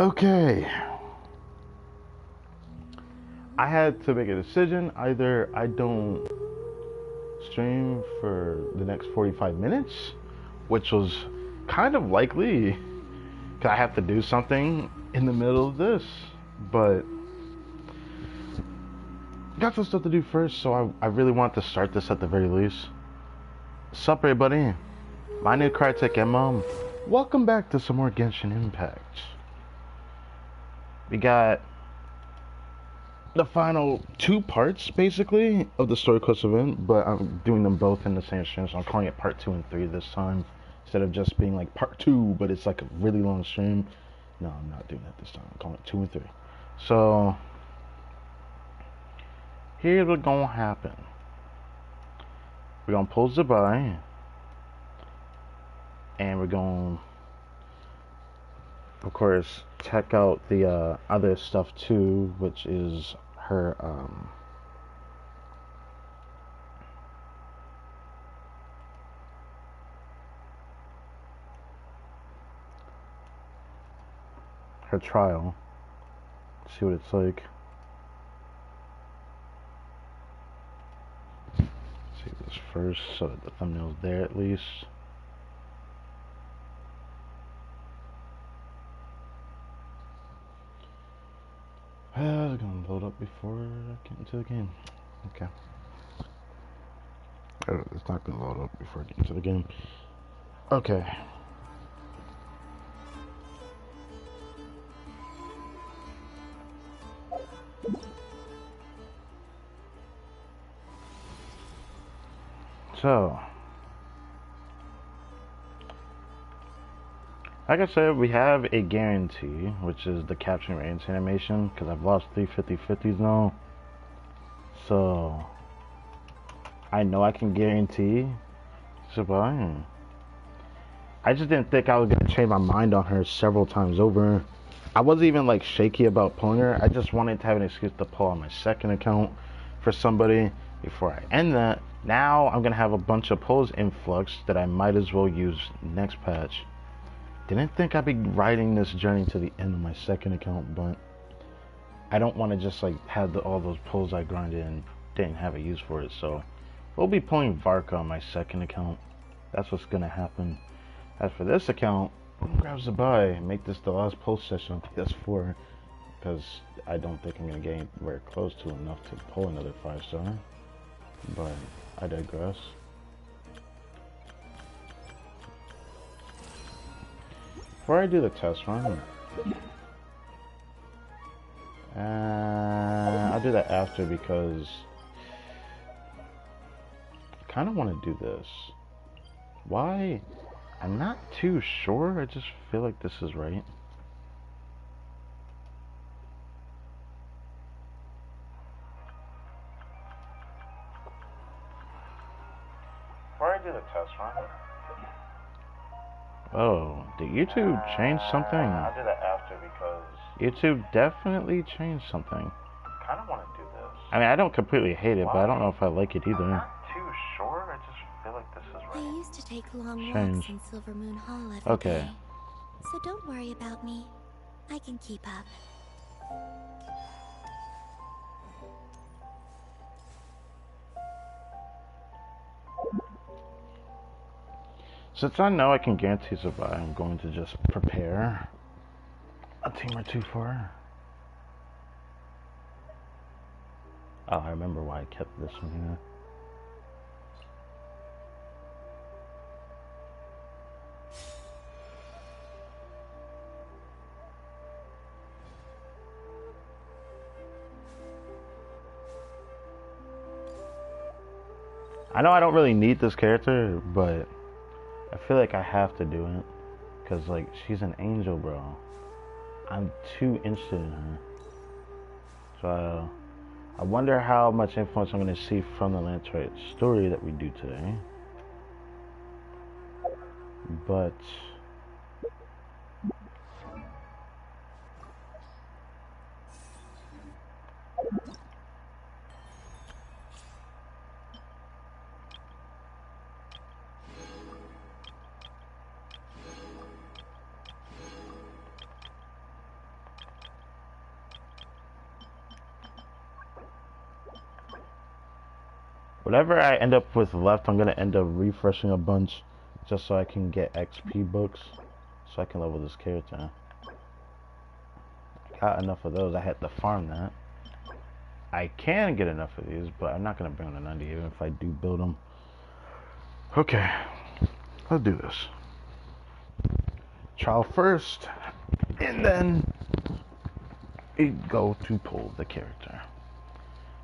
Okay. I had to make a decision. Either I don't stream for the next 45 minutes, which was kind of likely because I have to do something in the middle of this, but got some stuff to do first, so I really want to start this at the very least. Sup everybody, my name is Crytek and Mom. Welcome back to some more Genshin Impact. We got the final two parts, basically, of the story quest event, but I'm doing them both in the same stream, so I'm calling it part 2 and 3 this time, instead of just being like part 2, but it's like a really long stream. No, I'm not doing that this time. I'm calling it 2 and 3. So, here's what's gonna happen. We're gonna pause the buy, and we're gonna, of course, check out the other stuff too, which is her her trial. See what it's like. See this first, so that the thumbnail's there at least. It's gonna load up before I get into the game. Okay. It's not gonna load up before I get into the game. Okay. So, like I said, we have a guarantee, which is the capturing range animation, because I've lost 3 50/50s now. So, I know I can guarantee surviving. I just didn't think I was going to change my mind on her several times over. I wasn't even like shaky about pulling her. I just wanted to have an excuse to pull on my second account for somebody before I end that. Now I'm going to have a bunch of pulls influx that I might as well use next patch. Didn't think I'd be riding this journey to the end of my second account, but I don't want to just like have all those pulls I grinded and didn't have a use for it. So we'll be pulling Varka on my second account. That's what's going to happen. As for this account, grabs the buy and make this the last post session on PS4, because I don't think I'm going to get anywhere close to enough to pull another 5-star, but I digress. Before I do the test run, I'll do that after, because I kind of want to do this. Why? I'm not too sure, I just feel like this is right. Before I do the test run. Oh, did YouTube change something? I'll do that after, because YouTube definitely changed something. I kind of want to do this. I mean, I don't completely hate it, but I don't know if I like it either. I'm not too sure, I just feel like this is right. I used to take long walks in SILVERMOON Hall every day. So don't worry about me. I can keep up. Since I know I can guarantee survive, I'm going to just prepare a team or two for her. Oh, I remember why I kept this one here. I know I don't really need this character, but I feel like I have to do it, because like she's an angel, bro. I'm too interested in her. So I wonder how much influence I'm going to see from the LANTERNLIT story that we do today. But Whatever I end up with left, I'm gonna end up refreshing a bunch just so I can get XP books so I can level this character. I got enough of those. I had to farm that. I can get enough of these, but I'm not gonna bring them to 90 even if I do build them. Okay, let's do this. Trial first, and then we go to pull the character.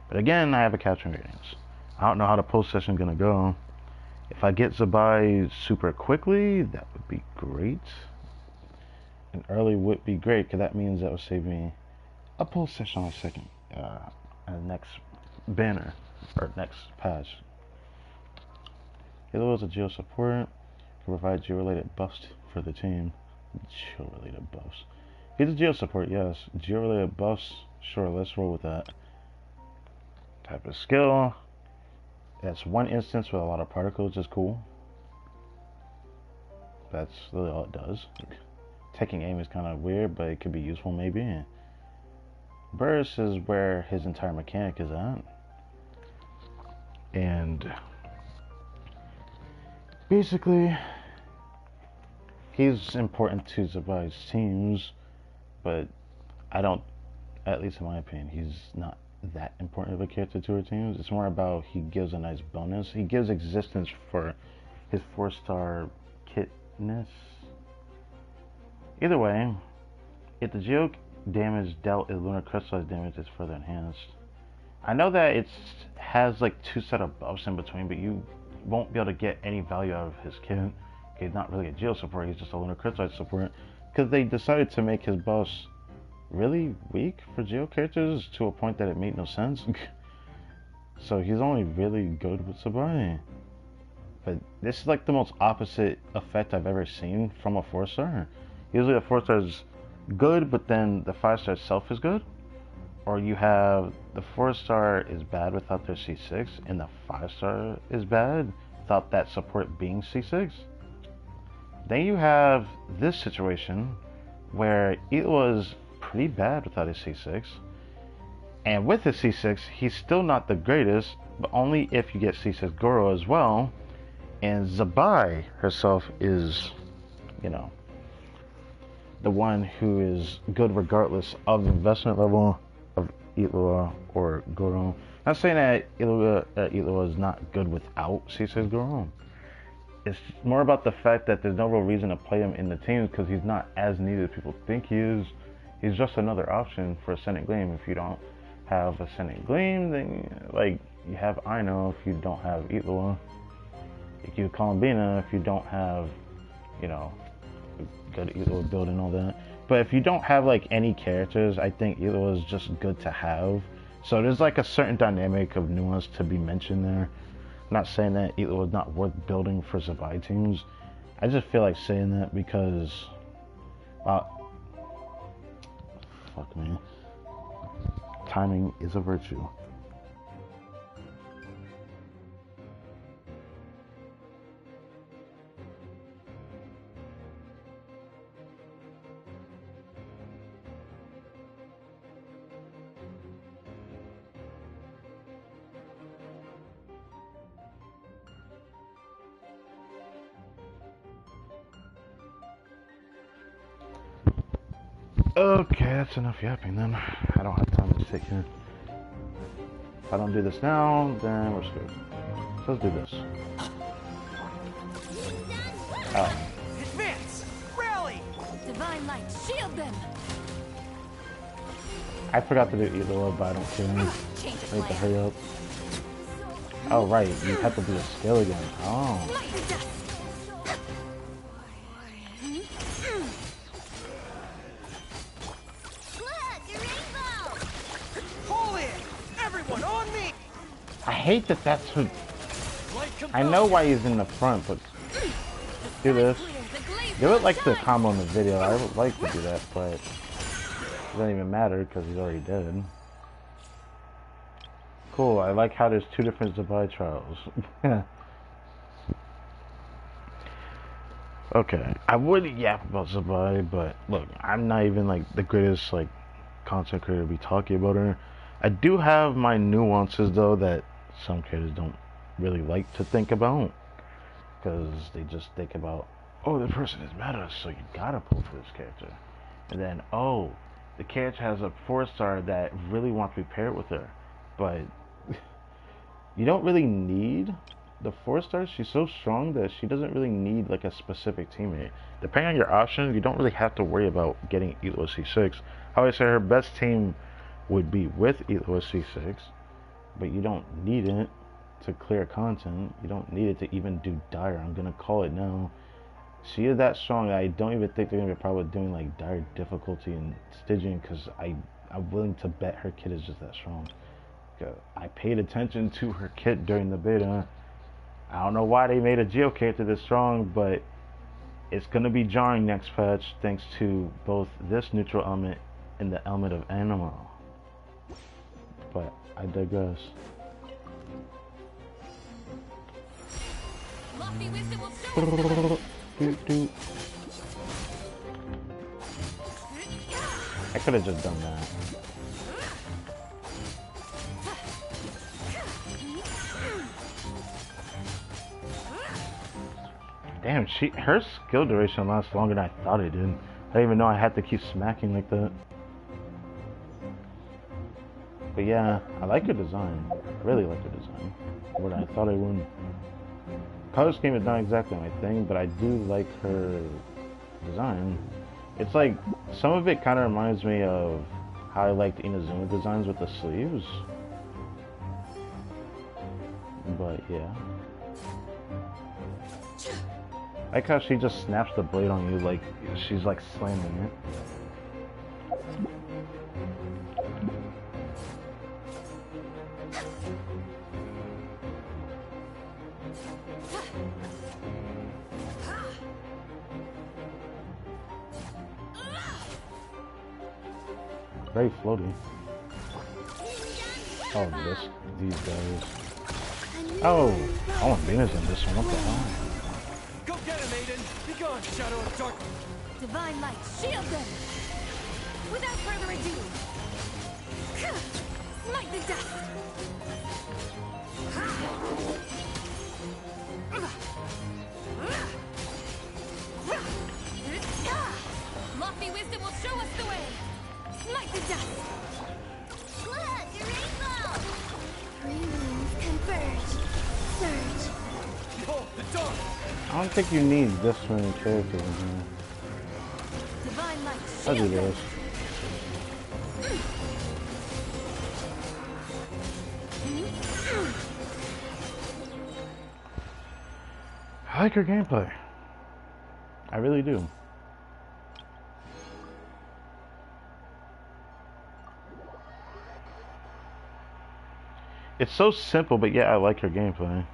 But again, I have a capturing radiance. I don't know how the pull session is gonna go. If I get Zabai super quickly, that would be great. And early would be great, because that means that would save me a pull session on a second. Next banner, or next patch. Halo is a geo support, can provide geo-related buffs for the team. Geo-related buffs. He's a geo support, yes. Geo-related buffs, sure, let's roll with that. Type of skill. That's one instance with a lot of particles, which is cool. That's really all it does. Taking aim is kind of weird, but it could be useful maybe. Burst is where his entire mechanic is at. And basically, he's important to Zabai's teams, but I don't, at least in my opinion, he's not that important of a character to her teams. It's more about he gives a nice bonus. He gives existence for his 4-star kitness. Either way, if the geo damage dealt is lunar crystallized damage is further enhanced. I know that it has like 2 set of buffs in between, but you won't be able to get any value out of his kit. He's not really a geo support, he's just a lunar crystallized support, because they decided to make his buffs really weak for geo characters to a point that it made no sense. So he's only really good with Zabai. But this is like the most opposite effect I've ever seen from a 4-star. Usually a 4-star is good, but then the 5-star itself is good. Or you have the 4-star is bad without their C6, and the 5-star is bad without that support being C6. Then you have this situation where it was pretty bad without his C6, and with his C6 he's still not the greatest, but only if you get C6 Goro as well. And Zabai herself is, you know, the one who is good regardless of the investment level of Ilua or Goro. Not saying that Ilua is not good without C6 Goro. It's more about the fact that there's no real reason to play him in the teams because he's not as needed as people think he is. He's just another option for Ascendant Gleam. If you don't have Ascendant Gleam, then like you have Aino if you don't have Ilua. You have Columbina if you don't have, you know, good Ilua build and all that. But if you don't have like any characters, I think Ilua is just good to have. So there's like a certain dynamic of nuance to be mentioned there. I'm not saying that Ilua is not worth building for Zabai teams. I just feel like saying that because, fuck man, timing is a virtue. Okay, that's enough yapping then. I don't have time to sit here. If I don't do this now, then we're screwed. So let's do this. Oh. Advance! Rally! Divine light, shield them! I forgot to do Ilua, but I don't care. I need to hurry up. Oh right, you have to do a skill again. Oh. I hate that that's who... I know why he's in the front, but... Do this. Do it like the combo in the video. I would like to do that, but... It doesn't even matter, because he's already dead. Cool, I like how there's 2 different Zabai trials. Okay, I would yap about Zabai, but look, I'm not even like the greatest like content creator to be talking about her. I do have my nuances though that some creators don't really like to think about, because they just think about, oh, this person is meta, so you gotta pull for this character. And then, oh, the character has a 4-star that really wants to be paired with her. But you don't really need the 4-star. She's so strong that she doesn't really need like a specific teammate. Depending on your options, you don't really have to worry about getting Elo C6. I always say her best team would be with Elo C6, but you don't need it to clear content. You don't need it to even do dire. I'm gonna call it now. She is that strong that I don't even think they're gonna be probably doing like dire difficulty and staging, because I'm willing to bet her kit is just that strong. I paid attention to her kit during the beta. I don't know why they made a Geo character this strong, but it's gonna be jarring next patch thanks to both this neutral element and the element of animal. But I digress. I could have just done that. Damn, her skill duration lasts longer than I thought it did. I didn't even know I had to keep smacking like that. But yeah, I like her design. Really like her design. What I thought I would. Color scheme is not exactly my thing, but I do like her design. It's like, some of it kind of reminds me of how I liked Inazuma designs with the sleeves. But yeah. I like how she just snaps the blade on you like she's like slamming it. Very floaty. Oh, these guys. Oh, I want Venus in this one. What the hell? Go get him, Aiden! Be gone, Shadow of Dark! Divine light, shield them! Without further ado, smite the dust! Lofty wisdom will show us the way! Smite the dust! Look, a rainbow! Three moons converge. Surge. Behold, the dark! I don't think you need this many characters in here. Divine light, I'll do shield them! this. I like her gameplay. I really do. It's so simple, but yeah, I like her gameplay.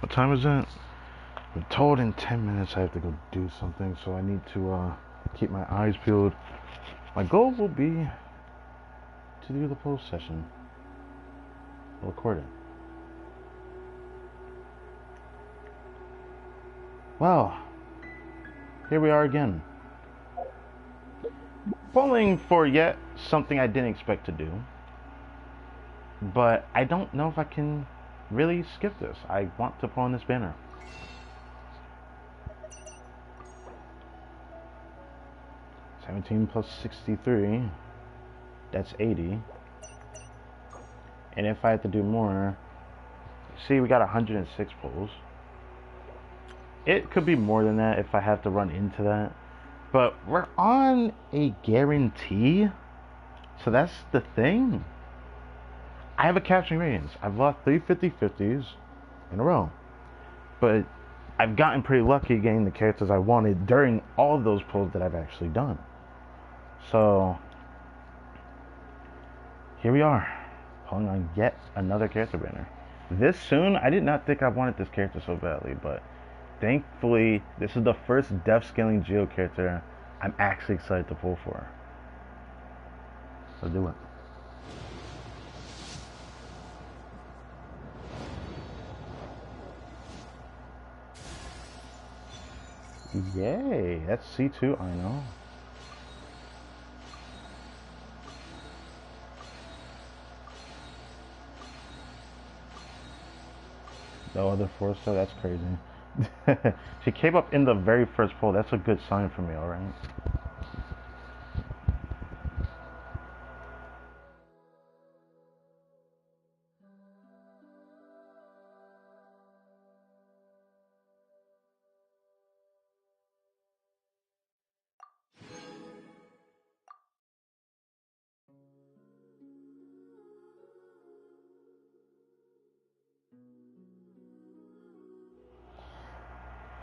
What time is it? I'm told in 10 minutes I have to go do something, so I need to keep my eyes peeled. My goal will be to do the post session. Record it. Well, here we are again. Pulling for yet something I didn't expect to do. But I don't know if I can really skip this. I want to pull on this banner. $17 plus 63. That's 80. And if I had to do more, see, we got 106 pulls. It could be more than that if I have to run into that. But we're on a guarantee. So that's the thing. I have a capturing radiance. I've lost 3 50/50s in a row. But I've gotten pretty lucky getting the characters I wanted during all of those pulls that I've actually done. So here we are, pulling on yet another character banner. This soon, I did not think I wanted this character so badly, but thankfully, this is the first def scaling Geo character I'm actually excited to pull for. Let's do it. Yay, that's C2, I know. The other 4-star, that's crazy. She came up in the very first poll. That's a good sign for me, alright?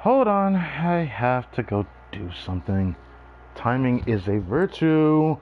Hold on, I have to go do something. Timing is a virtue.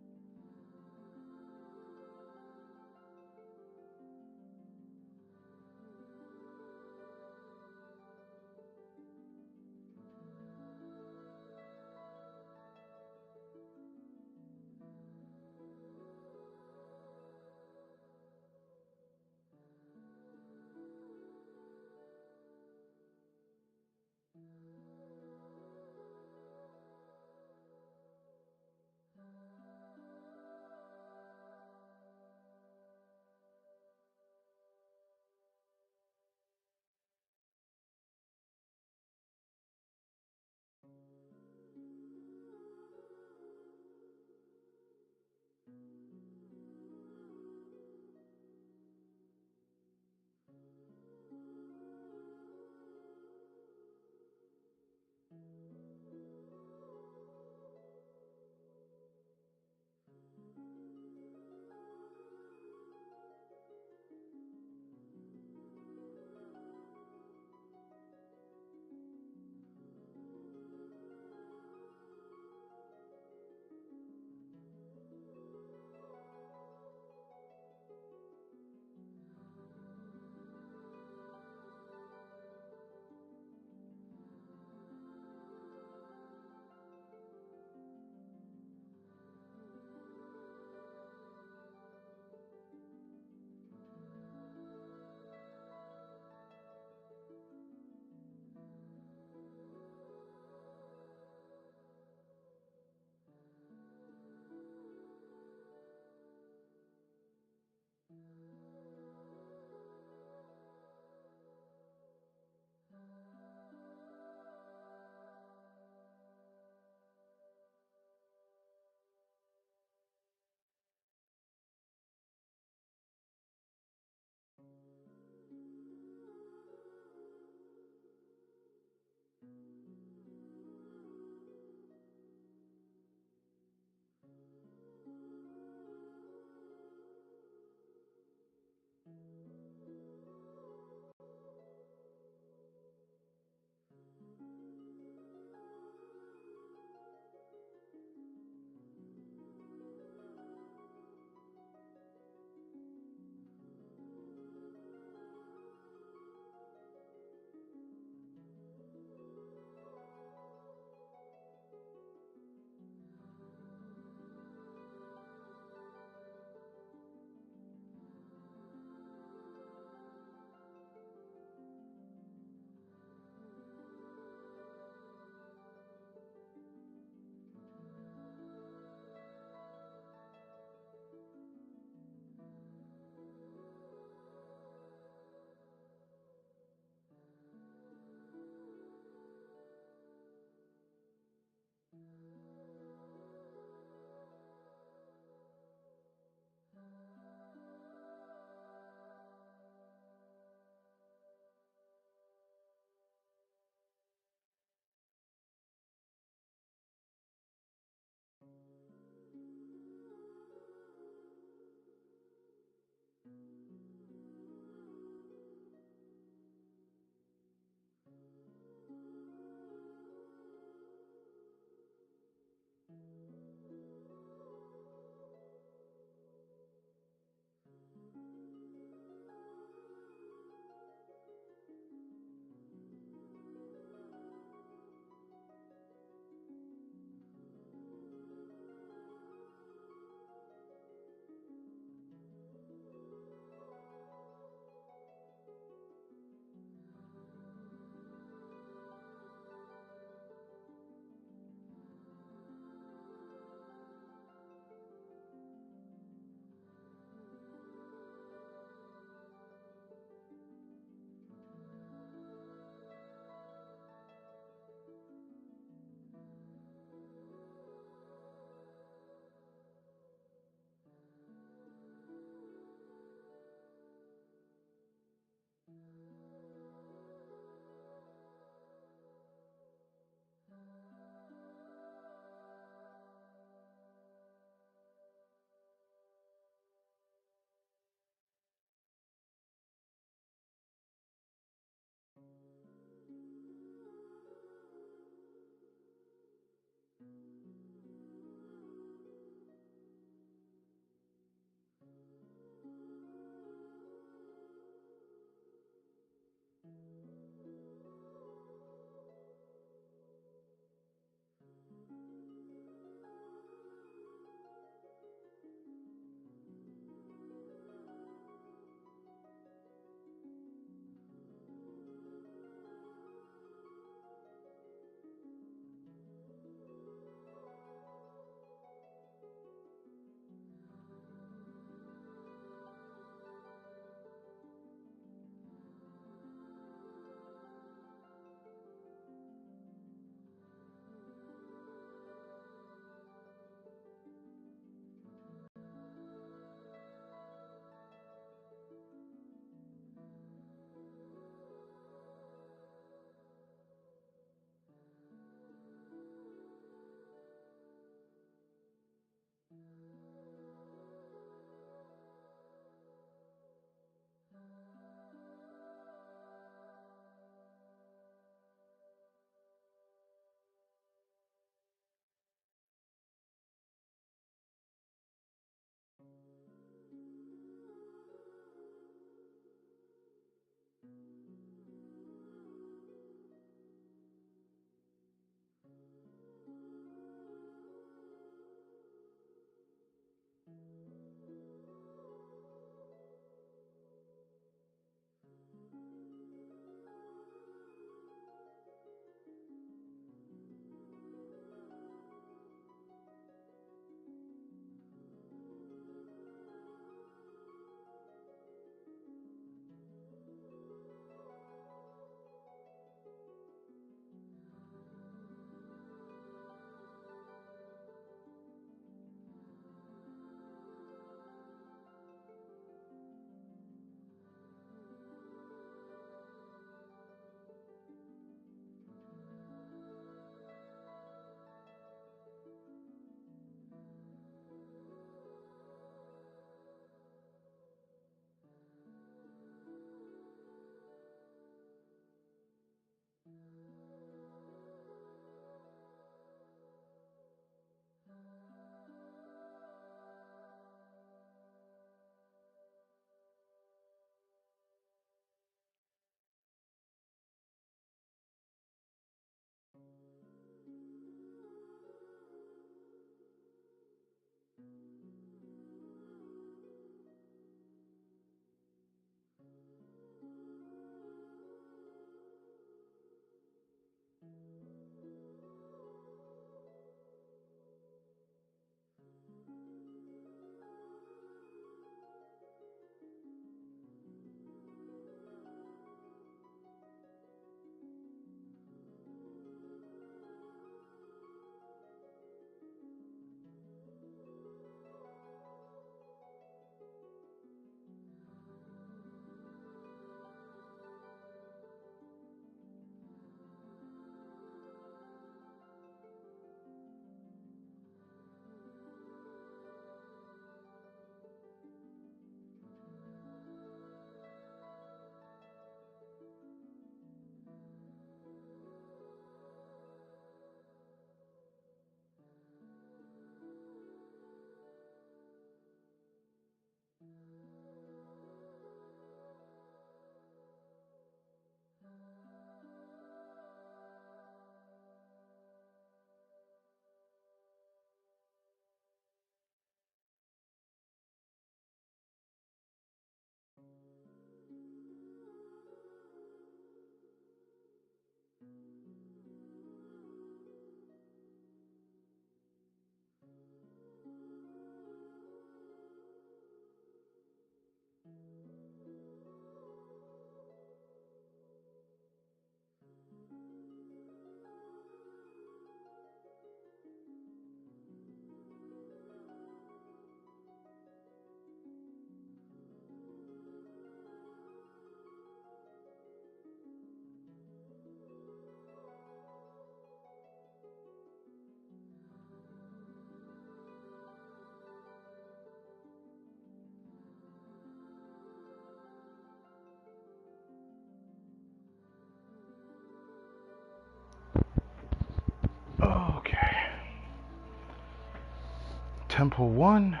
Temple 1.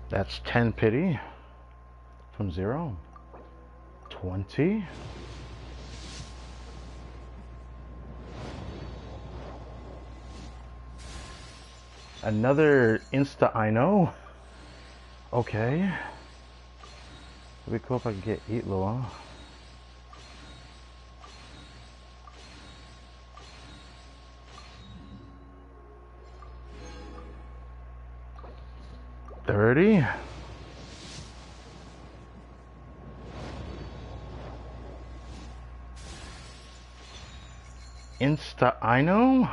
That's 10 pity from 0. 20. Another insta I know. Okay. It'd be cool if I could get Eat Loa. $30. Insta I know?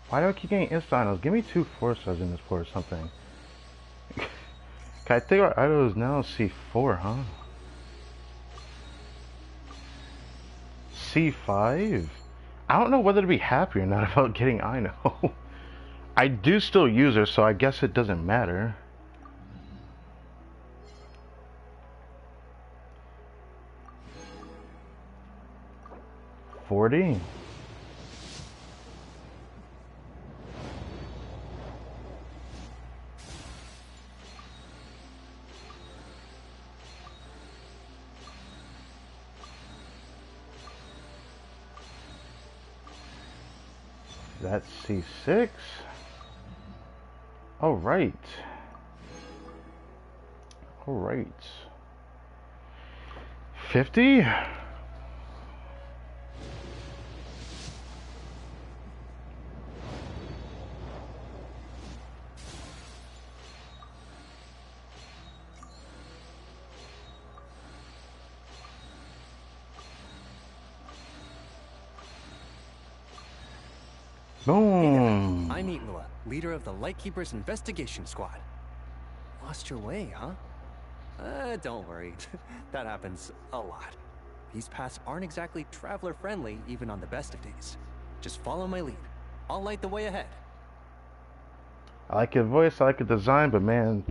Why do I keep getting insta I knows? Give me 2 4-stars in this port or something. I think our idol is now C4, huh? C5? I don't know whether to be happy or not about getting I know. I do still use her, so I guess it doesn't matter. $40. That's C6. All right. All right. 50. Boom. I'm Eatloa, leader of the Lightkeeper's investigation squad. Lost your way, huh? Don't worry. That happens a lot. These paths aren't exactly traveler-friendly, even on the best of days. Just follow my lead. I'll light the way ahead. I like his voice, I like his design, but man,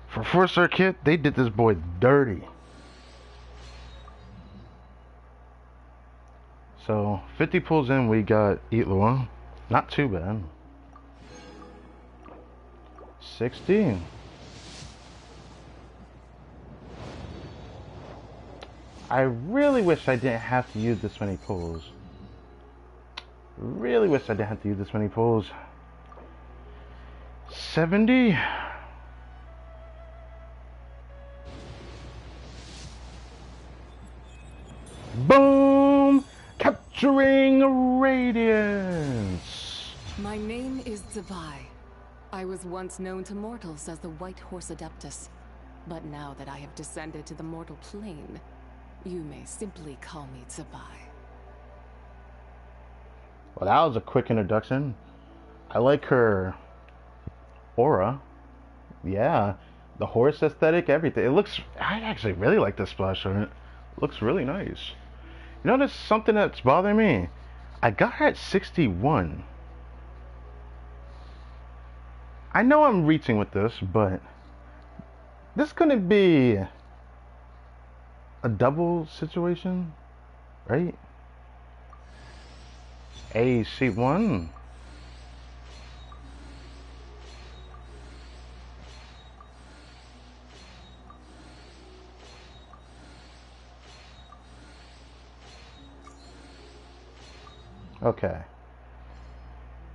for 4-star kit, they did this boy dirty. So, 50 pulls in, we got Eatloa. Not too bad. 60. I really wish I didn't have to use this many pulls. Really wish I didn't have to use this many pulls. 70. Boom! Capturing Radiance. My name is Zavai. I was once known to mortals as the White Horse Adeptus. But now that I have descended to the mortal plane, you may simply call me Zavai. Well, that was a quick introduction. I like her aura. Yeah, the horse aesthetic, everything. It looks, I actually really like the splash on it. Looks really nice. You know, there's something that's bothering me. I got her at 61. I know I'm reaching with this, but this couldn't be a double situation, right? AC1. Okay.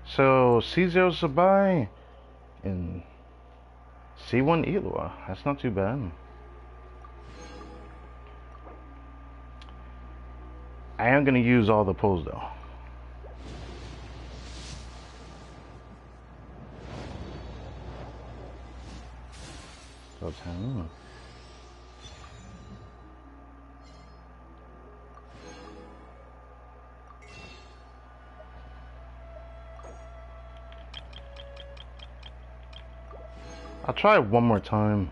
So C0 Sabai and C1 Eatloa. That's not too bad. I am going to use all the pulls though. So 10. I'll try it one more time.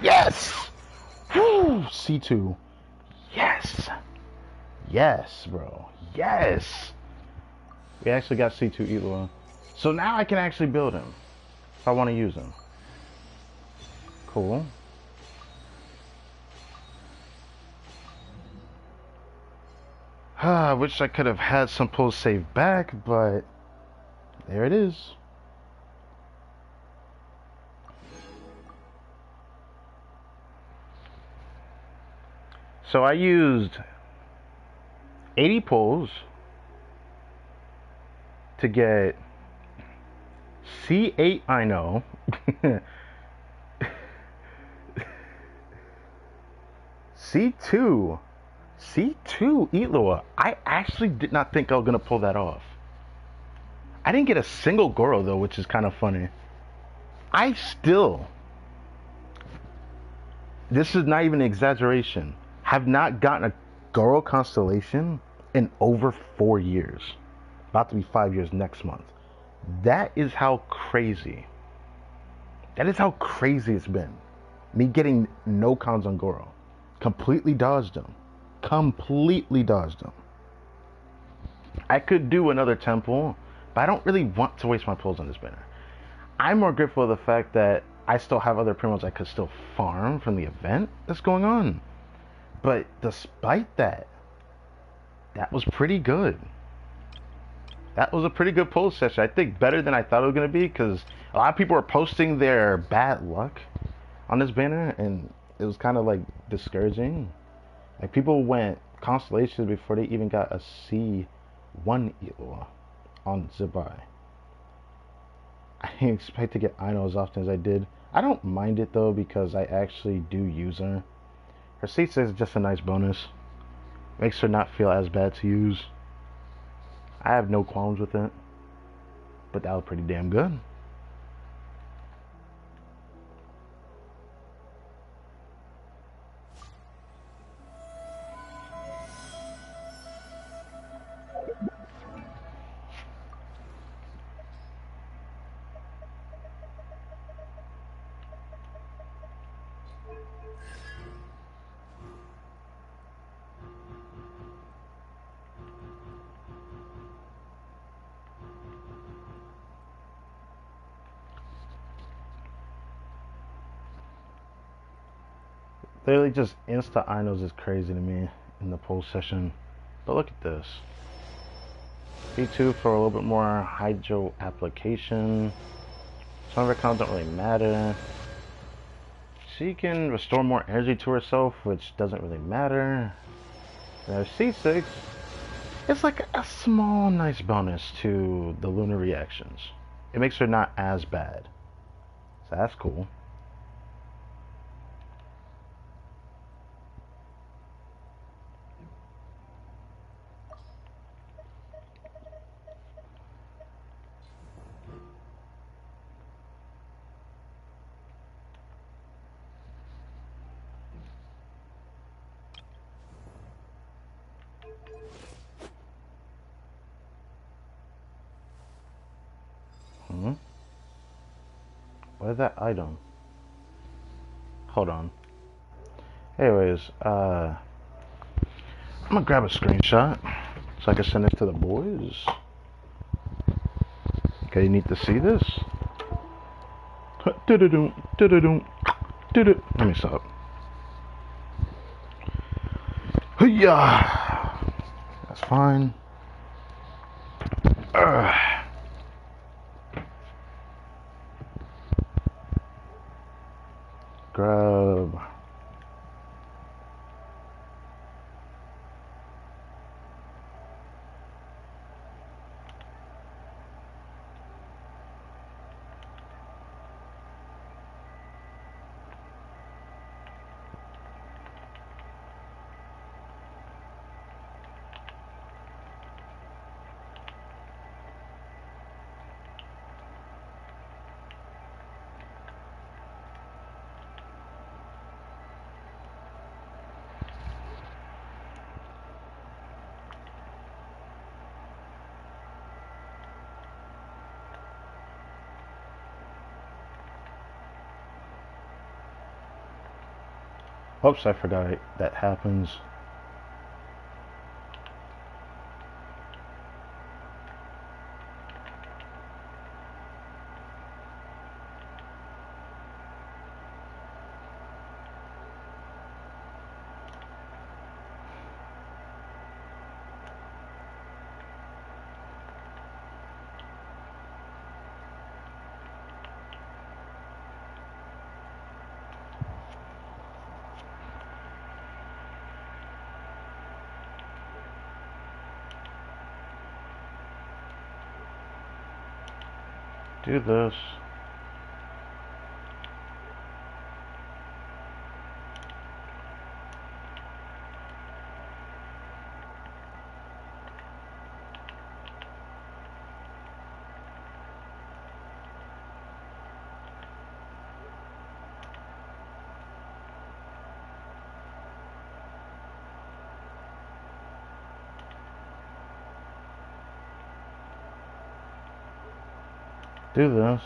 Yes! Woo! C2. Yes. Yes, bro. Yes. We actually got C2 Elua. So now I can actually build him if I want to use him. Cool. I wish I could have had some pulls saved back, but there it is. So I used 80 pulls to get C8 Ino, C2 Elua. I actually did not think I was going to pull that off. I didn't get a single Goro though, which is kind of funny. I still, this is not even an exaggeration, have not gotten a Goro constellation in over 4 years. About to be 5 years next month. That is how crazy. That is how crazy it's been. Me getting no cons on Goro. Completely dodged them. Completely dodged them. I could do another temple, but I don't really want to waste my pulls on this banner. I'm more grateful of the fact that I still have other primos I could still farm from the event that's going on. But despite that, that was pretty good. That was a pretty good pull session. I think better than I thought it was going to be, because a lot of people were posting their bad luck on this banner, and it was kind of like discouraging. Like, people went constellations before they even got a C1 Elua on Zibai. I didn't expect to get Ino as often as I did. I don't mind it though, because I actually do use her. Her C6 is just a nice bonus. Makes her not feel as bad to use. I have no qualms with it. But that was pretty damn good. Literally just insta Inos is crazy to me in the poll session. But look at this. B2 for a little bit more hydro application. Some of her cons don't really matter. She can restore more energy to herself, which doesn't really matter. Now C6, it's like a small nice bonus to the lunar reactions. It makes her not as bad. So that's cool. What is that item? Hold on. Anyways, I'm gonna grab a screenshot so I can send it to the boys. Okay, you need to see this. Let me stop. Yeah, that's fine. Grab. Oops, I forgot that happens. Do this. Do this.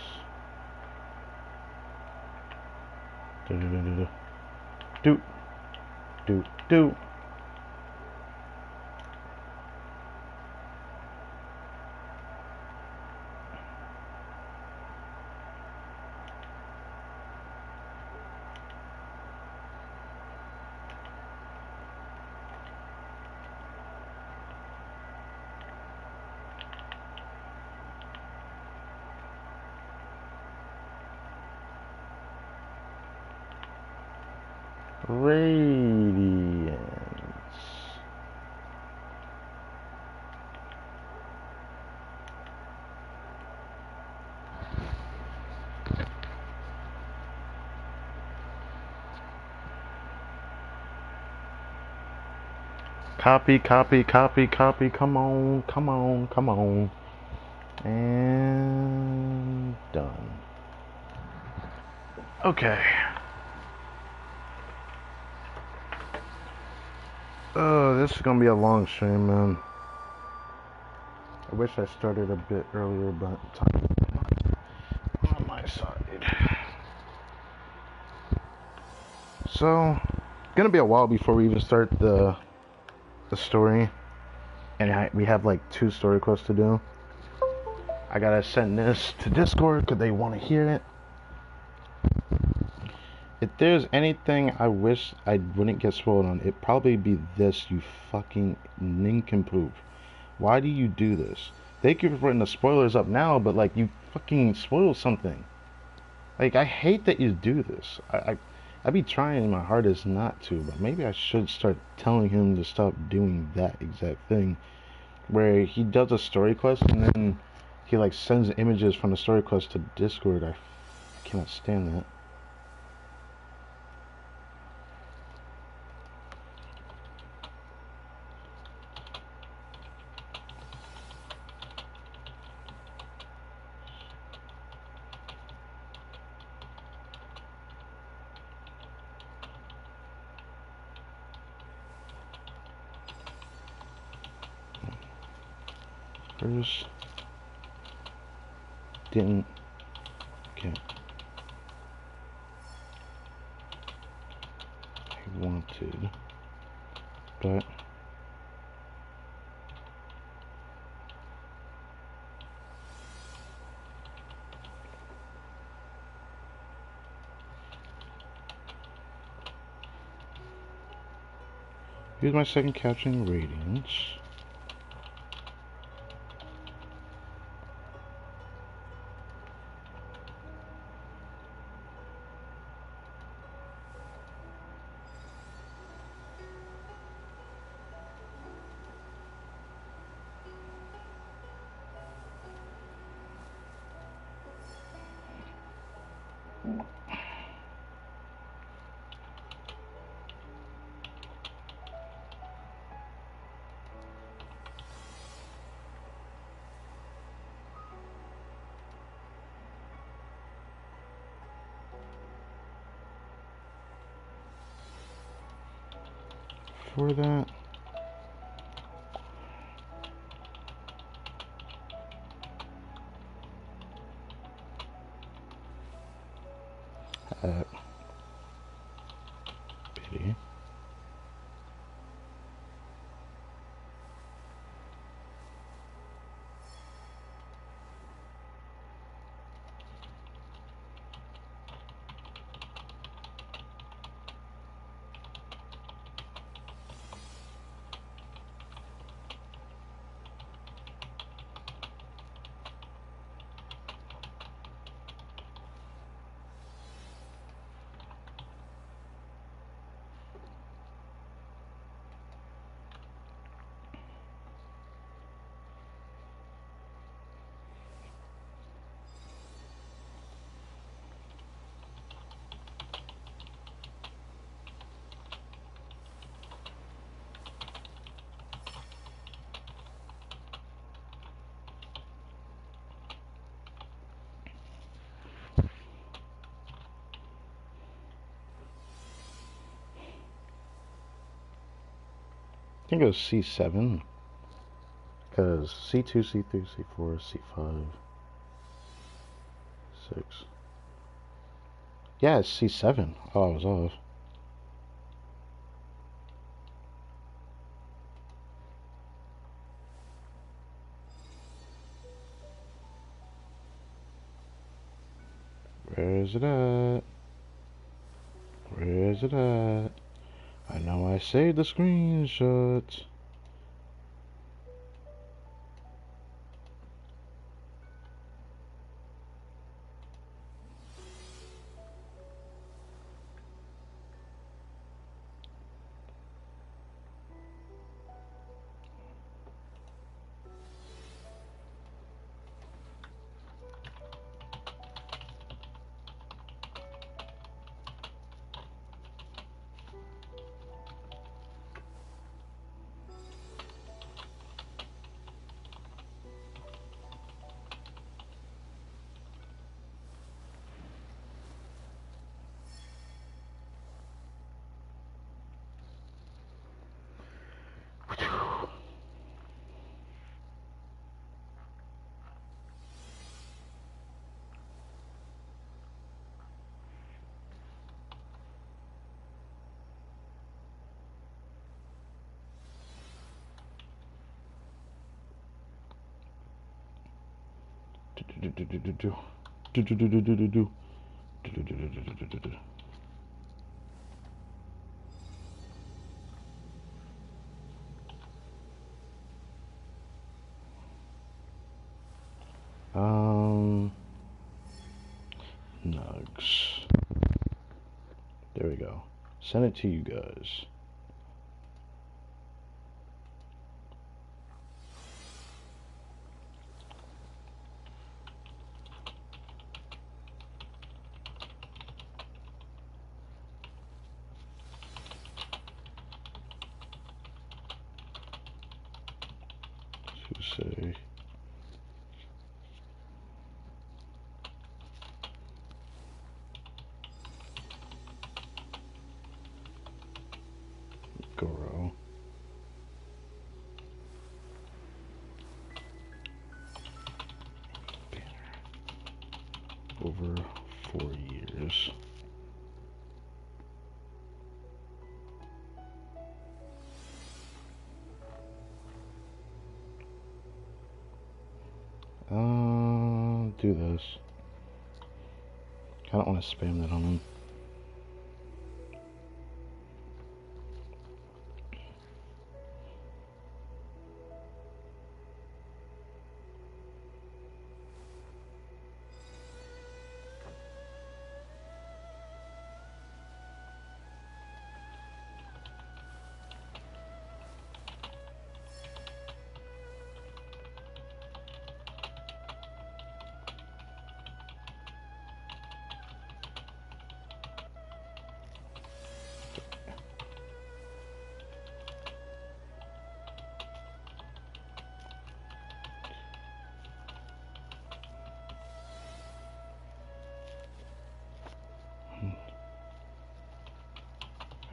Do. Do. Radiance. Copy, copy, copy, copy. Come on, come on, come on. And done. Okay. Oh, this is gonna be a long stream, man. I wish I started a bit earlier, but time is not on my side. So, gonna be a while before we even start the story, and we have like 2 story quests to do. I gotta send this to Discord because they want to hear it. If there's anything I wish I wouldn't get spoiled on, it'd probably be this, you fucking nincompoop. Why do you do this? Thank you for putting the spoilers up now, but like, you fucking spoiled something. Like, I hate that you do this. I be trying my hardest not to, but maybe I should start telling him to stop doing that exact thing. Where he does a story quest and then he like sends images from the story quest to Discord. I cannot stand that. First, didn't get I wanted, but here's my second caption, Radiance. For that, pity. think it was C7. Because C2, C3, C4, C5, 6. Yeah, it's C7. Oh, I was off. Where is it at? Where is it at? I know I saved the screenshots. Nugs. There we go. Send it to you guys. To say Goro. Over 4 years. Do this. I don't want to spam that on him.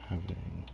Having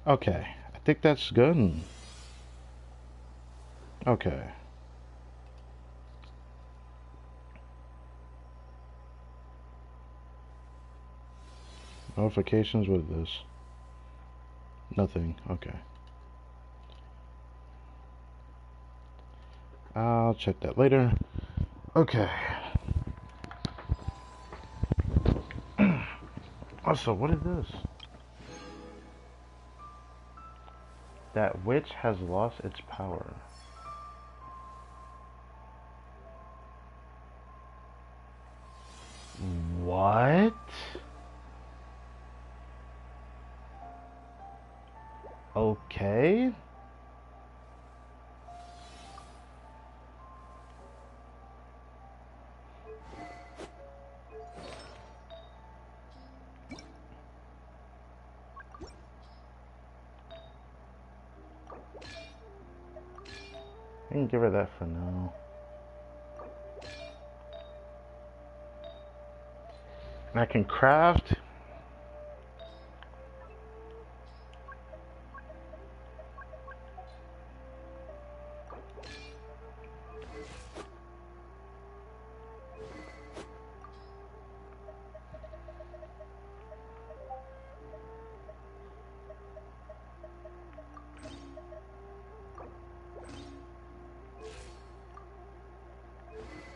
okay, I think that's good. Okay. Notifications, what is this? Nothing, okay. I'll check that later. Okay. Also, what is this? That witch has lost its power. What? Okay. I can give her that for now. And I can craft.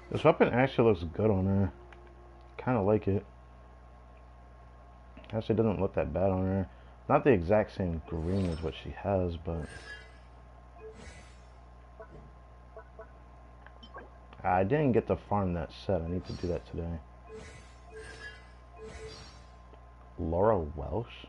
This weapon actually looks good on her. Kind of like it. Actually doesn't look that bad on her. Not the exact same green as what she has, but... I didn't get to farm that set. I need to do that today. Laura Welsh?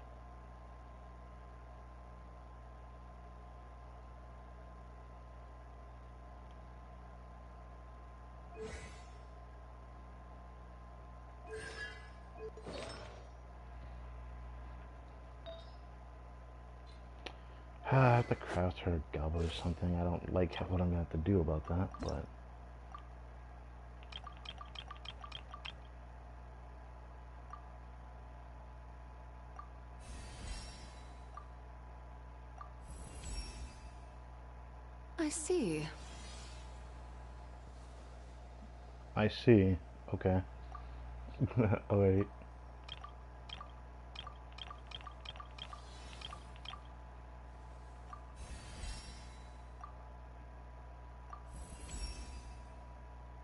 I have to craft her a goblet or something. I don't like what I'm going to have to do about that, but... I see. I see. Okay. Oh, wait.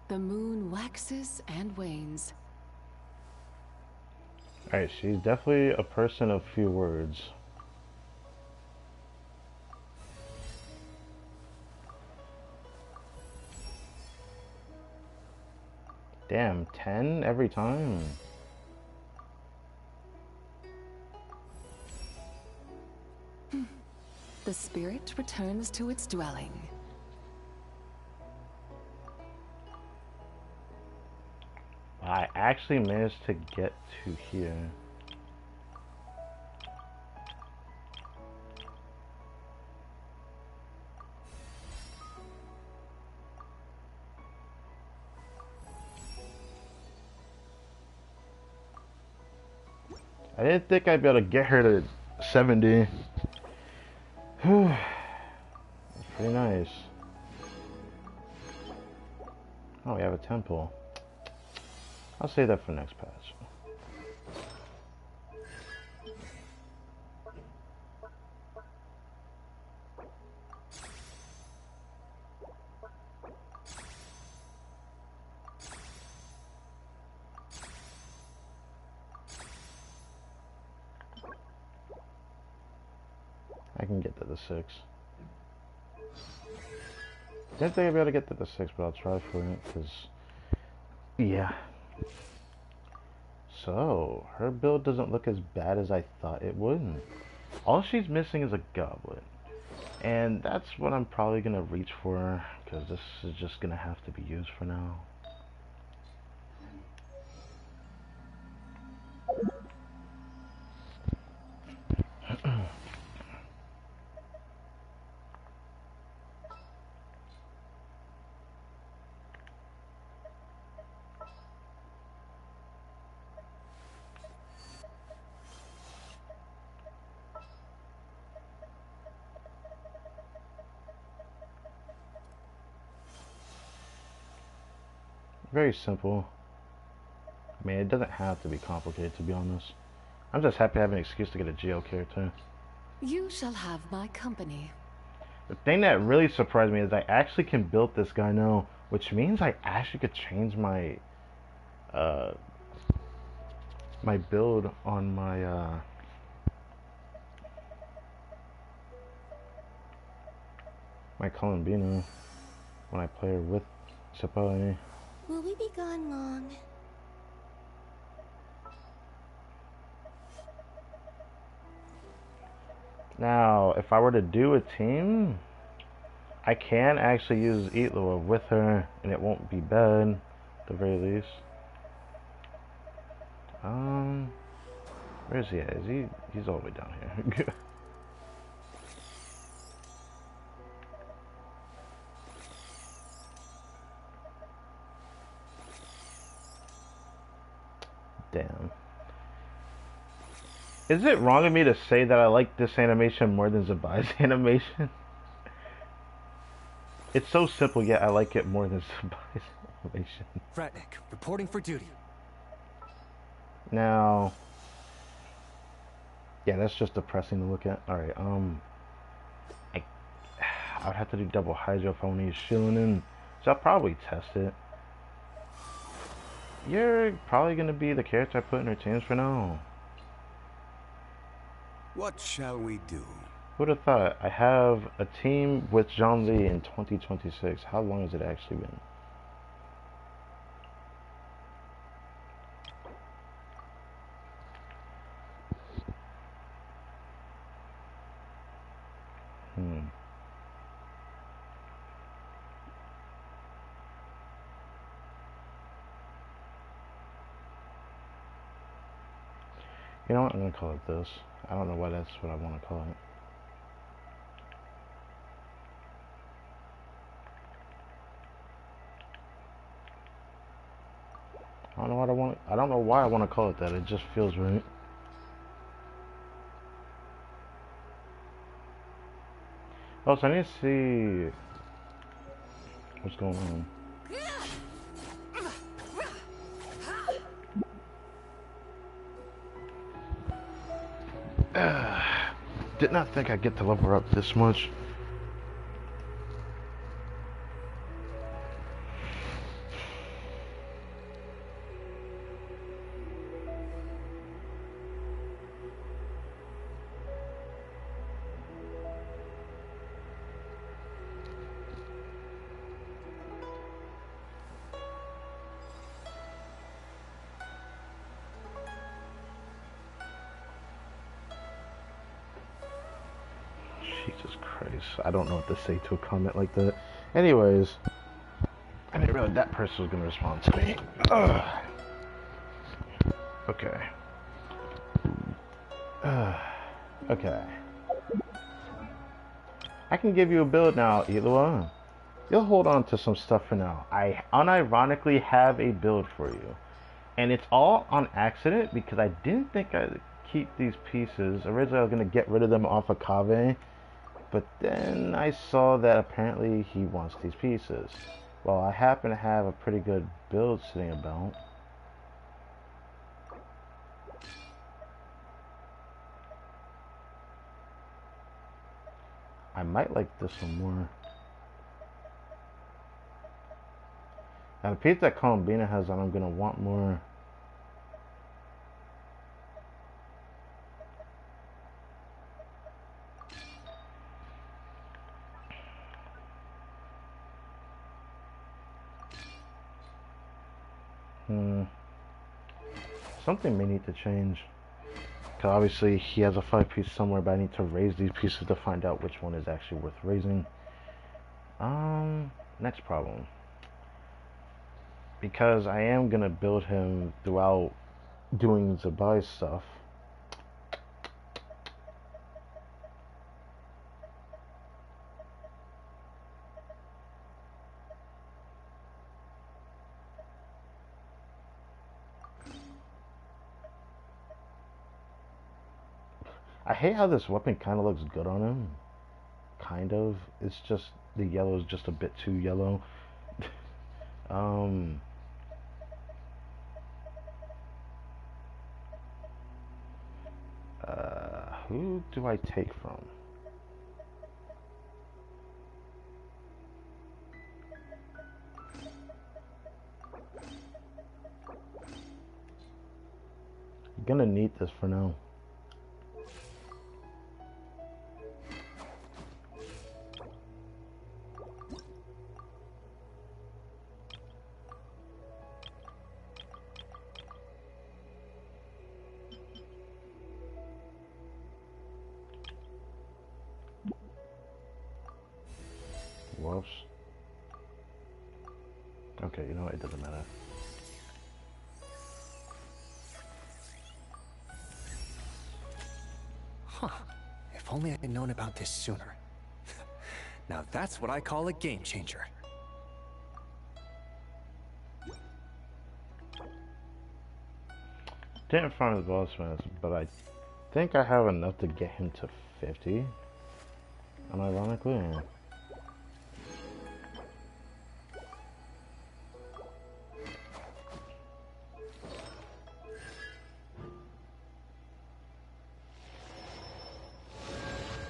The moon waxes and wanes. Alright, she's definitely a person of few words. Damn, 10 every time? The spirit returns to its dwelling. I actually managed to get to here. I didn't think I'd be able to get her to 70. That's pretty nice. Oh, we have a temple. I'll save that for next patch. I can get to the 6. Didn't think I'd be able to get to the 6, but I'll try for it, because... yeah. So, her build doesn't look as bad as I thought it would. All she's missing is a goblet. And that's what I'm probably going to reach for, because this is just going to have to be used for now. Very simple. I mean, it doesn't have to be complicated, to be honest. I'm just happy I have an excuse to get a Geo character. You shall have my company. The thing that really surprised me is I actually can build this guy now, which means I actually could change my my build on my Columbina when I play her with Sapai. Will we be gone long? Now, if I were to do a team, I can actually use Itlua with her, and it won't be bad, at the very least. Where is he at? He's all the way down here. Damn. Is it wrong of me to say that I like this animation more than Zabai's animation? It's so simple, yet I like it more than Zabai's animation. Ratnik, reporting for duty. Now, yeah, that's just depressing to look at. Alright, I would have to do double Hydro if I want to use Shillin', so I'll probably test it. You're probably going to be the character I put in her teams for now. What shall we do? Who'd have thought? I have a team with Jean Lee in 2026. How long has it actually been? You know what? I'm going to call it this. I don't know why that's what I want to call it. I don't know what I don't know why I want to call it that. It just feels right. Oh, so I need to see what's going on. Did not think I'd get to level her up this much. Jesus Christ. I don't know what to say to a comment like that. Anyways, I didn't realize that person was going to respond to me. Ugh. Okay. Okay. I can give you a build now, Itlua. You'll hold on to some stuff for now. I unironically have a build for you. And it's all on accident because I didn't think I'd keep these pieces. Originally I was going to get rid of them off of Kave. But then I saw that apparently he wants these pieces. Well, I happen to have a pretty good build sitting about. I might like this one more. Now the piece that Columbina has on, I'm going to want more. Something may need to change. Because obviously he has a 5-piece somewhere, but I need to raise these pieces to find out which one is actually worth raising. Next problem. Because I am going to build him throughout doing Zabai's stuff. I hate how this weapon kind of looks good on him. Kind of. It's just, the yellow is just a bit too yellow. Who do I take from? I'm gonna need this for now. Whoops. Okay, you know what? It doesn't matter. Huh. If only I had known about this sooner. Now that's what I call a game changer. Didn't find his boss match, but I think I have enough to get him to 50. Unironically, yeah.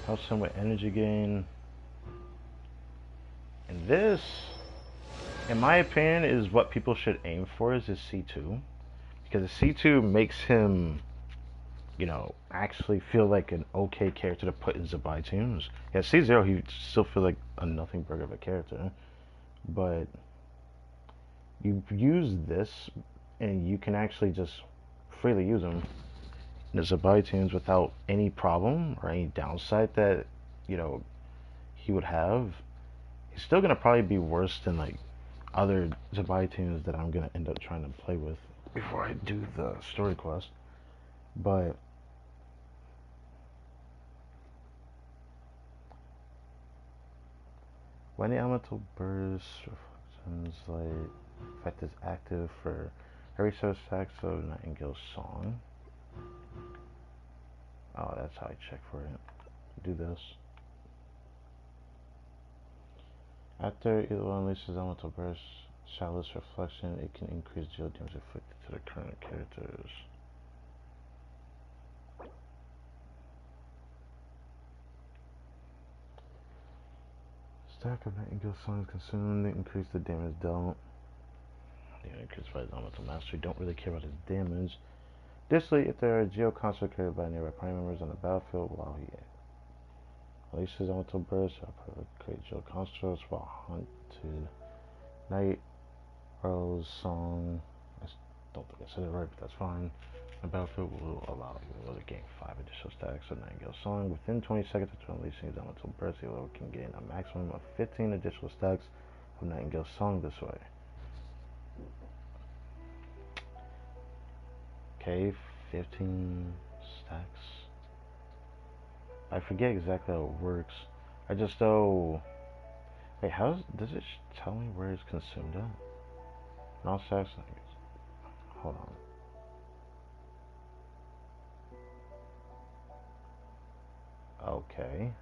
Helps him with energy gain. And this, in my opinion, is what people should aim for, is his C2. Because the C2 makes him, you know, actually feel like an okay character to put in Zabai teams. Yeah, C0, he still feel like a nothing burger of a character. But you use this, and you can actually just freely use him in the Zabai teams without any problem or any downside that, you know, he would have. He's still gonna probably be worse than like other Zabai teams that I'm gonna end up trying to play with before I do the story quest. But when the elemental burst reflections like effect is active for every so stacks of Nightingale's song. Oh, that's how I check for it. Do this. After either one unleashes elemental burst, shallowest reflection, it can increase geo damage inflicted to the current characters. Stack of Nightingale songs consumed, increase the damage dealt. Yeah, increased by his elemental mastery. Don't really care about his damage. Additionally, if there are geo constructs created by nearby party members on the battlefield while he releases elemental burst, I'll create geo constructs while hunted. Night Rose song. I don't think I said it right, but that's fine. The battlefield will allow you to gain 5 additional stacks of Nightingale song. Within 20 seconds after releasing his elemental burst, the level can gain a maximum of 15 additional stacks of Nightingale song this way. Okay, 15 stacks. I forget exactly how it works. I just know. Wait, does it tell me where it's consumed at? And all stacks. Hold on. Okay.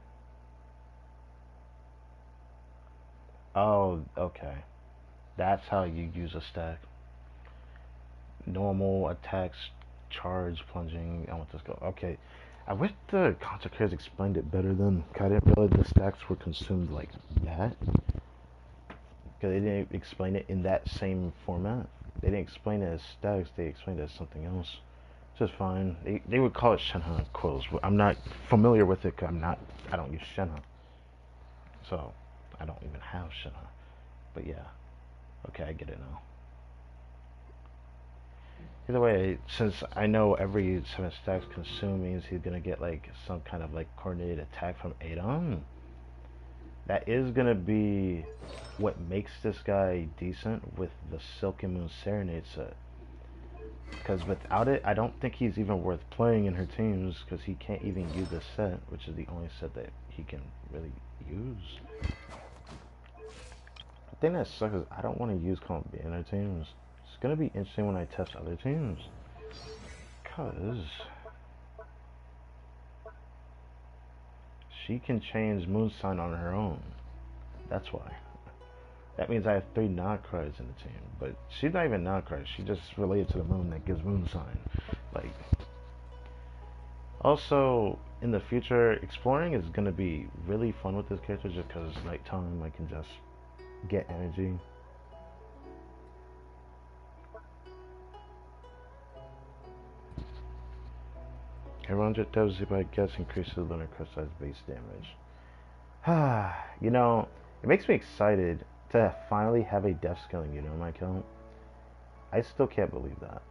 Oh, okay. That's how you use a stack. Normal attacks, charge, plunging. I want this go. Okay. I wish the concept creators explained it better then. I didn't realize the stacks were consumed like that. Because they didn't explain it in that same format. They didn't explain it as stacks, they explained it as something else. Just fine. They would call it Shenhe quills. I'm not familiar with it because I don't use Shenhe. So, I don't even have Shenhe. But yeah. Okay, I get it now. Either way, since I know every 7 stacks consumed means he's gonna get like some kind of like coordinated attack from Adon. That is gonna be what makes this guy decent with the Silken Moon Serenade set. Because without it, I don't think he's even worth playing in her teams because he can't even use this set, which is the only set that he can really use. The thing that sucks is I don't want to use Columbia in her teams. It's going to be interesting when I test other teams. Because she can change moon sign on her own. That's why. That means I have 3 Noctries in the team. But she's not even Noctries. She's just related to the moon that gives moon sign. Like, Also, in the future, exploring is gonna be really fun with this character just because nighttime I can just get energy. Everyone just does it by guess increases lunar crystal's base damage. You know, it makes me excited to finally have a death scaling unit on my account. I still can't believe that.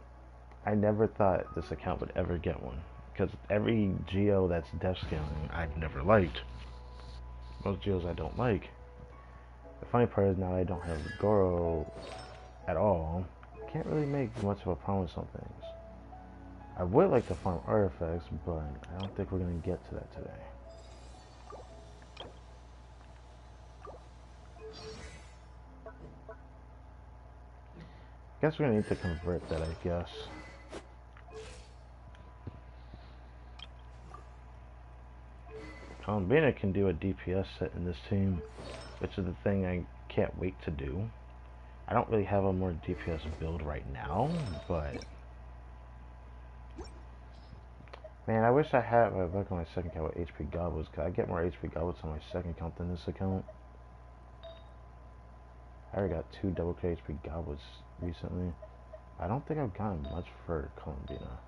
I never thought this account would ever get one. Because every Geo that's death scaling I've never liked. Most Geos I don't like. The funny part is now I don't have Goro at all. I can't really make much of a promise on things. I would like to farm artifacts, but I don't think we're going to get to that today. Guess we're going to need to convert that, I guess. Bina can do a DPS set in this team, which is the thing I can't wait to do. I don't really have a more DPS build right now, but man, I wish I had like on my second account with HP Goblins, because I get more HP Goblins on my second account than this account. I already got 2 double K HP Goblins recently. I don't think I've gotten much for Columbina.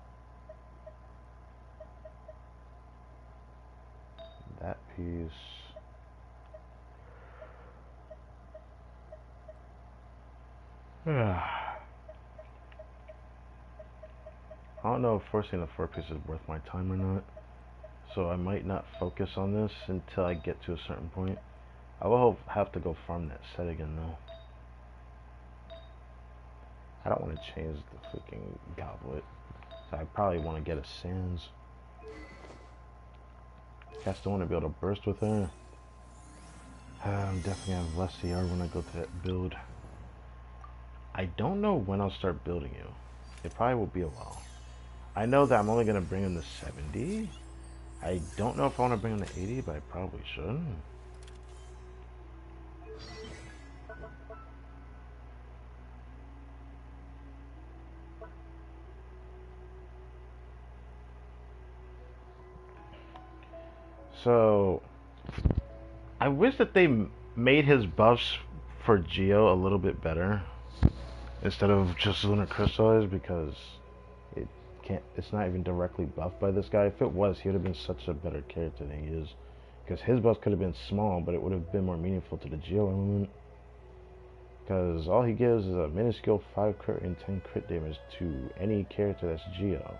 That piece. I don't know if forcing the 4 piece is worth my time or not, so I might not focus on this until I get to a certain point. I will have to go farm that set again though. I don't want to change the freaking goblet, so I probably want to get a Sans. I still want to be able to burst with her. I'm definitely gonna have less CR when I go to that build. I don't know when I'll start building you. It probably will be a while. I know that I'm only gonna bring in the 70. I don't know if I want to bring in the 80, but I probably should. So, I wish that they made his buffs for Geo a little bit better instead of just Lunar Crystallized, because it's not even directly buffed by this guy. If it was, he would have been such a better character than he is, because his buffs could have been small, but it would have been more meaningful to the Geo element, because all he gives is a minuscule 5 crit and 10 crit damage to any character that's Geo.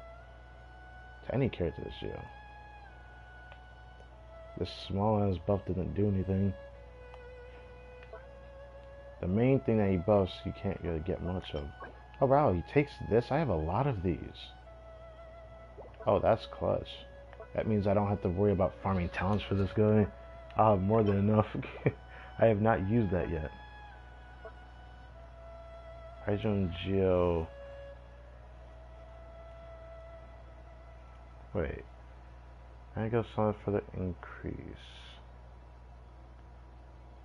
To any character that's Geo. This small ass buff doesn't do anything. The main thing that he buffs, you can't really get much of. Oh wow, he takes this? I have a lot of these. Oh, that's clutch. That means I don't have to worry about farming talents for this guy. I'll have more than enough. I have not used that yet. Hydro and Geo. Wait. I go solid for the increase.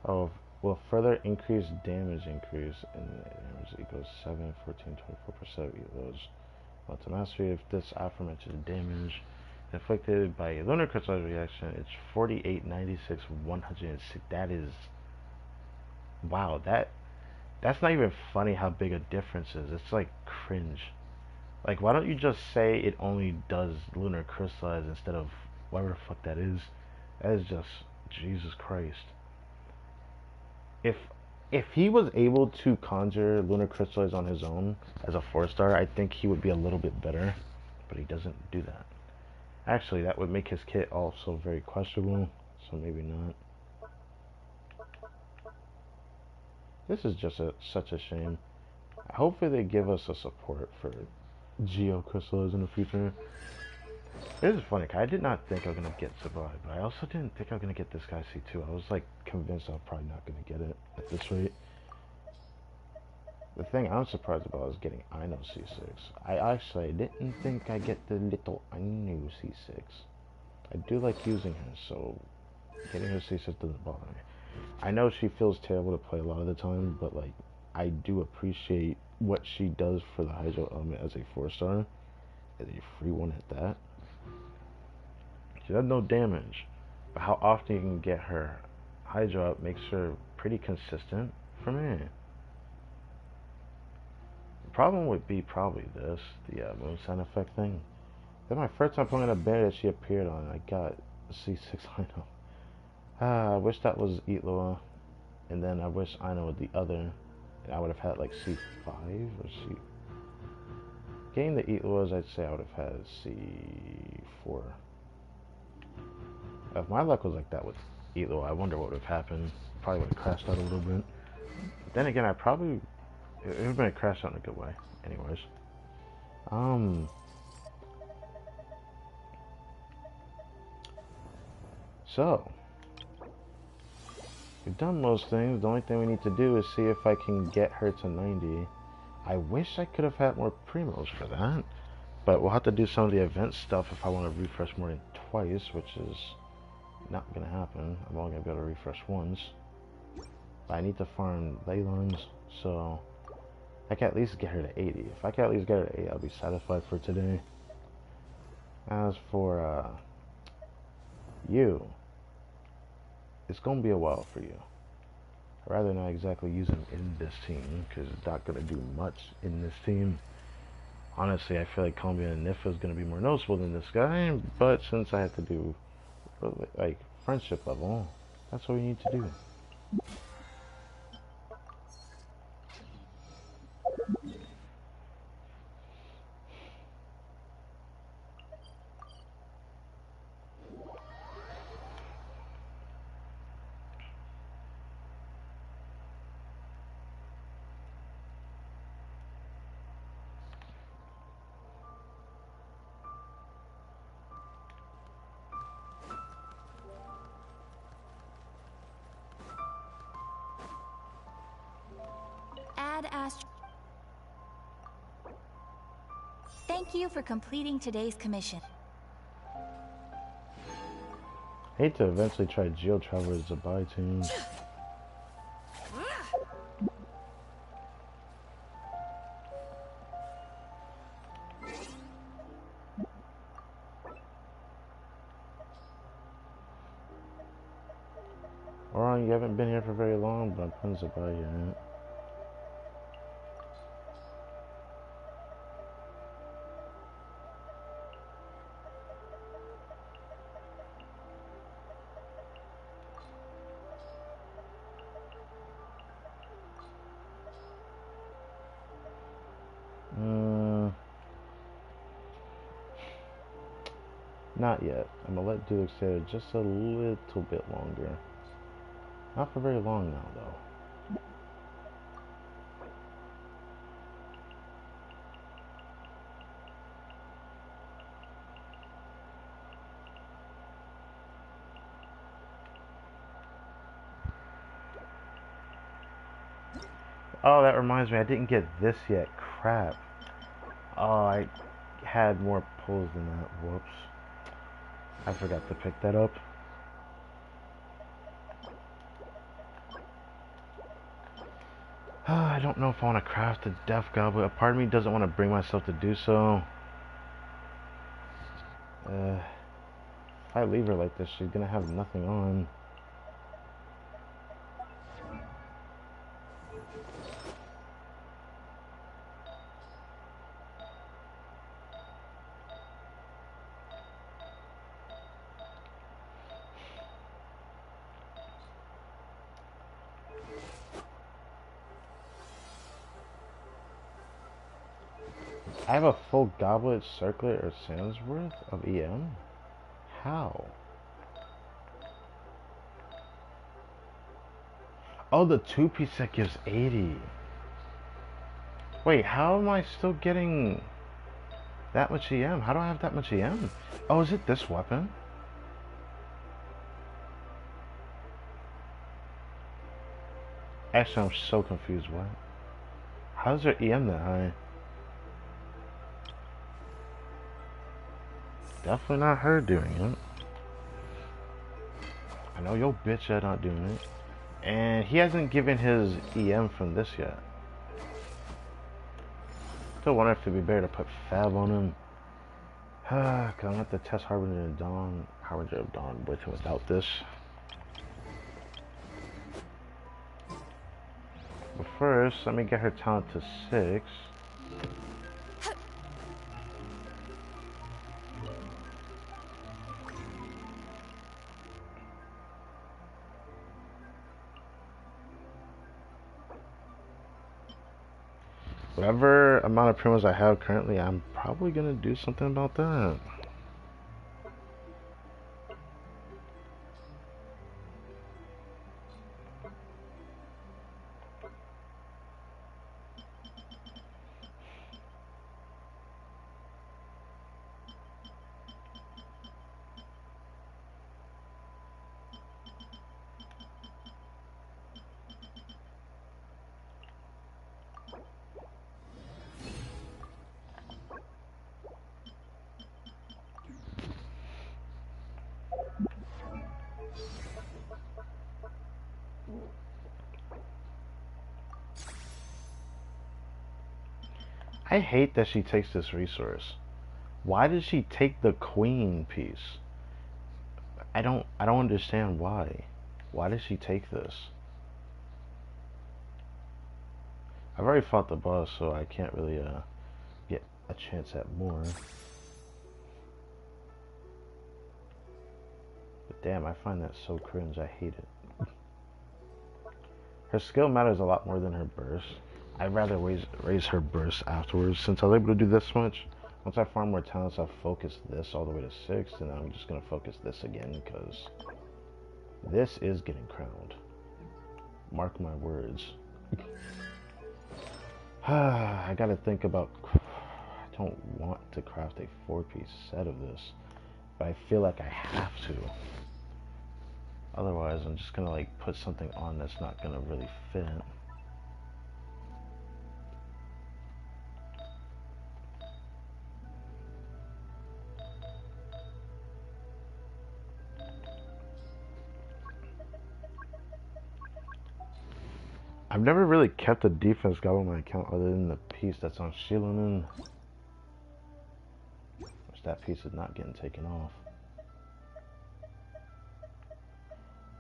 Oh, will further increase damage increase, and damage equals 7, 14, 24% of those. Well, to mastery, if this aforementioned damage inflicted by a lunar crystal reaction, it's 48, 96, 106. That is, wow. That's not even funny how big a difference is. It's like cringe. Like, why don't you just say it only does lunar crystallize instead of whatever the fuck that is? That is just Jesus Christ. If he was able to conjure lunar crystallize on his own as a 4-star, I think he would be a little bit better, but he doesn't do that. Actually, that would make his kit also very questionable, so maybe not. This is just such a shame. Hopefully they give us a support for Geo crystals in the future. This is funny, I did not think I was going to get Survive, but I also didn't think I was going to get this guy C2. I was like convinced I was probably not going to get it at this rate. The thing I'm surprised about is getting Aino C6. I actually didn't think I'd get the little Aino C6. I do like using her, so getting her C6 doesn't bother me. I know she feels terrible to play a lot of the time, but like, I do appreciate what she does for the Hydro element as a 4-star, as a free one at that. She does no damage. But how often you can get her Hydra up makes her pretty consistent for me. The problem would be probably this, the moon sound effect thing. Then my first time playing a bear that she appeared on, I got C6 Ino. I wish that was Eatloa, and then I wish Ino was the other, and I would have had like C5 or C. Getting the Eatloas, I'd say I would have had C4. If my luck was like that with Eatloa, I wonder what would have happened. Probably would have crashed out a little bit. But then again, it would have been a crash out in a good way. Anyways. So, we've done most things. The only thing we need to do is see if I can get her to 90. I wish I could have had more primos for that. But we'll have to do some of the event stuff if I want to refresh more than twice, which is not going to happen. I'm only going to be able to refresh once. But I need to farm Leylons, so I can at least get her to 80. If I can at least get her to 80, I'll be satisfied for today. As for you, it's going to be a while for you. I'd rather not exactly use him in this team, because it's not going to do much in this team. Honestly, I feel like Columbia and Nifa is going to be more noticeable than this guy, but since I have to do, like, friendship level, that's what we need to do. Thank you for completing today's commission. Hate to eventually try Geo Traveler's Zabai team. Oran, you haven't been here for very long, but I'm playing Zabai yet. Not yet. I'm gonna let Dulux stay there just a little bit longer. Not for very long now, though. Oh, that reminds me, I didn't get this yet. Crap. Oh, I had more pulls than that. Whoops. I forgot to pick that up. I don't know if I want to craft a Death Goblet. A part of me doesn't want to bring myself to do so. If I leave her like this, she's gonna have nothing on. I have a full goblet, circlet, or sands worth of EM? How? Oh, the 2-piece set gives 80. Wait, how am I still getting that much EM? How do I have that much EM? Oh, is it this weapon? Actually, I'm so confused. What? How is there EM that high? Definitely not her doing it. I know your bitch are not doing it. And he hasn't given his EM from this yet. Still wonder if it'd be better to put Fab on him. Cause I'm gonna have to test Harbinger of Dawn with and without this. But first, let me get her talent to 6. Whatever amount of primos I have currently, I'm probably gonna do something about that. I hate that she takes this resource. Why did she take the queen piece? I don't understand why. Why did she take this? I've already fought the boss, so I can't really get a chance at more. But damn, I find that so cringe. I hate it. Her skill matters a lot more than her burst. I'd rather raise her burst afterwards, since I was able to do this much. Once I farm more talents, I'll focus this all the way to 6, and I'm just going to focus this again, because this is getting crowned. Mark my words. I gotta think about... I don't want to craft a 4-piece set of this, but I feel like I have to. Otherwise, I'm just gonna like put something on that's not gonna really fit. I've never really kept a defense guy on my account other than the piece that's on Shilonin. Which that piece is not getting taken off.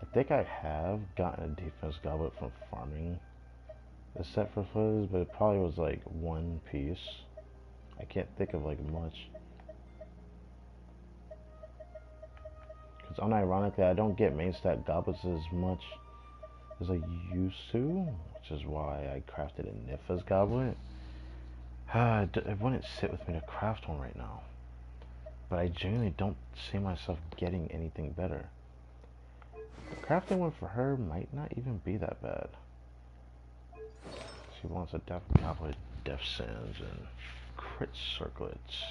I think I have gotten a defense goblet from farming the set for fuzz, but it probably was like 1 piece. I can't think of like much. Because unironically, I don't get main stat goblets as much as I used to, which is why I crafted a Niffa's goblet. It wouldn't sit with me to craft one right now, but I genuinely don't see myself getting anything better. Crafting one for her might not even be that bad. She wants a Death Goblet, Death Sands, and Crit Circlets.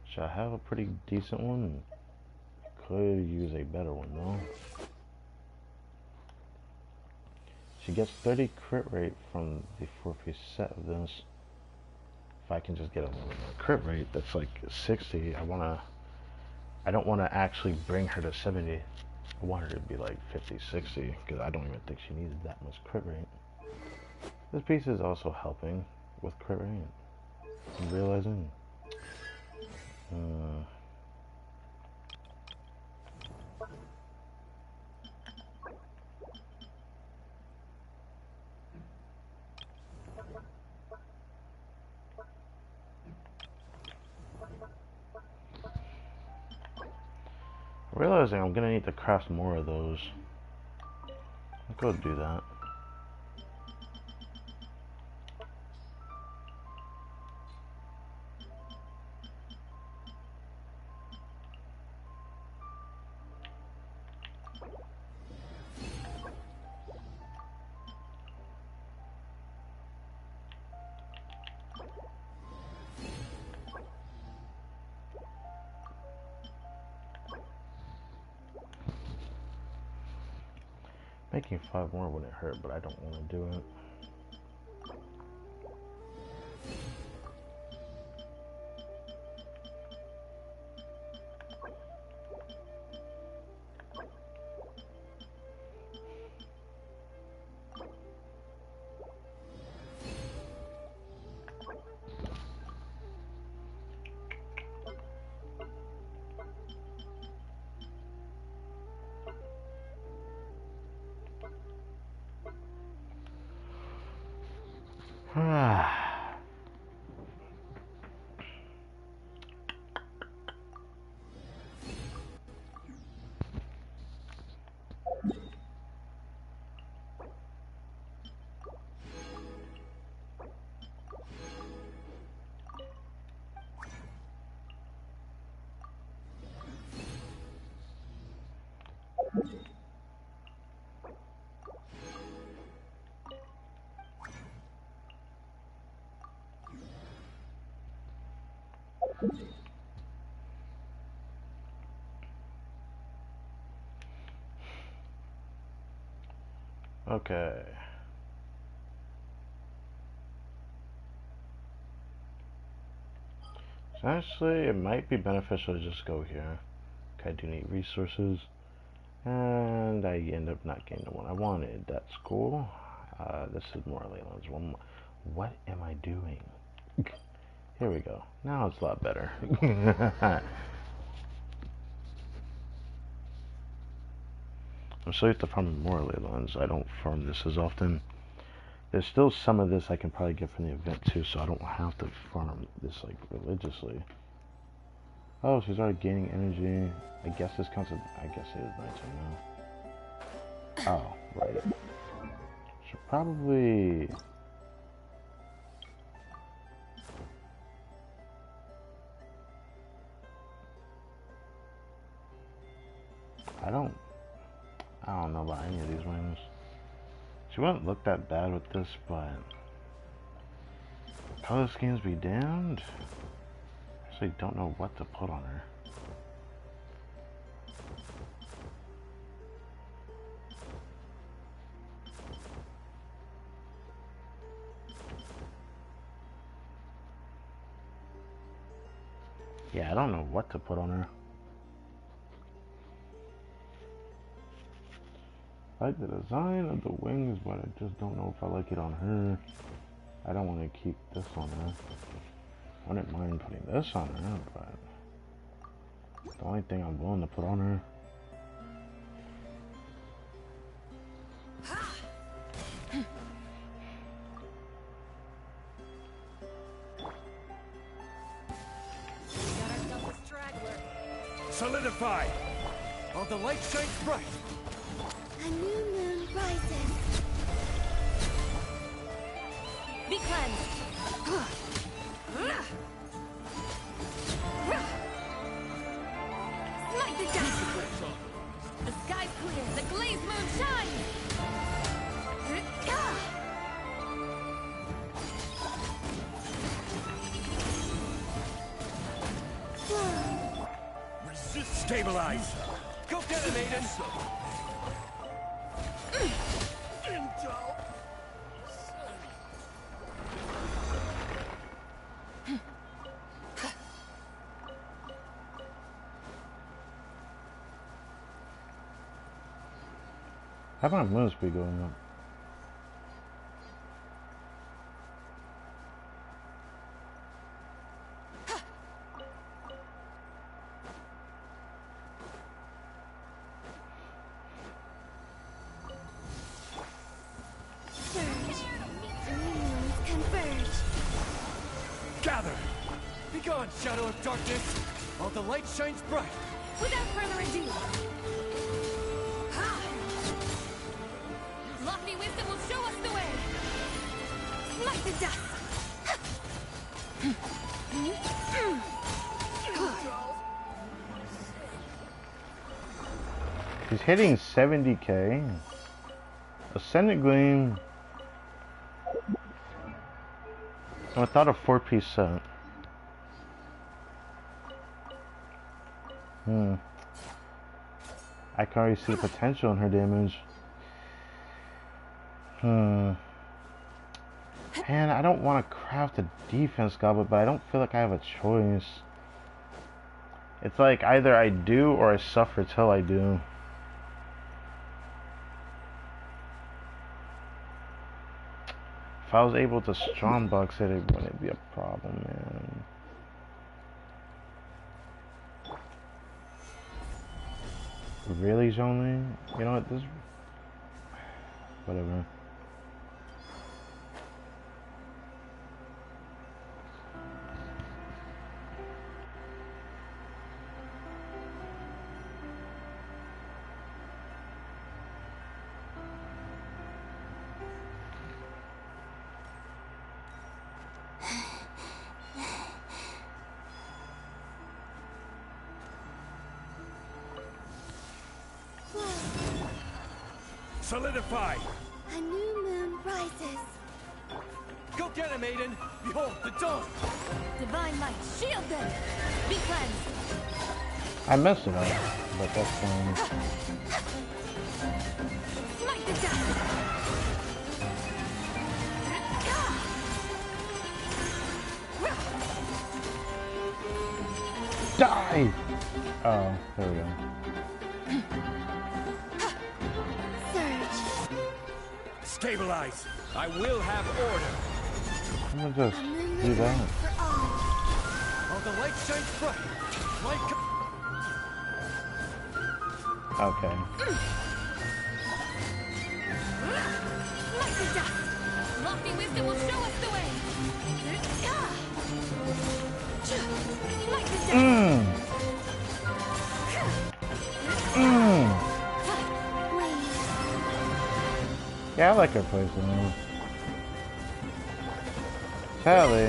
Should I have a pretty decent one? Could use a better one though. She gets 30 crit rate from the 4-piece set of this. If I can just get a little more crit rate, that's like 60. I don't want to actually bring her to 70. I want her to be like 50, 60, because I don't even think she needs that much crit rate. This piece is also helping with crit rate. I'm realizing. Realizing I'm gonna need to craft more of those. I'll go do that. Making 5 more wouldn't hurt, but I don't want to do it. Okay. So actually, it might be beneficial to just go here. Okay, I do need resources. And I end up not getting the one I wanted. That's cool. This is more Leyland's one. What am I doing? Here we go. Now it's a lot better. I'm so used to farming more Leylands. I don't farm this as often. There's still some of this I can probably get from the event too, so I don't have to farm this like religiously. Oh, she's already gaining energy. I guess this counts as, I guess it is nighttime now. Oh, right. Should probably... I don't know about any of these wings. She wouldn't look that bad with this, but color schemes be damned. I actually don't know what to put on her. Yeah, I don't know what to put on her. I like the design of the wings, but I just don't know if I like it on her. I don't want to keep this on her. I wouldn't mind putting this on her, but it's the only thing I'm willing to put on her. Solidify! While the light shines bright. A new moon rises. Be cleansed. Smite the dust. The sky's clear. The glazed moon shines. Resist! Stabilize! Go get it, maiden! How about moon speed going up? Gather! Begone, shadow of darkness! While the light shines bright! Without further ado. Lofty wisdom will show us the way. Smite the dust. He's hitting 70k. Ascendant Gleam. Without a 4-piece set. I can already see potential in her damage. And I don't want to craft a defense goblet, but I don't feel like I have a choice. It's like either I do or I suffer till I do. If I was able to strongbox it, it wouldn't be a problem, man. Really, Johnny? You know what, this... Whatever. Solidify! A new moon rises. Go get him, Aiden! Behold, the dawn! Divine light, shield them! Be cleansed! I messed it up, but that's fine. Smite the dust! Die! Oh, there we go. Surge! Stabilize! I will have order! I'm gonna just A moonlit do night that. for all. Oh, the light shines bright! Light Okay. Smite the dust! Lofty wisdom will show us the way. Smite the dust! Mmm. Mmm. Wave! Yeah, I like her placement. Sadly,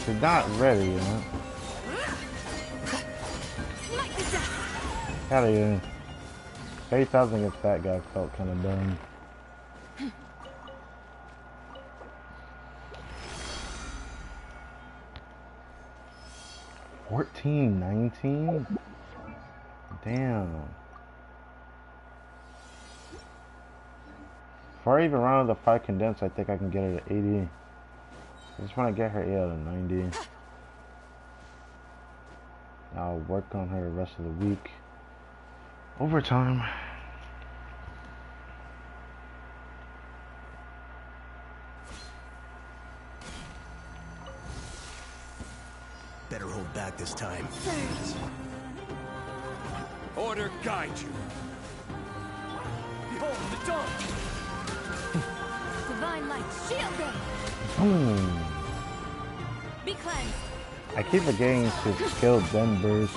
she's not ready yet. Smite the dust! Hell yeah. 30,000 against that guy felt kind of dumb. $14.19? Damn. Before I even run out of the 5 condensed, I think I can get her to 80. I just want to get her 8 out of 90. I'll work on her the rest of the week. Overtime. Better hold back this time. Surge! Order guide you! behold, the dawn! Divine light, shield them! Boom. Be cleansed! I keep forgetting to skill then burst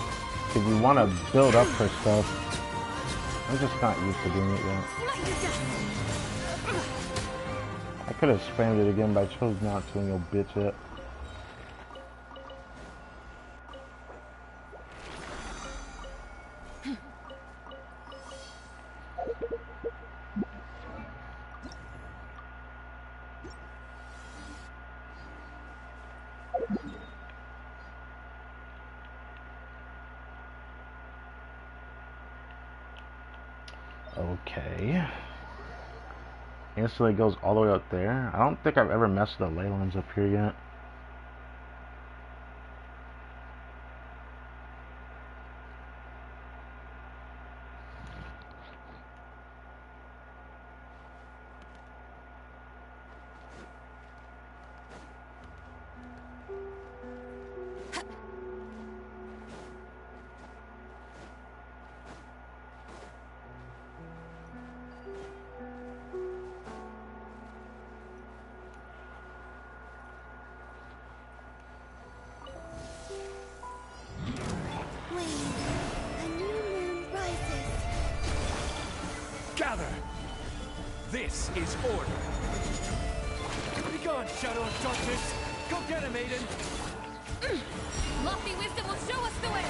because you want to build up her stuff. I'm just not used to doing it yet. Smite the dust! I could have spammed it again, but I chose not to, and you'll bitch it. Okay. Instantly goes all the way up there. I don't think I've ever messed with the ley lines up here yet. Wave! A new moon rises. Gather! This is order! Be gone, shadow of darkness! Go get him, Aiden! Lofty wisdom will show us the way.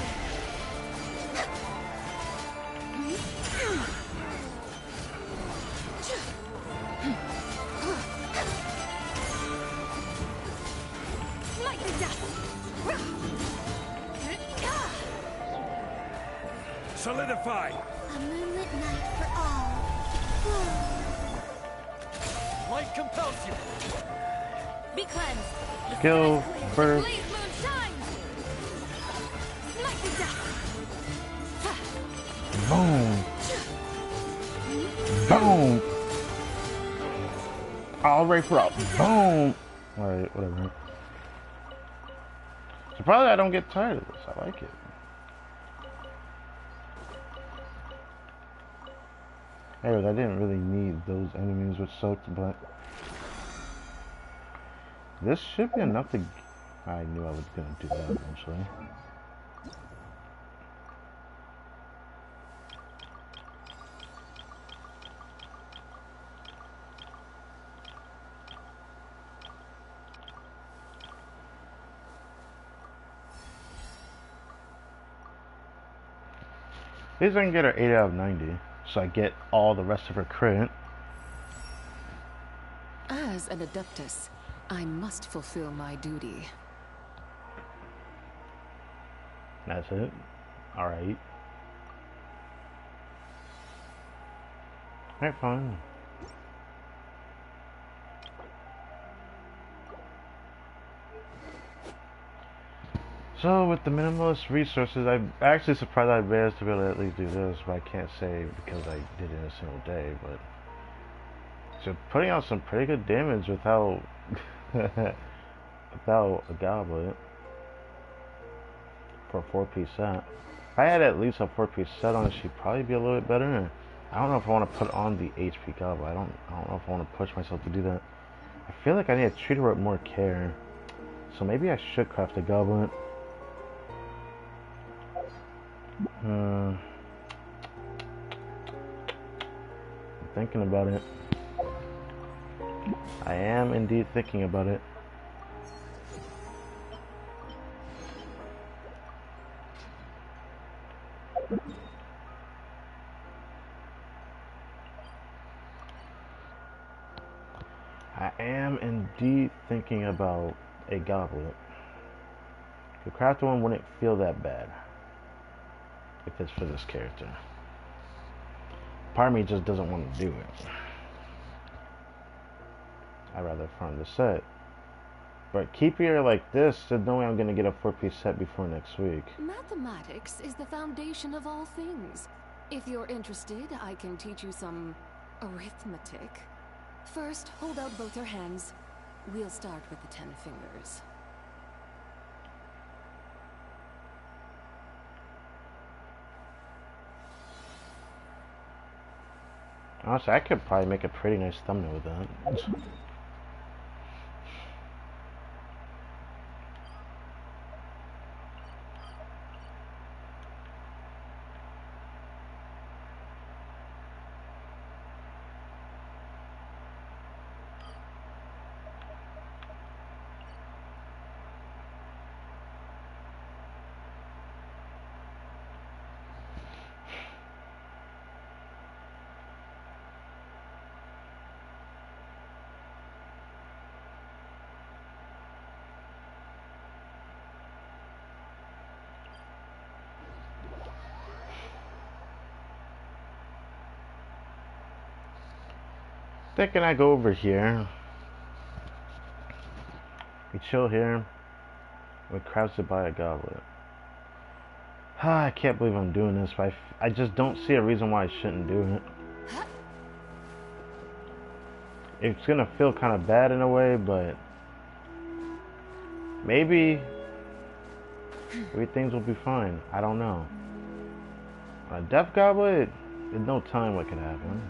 Smite the dust! Solidify! A moonlit night for all. Light compels you! Be cleansed! The Skill sky is clear. first. Blaze moon shines! Smite the dust! Boom. Boom. All right for a boom. Alright, whatever. So probably I don't get tired of this. I like it. Anyways, I didn't really need those enemies, which sucked, but this should be enough to... I knew I was gonna do that eventually. At least I can get her 8 out of 90, so I get all the rest of her crit. As an Adeptus, I must fulfill my duty. That's it? Alright. Alright, fine. So, with the minimalist resources, I'm actually surprised I managed to be able to at least do this, but I can't say because I did it in a single day, but... So, putting out some pretty good damage without... without a goblet. For a 4-piece set. If I had at least a 4-piece set on it, she'd probably be a little bit better. I don't know if I want to put on the HP goblet. I don't know if I want to push myself to do that. I feel like I need to treat her with more care. So maybe I should craft a goblet. I'm thinking about it. I am indeed thinking about it. I am indeed thinking about a goblet. The crafted one wouldn't feel that bad if it's for this character. Part of me just doesn't want to do it. I'd rather farm the set. But keeping her like this, there's no way I'm going to get a 4-piece set before next week. Mathematics is the foundation of all things. If you're interested, I can teach you some arithmetic. First, hold out both your hands. We'll start with the 10 fingers. Honestly, I could probably make a pretty nice thumbnail with that. Thinking I go over here. We chill here. We crouch to buy a goblet. I can't believe I'm doing this, but I just don't see a reason why I shouldn't do it. It's gonna feel kind of bad in a way, but maybe things will be fine. I don't know. On a death goblet, there's no telling what could happen.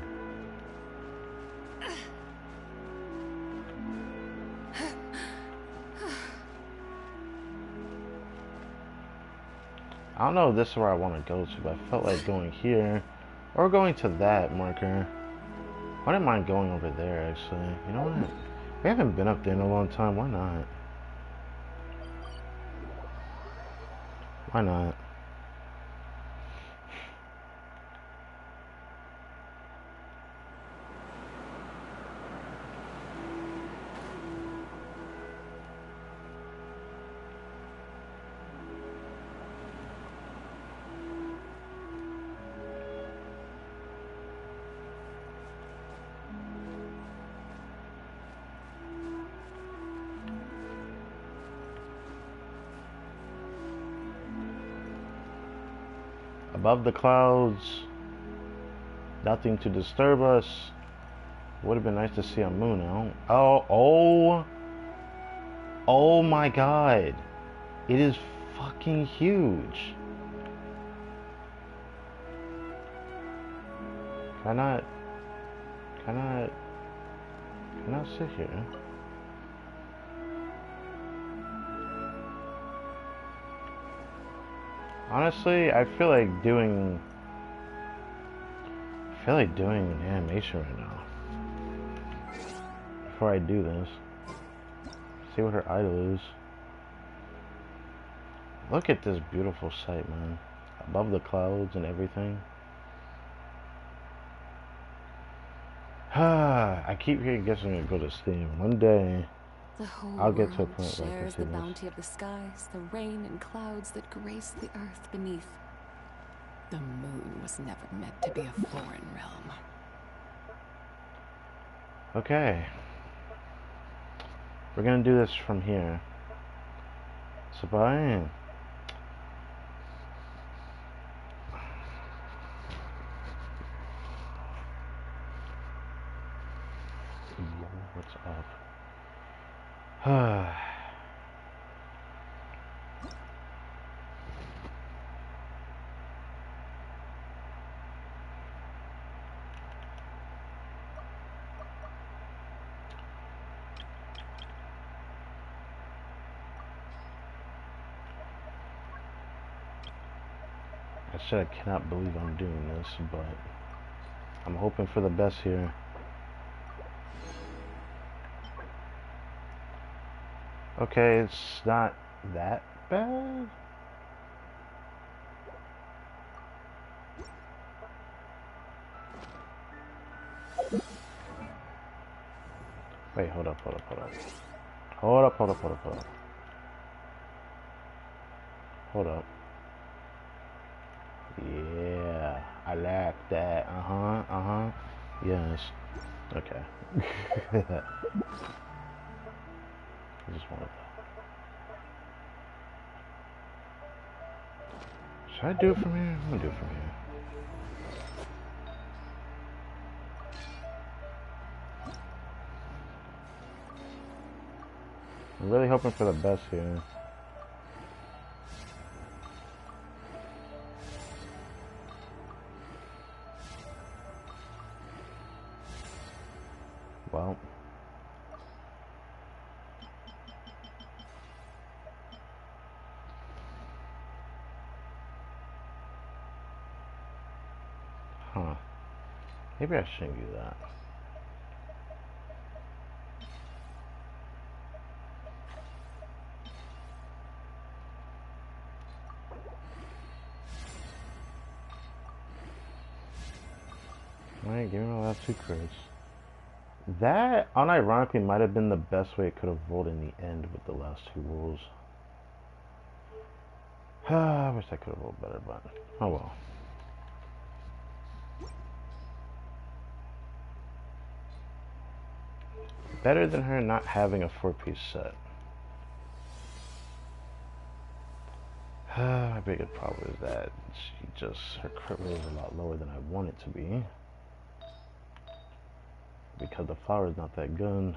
I don't know if this is where I want to go to, but I felt like going here or going to that marker. I wouldn't mind going over there, actually. You know what? We haven't been up there in a long time. Why not? Why not? Above the clouds, nothing to disturb us. Would have been nice to see a moon out. Oh my god. It is fucking huge. Can I not sit here? Honestly, I feel like doing an animation right now. Before I do this. See what her idol is. Look at this beautiful sight, man. Above the clouds and everything. I keep guessing to go to Steam. One day, The whole I'll get to a world point where I can shares see the this. bounty of the skies, the rain and clouds that grace the earth beneath. The moon was never meant to be a foreign realm. Okay. We're gonna do this from here. So bye. Yo, what's up? I said I cannot believe I'm doing this, but I'm hoping for the best here. Okay, it's not that bad. Wait, hold up. Hold up. Yeah, I like that. Yes. Okay. I just wanted that. Should I do it from here? I'm gonna do it from here. I'm really hoping for the best here. Well. Huh. Maybe I shouldn't do that. Alright, give me my last two crits. That, unironically, might have been the best way it could have rolled in the end with the last two rolls. I wish I could have rolled better, but oh well. Better than her not having a 4-piece set. My biggest problem is that her crit rate is a lot lower than I want it to be. Because the flower is not that good.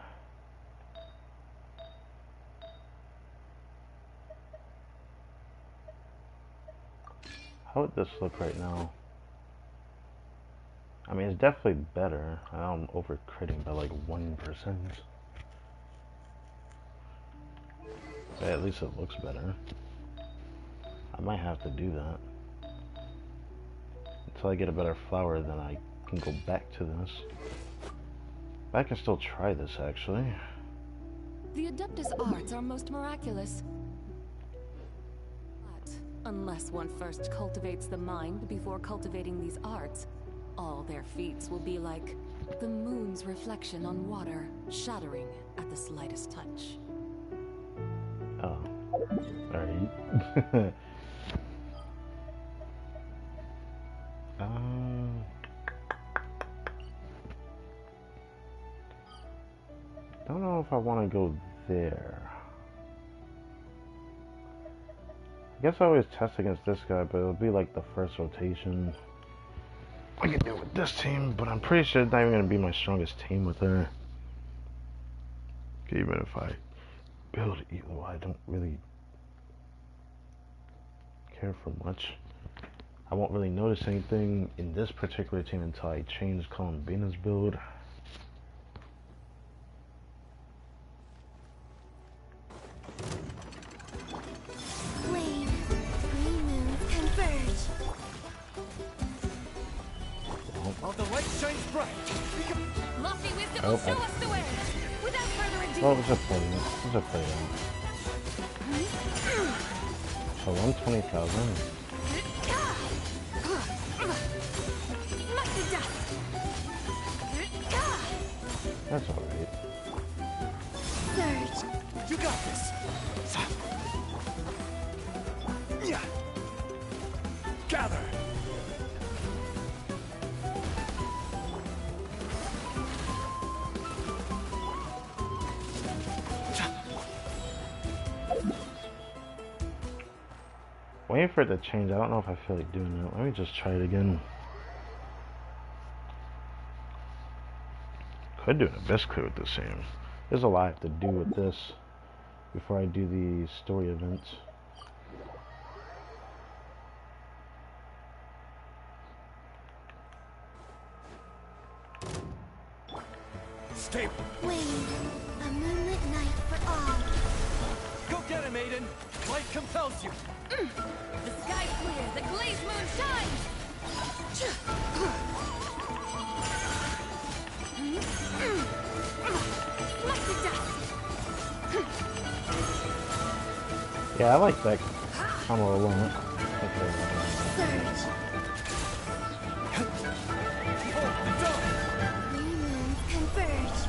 How would this look right now? I mean, it's definitely better. I'm over critting by like 1%. But at least it looks better. I might have to do that. Until I get a better flower, then I can go back to this. But I can still try this, actually. The Adeptus arts are most miraculous. But unless one first cultivates the mind before cultivating these arts, all their feats will be like the moon's reflection on water, shattering at the slightest touch. Oh. Alright. Don't know if I want to go there. I guess I always test against this guy, but it'll be like the first rotation. I can do it with this team, but I'm pretty sure it's not even going to be my strongest team with her. Even if I build evil, I don't really care for much. I won't really notice anything in this particular team until I change Columbina's build. Flame, green moons converge. While the light shines bright, we can... Lofty wisdom Oh, will show us the way. Without further ado. Well, there's a play. There's a play down. So 120,000. Like the dust. That's alright. Surge. You got this. Yeah. Gather. Waiting for it to change. I don't know if I feel like doing that. Let me just try it again. Could do an abyss clear with the same. There's a lot I have to do with this before I do the story events. Stay. Wayne, a moonlit night for all. Go get him, Aiden. Light compels you. The sky's clear, the glazed moon shines! Like the dust! Yeah, I like that combo alone. Okay. Surge! Three moons converge.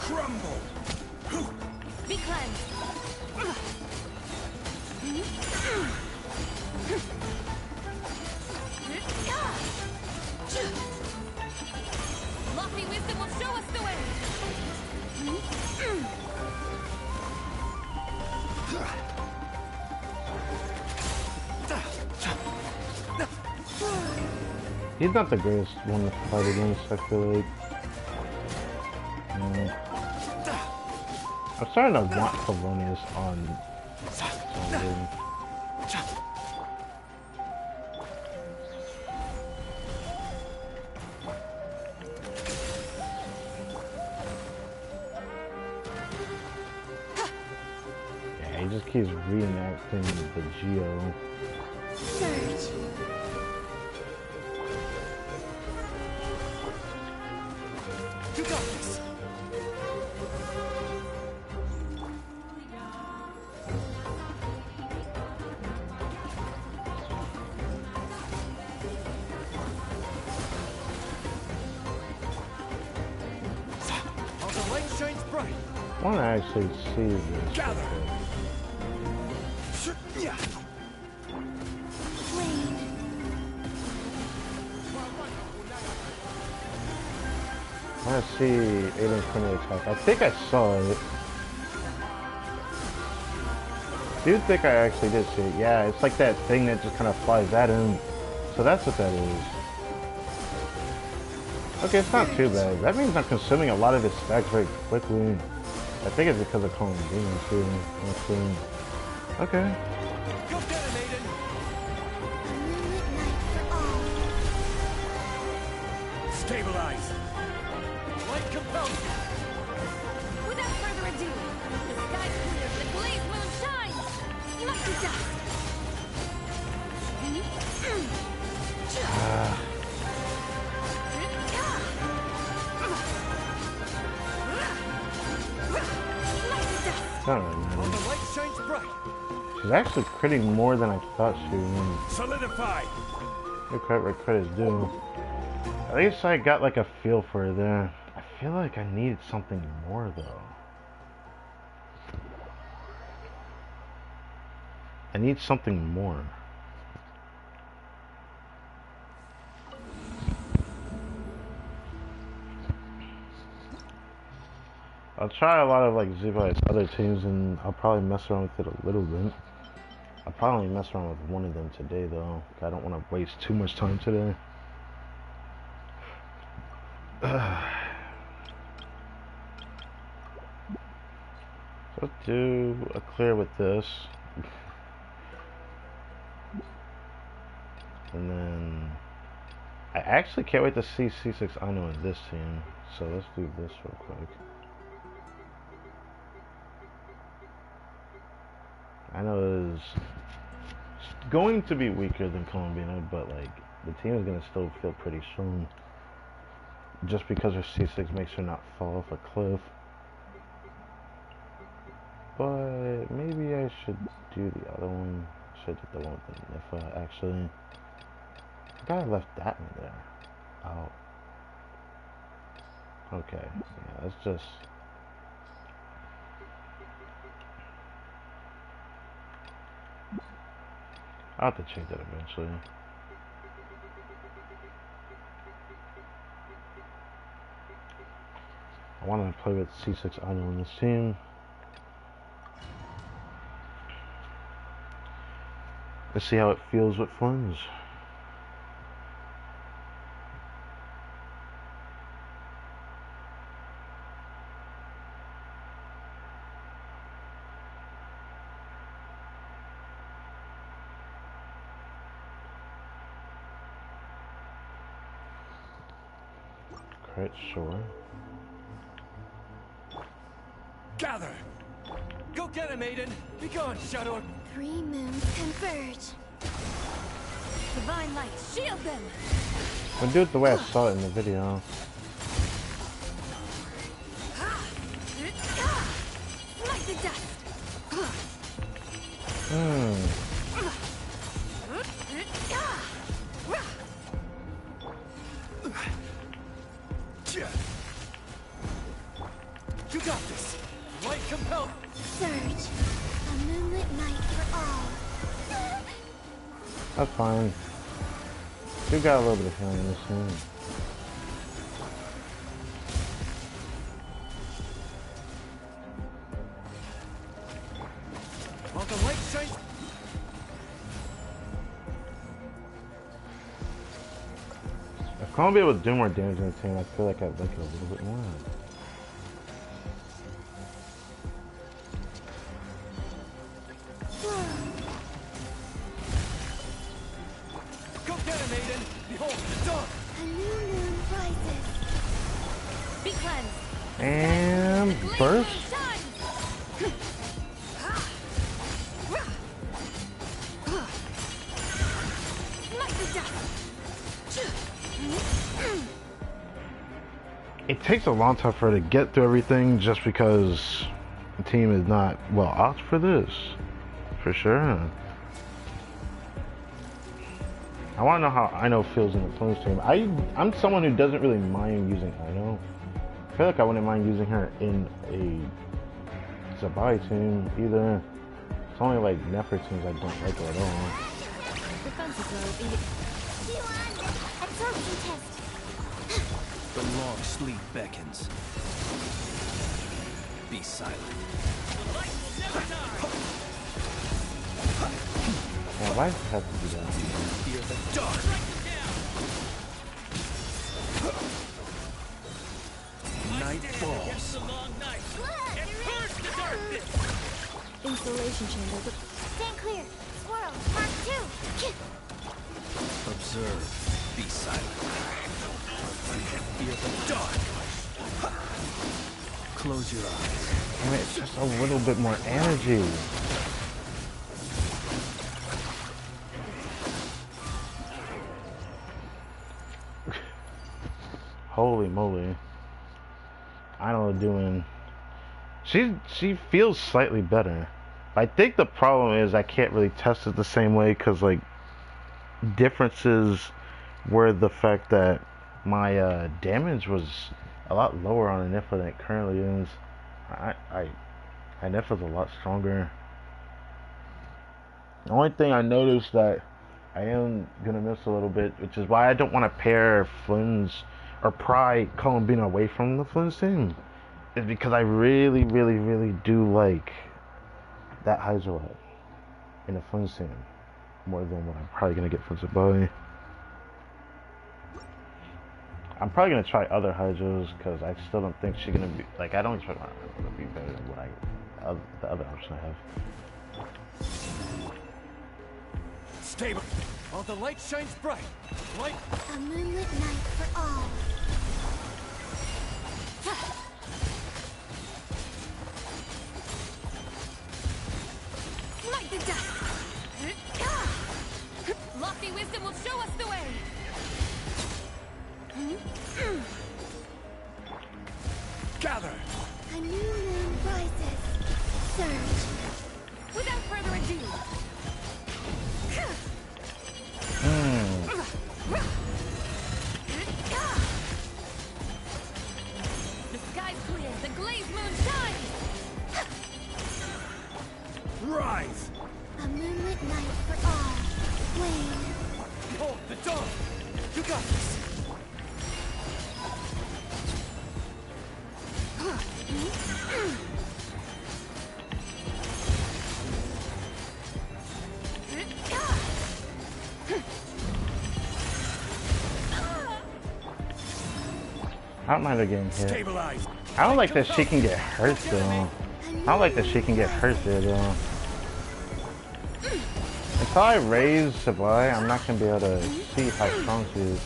Crumble. Be cleansed! Lofty wisdom will show us the way! He's not the greatest one to fight against, I feel like. I'm starting to want Polonius on game. Yeah, he just keeps reenacting the Geo. Surge! You got this. All the light shines bright. I want to actually see this. Gather. Yeah. Wayne, I want to see Aiden's Trinity attack. I think I saw it. Do you think I actually did see it? Yeah, it's like that thing that just kind of flies at him. So that's what that is. Okay, it's not too bad. That means I'm consuming a lot of his stacks very quickly. I think it's because of Calling Demon too. Honestly. Okay. Go get him, Aiden. a moonlit night for all. Stabilize. Light compels you. Without further ado, the sky's clear, the glazed moon shines! Like the dust! Like the dust! It's not really All matter. the light shines bright. She's actually critting more than I thought she would. Solidify. Good credit where credit's due. At least I got like a feel for her there. I feel like I needed something more though. I need something more. I'll try a lot of like Zivai's other teams and I'll probably mess around with it a little bit. I'll probably mess around with one of them today though. I don't want to waste too much time today. So let's do a clear with this. And then I actually can't wait to see C6 Ano in this team. So let's do this real quick. I know it is going to be weaker than Colombina, but like the team is gonna still feel pretty strong. Just because her C6 makes her not fall off a cliff. But maybe I should do the other one. Should do the one with the Nifa actually. I think I left that one there. Oh. Okay, yeah, let's just... I'll have to change that eventually. I want to play with C6 Anya on this team. Let's see how it feels with Flynn's. Crit, sure. Gather! Go get him, Aiden! Be gone, Shadow! 3 moons converge. Divine light, shield them! I'll do it the way I saw it in the video. Light the dust! You got this! Light compel! Surge! A moonlit night for all. That's fine. You got a little bit of healing in this game. While the light shines... If I'm gonna be able to do more damage in the team, I feel like I'd like it a little bit more. Go get him, Aiden! Behold, the dawn! A new moon rises. Be cleansed. And The burst? moon shines. Light the dust. It takes a long time for her to get through everything just because the team is not well off for this. For sure. I want to know how Ino feels in the Flames team. I'm someone who doesn't really mind using Ino. I feel like I wouldn't mind using her in a Zabai team either. It's only like Nefer teams I don't like her at all. Defensive mode. Absorption test. The long sleep beckons. Be silent. Yeah, why does it have to do that? Fear the dark. Night falls. Installation chamber. Stand clear. Squirrel. Mark 2. Observe. Be silent. Fear the dark. Close your eyes. Damn it, it's just a little bit more energy. Holy moly. I don't know doing. She feels slightly better. I think the problem is I can't really test it the same way because like differences were the fact that my damage was a lot lower on a Nifa than it currently is. I Nifa's a lot stronger. The only thing I noticed that I am gonna miss a little bit, which is why I don't want to pair Flynn's or pry Columbine away from the Flynn's team, is because I really do like that Hydralite in the Flynn's team more than what I'm probably gonna get from Zabai. I'm probably gonna try other Hydras because I still don't think she's gonna be like, I don't expect my Hydra to be better than what the other option I have. Stable. While the light shines bright. Light. A moonlit night for all. Light the dust. Lofty wisdom will show us the way. Gather. A new moon rises. Surge. Without further ado. I don't mind her getting hit. Stabilize. I don't like that she can get hurt though. I don't like that she can get hurt there though. Until I raise Sabai, I'm not gonna be able to see how strong she is.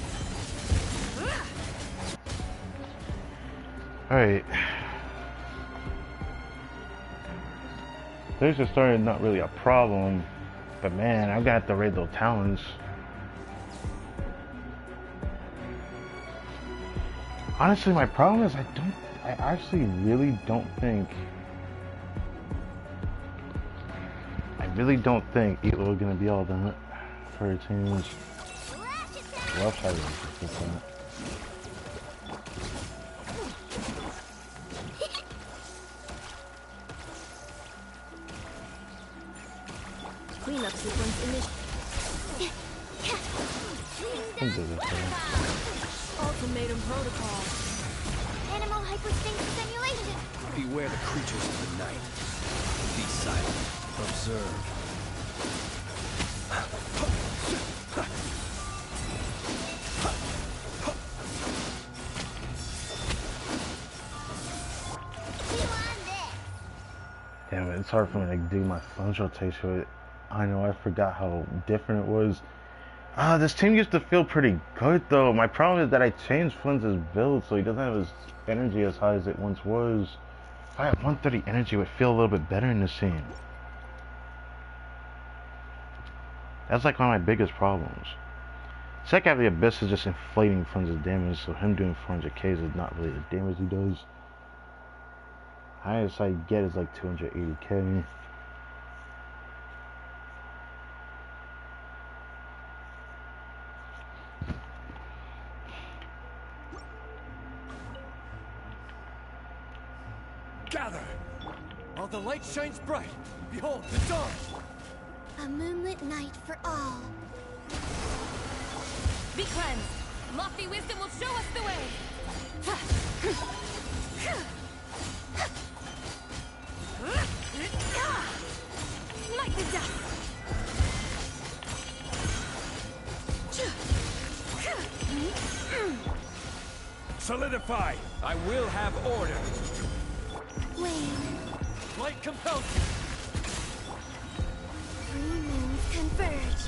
Alright. There's just starting not really a problem. But man, I'm gonna have to raid those talents. Honestly, my problem is I actually really don't think Elo is gonna be all that for her teams. Love side is different. Cleanup sequence Ultimatum protocol. Animal hyperstinct simulation. Beware the creatures of the night. Be silent. Observe. Damn it, it's hard for me to do my funds rotation with it. I know, I forgot how different it was. This team used to feel pretty good though. My problem is that I changed Flynn's build so he doesn't have his energy as high as it once was. If I had 130 energy, it would feel a little bit better in this scene. That's like one of my biggest problems. Second half of the Abyss is just inflating Flynn's damage, so him doing 400k is not really the damage he does. Highest I get is like 280k. Gather! While the light shines bright, behold the dawn! A moonlit night for all. Be cleansed. Lofty wisdom will show us the way. Like the dust. Solidify! I will have order! Wane. Light compels you! Three moons converge.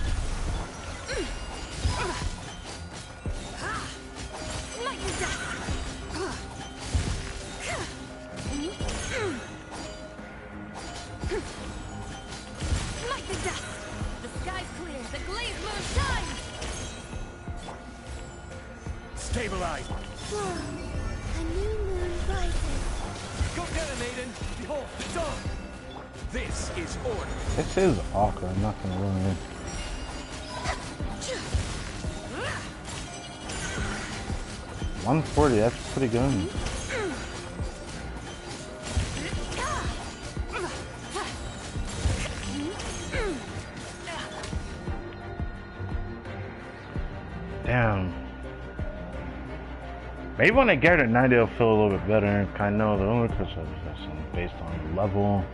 Like the dust. Like the dust. The sky's clear. The glazed moon shines. Stabilize! Whoa. A new moon rises. Go get it, maiden! Behold the dawn! This is order! This is awkward, I'm not gonna lie. $140, that's pretty good. Damn. Maybe when I get it at 90, it'll feel a little bit better. I know the only question is based on level.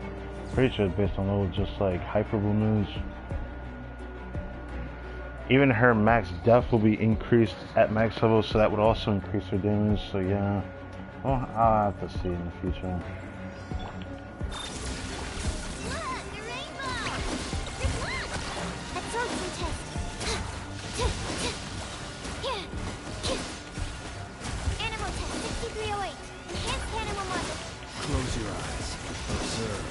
Pretty sure it's based on level, just like hyperbole moves. Even her max def will be increased at max level, so that would also increase her damage. So yeah, well, I'll have to see in the future. Look, the rainbow! Look! Absorption test. Animal test 6308. Enhanced animal model. Close your eyes. Observe.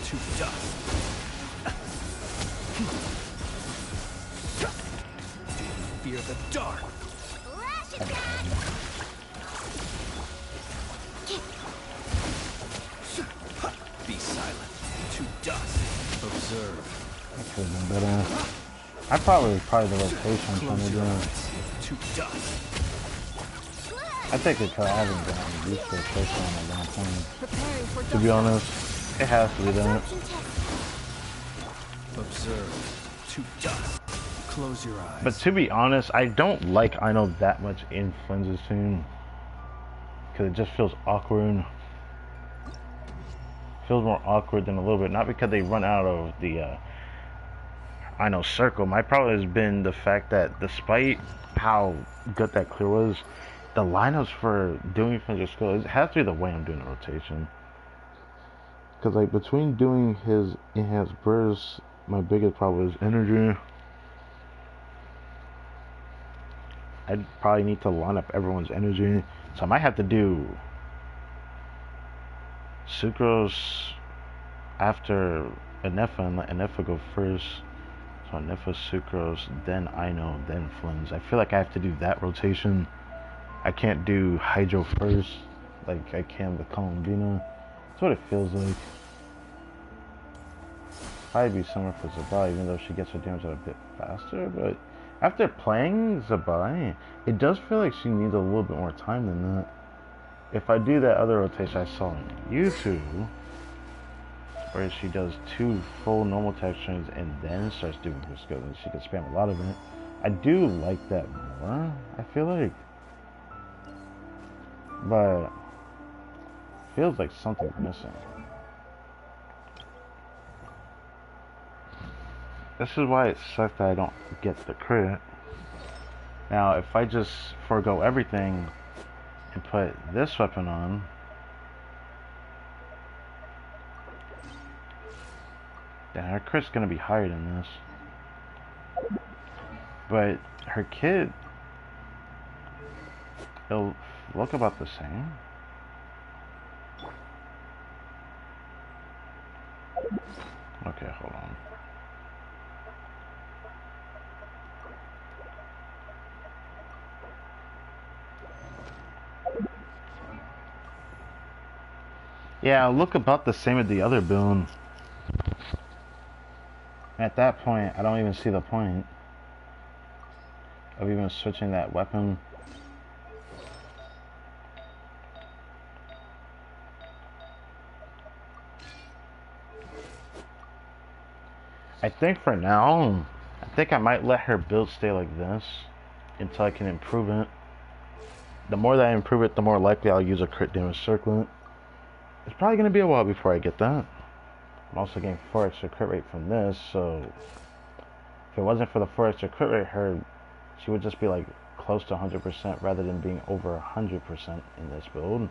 To dust. Fear the dark. Flash attack! Be silent. To dust. Observe. That could have been better. I probably the rotation I'm trying to Close do. your eyes. To dust. I think it could have been used for rotation on a long time. Preparing for To be honest, it has to be done. absorption test. Observe. To dust. Close your eyes. But to be honest, I don't like Ino that much in Flynn's team. Because it just feels awkward. Feels more awkward than a little bit. Not because they run out of the Ino circle. My problem has been the fact that despite how good that clear was, the lineups for doing finger skill, it has to be the way I'm doing the rotation. Because, like, between doing his enhanced burst, my biggest problem is energy. I'd probably need to line up everyone's energy. So I might have to do Sucrose after Anefa and let Anefa go first. So Anefa, Sucrose, then Ino, then Flins. I feel like I have to do that rotation. I can't do Hydro first like I can with Colombina. That's what it feels like. Probably be similar for Zabai, even though she gets her damage out a bit faster, but after playing Zabai, it does feel like she needs a little bit more time than that. If I do that other rotation I saw on YouTube, where she does 2 full normal attack strings and then starts doing her skills, and she can spam a lot of it, I do like that more, I feel like. But feels like something's missing. This is why it sucks that I don't get the crit. Now, if I just forego everything and put this weapon on, then her crit's gonna be higher than this. But her kit, it'll look about the same. Okay, hold on. Yeah, look about the same as the other build. At that point, I don't even see the point of even switching that weapon. I think for now, I think I might let her build stay like this until I can improve it. The more that I improve it, the more likely I'll use a crit damage circlet. It's probably going to be a while before I get that. I'm also getting 4 extra crit rate from this, so if it wasn't for the 4 extra crit rate, she would just be like close to 100% rather than being over 100% in this build.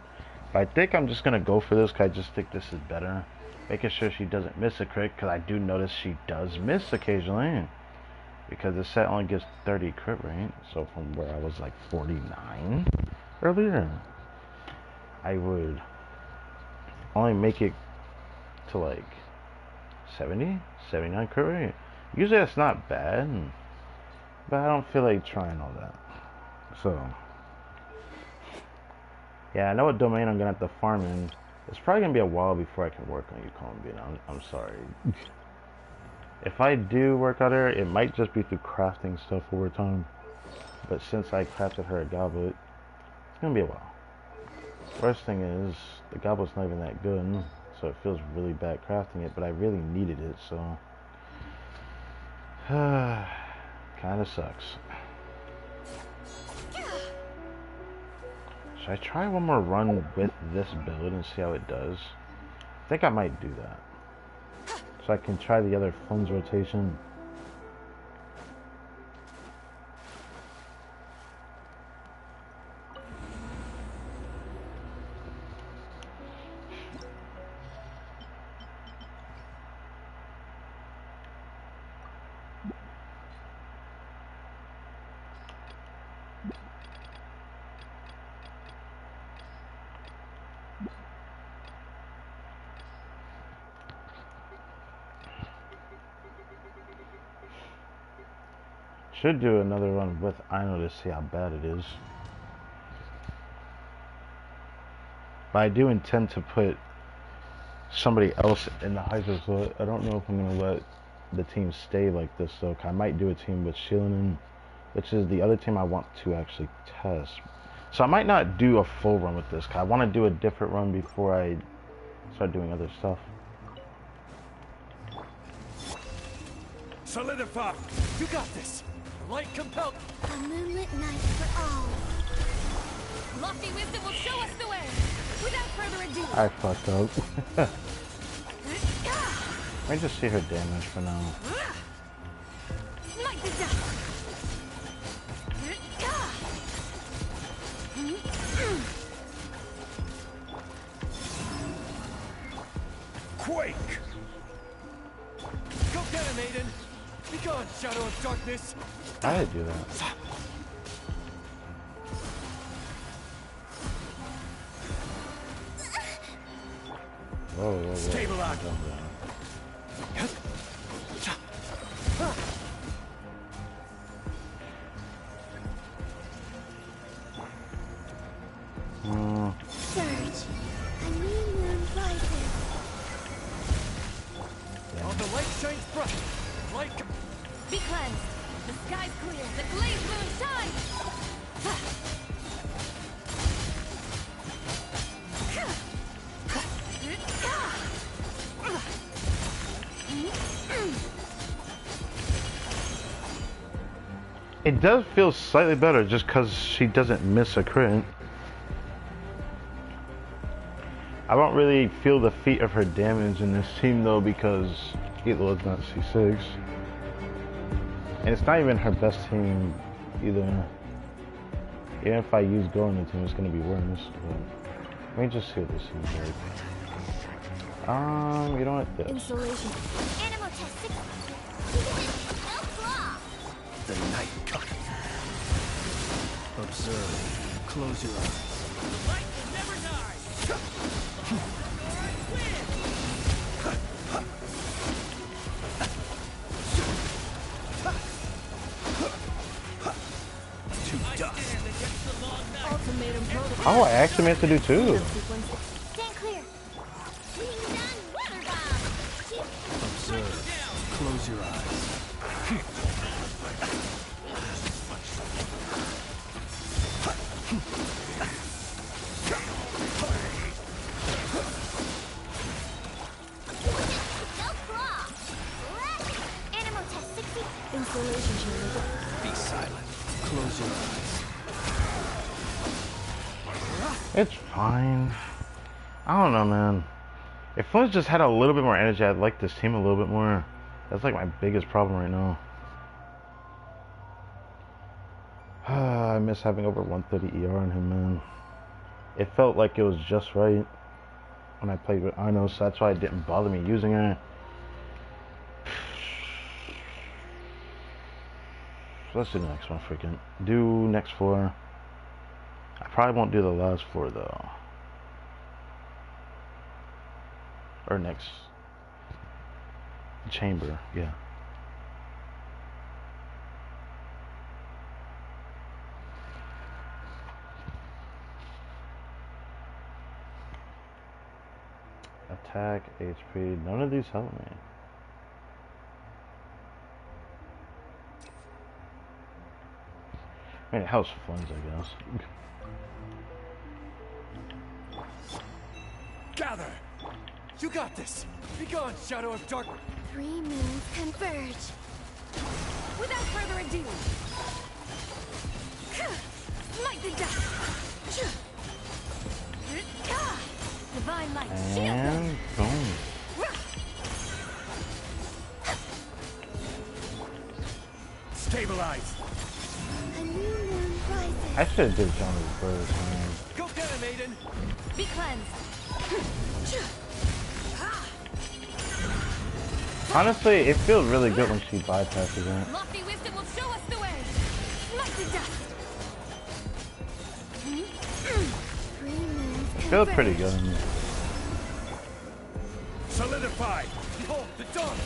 But I think I'm just going to go for this because I just think this is better. Making sure she doesn't miss a crit, because I do notice she does miss occasionally. Because the set only gives 30 crit rate, so from where I was like 49 earlier, I would only make it to like 70, 79 crit rate. Usually that's not bad, but I don't feel like trying all that. So, yeah, I know what domain I'm gonna have to farm in. It's probably gonna be a while before I can work on you, Colombia. I'm sorry. If I do work on her, it might just be through crafting stuff over time. But since I crafted her a goblet, it's gonna be a while. Worst thing is, the goblet's not even that good, so it feels really bad crafting it, but I really needed it, so kinda sucks. Should I try one more run with this build and see how it does? I think I might do that. So I can try the other funds rotation. Should do another run with Ino to see how bad it is. But I do intend to put somebody else in the Hydro, so I don't know if I'm going to let the team stay like this, though. I might do a team with Shilinen, which is the other team I want to actually test. So I might not do a full run with this, 'cause I want to do a different run before I start doing other stuff. Solidify! You got this! Light compelled! A moonlit night for all. Lofty wisdom will show us the way. Without further ado. I fucked up. Let me just see her damage for now. Smite the dust. Quake! Go get him, Aiden! Be gone, Shadow of Darkness! I did do that. Whoa. Stabilize. Surge. A new moon rises. While the light shines bright, like... Be cleansed. The sky's clear. The glazed moon shines. It does feel slightly better just because she doesn't miss a crit. I don't really feel the feat of her damage in this team though because Elo's not C6. And it's not even her best team either. Even if I use Go on the team, it's going to be worse. But let me just see what this seems like. You know what? This. Insulation. Animal test 6. No flaw. The night cut. Observe. Close your eyes. The light will never die. To dust. Ultimatum protocol. Oh, I actually meant to do two. Stand clear. Being done. Weather bomb. Observe. Close your eyes. No flaw. Animal test 60. Insulation chamber. Be silent. Close your eyes. It's fine. I don't know, man. If Flint's just had a little bit more energy, I'd like this team a little bit more. That's like my biggest problem right now. I miss having over 130 ER on him, man. It felt like it was just right when I played with Arno, so that's why it didn't bother me using her. Let's do the next one, freaking. Do next floor. I probably won't do the last floor, though. Or next chamber, yeah. Attack, HP, none of these help me. I mean, it helps Flins, I guess. Gather! You got this! Be gone, Shadow of Dark... 3 moons converge. Without further ado, Smite the dust. Divine light. Shield them. And boom. Stabilize! A new moon rises. I should have did Johnny first, man. Go get him, Aiden! Be cleansed. Honestly, it feels really good when she bypasses it. Lofty wisdom will show us the way. Smite the dust. 3 moons It feels pretty good. Solidify! Behold the dawn!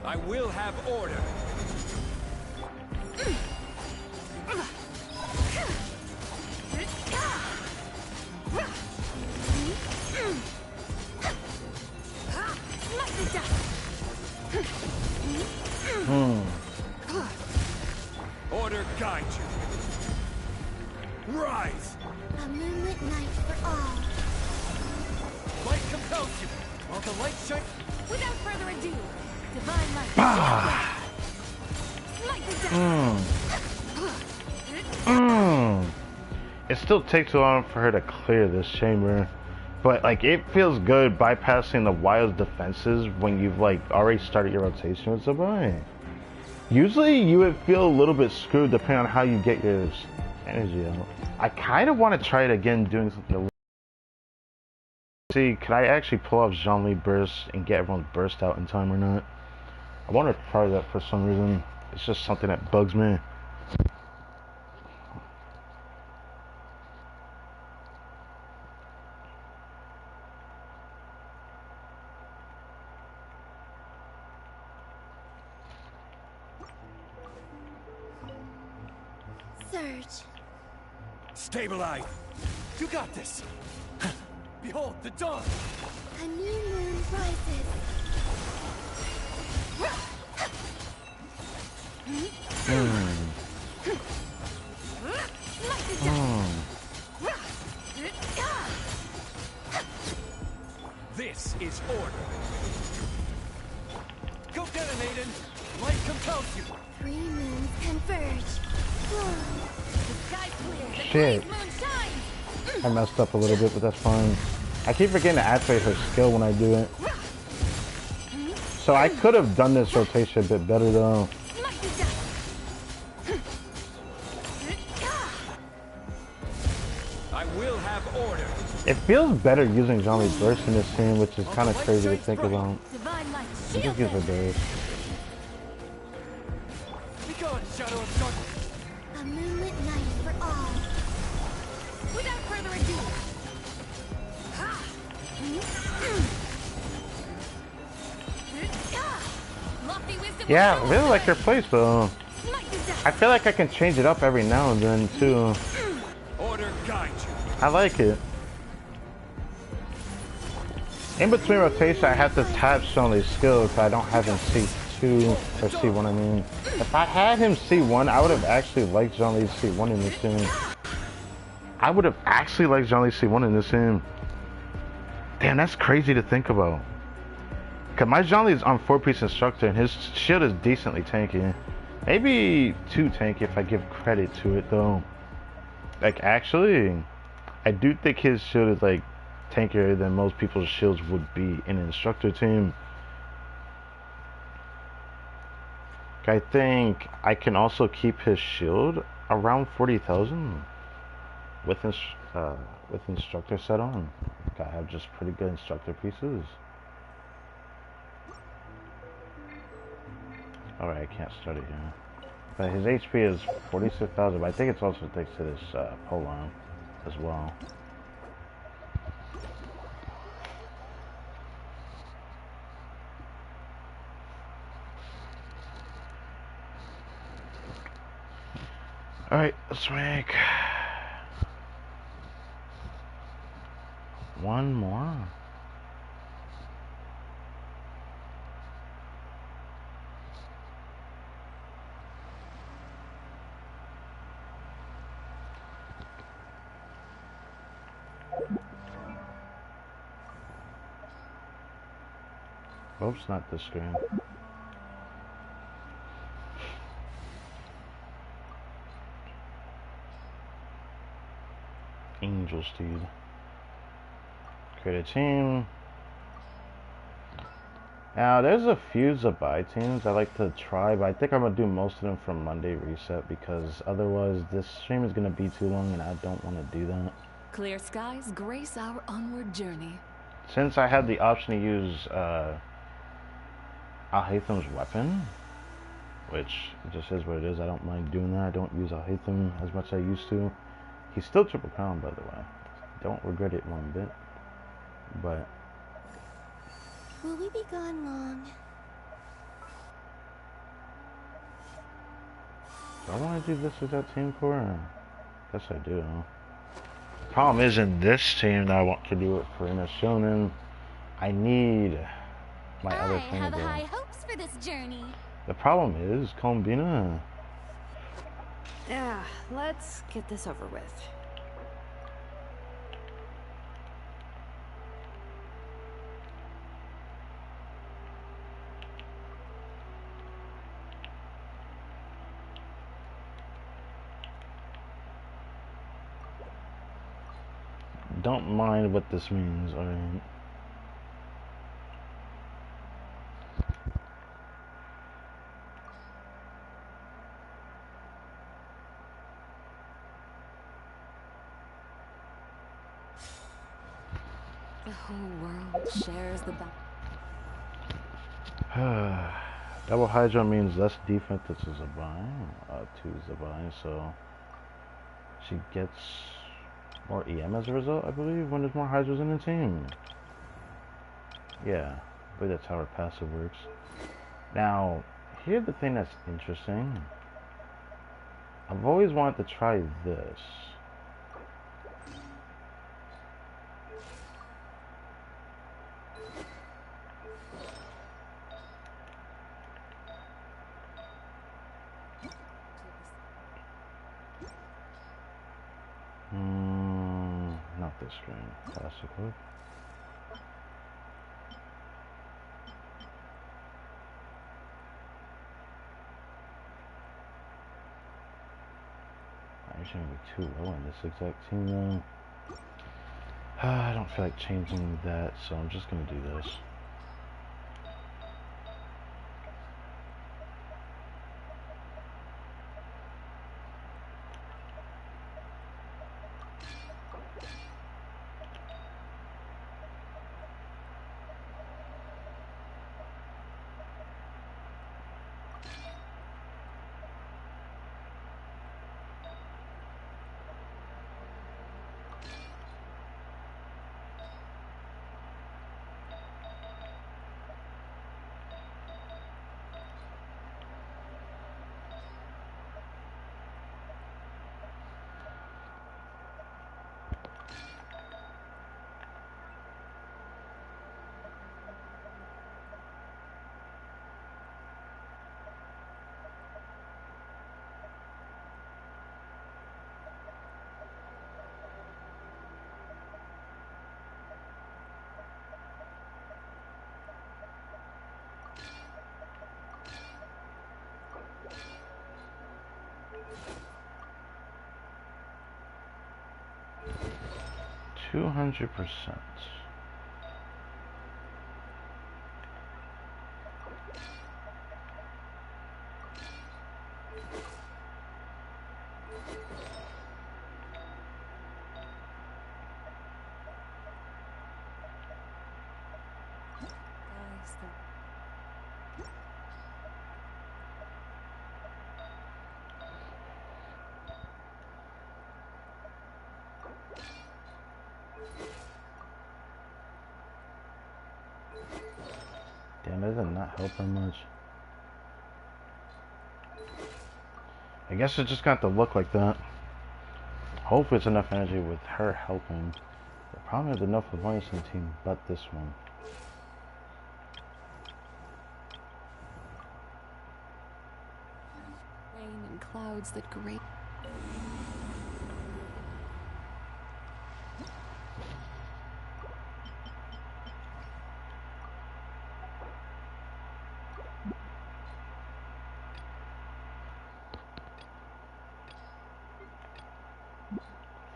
I will have order! Smite the dust. Order guide you! Rise! A moonlit night for all. Light compels you! While the light shines... Without further ado, divine light. Smite the dust. It still takes too long for her to clear this chamber. But, like, it feels good bypassing the wild's defenses when you've, like, already started your rotation with somebody. Usually, you would feel a little bit screwed depending on how you get your energy out. I kind of want to try it again doing something a See, can I actually pull off Jean-Lee burst and get everyone's burst out in time or not? I want to try that for some reason. It's just something that bugs me. Surge. Stabilize. You got this. Behold the dawn. A new moon rises. This is order. Go get him, Aiden. Light compels you. 3 moons converge. The sky's clear. The Shit. moon shines. I messed up a little bit, but that's fine. I keep forgetting to activate her skill when I do it. So I could have done this rotation a bit better though. Smite the dust. I will have order. It feels better using Jean-Lee burst in this scene, which is kind of crazy to think about. Divine light I shield just use her them. burst. Be gone, shadow of darkness. A moonlit night for all. Without further ado. Lofty wisdom will Yeah, show I us really the like way. her place though. Smite the dust. I feel like I can change it up every now and then too. Order guide you. I like it. In between rotation, I have to tap Jean-Lee's skill because I don't have him C2 or C1. I mean, if I had him C1, I would have actually liked Jean-Lee's C1 in this scene. I would have actually liked Jean-Lee's C1 in this scene. Damn, that's crazy to think about. Cause my Jean-Lee is on 4-piece instructor and his shield is decently tanky. Maybe too tanky if I give credit to it though. Like actually, I do think his shield is like tankier than most people's shields would be in an instructor team. I think I can also keep his shield around 40,000 with instructor set on. I have just pretty good instructor pieces. Alright, I can't start it here. But his HP is 46,000, but I think it's also thanks to this pole arm as well. Alright, let's make one more. Oops, not this screen. Angel Steed. Create a team. Now, there's a few Zabai teams I like to try, but I think I'm going to do most of them from Monday reset because otherwise this stream is going to be too long and I don't want to do that. Clear skies grace our onward journey. Since I had the option to use Al-Haytham's weapon, which just is what it is, I don't mind doing that. I don't use Al-Haytham as much as I used to. He's still Triple Crown, by the way. Don't regret it one bit. But Will we be gone long? do I want to do this with that team core? Guess I do. Problem is, in this team that I want to do it for in a shonen, I need my other I thing have to do. high hopes for this journey. The problem is, Combina. Yeah, let's get this over with. Don't mind what this means, alright? The whole world shares the back. Double Hydra means less defense to Zabai, so she gets more EM as a result, I believe, when there's more Hydras in the team. Yeah, I believe that's how her passive works. Now, here's the thing that's interesting. I've always wanted to try this. Not this screen. Classic look. I'm usually gonna be too low in this exact team though. I don't feel like changing that, so I'm just gonna do this. $200%. Damn, that did not help her much. I guess it just got to look like that. Hopefully it's enough energy with her helping. There probably is enough avoidance in the team, but this one. Rain and clouds that great.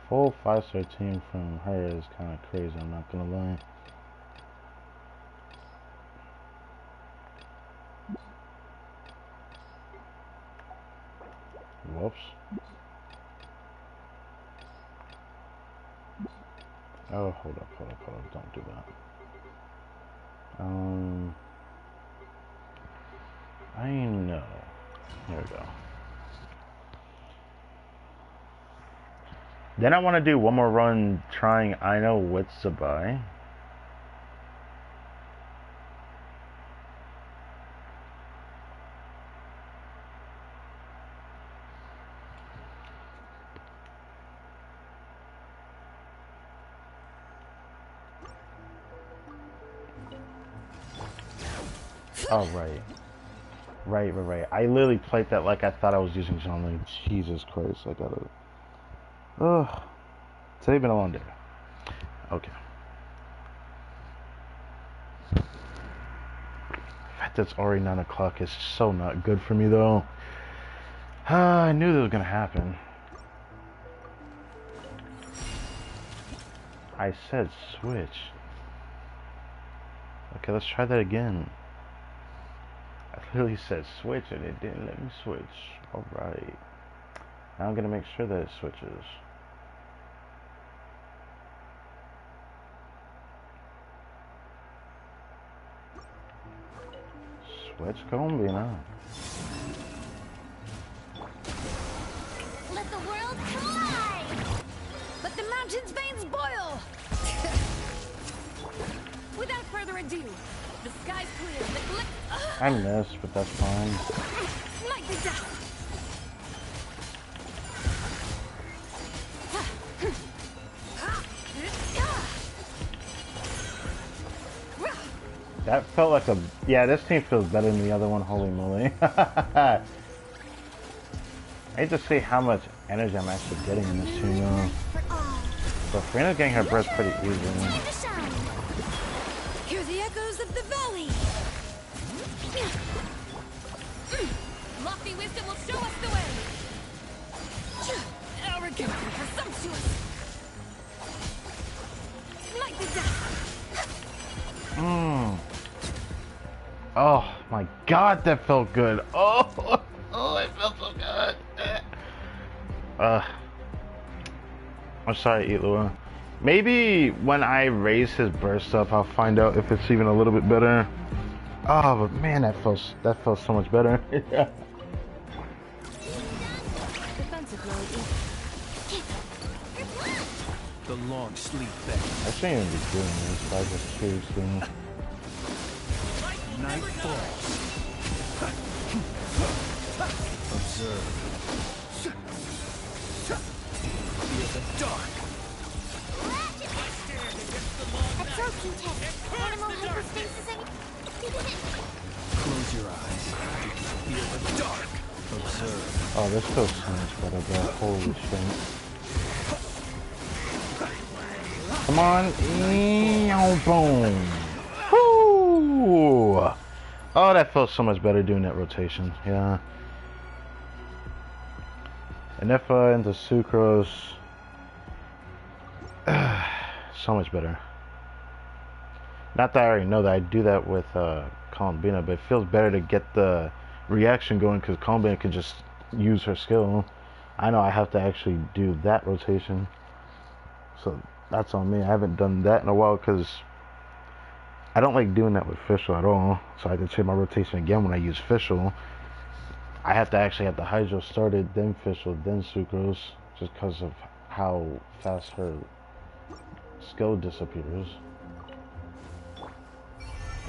Full 5-star team from her is kind of crazy, I'm not gonna lie. Whoops. Oh, hold up, don't do that. I know. Here we go. Then I want to do one more run trying I know with Zabai. Oh, right. I literally played that like I thought I was using something. Jesus Christ, I gotta... Ugh. Today's been a long day. Okay. The fact that it's already 9 o'clock is so not good for me, though. I knew that was gonna happen. I said switch. Okay, let's try that again. I literally said switch and it didn't let me switch. Alright. Now I'm gonna make sure that it switches. switch Colombina. Let the world collide! Let the mountain's veins boil! Without further ado, the sky's clear, the I missed, but that's fine. like the dust! That felt like a... Yeah, this team feels better than the other one, holy moly. I hate to see how much energy I'm actually getting in this team, though. So Farina's getting her burst pretty easy. Hear the echoes of the valley! Lofty wisdom will show us the way! Arrogant and presumptuous! Like the dust! Oh my god, that felt good. Oh, oh, it felt so good. I'm sorry, Elua. Maybe when I raise his burst up, I'll find out if it's even a little bit better. Oh, but man, that felt so much better. Yeah. Defensive mode. The long sleep back. I shouldn't even be doing this, but I just choose to. Night falls. Observe. Feel the dark. Absorption test. Animal hypostasis and... Close your eyes. Feel the dark. Observe. Oh, this feels so much better, bro. Holy shit. Come on. Boom. Woo! Oh, that felt so much better doing that rotation. Yeah. Anifa into Sucrose. So much better. Not that I already know that I do that with Colombina, but it feels better to get the reaction going because Colombina can just use her skill. I know I have to actually do that rotation. So that's on me. I haven't done that in a while because I don't like doing that with Fischl at all. So I have to change my rotation again when I use Fischl. I have to actually have the Hydro started, then Fischl, then Sucrose, just because of how fast her skill disappears.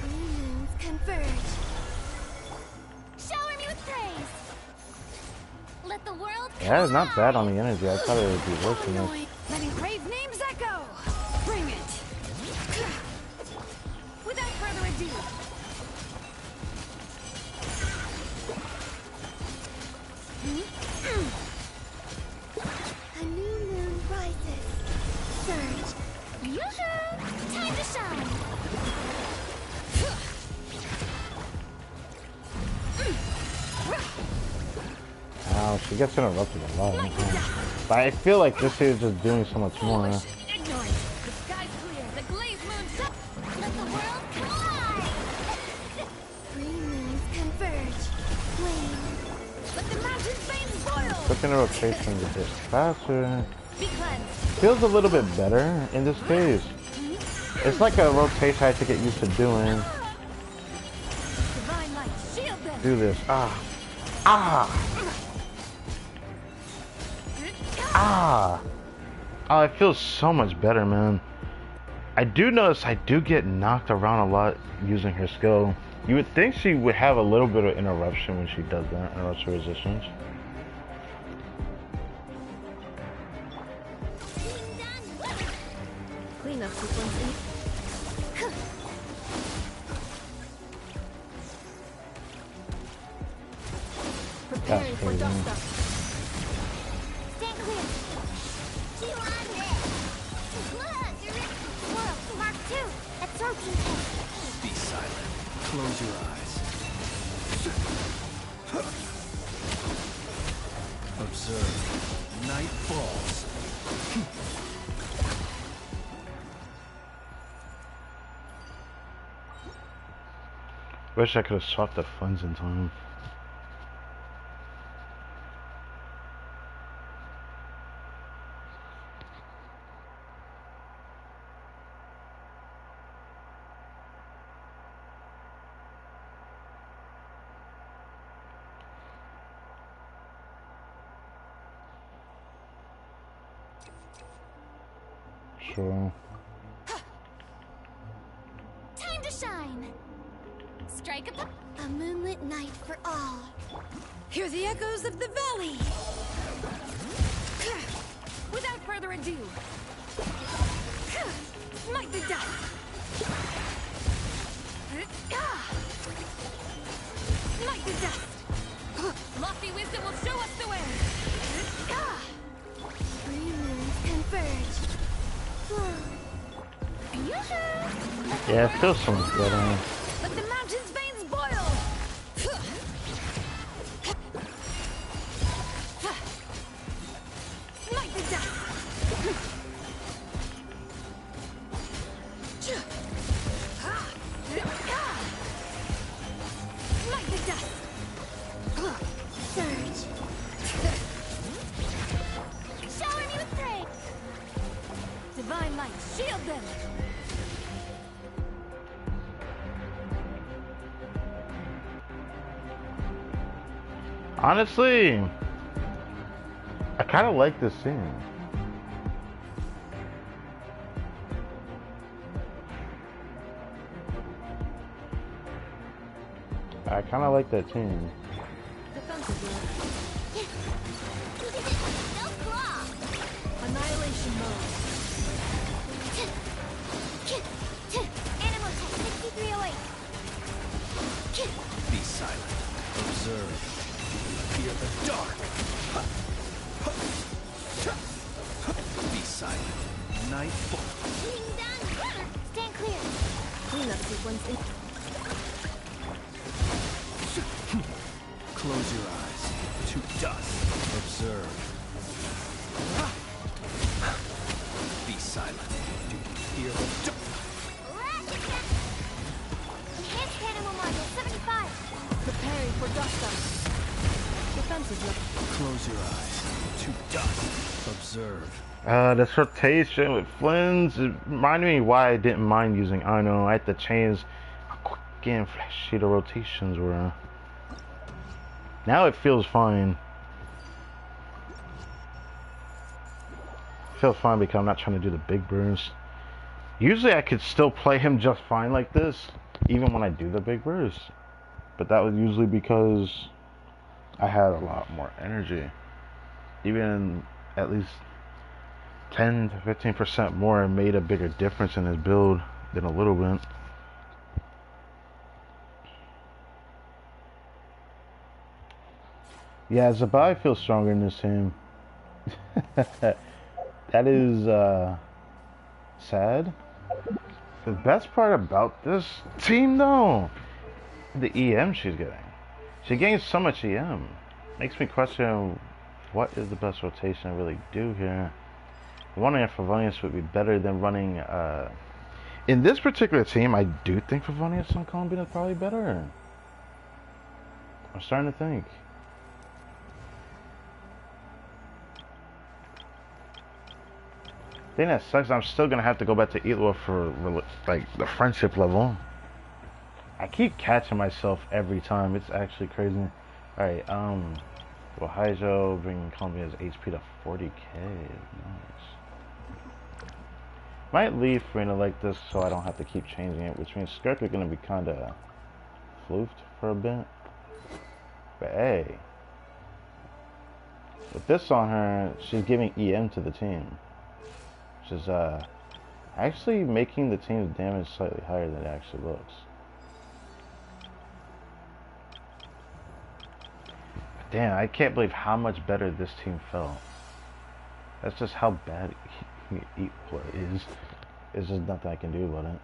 Moons converge. Shower me with praise. Let the world Yeah, it's not bad on the energy. I thought it would be worse than this. Letting praise names echo! Bring it! Without further ado. A new moon rises. Surge. Yoo-hoo! Time to shine. Ow, she gets interrupted a lot. But I feel like this is just doing so much more. Ignorant. The sky's clear. The glazed moon shines. Let the world collide. Three moons converge. Flame. Let the mountain's veins boil! Switching the rotation a bit faster. Be cleansed. Feels a little bit better in this case. It's like a rotation I have to get used to doing. Divine light. Shield them. Do this. Ah. Ah. Ah. Oh, it feels so much better, man. I do notice I do get knocked around a lot using her skill. You would think she would have a little bit of interruption when she does that, interruption resistance. Cleanup sequence. That's crazy. Stand clear. Chew on this. Look, you're in. World Mark II. Absorption test. Be silent. Close your eyes. Observe. Night falls. Wish I could have swapped the funds in time. Sure. Time to shine. Strike a moonlit night for all. Hear the echoes of the valley. Without further ado, smite the dust. Smite the dust. Lofty wisdom will show us the way. Three moons converge. Yeah, it feels so much better. Let the mountain's veins boil. Smite the dust. Smite the dust. Surge. Shower me with praise. Divine light, shield them. Honestly, I kind of like this scene. I kind of like that team. No claw. Annihilation mode. Animal tech 6308. Be silent. Observe. Fear the dark. Be silent. Nightfall. Ding dong. Stand clear. Cleanup sequence in. Close your eyes. To dust. Observe. Be silent. Do you hear the dark? Enhanced animal module 75. Preparing for dust up. Defensive mode. Close your eyes. To dust. Observe. This rotation with Flynn's, it reminded me why I didn't mind using Ino. I had to change how quick and flashy the rotations were. Now it feels fine. It feels fine because I'm not trying to do the big burst. Usually I could still play him just fine like this, even when I do the big burst. But that was usually because I had a lot more energy. Even at least 10 to 15% more made a bigger difference in his build than a little bit. Yeah, Zabai feels stronger in this team. That is sad. The best part about this team though, the EM she's getting. She gains so much EM. Makes me question what is the best rotation to really do here. Running a Favonius would be better than running in this particular team. I do think Favonius and Columbine is probably better. I'm starting to think. Thing that sucks, I'm still gonna have to go back to Eloa for like the friendship level. I keep catching myself every time. It's actually crazy. All right, well, Haijo bringing Columbia's HP to 40k. Nice. Might leave Farina like this so I don't have to keep changing it, which means Skirk is gonna be kind of floofed for a bit. But hey, with this on her, she's giving EM to the team. Which is actually making the team's damage slightly higher than it actually looks. But damn, I can't believe how much better this team felt. That's just how bad Equal is. There's just nothing I can do about it.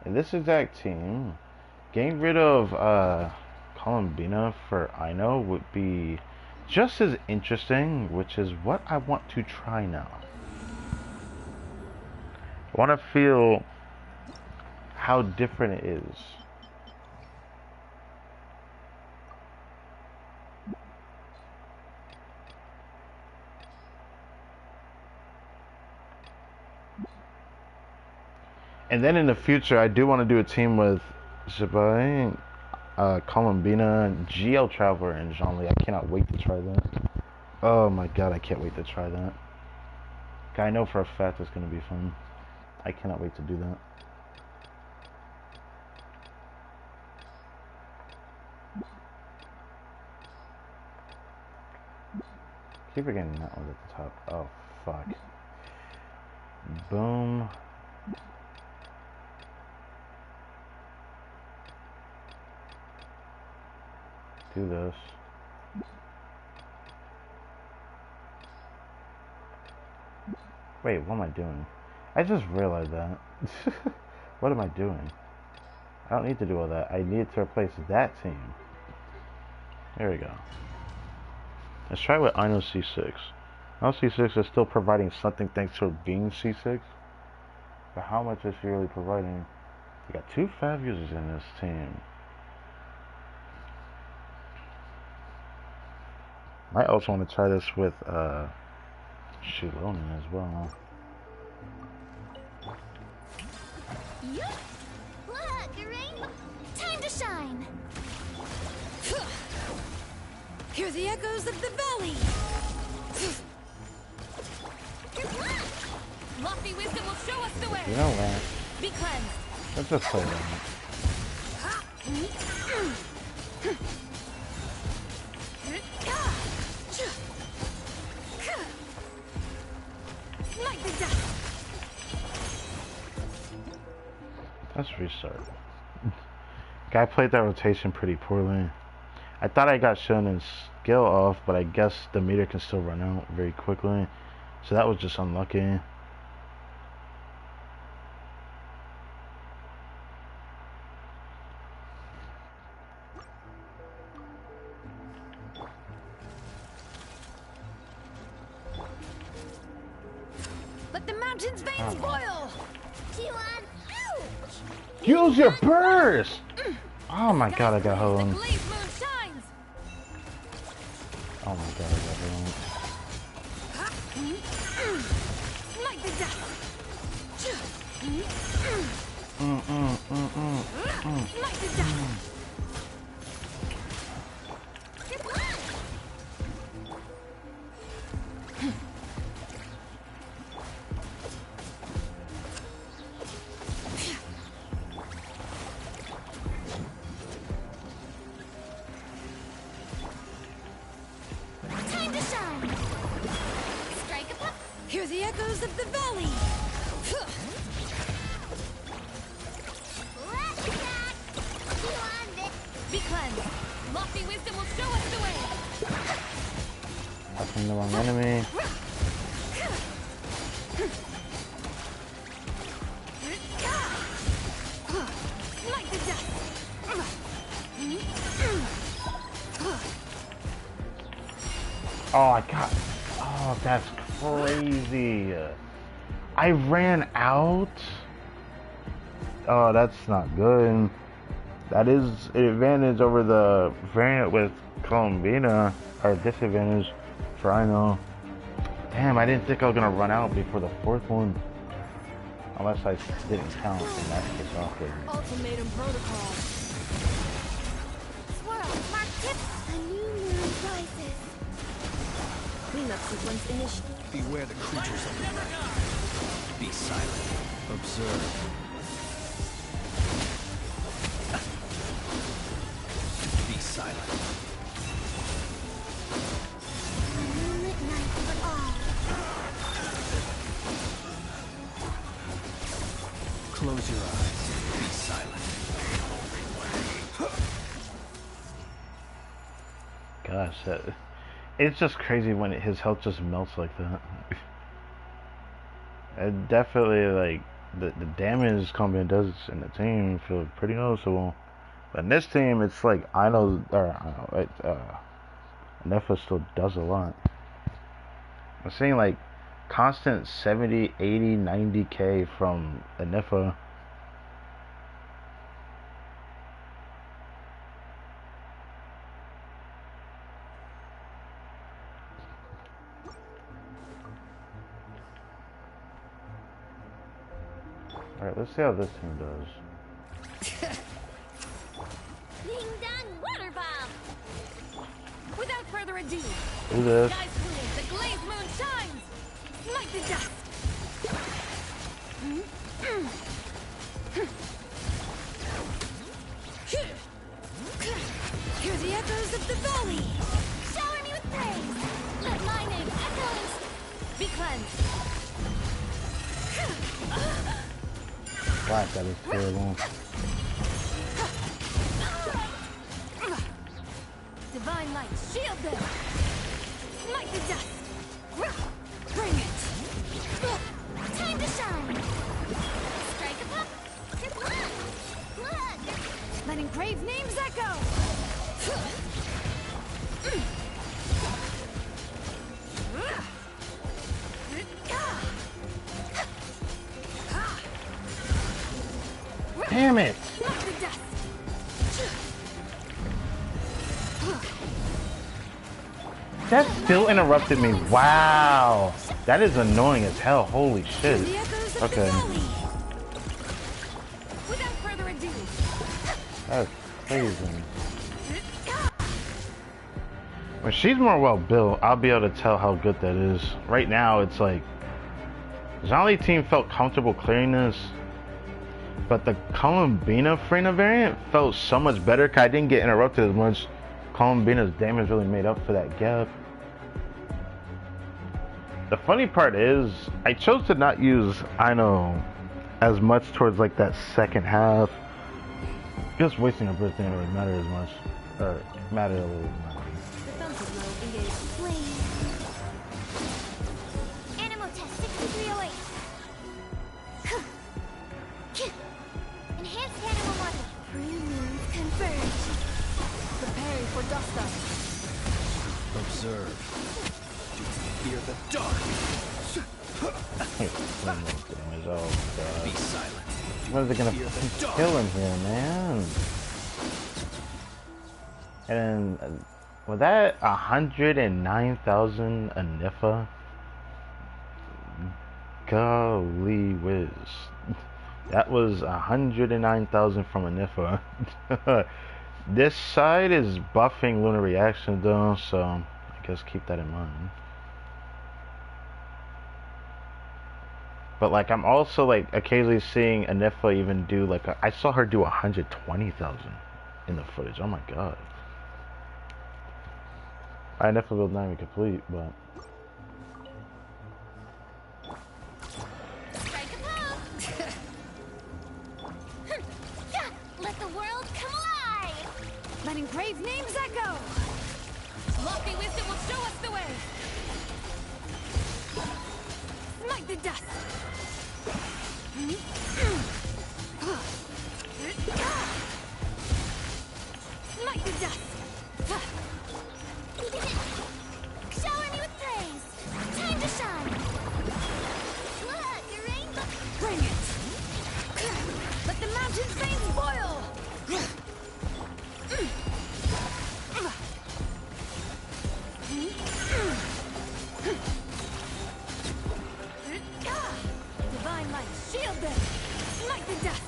In this exact team, getting rid of Columbina for Ino would be just as interesting, which is what I want to try now. I want to feel how different it is. And then in the future, I do want to do a team with Zabai, Columbina, GL Traveler, and Jean-Lee. I cannot wait to try that. Oh my god, I can't wait to try that. I know for a fact it's gonna be fun. I cannot wait to do that. Keep forgetting that one's at the top. Oh fuck. Boom. Do this. Wait, what am I doing? I just realized that. What am I doing? I don't need to do all that. I need to replace that team. There we go. Let's try with I know C6. I know C6 is still providing something thanks to her being C6. But how much is she really providing? You got 2 Fav users in this team. Might also want to try this with Shilonin as well. Yup! Look, a rainbow! Time to shine! Hear the echoes of the valley! Lofty wisdom will show us the way! You know what? Be cleansed! Let's just play that. Like the dust! Let's restart. Guy played that rotation pretty poorly. I thought I got Shonen's skill off, but I guess the meter can still run out very quickly. So that was just unlucky. Let the mountain's veins boil! T1! Ouch! Use your burst! Oh my god, I got The home. glazed moon shines! Oh my god, I got home. Like the dust! Like the dust! Time to shine! Strike a pop! Hear the echoes of the valley! Let's attack! T1, be cleansed! Lofty wisdom will show us the way! Fucking the wrong enemy. Like the dust! Oh, I got. Oh, that's crazy. I ran out. Oh, that's not good. That is an advantage over the variant with Columbina, or disadvantage for I know. Damn, I didn't think I was gonna run out before the 4th one. Unless I didn't count, and that's just awkward. Ultimatum protocol. Swirl, mark tip! A new moon rises. Cleanup sequence initiated. Beware the creatures of the night. Be silent. Observe. Be silent. Moonlit night for all. Close your eyes. Be silent. Gosh, it's just crazy when his health just melts like that. It definitely, like, the damage Columbia does in the team feels pretty noticeable. But in this team, it's like, Nefa still does a lot. I'm seeing, like, constant 70, 80, 90k from Nefa. Alright, let's see how this team does. Ding dong water bomb! Without further ado, Do this. guys, the glazed moon shines! Like the dust! Hear the echoes of the valley. Shower me with praise. Let my name echo. Be cleansed. Wow, that is terrible. Divine light, shield them. Smite the dust. Bring it. Time to shine. Strike a pop. Look. Letting brave names echo. Damn it! Smite the dust. That still interrupted me. Wow. That is annoying as hell. Holy shit. The echoes of Okay. the valley. Without further ado. That's crazy. When she's more well built, I'll be able to tell how good that is. Right now, it's like Zhongli team felt comfortable clearing this, but the Columbina Freyna variant felt so much better because I didn't get interrupted as much. Columbina's damage really made up for that gap. The funny part is, I chose to not use Aino as much towards like that second half. Just wasting her burst didn't really matter as much, or matter a little bit. Defensive mode engaged. Flame. Animal test 6308. Enhanced animal model. Premiums converge. Preparing for dust up. Observe. Fear the dark. Oh, Be God. silent. When is it gonna Fear the fucking dark. kill him here, man? And then, was that 109,000 a Nifa? Golly whiz. That was 109,000 from a Nifa. This side is buffing Lunar Reaction though, so I guess keep that in mind. But like I'm also like occasionally seeing Anifa even do like I saw her do 120,000 in the footage. Oh my god. Anifa build not even complete, but Strike a pose. Let the world come alive. Letting brave names echo. Lofty wisdom will show us the way. Smite the dust. Smite the dust. Shower me with praise. Time to shine. Look, the rainbow. Bring it. Let the mountain's veins boil. Divine light, shield them. Smite the dust.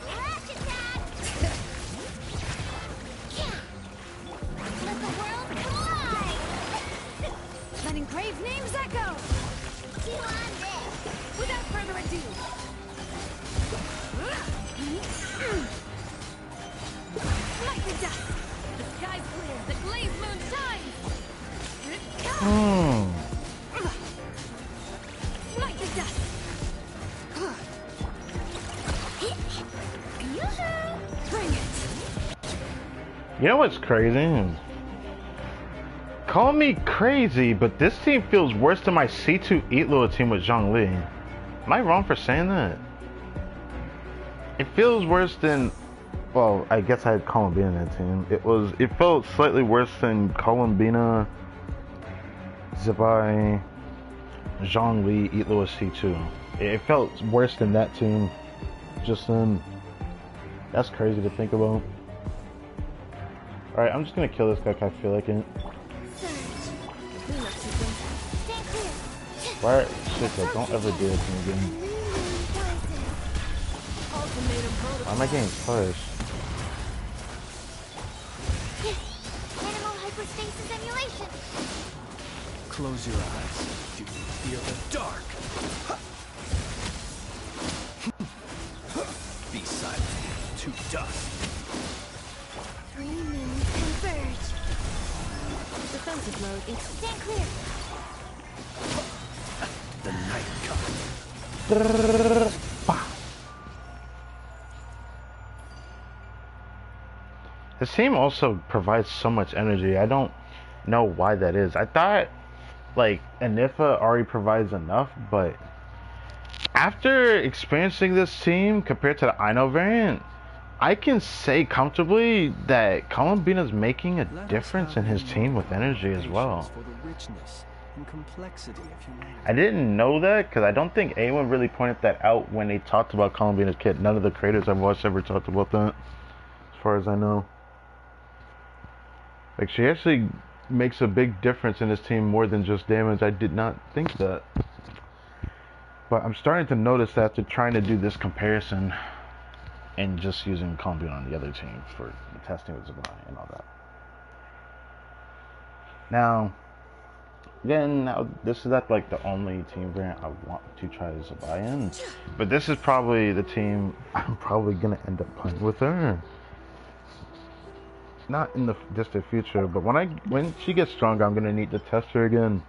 Ash attack. Let the world come alive. Letting brave names echo. You on this. Without further ado. Smite the dust. The sky's clear. The glazed moon shines. Smite the dust. Bring it. you know what's crazy? Call me crazy, but this team feels worse than my C2 Eatlo team with Zhongli. Am I wrong for saying that? It feels worse than, well, I guess I had Columbina in that team. It felt slightly worse than Columbina, Zibai, Zhongli, Eatlo C2. It felt worse than that team just then. That's crazy to think about. Alright, I'm just gonna kill this guy because I feel like it. Why? Shit, though, don't ever do it to me again. Why am I getting pushed? Animal hyperstasis emulation. Close your eyes. Do you feel the dark? Be silent to dust. Three moons converge. Defensive mode. Stand clear. The night comes. This team also provides so much energy. I don't know why that is. I thought like Anifa already provides enough, but after experiencing this team compared to the Ino variant, I can say comfortably that Columbina's making a difference in his team with energy as well. For the richness and complexity of humanity. I didn't know that because I don't think anyone really pointed that out when they talked about Columbina's kit. None of the creators I've watched ever talked about that, as far as I know. Like, she actually makes a big difference in this team more than just damage. I did not think that. But I'm starting to notice that after trying to do this comparison and just using Columbina on the other team for the testing with Zabai and all that. Now, again, now this is not like the only team variant I want to try Zabai in. But this is probably the team I'm probably going to end up playing with her. Not in the distant future, but when she gets stronger, I'm gonna need to test her again.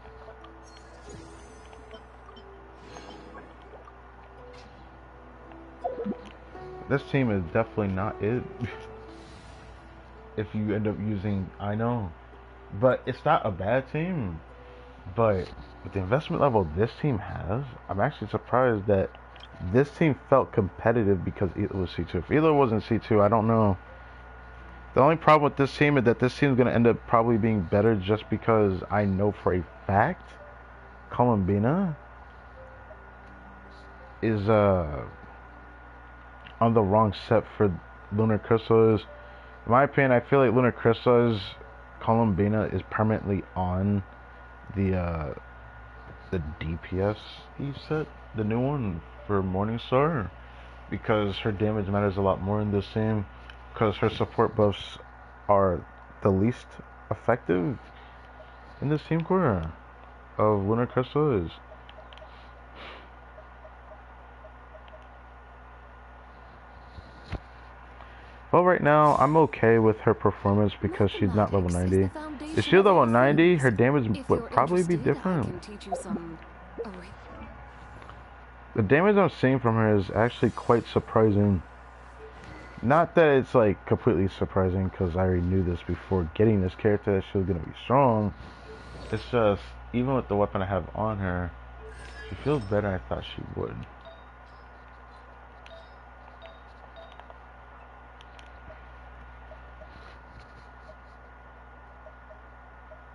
This team is definitely not it. If you end up using, I know, but it's not a bad team. But with the investment level this team has, I'm actually surprised that this team felt competitive because it was C2. If Elo wasn't C2, I don't know. The only problem with this team is that this team is going to end up probably being better just because I know for a fact Columbina is on the wrong set for Lunar Crystals. In my opinion, I feel like Lunar Crystals Columbina is permanently on the DPS set, the new one for Morningstar, because her damage matters a lot more in this team. Because her support buffs are the least effective in this team core of Lunar Crystals. Well, right now I'm okay with her performance because she's not level 90. If she was level 90, her damage would probably be different. The damage I'm seeing from her is actually quite surprising. Not that it's like completely surprising because I already knew this before getting this character that she was going to be strong. It's just, even with the weapon I have on her, she feels better than I thought she would.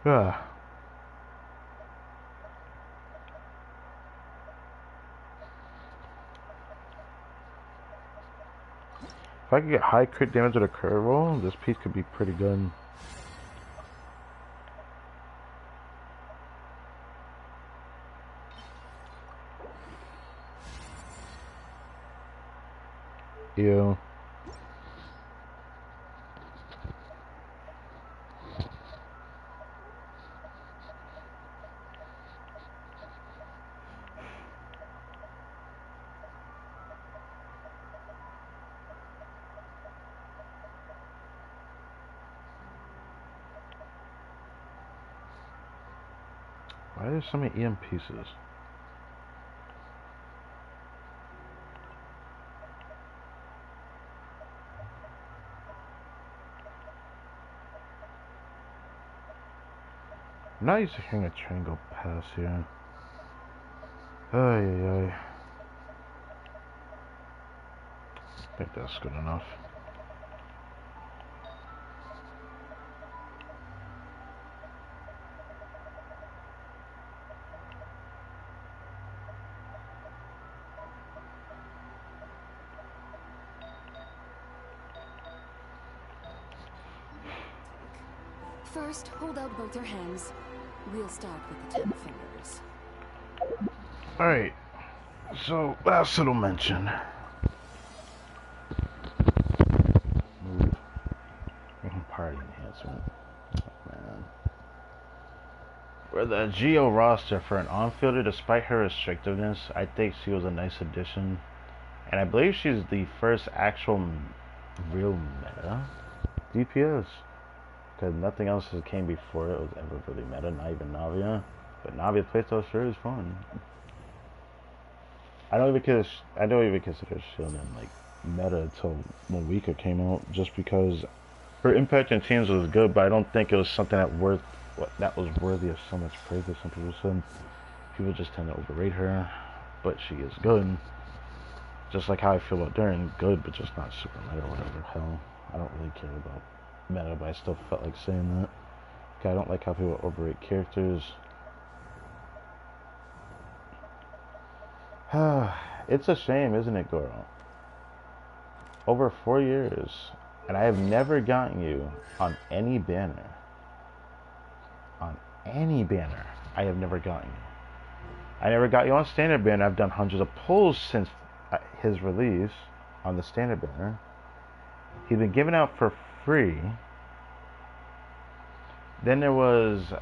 Ah. If I could get high crit damage with a curve roll, this piece could be pretty good. Ew. Why are there so many EM pieces? I'm not used to hearing a train go past here. Ay, ay, ay. I think that's good enough. First, hold out both your hands. We'll start with the 10 fingers. Alright, so last little mention. Move. Party enhancement. Oh, man. For the Geo roster for an on-fielder, despite her restrictiveness, I think she was a nice addition. And I believe she's the first actual real meta DPS. Because nothing else that came before it was ever really meta, not even Navia. But Navia's playstyle sure is fun. I don't even consider Shieldin like meta until when Wika came out, just because her impact in teams was good, but I don't think it was something that was worthy of so much praise as some people said. People just tend to overrate her, but she is good. Just like how I feel about Durin, good, but just not super meta or whatever. Hell, I don't really care about meta, but I still felt like saying that. Okay, I don't like how people overrate characters. It's a shame, isn't it, Goro? Over 4 years, and I have never gotten you on any banner. On any banner, I have never gotten you. I never got you on standard banner. I've done hundreds of pulls since his release on the standard banner. He's been given out for free. Then there was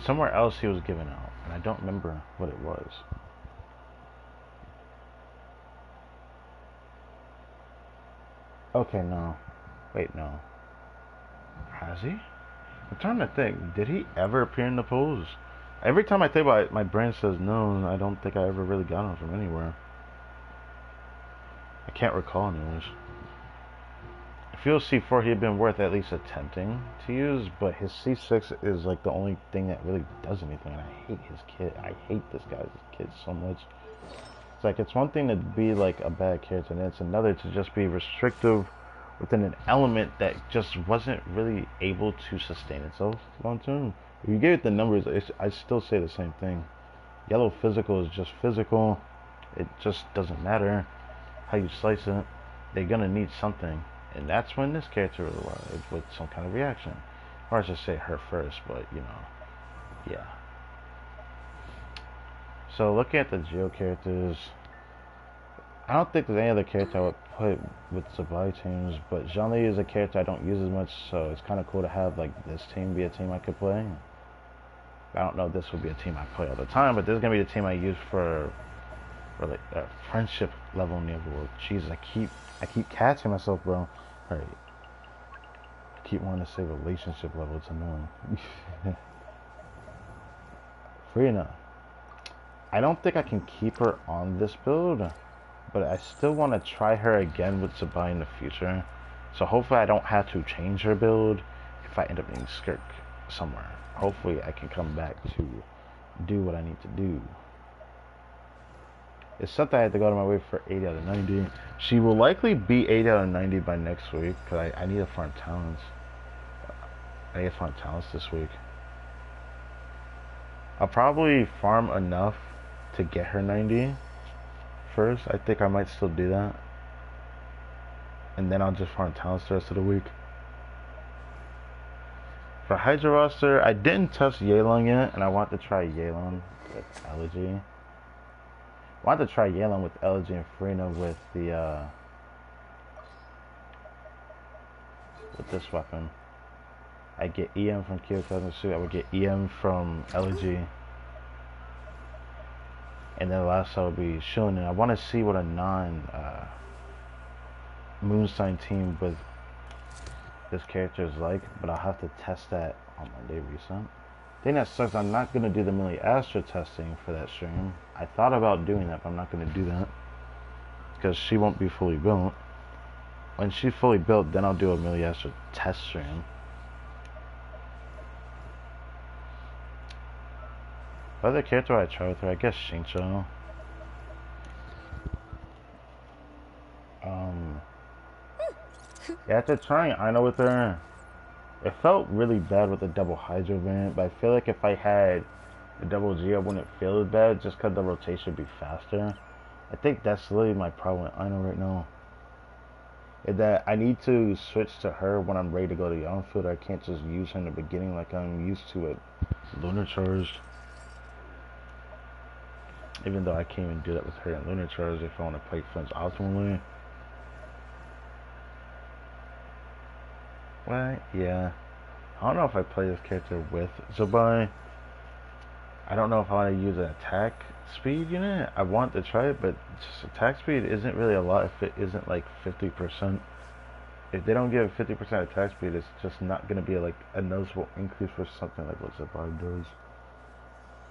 somewhere else he was given out, and I don't remember what it was. Okay, no. Wait, no. Has he? I'm trying to think. Did he ever appear in the polls? Every time I think about it, my brain says no. I don't think I ever really got him from anywhere. I can't recall anyways. I feel C4 he had been worth at least attempting to use, but his C6 is like the only thing that really does anything, and I hate his kit. I hate this guy's kit so much. It's like, it's one thing to be like a bad character, and it's another to just be restrictive within an element that just wasn't really able to sustain itself long term. If you give it the numbers, I still say the same thing. Yellow physical is just physical. It just doesn't matter how you slice it. They're gonna need something, and that's when this character arrived with some kind of reaction. Or I should say her first, but you know, yeah. So looking at the Geo characters, I don't think there's any other character I would put with supply teams, but Zhongli is a character I don't use as much, so it's kind of cool to have like this team be a team I could play. I don't know if this would be a team I play all the time, but this is gonna be the team I use for like friendship level level. Jesus, I keep catching myself, bro. Alright. I keep wanting to say relationship level, it's annoying. Freena. I don't think I can keep her on this build, but I still want to try her again with Sabai in the future. So hopefully I don't have to change her build if I end up being Skirk somewhere. Hopefully I can come back to do what I need to do. It's something I have to go to my way for 80 out of 90. She will likely be 80 out of 90 by next week, because I need to farm talents. I need to farm talents this week. I'll probably farm enough to get her 90 first. I think I might still do that. And then I'll just farm talents the rest of the week. For Hydra roster, I didn't test Yelan yet, and I want to try Yelan with Elegy. I want to try Yelan with Elegy and Freena with the with this weapon. I get EM from Kyoto suit. I would get EM from Elegy. And then the last I would be Shun. And I want to see what a non-Moonsign team with this character is like. But I'll have to test that on Monday recent. Thing that sucks, I'm not going to do the Millie Astra testing for that stream. I thought about doing that, but I'm not going to do that. Because she won't be fully built. When she's fully built, then I'll do a Millie Astra test stream. What other character I try with her? I guess Shincho. Yeah, after trying Aino with her, it felt really bad with the double Hydro variant, but I feel like if I had a double G, I wouldn't feel as bad just because the rotation would be faster. I think that's literally my problem with Aino right now. Is that I need to switch to her when I'm ready to go to the on-field. I can't just use her in the beginning like I'm used to at Lunar Charge. Even though I can't even do that with her in Lunar Charge if I want to play Flames optimally. What? Yeah. I don't know if I play this character with Zabai. I don't know if I want to use an attack speed unit. I want to try it, but just attack speed isn't really a lot if it isn't like 50%. If they don't give 50% attack speed, it's just not going to be like a noticeable increase for something like what Zabai does.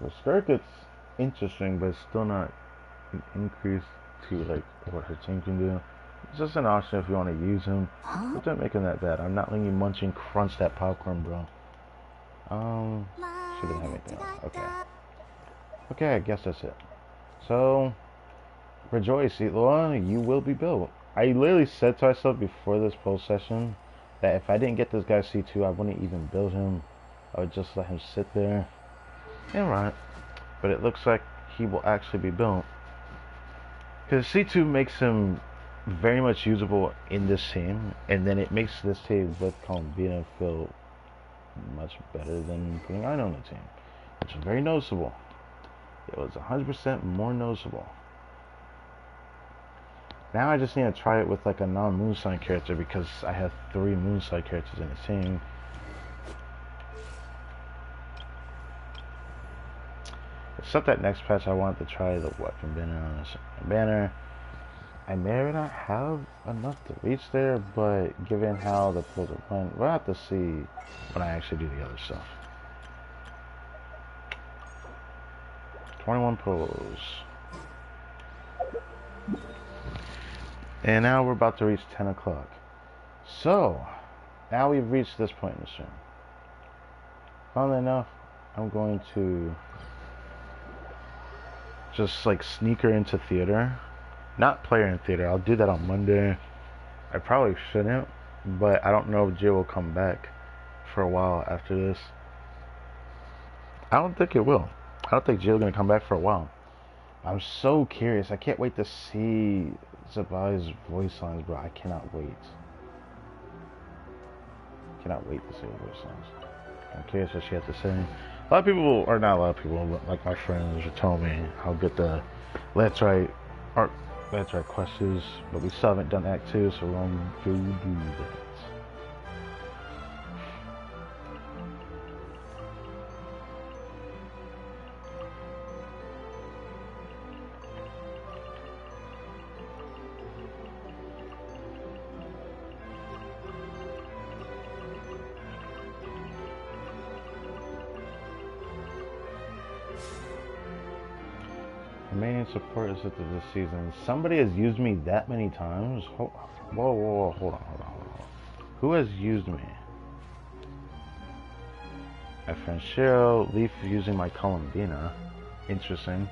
The circuit's interesting, but it's still not an increase to like what her team can do. It's just an option if you want to use him. But don't make him that bad. I'm not letting you munch and crunch that popcorn, bro. Shouldn't have anything else. Okay. Okay, I guess that's it. So, rejoice, Itloa, you will be built. I literally said to myself before this poll session that if I didn't get this guy C2, I wouldn't even build him. I would just let him sit there. Yeah, right. But it looks like he will actually be built. Because C2 makes him very much usable in this team, and then it makes this team with Columbina feel much better than putting Ino on the team, which is very noticeable. It was 100% more noticeable. Now I just need to try it with like a non-Moonsign character because I have 3 Moonsign characters in the team. Except that next patch I wanted to try the weapon banner on a banner. I may or not have enough to reach there, but given how the pulls are run, we'll have to see when I actually do the other stuff. 21 pulls. And now we're about to reach 10 o'clock. So, now we've reached this point in the stream. Funnily enough, I'm going to just like sneak her into theater. Not play her in theater. I'll do that on Monday. I probably shouldn't, but I don't know if Jill will come back for a while after this. I don't think it will. I don't think Jill's gonna come back for a while. I'm so curious. I can't wait to see Zabai's voice lines, bro. I cannot wait. Cannot wait to see her voice lines. I'm curious what she has to say. A lot of people, or not a lot of people, but like my friends are telling me how good the Let's Write art. That's our quest is, but we still haven't done Act 2, so we're gonna go do that. Remaining support is at this season. Somebody has used me that many times? Whoa, hold on. Who has used me? My friend Cheryl, Leaf using my Columbina. Interesting.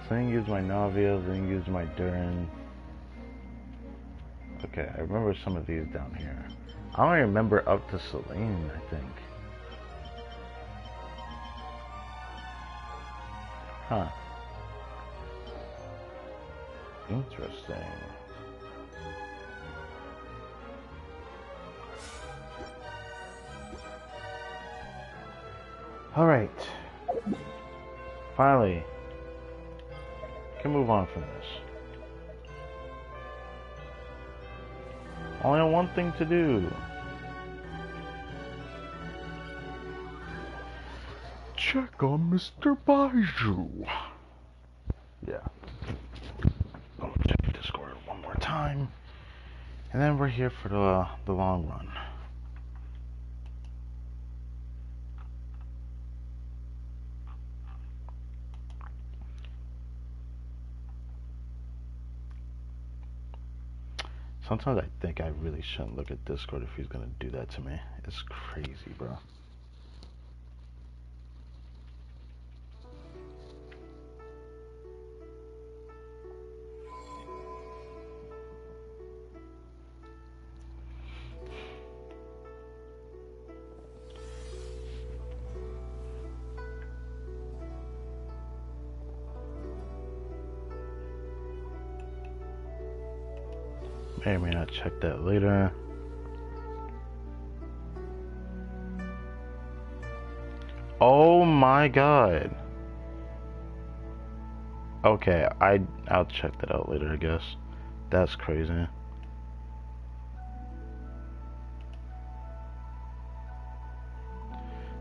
Sling used my Navia, Ling used my Durin. Okay, I remember some of these down here. I only remember up to Selene, I think. Huh. Interesting. Alright. Finally. Can move on from this. Only one thing to do. Check on Mr. Baiju. Yeah. I'm gonna check Discord one more time. And then we're here for the long run. Sometimes I think I really shouldn't look at Discord if he's gonna do that to me. It's crazy, bro. May or may not check that later. Oh my god. Okay, I'll check that out later, I guess. That's crazy. 'Cause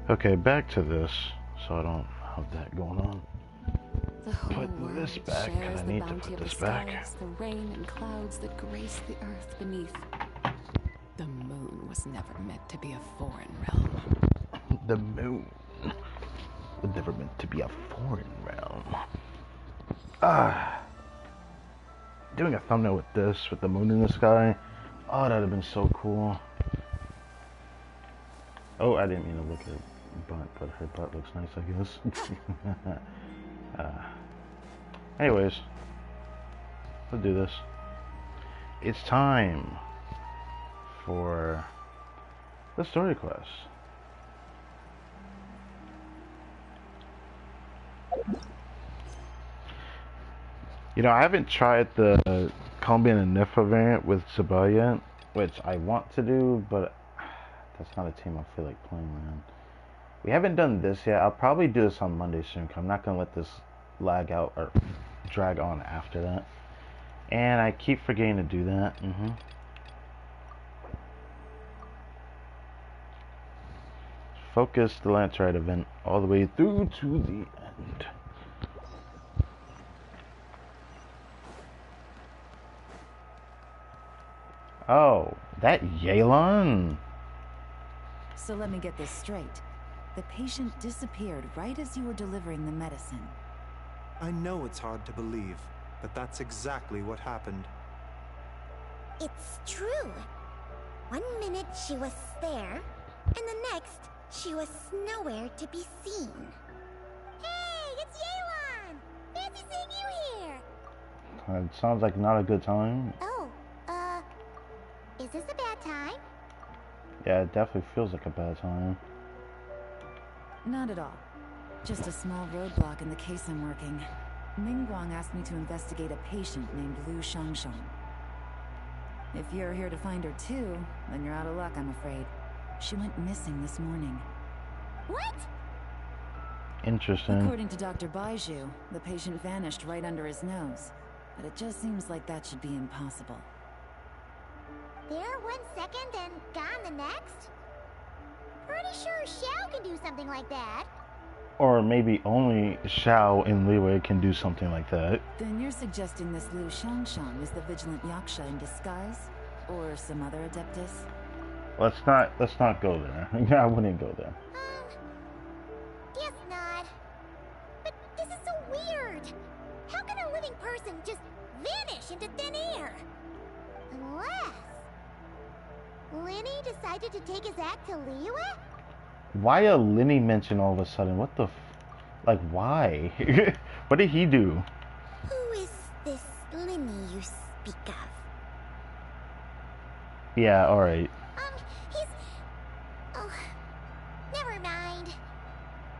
Okay, back to this, so I don't have that going on. The whole Put world this back, shares because I the need to bounty put of the this back. skies, the rain and clouds that grace the earth beneath. The moon was never meant to be a foreign realm. The moon was never meant to be a foreign realm. Doing a thumbnail with this, with the moon in the sky. Oh, that'd have been so cool. Oh, I didn't mean to look at butt, but her butt looks nice, I guess. Anyways, let's do this. It's time for the story quest. You know, I haven't tried the Colombian and Nifa variant with Sabah yet, which I want to do, but that's not a team I feel like playing, man. We haven't done this yet. I'll probably do this on Monday soon, because I'm not going to let this lag out or drag on after that. And I keep forgetting to do that. Focus the LANTERNLIT event all the way through to the end. Oh, that Yelan? So let me get this straight. The patient disappeared right as you were delivering the medicine. I know it's hard to believe, but that's exactly what happened. It's true. 1 minute she was there, and the next she was nowhere to be seen. Hey, it's Yelan! Fancy seeing you here! It sounds like not a good time. Oh, is this a bad time? Yeah, it definitely feels like a bad time. Not at all. Just a small roadblock in the case I'm working. Mingguang asked me to investigate a patient named Liu Shangsheng. If you're here to find her too, then you're out of luck, I'm afraid. She went missing this morning. What? Interesting. According to Dr. Baiju, the patient vanished right under his nose. But it just seems like that should be impossible. There 1 second and gone the next? Pretty sure Xiao can do something like that. Or maybe only Xiao and Liwei can do something like that. Then you're suggesting this Liu Shangsheng is the vigilant Yaksha in disguise? Or some other adeptus? Let's not go there. I wouldn't go there. Guess not. But this is so weird. How can a living person just vanish into thin air? Unless Linny decided to take his act to Liyue? Why a Linny mention all of a sudden? What the like, why? What did he do? Who is this Linny you speak of? Yeah, alright. He's... Oh, never mind.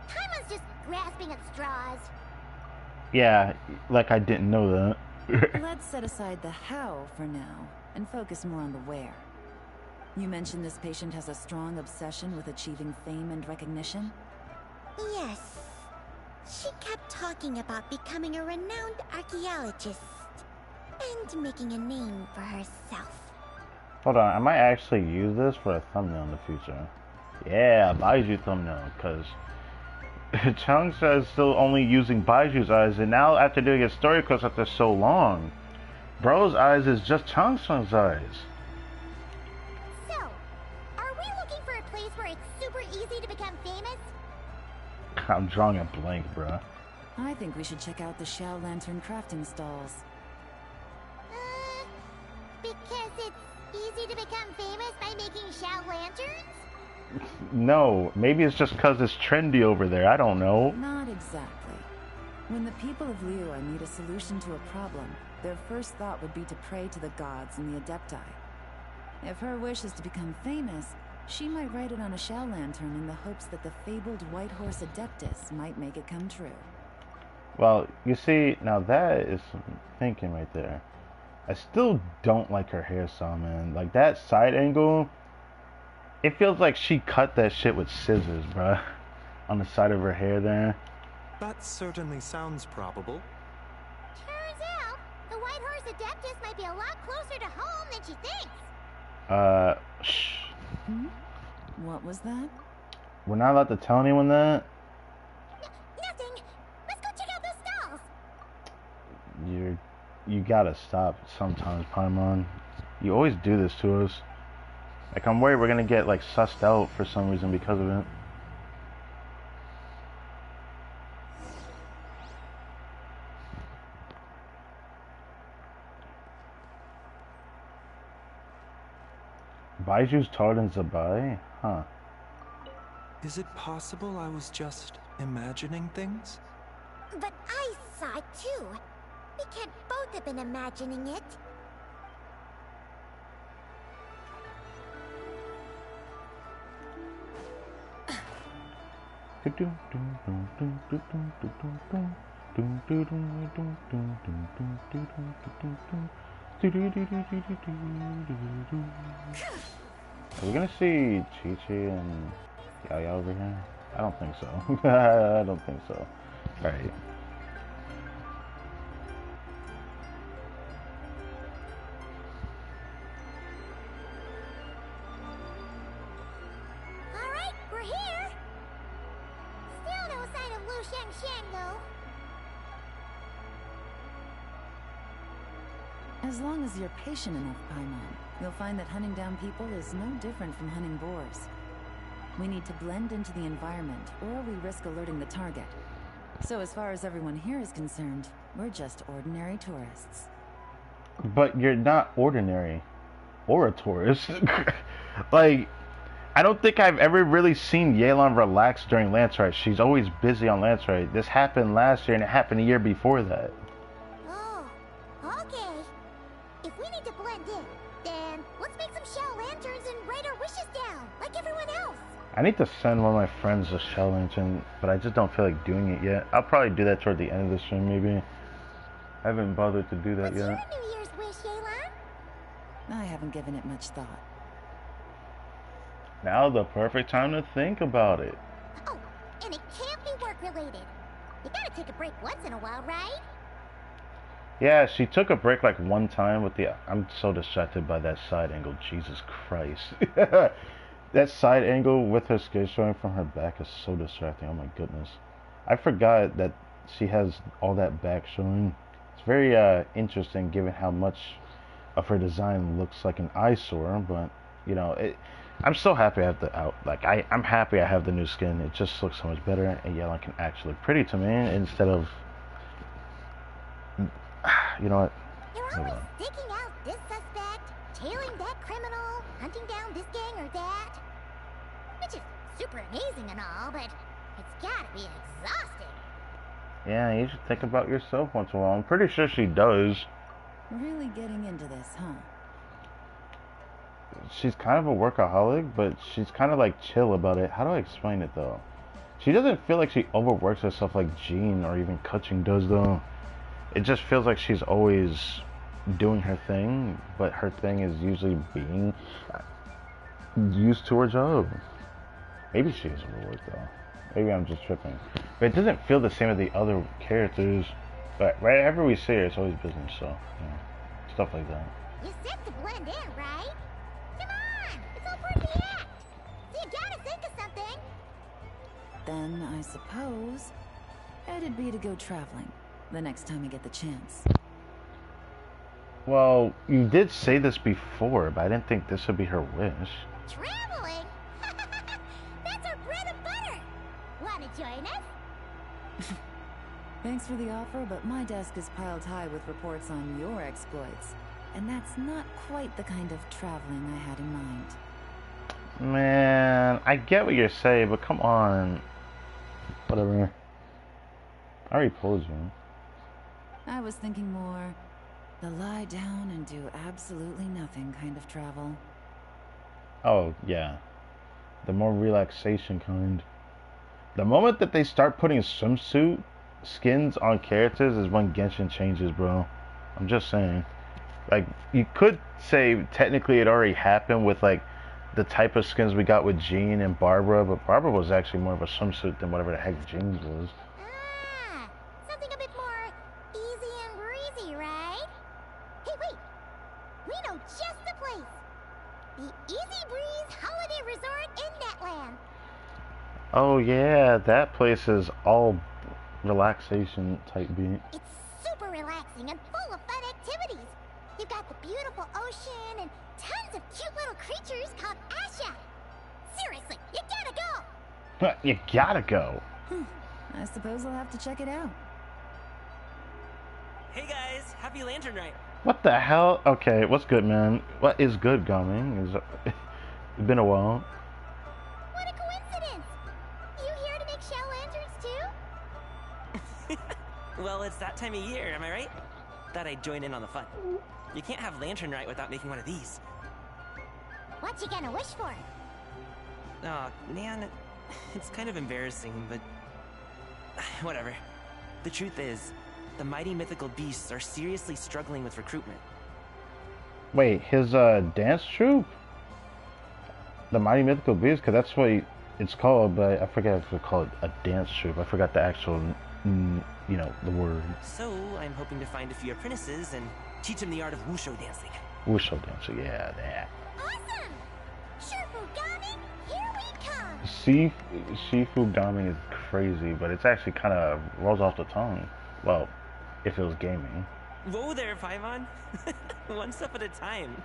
Taimon's just grasping at straws. Yeah, like I didn't know that. Let's set aside the how for now, and focus more on the where. You mentioned this patient has a strong obsession with achieving fame and recognition? Yes. She kept talking about becoming a renowned archaeologist and making a name for herself. Hold on, I might actually use this for a thumbnail in the future. Yeah, Baiju thumbnail, because Changsha is still only using Baiju's eyes, and now after doing a story quest after so long, bro's eyes is just Changsha's eyes. So, are we looking for a place where it's super easy to become famous? I'm drawing a blank, bruh. I think we should check out the Xiao Lantern crafting stalls. Because it's easy to become famous by making Xiao lanterns? No, maybe it's just because it's trendy over there. I don't know. Not exactly. When the people of Liyue need a solution to a problem, their first thought would be to pray to the gods and the Adepti. If her wish is to become famous, she might write it on a Xiao lantern in the hopes that the fabled White Horse Adeptus might make it come true. Well, you see, now that is some thinking right there. I still don't like her hairstyle, man. Like, that side angle, it feels like she cut that shit with scissors, bruh. On the side of her hair there. That certainly sounds probable. Turns out, the White Horse Adeptus might be a lot closer to home than she thinks. Shh. Hmm? What was that? We're not allowed to tell anyone that? Nothing. Let's go check out those stalls. You gotta stop sometimes, Paimon. You always do this to us. Like, I'm worried we're gonna get, like, sussed out for some reason because of it. Baiju's taller than Zabai? Huh. Is it possible I was just imagining things? But I saw it too. We can't both have been imagining it. Are we gonna see Chi-Chi and Yaya over here? I don't think so. I don't think so. Alright. Alright, we're here. Still no sign of Lu Shang though. As long as you're patient enough, Paimon, you'll find that hunting down people is no different from hunting boars. We need to blend into the environment, or we risk alerting the target. So as far as everyone here is concerned, we're just ordinary tourists. But you're not ordinary. Or a tourist. Like, I don't think I've ever really seen Yelan relax during LANTERNLIT. She's always busy on LANTERNLIT. This happened last year and it happened a year before that. Oh, okay. If we need to blend in, then let's make some shell lanterns and write our wishes down, like everyone else. I need to send one of my friends a shell lantern, but I just don't feel like doing it yet. I'll probably do that toward the end of the stream, maybe. I haven't bothered to do that What's yet. your New Year's wish, Yelan? I haven't given it much thought. Now the perfect time to think about it. Oh, and it can't be work-related. You gotta take a break once in a while, right? Yeah, she took a break like one time with the... I'm so distracted by that side angle. Jesus Christ. That side angle with her skin showing from her back is so distracting. Oh my goodness. I forgot that she has all that back showing. It's very interesting given how much of her design looks like an eyesore, but you know, I'm so happy I have the I'm happy I have the new skin. It just looks so much better, and Yelan can actually look pretty to me instead of, you know what? You're always digging out this suspect, tailing that criminal, hunting down this gang or that. Which is super amazing and all, but it's gotta be exhausting. Yeah, you should think about yourself once in a while. I'm pretty sure she does. Really getting into this, huh? She's kind of a workaholic, but she's kind of like chill about it. How do I explain it though? She doesn't feel like she overworks herself like Jean or even Kutching does though. It just feels like she's always doing her thing, but her thing is usually being used to her job. Maybe she is overworked though. Maybe I'm just tripping. But it doesn't feel the same as the other characters. But wherever we see her, it's always business, so, you know, stuff like that. You said to blend in, right? Come on! It's all part of the act! So you gotta think of something! Then I suppose it'd be to go traveling the next time I get the chance. Well, you did say this before, but I didn't think this would be her wish. Traveling? That's our bread and butter! Wanna join us? Thanks for the offer, but my desk is piled high with reports on your exploits. And that's not quite the kind of traveling I had in mind. Man, I get what you're saying, but come on. Whatever. I already told you. I was thinking more the lie down and do absolutely nothing kind of travel. Oh, yeah. The more relaxation kind. The moment that they start putting swimsuit skins on characters is when Genshin changes, bro. I'm just saying. Like, you could say technically it already happened with, like, the type of skins we got with Jean and Barbara, but Barbara was actually more of a swimsuit than whatever the heck Jean's was. Ah, something a bit more easy and breezy, right? Hey, wait! We know just the place! The Easy Breeze Holiday Resort in Netland! Oh yeah, that place is all relaxation type beat. It's super relaxing and full of fun activities. You've got the beautiful ocean and tons of cute little creatures called Asha. Seriously, you gotta go! You gotta go. I suppose I'll have to check it out. Hey guys, happy Lantern Rite. What the hell? Okay, what's good, man? What is good, Gumming? It's been a while. What a coincidence! You here to make shell lanterns too? Well, it's that time of year, am I right? Thought I'd join in on the fun. You can't have Lantern Rite without making one of these. What you gonna wish for? Oh, man, it's kind of embarrassing, but whatever. The truth is, the mighty mythical beasts are seriously struggling with recruitment. Wait, his dance troupe? The Mighty Mythical Beasts? Because that's what it's called, but I forget if it's called a dance troupe. I forgot the actual, you know, the word. So, I'm hoping to find a few apprentices and teach them the art of wushu dancing. Wushu dancing, yeah, that. Awesome! Shurfugami, here we come! Shifu Gaming is crazy, but it's actually kind of rolls off the tongue. Well, if it was gaming. Whoa there, Paimon. One step at a time.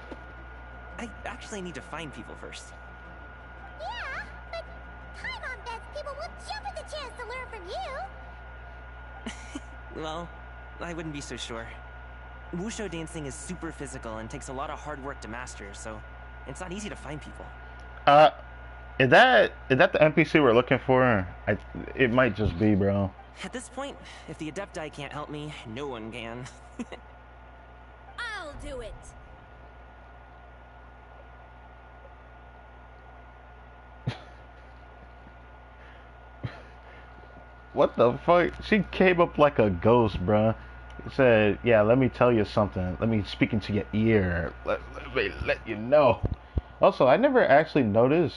I actually need to find people first. Yeah, but Paimon bets people will jump at the chance to learn from you. Well, I wouldn't be so sure. Wushu dancing is super physical and takes a lot of hard work to master, so it's not easy to find people. Is that the NPC we're looking for? It might just be, bro. At this point, if the Adepti can't help me, no one can. I'll do it. What the fuck? She came up like a ghost, bruh. Said, yeah, let me tell you something. Let me speak into your ear. Let me let you know. Also, I never actually noticed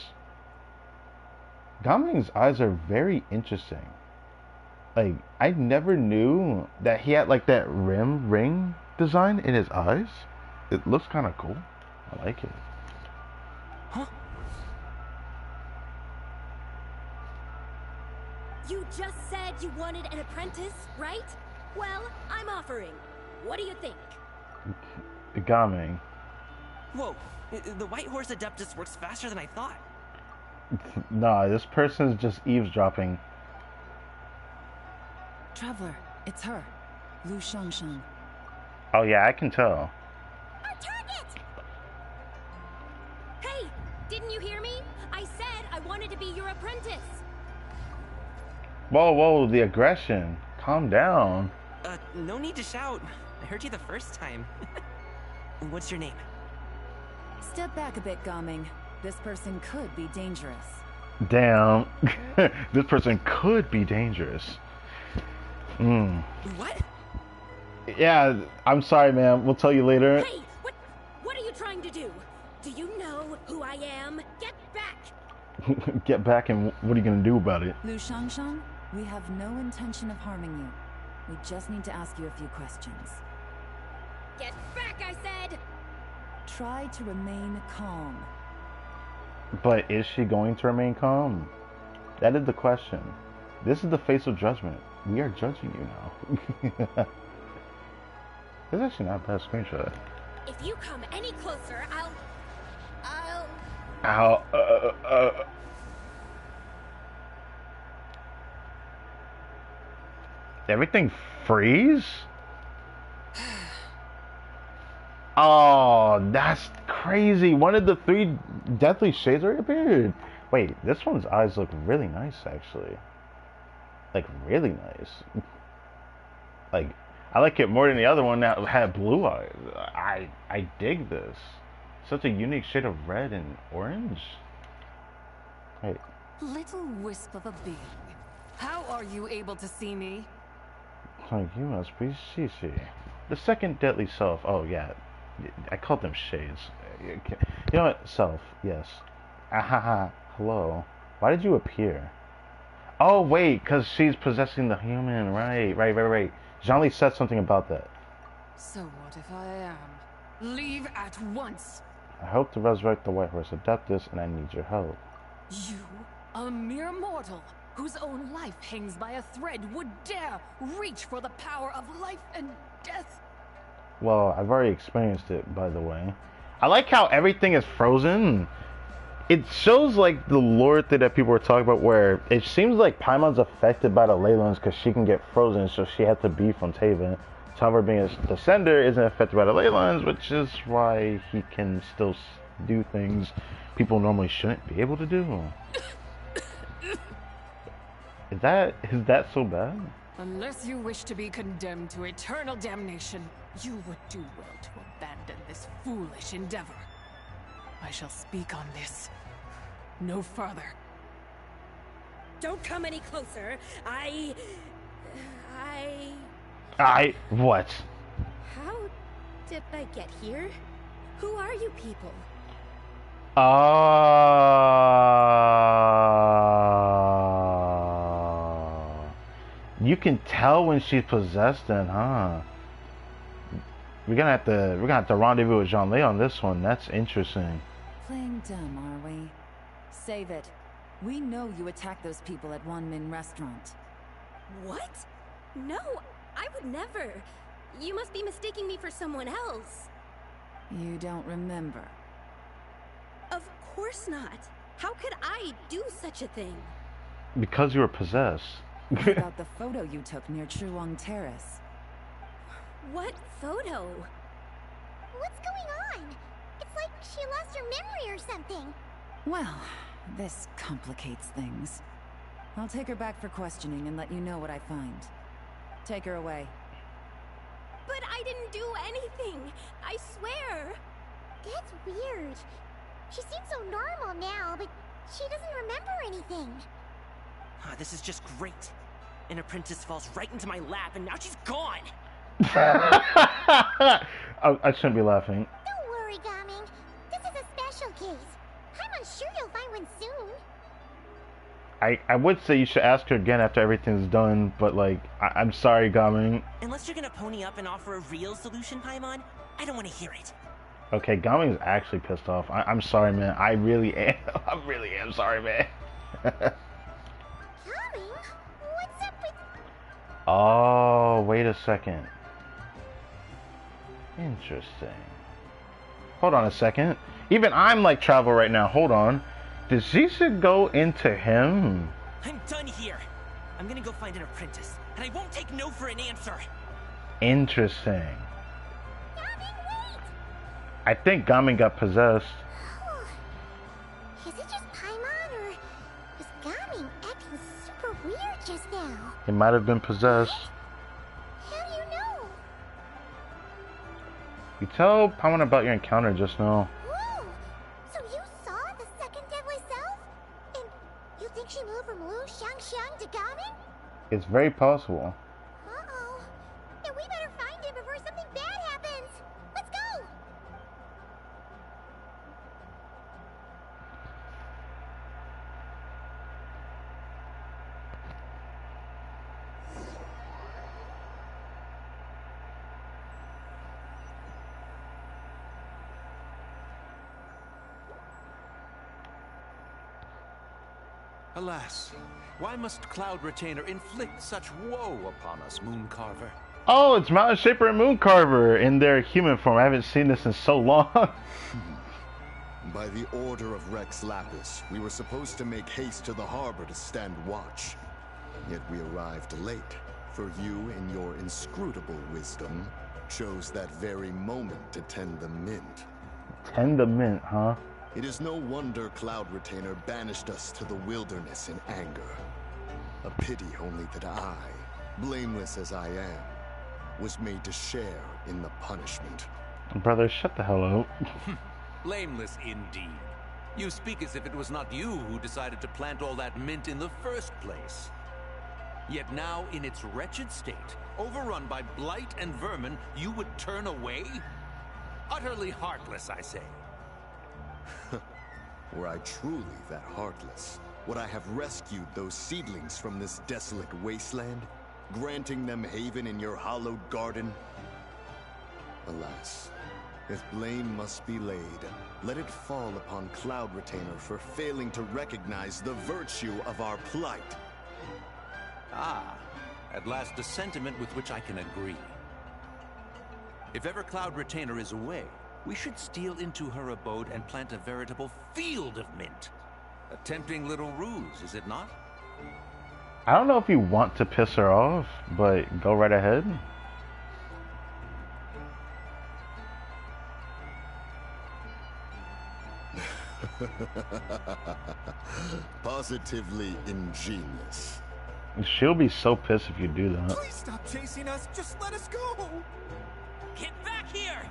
Gamling's eyes are very interesting. Like, I never knew that he had like that ring design in his eyes. It looks kind of cool. I like it. Huh? You just said you wanted an apprentice, right? Well, I'm offering. What do you think? Gaming. Whoa, the White Horse Adeptus works faster than I thought. Nah, this person's just eavesdropping. Traveler, it's her. Lu Shangshan. Oh yeah, I can tell. Our target! Hey, didn't you hear me? I said I wanted to be your apprentice. Whoa, the aggression. Calm down. No need to shout. I heard you the first time. What's your name? Step back a bit, Gaming. This person could be dangerous. Damn. This person could be dangerous. What? Yeah, I'm sorry, ma'am. We'll tell you later. Hey, what are you trying to do? Do you know who I am? Get back! Get back, and what are you gonna do about it? Lu Shangshan, we have no intention of harming you. We just need to ask you a few questions. Get back, I said! Try to remain calm. But is she going to remain calm? That is the question. This is the face of judgment. We are judging you now. This is actually not a bad screenshot. If you come any closer, Ow. Everything freeze? Oh, that's crazy. One of the 3 deathly shades already appeared. Wait, this one's eyes look really nice, actually. Like, really nice. Like, I like it more than the other one that had blue eyes. I dig this. Such a unique shade of red and orange. Wait. Little wisp of a being. How are you able to see me? Like, you must be Shishi. The second deadly self. Oh, yeah. I called them shades. You know what? Self. Yes. Ahaha. Hello. Why did you appear? Oh, wait. Because she's possessing the human. Right. Zhangli said something about that. So what if I am? Leave at once! I hope to resurrect the White Horse Adeptus, and I need your help. You A mere mortal whose own life hangs by a thread would dare reach for the power of life and death? Well, I've already experienced it, by the way. I like how everything is frozen. It shows like the lore thing that people were talking about, where it seems like Paimon's affected by the ley lines because she can get frozen, so she had to be from Taven. However, being a descender isn't affected by the ley lines, which is why he can still do things people normally shouldn't be able to do. Is that so bad? Unless you wish to be condemned to eternal damnation, you would do well to abandon this foolish endeavor. I shall speak on this. No further. Don't come any closer. What? How did I get here? Who are you people? You can tell when she's possessed then, huh? We're gonna have to rendezvous with Jean-Lé on this one. That's interesting. Playing dumb, are we? Save it. We know you attacked those people at Wan Min restaurant. What? No, I would never. You must be mistaking me for someone else. You don't remember. Of course not. How could I do such a thing? Because you were possessed. What about the photo you took near Truong Terrace? What photo? What's going on? It's like she lost her memory or something. Well, this complicates things. I'll take her back for questioning and let you know what I find. Take her away. But I didn't do anything. I swear. That's weird. She seems so normal now, but she doesn't remember anything. This is just great. An apprentice falls right into my lap and now she's gone. I shouldn't be laughing. Don't worry, Gaming. This is a special case. I'm sure you'll find one soon. I would say you should ask her again after everything's done, but like, I'm sorry, Gaming. Unless you're gonna pony up and offer a real solution, Paimon, I don't want to hear it. Okay, Gaming is actually pissed off. I'm sorry, man. I really am. I really am sorry, man. Gaming? What's up with... Oh, wait a second. Interesting. Hold on a second. Even I'm like travel right now. Hold on. Did Zisha go into him? I'm done here. I'm gonna go find an apprentice, and I won't take no for an answer. Interesting. Gaming, wait! I think Gaming got possessed. Is it just Paimon, or was Gaming acting super weird just now? He might have been possessed. How do you know? You tell Paimon about your encounter just now. Whoa! So you saw the second deadly self? And you think she moved from Lu Xiangxiang to Gaming? It's very possible. Uh-oh. Then we better find him before something bad happens. Let's go! Alas, why must Cloud Retainer inflict such woe upon us, Mooncarver? Oh, it's Mountain Shaper and Mooncarver in their human form. I haven't seen this in so long. By the order of Rex Lapis, we were supposed to make haste to the harbor to stand watch. Yet we arrived late, for you, in your inscrutable wisdom, chose that very moment to tend the mint. Tend the mint, huh? It is no wonder Cloud Retainer banished us to the wilderness in anger. A pity only that I, blameless as I am, was made to share in the punishment. Brother, shut the hell up. Blameless indeed. You speak as if it was not you who decided to plant all that mint in the first place. Yet now, in its wretched state, overrun by blight and vermin, you would turn away? Utterly heartless, I say. Were I truly that heartless, would I have rescued those seedlings from this desolate wasteland, granting them haven in your hallowed garden? Alas, if blame must be laid, Let it fall upon Cloud Retainer for failing to recognize the virtue of our plight. Ah, at last a sentiment with which I can agree. If ever Cloud Retainer is away, we should steal into her abode and plant a veritable field of mint. A tempting little ruse, is it not? I don't know if you want to piss her off, but go right ahead. Positively ingenious. She'll be so pissed if you do that. Please stop chasing us. Just let us go. Get back here!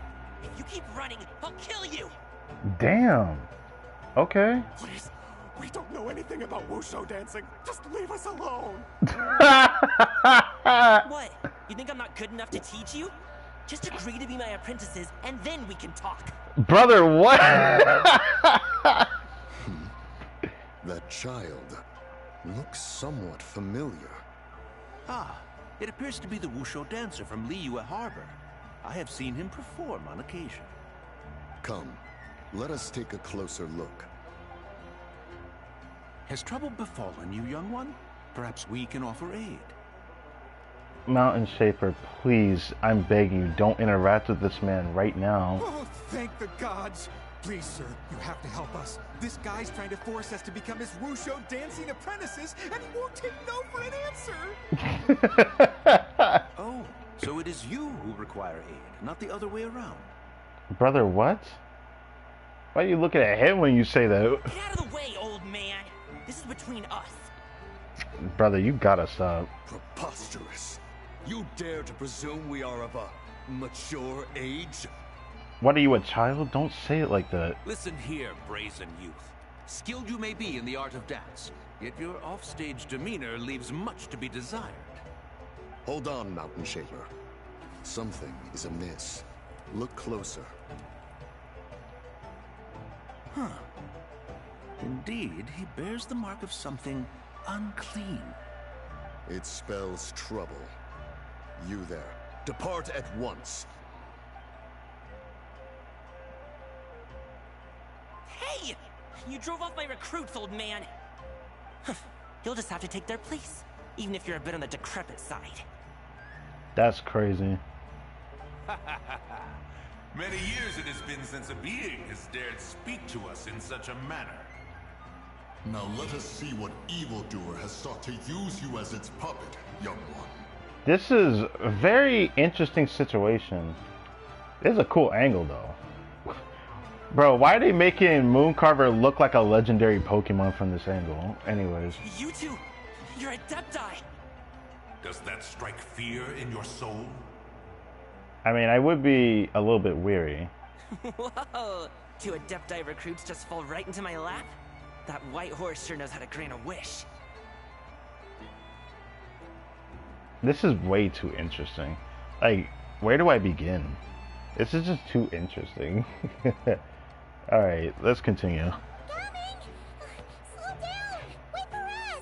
If you keep running, I'll kill you! Damn. Okay. Please, we don't know anything about wushu dancing. Just leave us alone. What? You think I'm not good enough to teach you? Just agree to be my apprentices, and then we can talk. Brother, what? That child looks somewhat familiar. Ah, it appears to be the wushu dancer from Liyue Harbor. I have seen him perform on occasion. Come, let us take a closer look. Has trouble befallen you, young one? Perhaps we can offer aid. Mountain Shaper, please, I'm begging you, don't interact with this man right now. Oh, thank the gods. Please, sir, you have to help us. This guy's trying to force us to become his wushu dancing apprentices, and he won't take no for an answer. Oh, so it is you who require aid, not the other way around. Brother, what? Why are you looking at him when you say that? Get out of the way, old man! This is between us. Brother, you gotta stop. Preposterous. You dare to presume we are of a mature age? What are you, a child? Don't say it like that. Listen here, brazen youth. Skilled you may be in the art of dance, yet your offstage demeanor leaves much to be desired. Hold on, Mountain Shaper. Something is amiss. Look closer. Huh. Indeed, he bears the mark of something unclean. It spells trouble. You there, depart at once. Hey! You drove off my recruits, old man! You'll just have to take their place, even if you're a bit on the decrepit side. That's crazy. Many years it has been since a being has dared speak to us in such a manner. Now let us see what evildoer has sought to use you as its puppet, young one. This is a very interesting situation. This is a cool angle, though. Bro, why are they making Mooncarver look like a legendary Pokemon from this angle? Anyways. You two, you're Adepti! Does that strike fear in your soul? I mean, I would be a little bit weary. Whoa! Two Adepti recruits just fall right into my lap? That white horse sure knows how to grant a wish. This is way too interesting. Like, where do I begin? This is just too interesting. Alright, let's continue. Coming! Slow down! Wait for us!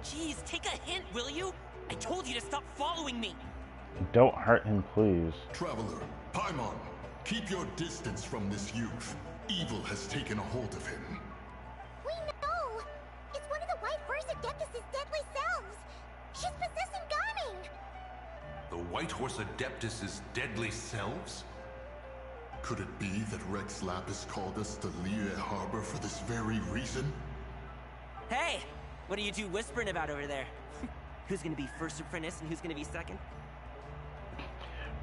Jeez, take a hint, will you? I told you to stop following me! Don't hurt him, please. Traveler, Paimon, keep your distance from this youth. Evil has taken a hold of him. We know! It's one of the White Horse Adeptus' deadly selves! She's possessing Gaming! The White Horse Adeptus' deadly selves? Could it be that Rex Lapis called us to Liyue Harbor for this very reason? Hey! What are you two whispering about over there? Who's gonna be first apprentice and who's gonna be second?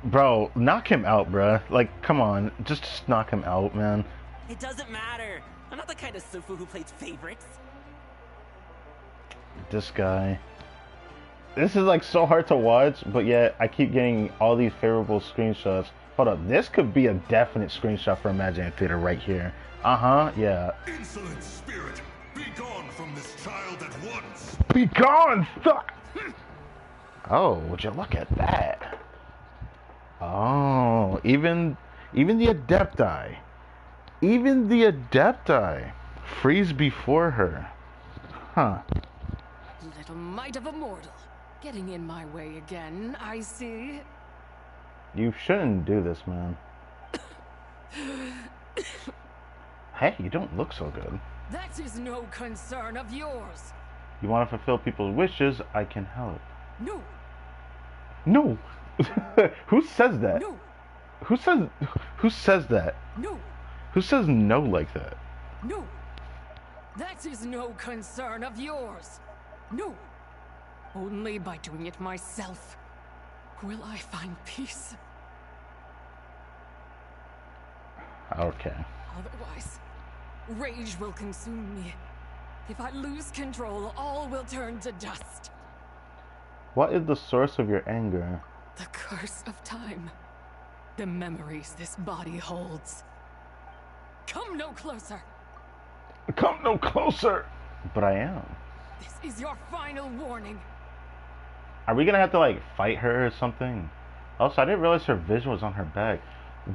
Bro, knock him out, bruh. Like, come on. Just knock him out, man. It doesn't matter. I'm not the kind of Sufu who plays favorites. This guy. This is like so hard to watch, but yet I keep getting all these favorable screenshots. Hold up, this could be a definite screenshot for Imaginary Theater right here. Uh-huh, yeah. Insolent spirit, be gone from this child at once. Be gone, fuck! Oh, would you look at that? Oh, even the Adepti. Even the Adepti freeze before her. Huh. Little mite of a mortal. Getting in my way again, I see. You shouldn't do this, man. Hey, you don't look so good. That is no concern of yours. You want to fulfill people's wishes, I can help. No. No. Who says that? No. Who says that? No. Who says no like that? No. That is no concern of yours. No. Only by doing it myself will I find peace. Okay. Otherwise, rage will consume me. If I lose control, all will turn to dust. What is the source of your anger? The curse of time. The memories this body holds. Come no closer. Come no closer. But I am. This is your final warning. Are we gonna have to like fight her or something? Also, I didn't realize her vision was on her back.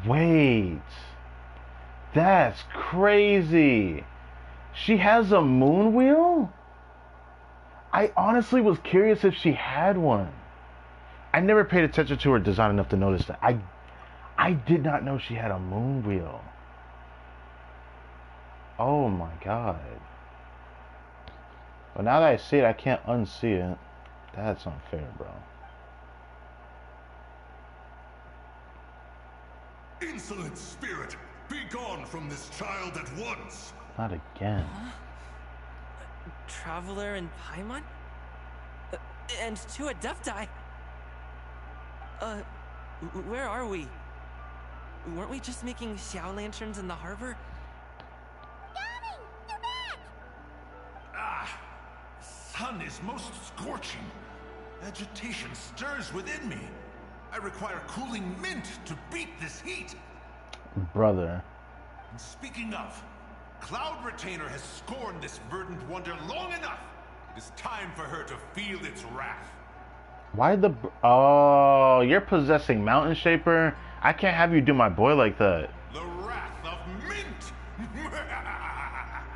Wait. That's crazy. She has a moon wheel? I honestly was curious if she had one. I never paid attention to her design enough to notice that. I did not know she had a moon wheel. Oh my god. But now that I see it, I can't unsee it. That's unfair, bro. Insolent spirit! Be gone from this child at once! Not again. Huh? Traveler and Paimon? And two Adepti? Where are we? Weren't we just making Xiao lanterns in the harbor? Darling, you're back! Ah! Sun is most scorching. Agitation stirs within me. I require cooling mint to beat this heat. Brother. And speaking of, Cloud Retainer has scorned this verdant wonder long enough. It is time for her to feel its wrath. Why the... Oh, you're possessing Mountain Shaper? I can't have you do my boy like that. The wrath of mint!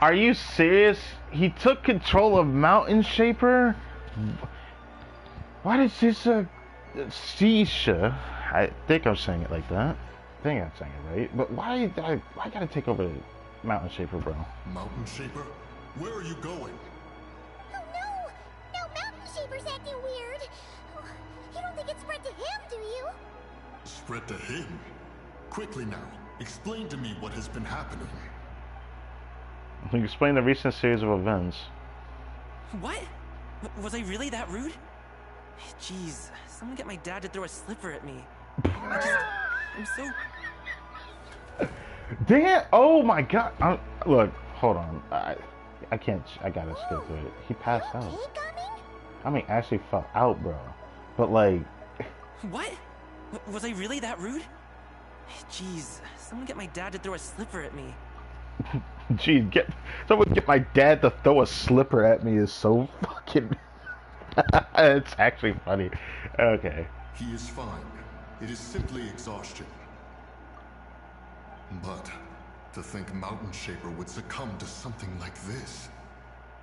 Are you serious? He took control of Mountain Shaper? Why did she say... Shisha? I think I'm saying it like that. I think I'm saying it right. But why gotta take over Mountain Shaper, bro? Mountain Shaper? Where are you going? Oh no! No, Mountain Shaper's acting weird! You don't think it spread to him, do you? Spread to him? Quickly now, explain to me what has been happening. Can you explain the recent series of events? What? Was I really that rude? Jeez, someone get my dad to throw a slipper at me. I'm so... Damn! Oh my god! Look, hold on. I can't. I gotta skip through it. He passed out. I mean, actually fell out, bro. But like... What? Was I really that rude? Jeez, someone get my dad to throw a slipper at me. Jeez, someone get my dad to throw a slipper at me is so fucking... It's actually funny. Okay. He is fine. It is simply exhaustion. But to think Mountain Shaper would succumb to something like this,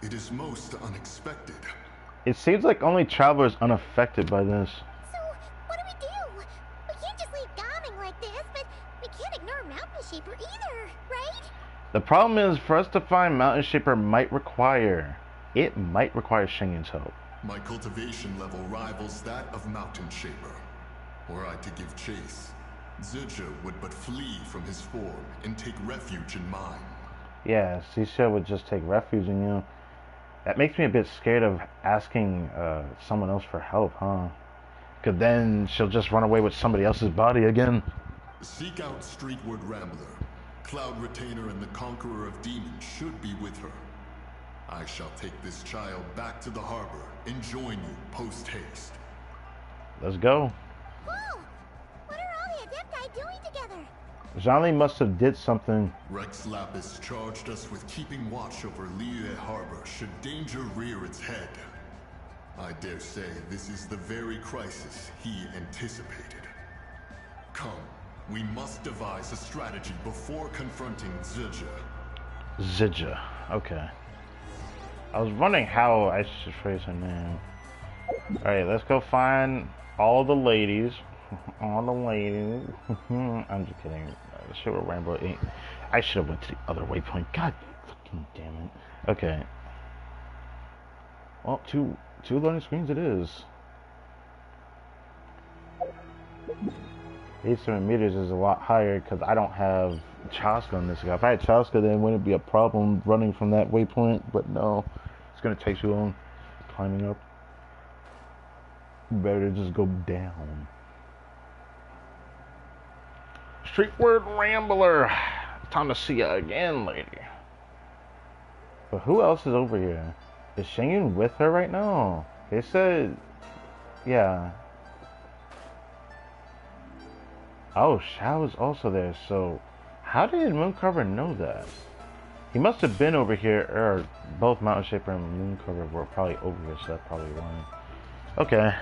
it is most unexpected. It seems like only Traveler is unaffected by this. So, what do? We can't just leave Gaming like this, but we can't ignore Mountain Shaper either, right? The problem is, for us to find Mountain Shaper might require Shingen's help. My cultivation level rivals that of Mountain Shaper. Were I to give chase, Zidja would but flee from his form and take refuge in mine. Yeah, Sisha would just take refuge in you. That makes me a bit scared of asking someone else for help, huh? Because then she'll just run away with somebody else's body again. Seek out Streetward Rambler. Cloud Retainer and the Conqueror of Demons should be with her. I shall take this child back to the harbor and join you post-haste. Let's go. Whoa! What are all the Adepti doing together? Zhali must have did something. Rex Lapis charged us with keeping watch over Liyue Harbor should danger rear its head. I dare say this is the very crisis he anticipated. Come, we must devise a strategy before confronting Zidja. Zidja, okay. I was wondering how I should phrase her name. Alright, let's go find all the ladies. All the ladies. I'm just kidding. Shit with Rainbow ain't. I should have went to the other waypoint. God fucking damn it. Okay. Well, two loading screens it is. 87 meters is a lot higher because I don't have Chaska on this guy. If I had Chaska, then it wouldn't be a problem running from that waypoint, but no. It's going to take too long climbing up. Better just go down. Streetward Rambler. Time to see you again, lady. But who else is over here? Is Shengyun with her right now? They said... Yeah. Oh, Shao is also there, so... How did Mooncarver know that? He must have been over here, or both Mountain Shaper and Mooncarver were probably over here, so that's probably why. Okay.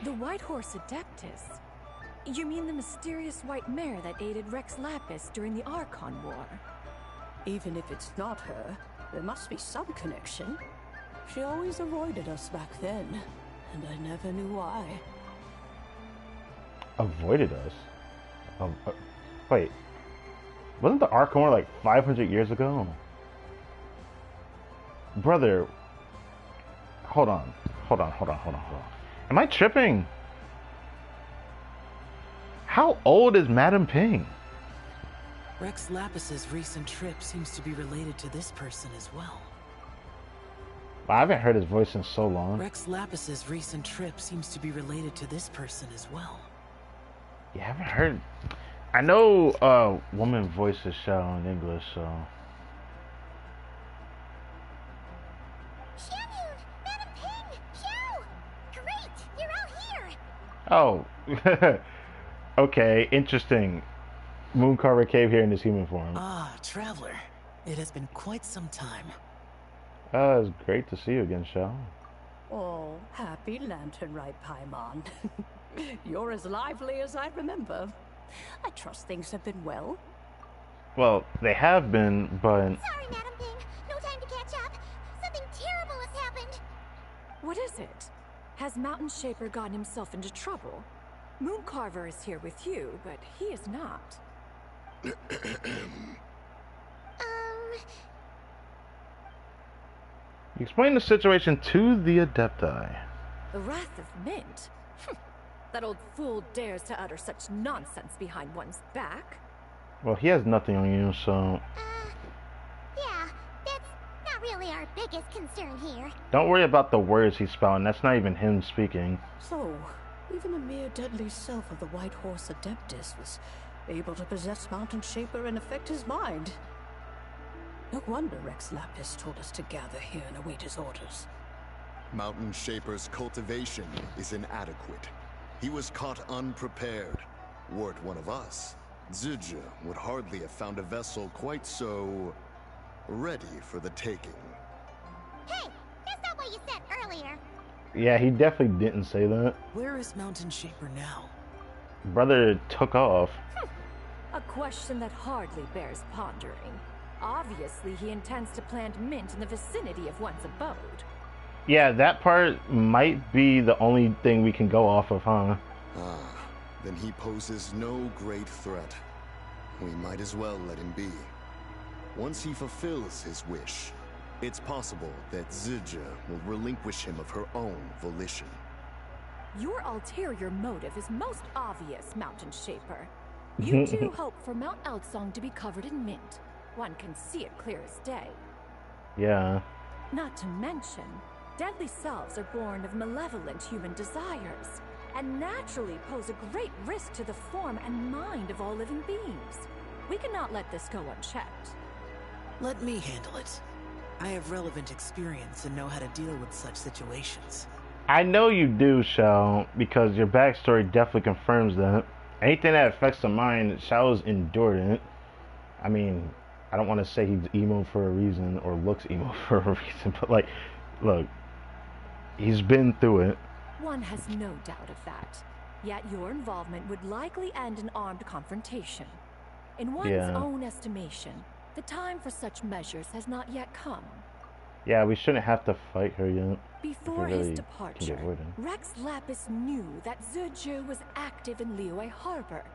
The White Horse Adeptus? You mean the mysterious white mare that aided Rex Lapis during the Archon War? Even if it's not her, there must be some connection. She always avoided us back then, and I never knew why. Avoided us? Wait. Wasn't the Archon War like 500 years ago? Brother. Hold on. Am I tripping? How old is Madame Ping? Rex Lapis's recent trip seems to be related to this person as well. I haven't heard his voice in so long. Rex Lapis's recent trip seems to be related to this person as well. Yeah, I haven't heard. I know woman voices show in English, so. Shengyun! Madame Ping! Xiao! Great! You're all here! Oh. Okay, interesting. Mooncarver came here in his human form. Ah, Traveler. It has been quite some time. It's great to see you again, Xiao. Oh, happy LANTERNLIT, Paimon. You're as lively as I remember. I trust things have been well. Well, they have been, but... Sorry, Madame Ping. No time to catch up. Something terrible has happened. What is it? Has Mountain Shaper gotten himself into trouble? Mooncarver is here with you, but he is not. Explain the situation to the Adepti. The Wrath of Mint? That old fool dares to utter such nonsense behind one's back. Well, he has nothing on you, so... Yeah, that's not really our biggest concern here. Don't worry about the words he's spouting. That's not even him speaking. So, even a mere deadly self of the White Horse Adeptus was able to possess Mountain Shaper and affect his mind. No wonder Rex Lapis told us to gather here and await his orders. Mountain Shaper's cultivation is inadequate. He was caught unprepared. Were it one of us, Zizha would hardly have found a vessel quite so... ready for the taking. Hey, that's not what you said earlier. Yeah, he definitely didn't say that. Where is Mountain Shaper now? Brother took off. A question that hardly bears pondering. Obviously, he intends to plant mint in the vicinity of one's abode. Yeah, that part might be the only thing we can go off of, huh? Ah, then he poses no great threat. We might as well let him be. Once he fulfills his wish, it's possible that Zizha will relinquish him of her own volition. Your ulterior motive is most obvious, Mountain Shaper. You two hope for Mount Outsong to be covered in mint. One can see it clear as day. Yeah. Not to mention, deadly selves are born of malevolent human desires, and naturally pose a great risk to the form and mind of all living beings. We cannot let this go unchecked. Let me handle it. I have relevant experience and know how to deal with such situations. I know you do, Shao, because your backstory definitely confirms that. Anything that affects the mind, Shao's endured it. I mean, I don't want to say he's emo for a reason or looks emo for a reason, but like, look, he's been through it. One has no doubt of that. Yet your involvement would likely end in armed confrontation. In one's own estimation, the time for such measures has not yet come. Yeah, we shouldn't have to fight her yet. Before his departure, Rex Lapis knew that Zizha was active in Liyue Harbor.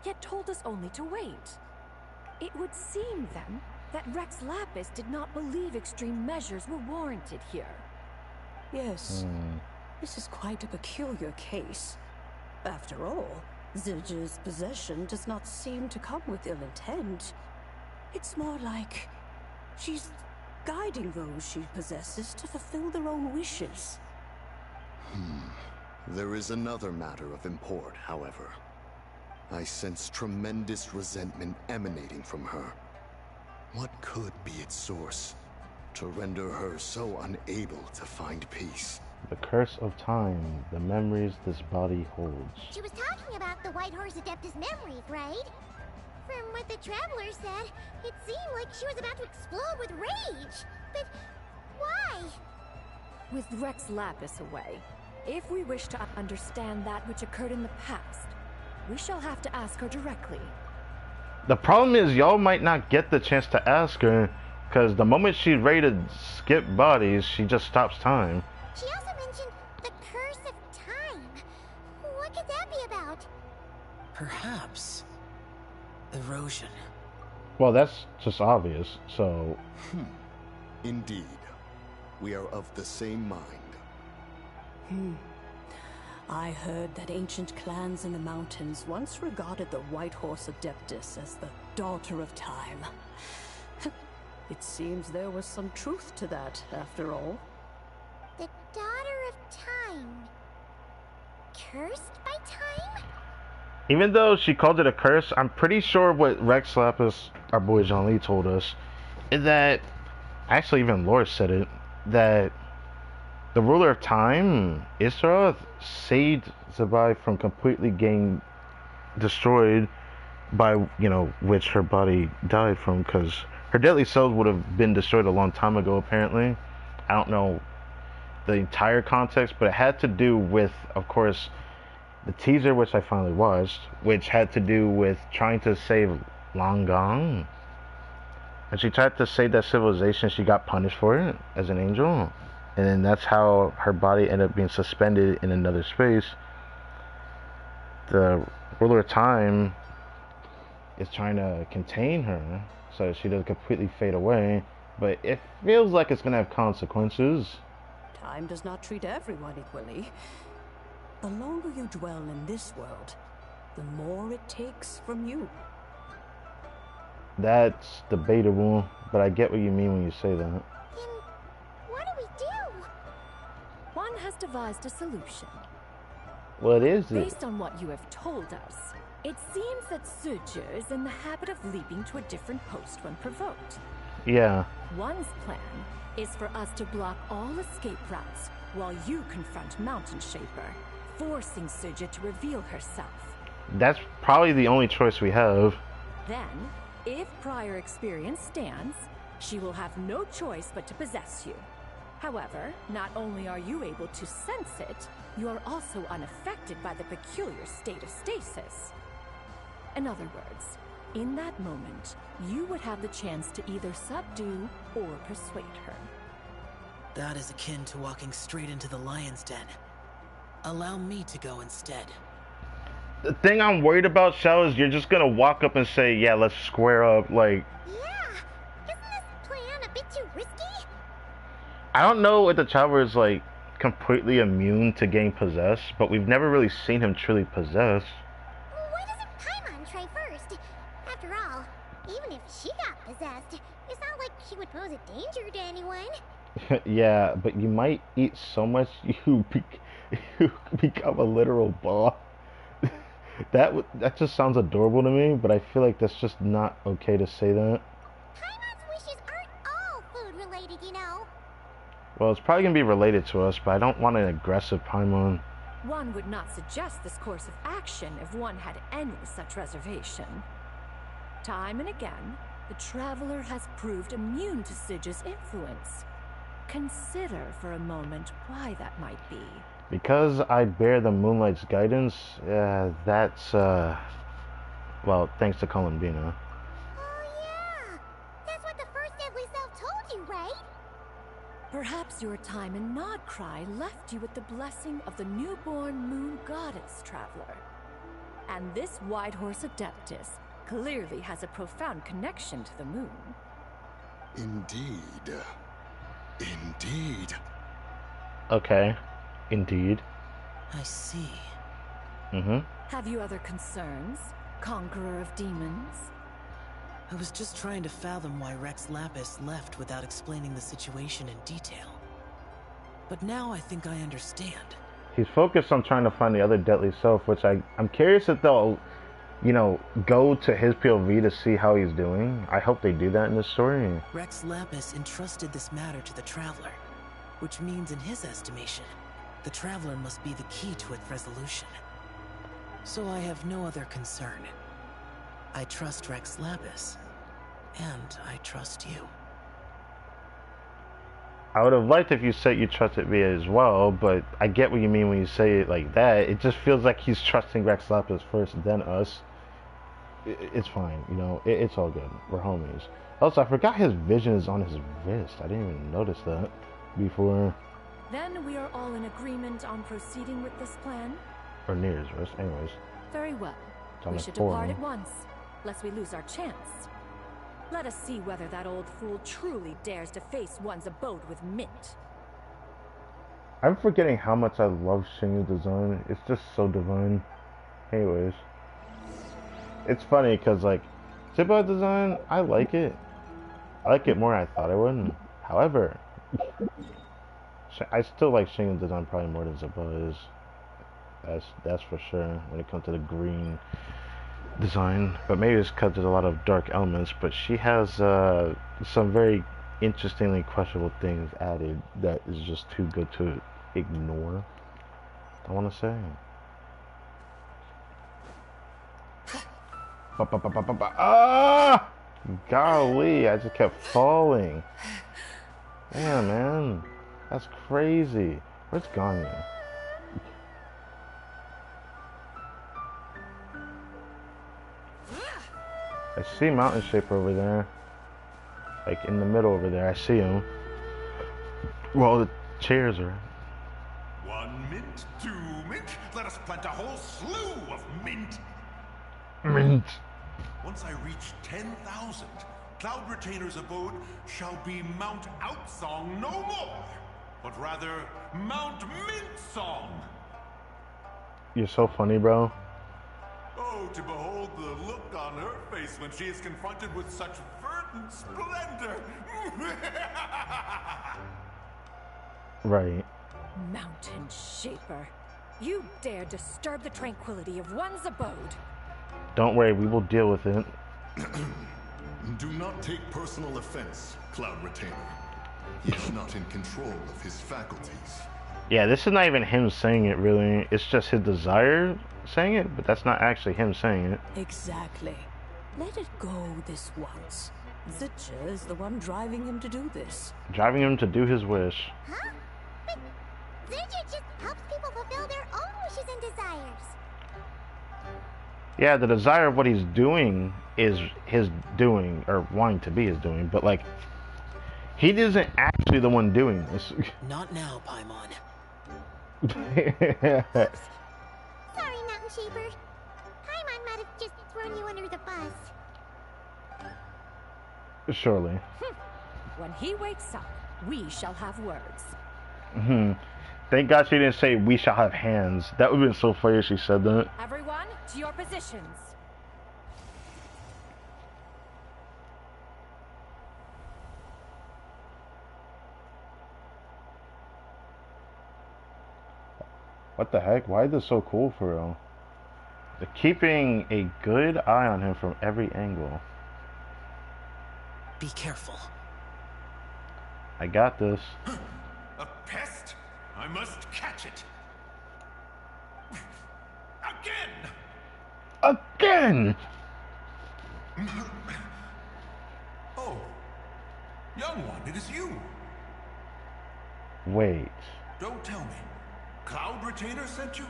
yet told us only to wait. It would seem, then, that Rex Lapis did not believe extreme measures were warranted here. Yes, this is quite a peculiar case. After all, Zildjian's possession does not seem to come with ill intent. It's more like she's guiding those she possesses to fulfill their own wishes. There is another matter of import, however. I sense tremendous resentment emanating from her. What could be its source to render her so unable to find peace? The curse of time, the memories this body holds. She was talking about the White Horse Adeptus memories, right? From what the Traveler said, it seemed like she was about to explode with rage. But why? With Rex Lapis away, if we wish to understand that which occurred in the past, we shall have to ask her directly. The problem is y'all might not get the chance to ask her, because the moment she's ready to skip bodies, she just stops time. She also mentioned the curse of time. What could that be about? Perhaps erosion. Well, that's just obvious, so... Indeed. We are of the same mind. I heard that ancient clans in the mountains once regarded the White Horse Adeptus as the daughter of time. It seems there was some truth to that, after all. The daughter of time. Cursed by time? Even though she called it a curse, I'm pretty sure what Rex Lapis, our boy Jean-Lee, told us is that, actually even Lore said it, that the ruler of time, Isra, saved Zabai from completely getting destroyed by, which her body died from, because her deadly cells would have been destroyed a long time ago, apparently. I don't know the entire context, but it had to do with, of course, the teaser, which I finally watched, which had to do with trying to save Langang. And she tried to save that civilization. She got punished for it as an angel. And then that's how her body ended up being suspended in another space. The ruler of time is trying to contain her so that she doesn't completely fade away. But it feels like it's going to have consequences. Time does not treat everyone equally. The longer you dwell in this world, the more it takes from you. That's debatable, but I get what you mean when you say that. Then what do we do? One has devised a solution. What is it? Based on what you have told us, it seems that Zildjian is in the habit of leaping to a different post when provoked. Yeah. One's plan is for us to block all escape routes while you confront Mountain Shaper, forcing Zildjian to reveal herself. That's probably the only choice we have. Then, if prior experience stands, she will have no choice but to possess you. However, not only are you able to sense it, you are also unaffected by the peculiar state of stasis. In other words, in that moment, you would have the chance to either subdue or persuade her. That is akin to walking straight into the lion's den. Allow me to go instead. The thing I'm worried about, Shao, is you're just gonna walk up and say, yeah, let's square up, like... Yeah, isn't this plan a bit too risky? I don't know if the Traveler is, like, completely immune to getting possessed, but we've never really seen him truly possessed. Why doesn't Paimon try first? After all, even if she got possessed, it's not like she would pose a danger to anyone. Yeah, but you might eat so much you become a literal ball. That just sounds adorable to me, but I feel like that's just not okay to say that. Paimon's wishes aren't all food related, you know. Well, it's probably gonna be related to us, but I don't want an aggressive Paimon. One would not suggest this course of action if one had any such reservation. Time and again, the Traveler has proved immune to Zildjian's influence. Consider for a moment why that might be. Because I bear the Moonlight's guidance, that's, well, thanks to Columbina. Oh yeah, that's what the first Deadly Self told you, right? Perhaps your time in Nodcry left you with the blessing of the newborn Moon Goddess, Traveler. And this White Horse Adeptus clearly has a profound connection to the moon. Indeed. Indeed. Okay. Indeed. I see. Mm-hmm. Have you other concerns, Conqueror of Demons? I was just trying to fathom why Rex Lapis left without explaining the situation in detail. But now I think I understand. He's focused on trying to find the other deadly self, which I'm curious if they'll, you know, go to his POV to see how he's doing. I hope they do that in this story. Rex Lapis entrusted this matter to the Traveler, which means in his estimation, the Traveler must be the key to its resolution. So I have no other concern. I trust Rex Lapis, and I trust you. I would have liked if you said you trusted me as well, but I get what you mean when you say it like that. It just feels like he's trusting Rex Lapis first, then us. It's fine, you know, it's all good. We're homies. Also, I forgot his vision is on his wrist. I didn't even notice that before. Then we are all in agreement on proceeding with this plan? Or near his wrist, anyways. Very well. On We the should forearm. depart at once, lest we lose our chance. Let us see whether that old fool truly dares to face one's abode with Mint. I'm forgetting how much I love Shinya's design. It's just so divine. Anyways. It's funny because, like, Ziba design, I like it. I like it more than I thought I would. However, I still like Shinya's design probably more than Ziba is. That's for sure when it comes to the green design, but maybe it's because there's a lot of dark elements, but she has some very interestingly questionable things added that is just too good to ignore, I want to say. Ah! Golly, I just kept falling. Yeah, man. That's crazy. Where's Ganya? I see Mountain Shaper over there. Like in the middle over there. I see him. Well, the chairs are. 1 mint, 2 mint. Let us plant a whole slew of mint. Mint. Once I reach 10,000, Cloud Retainer's abode shall be Mount Outsong no more, but rather Mount Mint Song. You're so funny, bro. Oh, to behold the look on her face when she is confronted with such verdant splendor. Right. Mountain Shaper, you dare disturb the tranquility of one's abode. Don't worry, we will deal with it. Do not take personal offense, Cloud Retainer. He is not in control of his faculties. Yeah, this is not even him saying it, really. It's just his desire saying it, but that's not actually him saying it. Exactly. Let it go this once. Zitcha is the one driving him to do this. Driving him to do his wish. Huh? But Zitcha just helps people fulfill their own wishes and desires. Yeah, the desire of what he's doing is his doing, or wanting to be his doing, but like, he isn't actually the one doing this. Not now, Paimon. Sorry, Mountain Shaper. Paimon might have just thrown you under the bus. Surely. When he wakes up, we shall have words. Thank God she didn't say we shall have hands. That would have been so funny if she said that. Everyone, to your positions. What the heck? Why is this so cool for real? They're keeping a good eye on him from every angle. Be careful. I got this. A pest? I must catch it. Again! Again! Oh, young one, it is you. Wait. Don't tell me. Cloud Retainer sent you?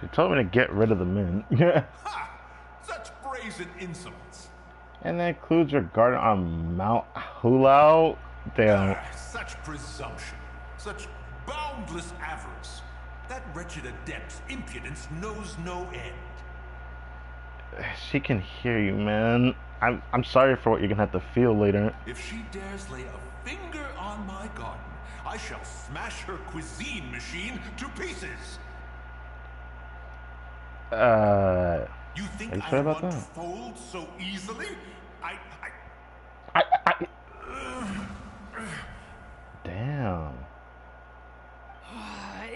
She told me to get rid of the mint. Ha! Such brazen insolence. And that includes your garden on Mount Hulao? Damn. Such presumption. Such boundless avarice. That wretched adept's impudence knows no end. She can hear you, man. I'm sorry for what you're gonna have to feel later. If she dares lay a finger on my garden, I shall smash her cuisine machine to pieces. You think are you I sure about want that? to fold so easily? Damn.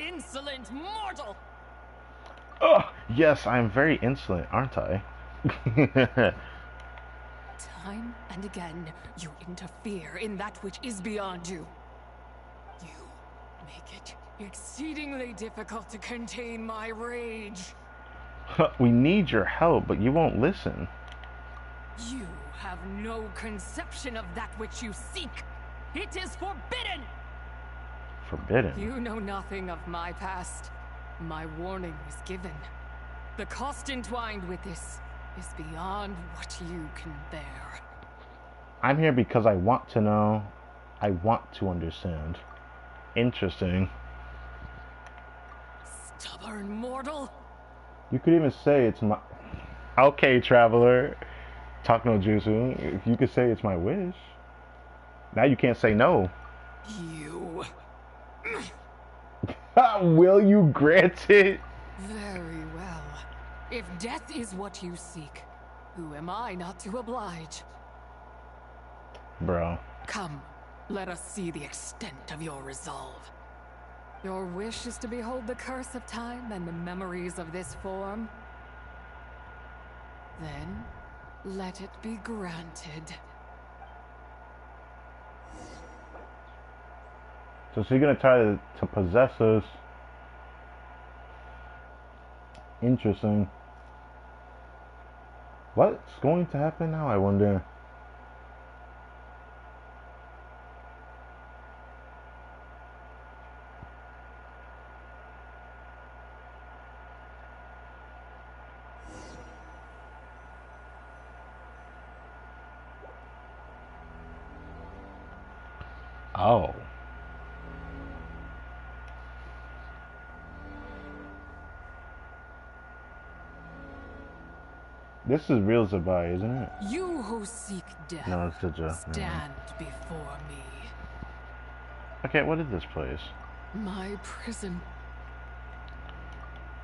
Insolent mortal! Oh, yes, I am very insolent, aren't I? Time and again, you interfere in that which is beyond you. You make it exceedingly difficult to contain my rage. We need your help, but you won't listen. You have no conception of that which you seek. It is forbidden! Forbidden? You know nothing of my past. My warning was given. The cost entwined with this is beyond what you can bear. I'm here because I want to know. I want to understand. Interesting. Stubborn mortal! You could even say it's my... Okay, traveler. Talk no jutsu. If you could say it's my wish. Now you can't say no. You... Will you grant it? Very well. If death is what you seek, who am I not to oblige? Bro. Come, let us see the extent of your resolve. Your wish is to behold the curse of time and the memories of this form? Then, let it be granted. So she's gonna try to possess us. Interesting. What's going to happen now, I wonder? Oh. This is real Zabai, isn't it? You who seek death, No, it's Zidja. stand before me. Okay, what is this place? My prison.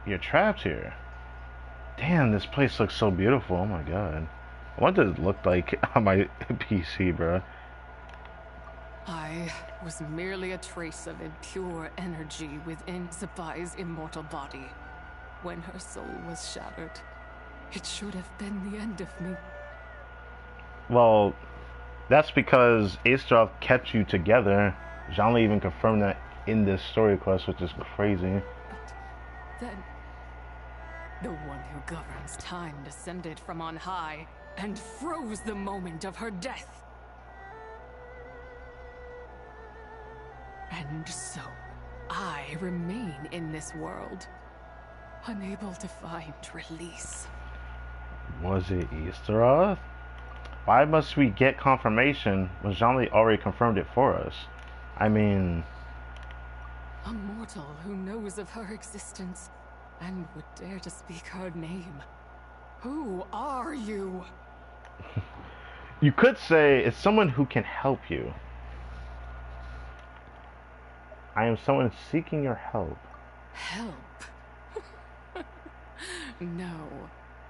You're trapped here. Damn, this place looks so beautiful. Oh my god. What does it look like on my PC, bro? I was merely a trace of impure energy within Zabai's immortal body. When her soul was shattered, it should have been the end of me. Well, that's because Aestroth kept you together. Jean-Li even confirmed that in this story quest, which is crazy. But then, the one who governs time descended from on high and froze the moment of her death. And so, I remain in this world, unable to find release. Was it Aestroth? Why must we get confirmation when Jean-Li already confirmed it for us? I mean... A mortal who knows of her existence and would dare to speak her name. Who are you? You could say it's someone who can help you. I am someone seeking your help. Help? No,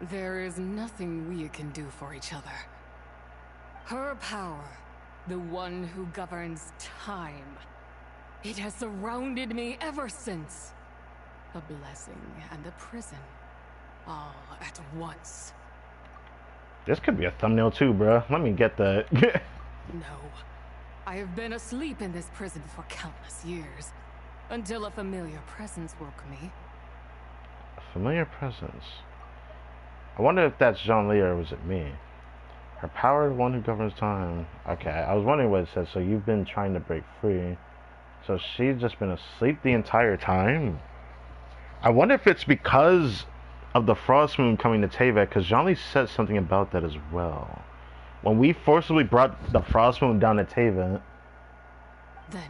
there is nothing we can do for each other. Her power, the one who governs time, it has surrounded me ever since. A blessing and a prison, all at once. This could be a thumbnail too, bro. Let me get that. No. I have been asleep in this prison for countless years, until a familiar presence woke me. A familiar presence? I wonder if that's Jean-Li or was it me? Her power, the one who governs time. Okay, I was wondering what it said. So you've been trying to break free. So she's just been asleep the entire time? I wonder if it's because of the Frost Moon coming to Teyvat, because Jean-Li said something about that as well. When we forcibly brought the Frost Moon down to Teyvat, then,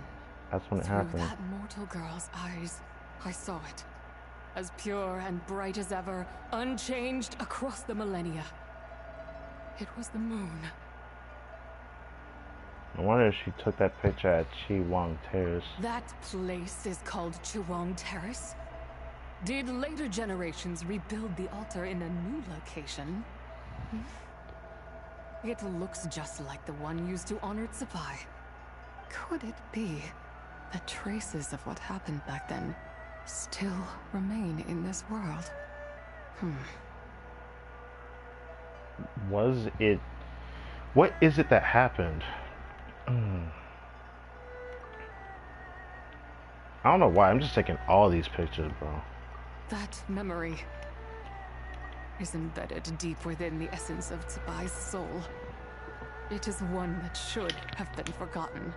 that's when it through happened. that mortal girl's eyes, I saw it. as pure and bright as ever, unchanged across the millennia. It was the moon. I wonder if she took that picture at Chiwang Terrace. That place is called Chiwang Terrace? Did later generations rebuild the altar in a new location? It looks just like the one used to honor Tsubai. Could it be that traces of what happened back then still remain in this world? Was it... What is it that happened? I don't know why, I'm just taking all these pictures, bro. That memory is embedded deep within the essence of Tsubai's soul. It is one that should have been forgotten.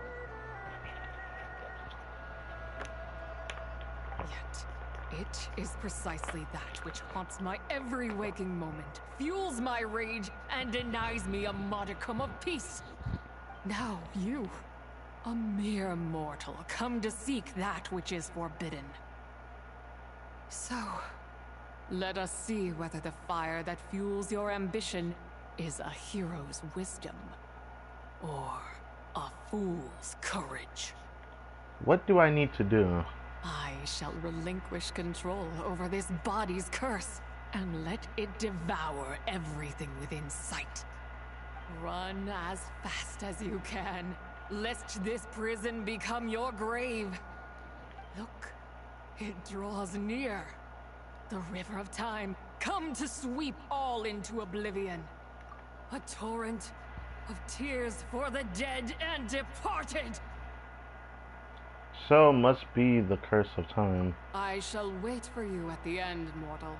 Yet, it is precisely that which haunts my every waking moment, fuels my rage, and denies me a modicum of peace. Now you, a mere mortal, come to seek that which is forbidden. So, let us see whether the fire that fuels your ambition is a hero's wisdom, or a fool's courage. What do I need to do? I shall relinquish control over this body's curse, and let it devour everything within sight. Run as fast as you can, lest this prison become your grave. Look, it draws near. The river of time, come to sweep all into oblivion. A torrent of tears for the dead and departed. So must be the curse of time. I shall wait for you at the end, mortal.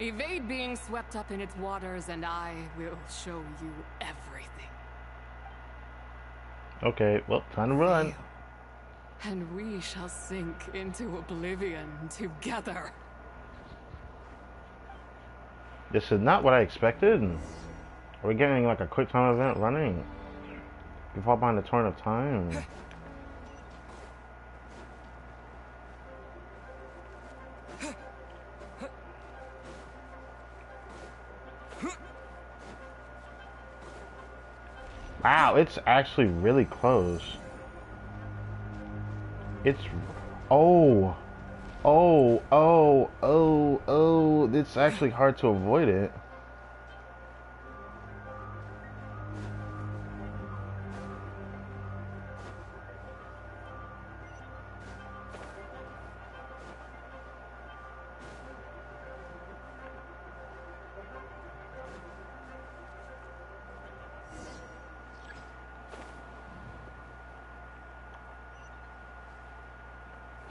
Evade being swept up in its waters, and I will show you everything. Okay, well, time to run. And we shall sink into oblivion together. This is not what I expected. Are we getting like a quick time event running? You fall behind the torrent of time. Wow, it's actually really close. It's... Oh! Oh, oh, oh, oh, it's actually hard to avoid it.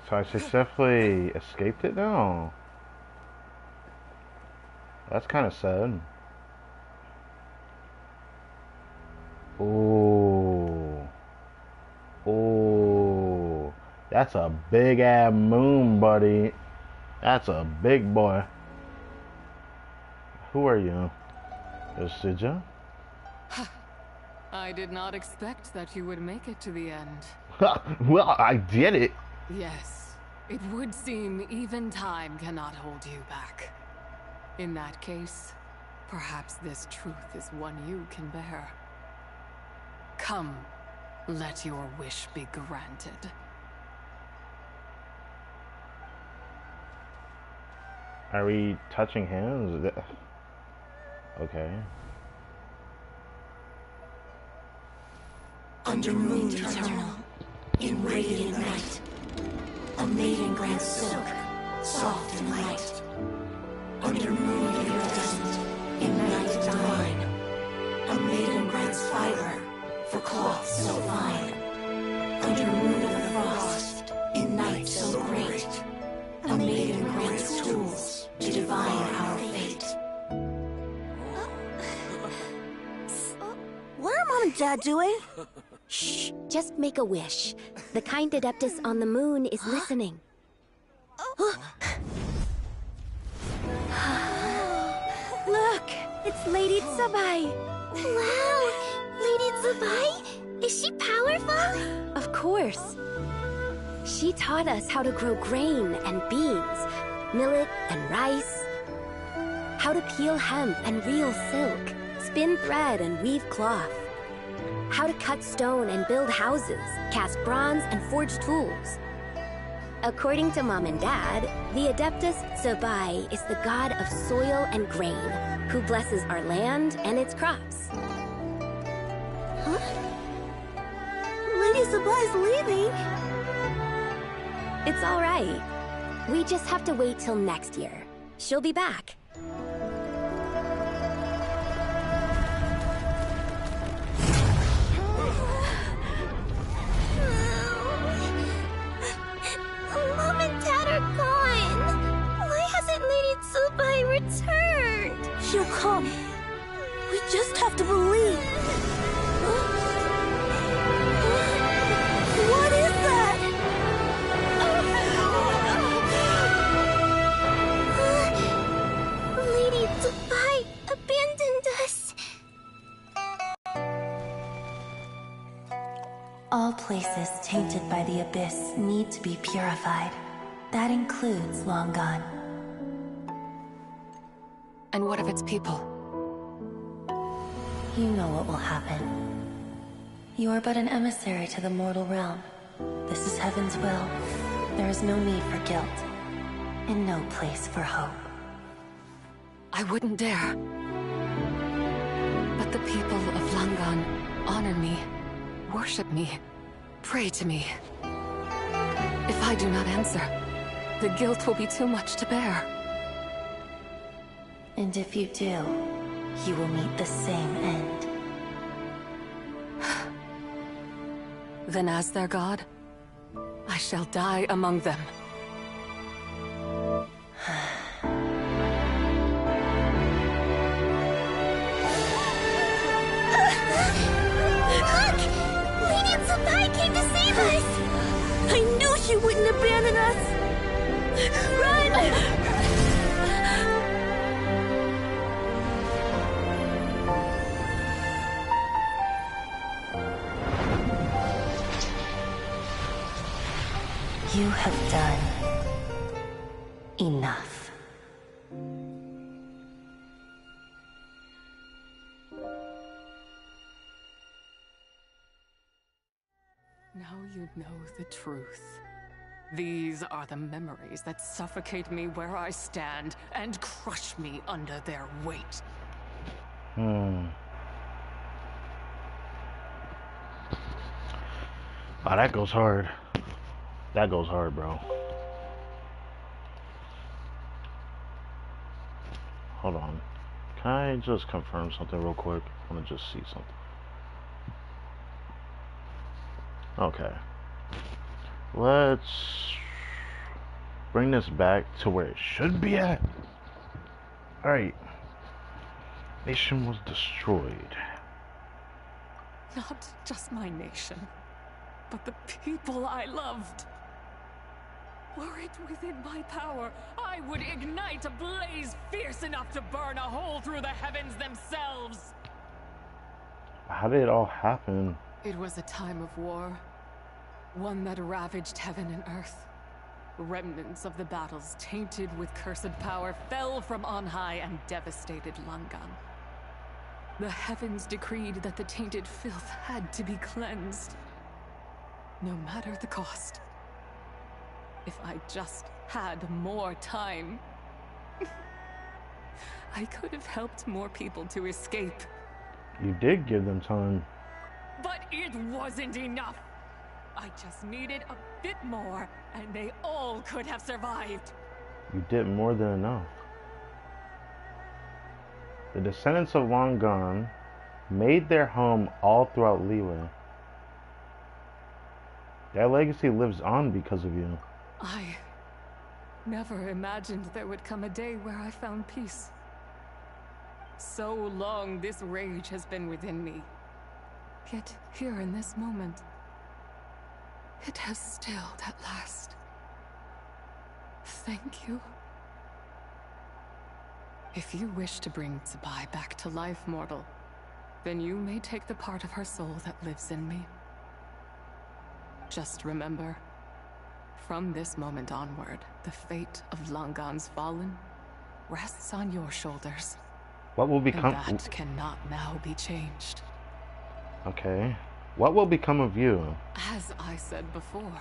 So I successfully escaped it now. That's kind of sad. Ooh. Ooh. That's a big ass moon, buddy. That's a big boy. Who are you? Yosija? I did not expect that you would make it to the end. Well, I did it. Yes, it would seem even time cannot hold you back. In that case, perhaps this truth is one you can bear. Come, let your wish be granted. Are we touching hands? Okay. Under moon eternal, in radiant night, a maiden grants silk, soft and light. Under moon iridescent, in night divine, a maiden grants fiber, for cloth so fine. Under moon of the frost, in night so great, a maiden grants tools to divine our fate. What are Mom and Dad doing? Shh, just make a wish. The kind Adeptus on the moon is listening. Look, it's Lady Tsubai. Wow, Lady Tsubai? Is she powerful? Of course. She taught us how to grow grain and beans, millet and rice. How to peel hemp and reel silk, spin thread and weave cloth. How to cut stone and build houses, cast bronze and forge tools. According to Mom and Dad, the Adeptus Zabai is the god of soil and grain, who blesses our land and its crops. Huh? Lady Zabai's leaving. It's all right. We just have to wait till next year. She'll be back. Mom and Dad are gone. Why hasn't Lady Zabai returned? She'll come. We just have to believe. What is that? Lady Zabai abandoned us. All places tainted by the Abyss need to be purified. That includes Long Gone. And what of its people? You know what will happen. You are but an emissary to the mortal realm. This is Heaven's will. There is no need for guilt, and no place for hope. I wouldn't dare. But the people of Langan honor me, worship me, pray to me. If I do not answer, the guilt will be too much to bear. And if you do, you will meet the same end. Then as their god, I shall die among them. Look! Lady Zabai came to save us! I knew she wouldn't abandon us! Run! You have done enough. Now you know the truth. These are the memories that suffocate me where I stand and crush me under their weight. Oh, that goes hard. That goes hard, bro. Hold on. Can I just confirm something real quick? I want to just see something. Okay. Let's bring this back to where it should be at. Alright. Nation was destroyed. Not just my nation, but the people I loved. Were it within my power, I would ignite a blaze fierce enough to burn a hole through the heavens themselves. How did it all happen? It was a time of war, one that ravaged heaven and earth. Remnants of the battles tainted with cursed power fell from on high and devastated Langan. The heavens decreed that the tainted filth had to be cleansed, no matter the cost. If I just had more time, I could have helped more people to escape. You did give them time. But it wasn't enough. I just needed a bit more, and they all could have survived. You did more than enough. The descendants of Long Gone made their home all throughout Liyue. That legacy lives on because of you. I never imagined there would come a day where I found peace. So long this rage has been within me. Yet here in this moment, it has stilled at last. Thank you. If you wish to bring Zabai back to life, mortal, then you may take the part of her soul that lives in me. Just remember, from this moment onward, The fate of Langan's fallen rests on your shoulders. What will become? And that cannot now be changed. Okay. What will become of you? As I said before,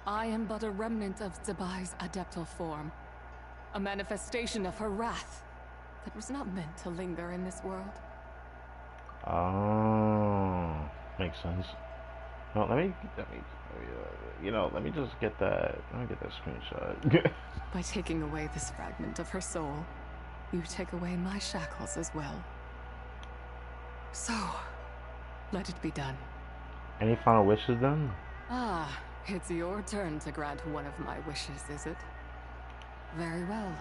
I am but a remnant of Zabai's adeptal form. A manifestation of her wrath that was not meant to linger in this world. Oh, makes sense. Well, let me just get that. Let me get that screenshot. By taking away this fragment of her soul, you take away my shackles as well. So, let it be done. Any final wishes then? Ah, it's your turn to grant one of my wishes, is it? Very well.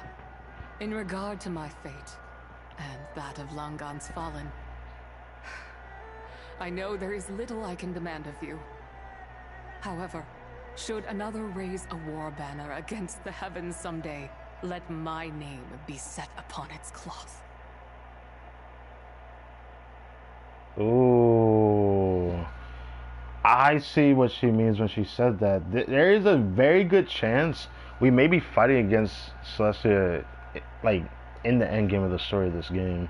In regard to my fate, and that of Langan's fallen, I know there is little I can demand of you. However, should another raise a war banner against the heavens someday, let my name be set upon its cloth. Ooh. I see what she means when she says that. There is a very good chance we may be fighting against Celestia, like, in the end game of the story of this game.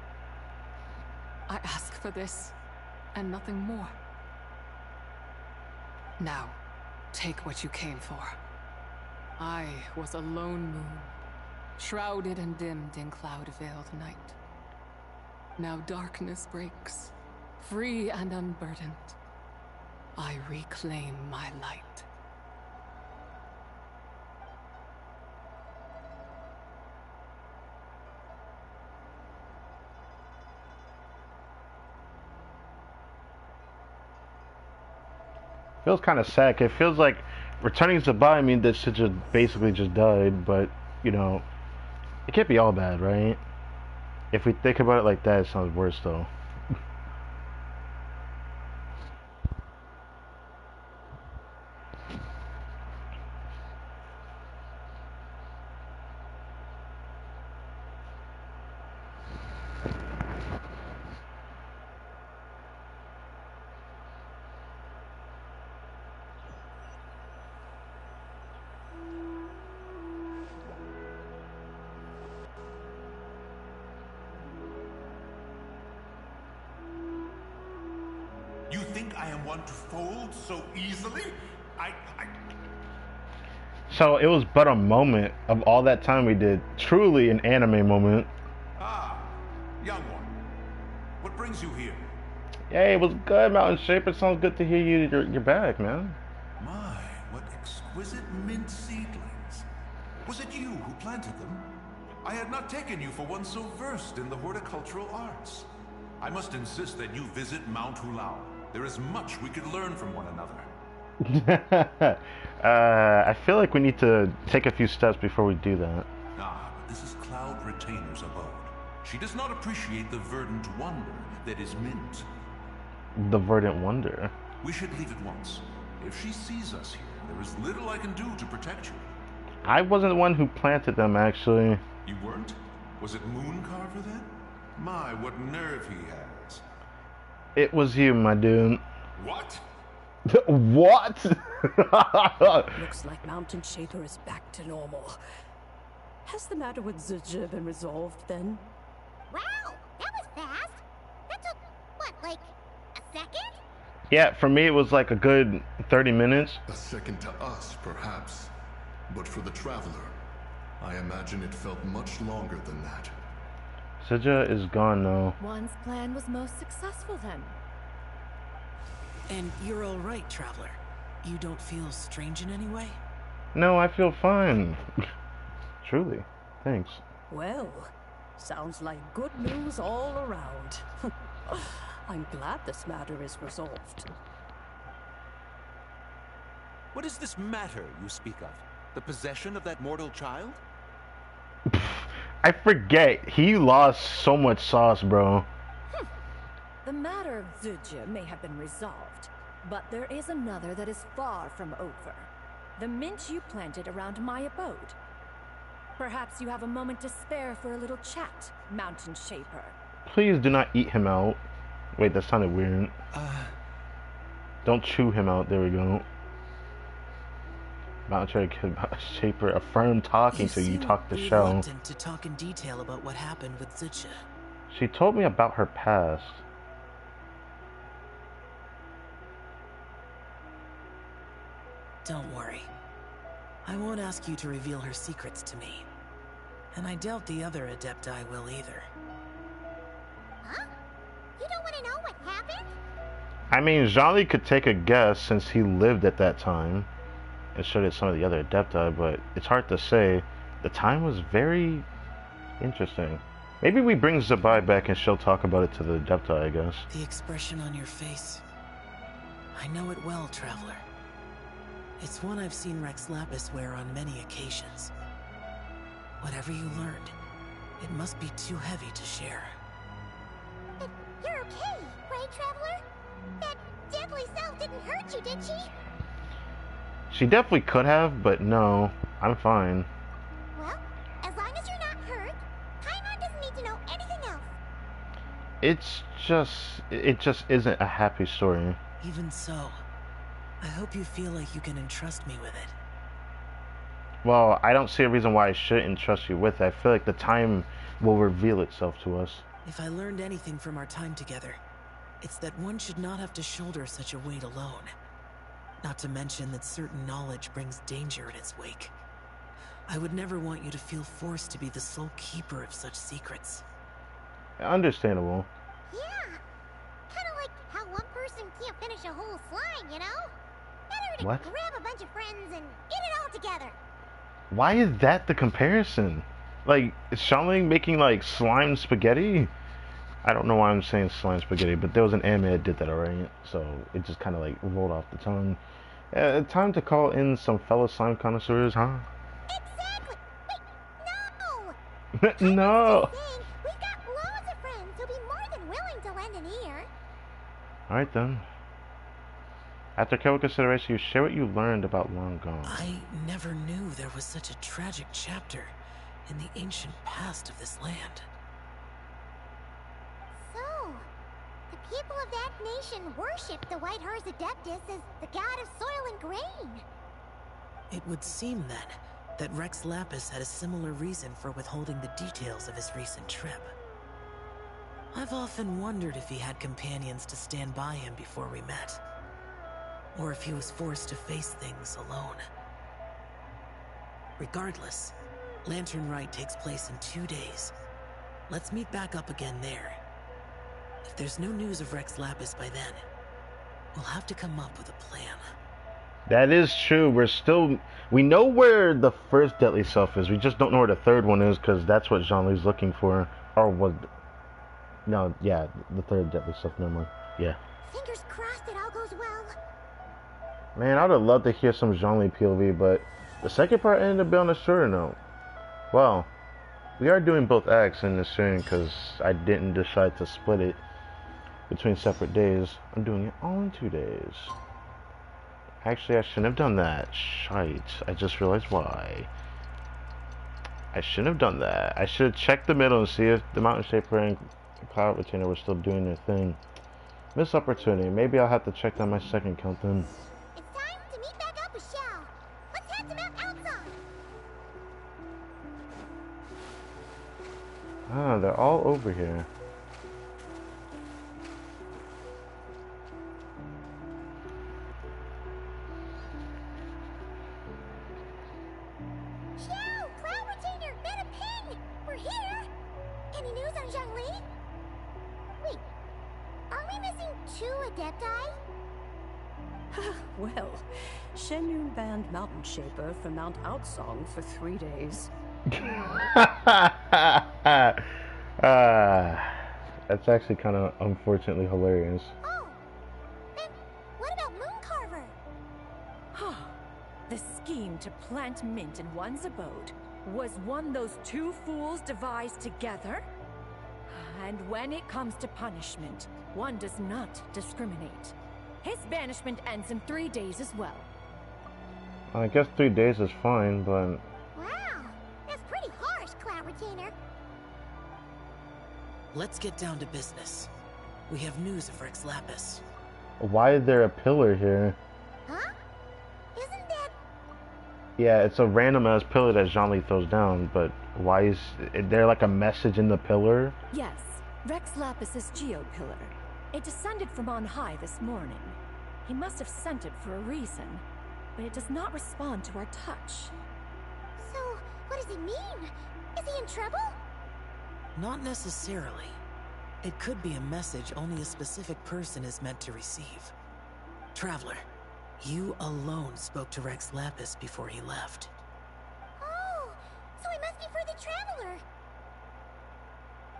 I ask for this, and nothing more. Now, take what you came for. I was a lone moon, shrouded and dimmed in cloud-veiled night. Now darkness breaks, free and unburdened. I reclaim my light. Feels kind of sad. It feels like returning to Zabai, I mean, this shit just basically just died, but, you know, it can't be all bad, right? If we think about it like that, it sounds worse, though. You think I am one to fold so easily? So it was but a moment of all that time we did. Truly an anime moment. Ah, young one. What brings you here? Hey, it was good, Mountain Shaper. It sounds good to hear you're back, man. My, what exquisite mint seedlings. Was it you who planted them? I had not taken you for one so versed in the horticultural arts. I must insist that you visit Mount Hulao. There is much we could learn from one another. I feel like we need to take a few steps before we do that. Ah, but this is Cloud Retainer's abode. She does not appreciate the verdant wonder that is mint. The verdant wonder? We should leave at once. If she sees us here, there is little I can do to protect you. I wasn't the one who planted them, actually. You weren't? Was it Mooncarver then? My, what nerve he has. It was you, my dude. What? What? Looks like Mountain Shaper is back to normal. Has the matter with Zizha been resolved then? Wow, that was fast. That took, what, like, a second? Yeah, for me it was like a good 30 minutes. A second to us, perhaps. But for the Traveler, I imagine it felt much longer than that. Zizha is gone now. One's plan was most successful then. And you're all right, Traveler. You don't feel strange in any way? No, I feel fine. Truly. Thanks. Well, sounds like good news all around. I'm glad this matter is resolved. What is this matter you speak of? The possession of that mortal child? I forget. He lost so much sauce, bro. The matter of Zizha may have been resolved, but there is another that is far from over. The mint you planted around my abode. Perhaps you have a moment to spare for a little chat, Mountain Shaper. Please do not eat him out. Wait, that sounded weird. Don't chew him out. There we go. Mountain Trader about Shaper affirmed talking to you talk the show. Reluctant to talk in detail about what happened with Zucha. She told me about her past. Don't worry. I won't ask you to reveal her secrets to me. And I doubt the other Adepti will either. Huh? You don't want to know what happened? I mean, Jean-Lee could take a guess since he lived at that time and showed it some of the other Adepti, but it's hard to say. The time was very interesting. Maybe we bring Zabai back and she'll talk about it to the Adepti, I guess. The expression on your face. I know it well, Traveler. It's one I've seen Rex Lapis wear on many occasions. Whatever you learned, it must be too heavy to share. But you're okay, right, Traveler? That deadly self didn't hurt you, did she? She definitely could have, but no, I'm fine. Well, as long as you're not hurt, Paimon doesn't need to know anything else. It just isn't a happy story. Even so, I hope you feel like you can entrust me with it. Well, I don't see a reason why I shouldn't entrust you with it. I feel like the time will reveal itself to us. If I learned anything from our time together, it's that one should not have to shoulder such a weight alone. Not to mention that certain knowledge brings danger in its wake. I would never want you to feel forced to be the sole keeper of such secrets. Understandable. Yeah, kind of like how one person can't finish a whole slime, you know? Better to What? grab a bunch of friends and get it all together. Why is that the comparison? Like, is Shaolin making like slime spaghetti? I don't know why I'm saying slime spaghetti, but there was an anime that did that already, so it just kind of like rolled off the tongue. Time to call in some fellow slime connoisseurs, huh? Exactly. Wait, no. No. We've got loads of friends who'll be more than willing to lend an ear. All right then. After careful consideration, you share what you learned about Long Gone. I never knew there was such a tragic chapter in the ancient past of this land. So, the people of that nation worship the White Horse Adeptus as the god of soil and grain. It would seem then that Rex Lapis had a similar reason for withholding the details of his recent trip. I've often wondered if he had companions to stand by him before we met, or if he was forced to face things alone. Regardless, Lantern Rite takes place in 2 days. Let's meet back up again there. If there's no news of Rex Lapis by then, we'll have to come up with a plan. That is true. We know where the first deadly self is. We just don't know where the third one is because that's what Jean-Louis looking for. Or was... No, yeah, the third deadly self, never mind. Yeah. Fingers crossed it all goes well. Man, I would have loved to hear some Jean-Louis POV, but the second part ended up being on a shorter note. Well, we are doing both acts in this stream because I didn't decide to split it between separate days. I'm doing it all in 2 days. Actually, I shouldn't have done that. Shite. I just realized why. I shouldn't have done that. I should have checked the middle and see if the Mountain Shaper and Cloud Retainer were still doing their thing. Missed opportunity. Maybe I'll have to check down my second count then. It's time to meet back up with Xiao. Let's head to Mount Outside. Ah, they're all over here. Xiao, Cloud Retainer, Meta Ping! We're here! Any news on Zhongli? Wait, are we missing 2 Adepti? Well, Shenyun banned Mountain Shaper from Mount Outsong for 3 days. That's actually kind of unfortunately hilarious. Oh, then what about Mooncarver? The scheme to plant mint in one's abode was one those 2 fools devised together? And when it comes to punishment, one does not discriminate. His banishment ends in 3 days as well. I guess 3 days is fine, but... Wow, that's pretty harsh, Cloud Retainer. Let's get down to business. We have news of Rex Lapis. Why is there a pillar here? Huh? Isn't that... Yeah, it's a random ass pillar that Jean-Lee throws down, but why is there like a message in the pillar? Yes, Rex Lapis's geo-pillar. It descended from on high this morning. He must have sent it for a reason, but it does not respond to our touch. So, what does he mean? Is he in trouble? Not necessarily. It could be a message only a specific person is meant to receive. Traveler, you alone spoke to Rex Lapis before he left. Oh, so it must be for the Traveler.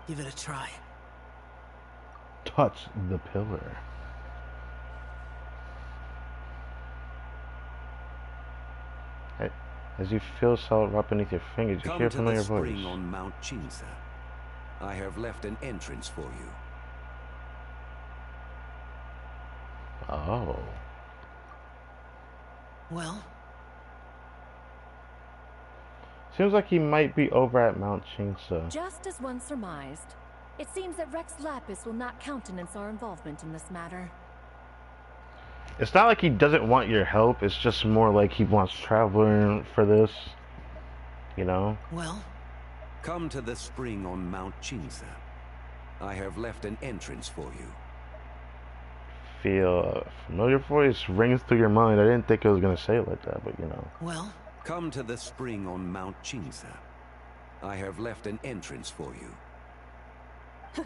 Give it a try. Touch the pillar. As you feel salt rub beneath your fingers, you hear a familiar voice. Come to the spring on Mount Chinsa. I have left an entrance for you. Oh. Well? Seems like he might be over at Mount Chinsa. Just as one surmised. It seems that Rex Lapis will not countenance our involvement in this matter. It's not like he doesn't want your help, it's just more like he wants Traveler for this. You know? Well? Come to the spring on Mount Chinsa. I have left an entrance for you. Feel a familiar voice rings through your mind. I didn't think it was gonna say it like that, but you know. Well? Come to the spring on Mount Chinsa. I have left an entrance for you.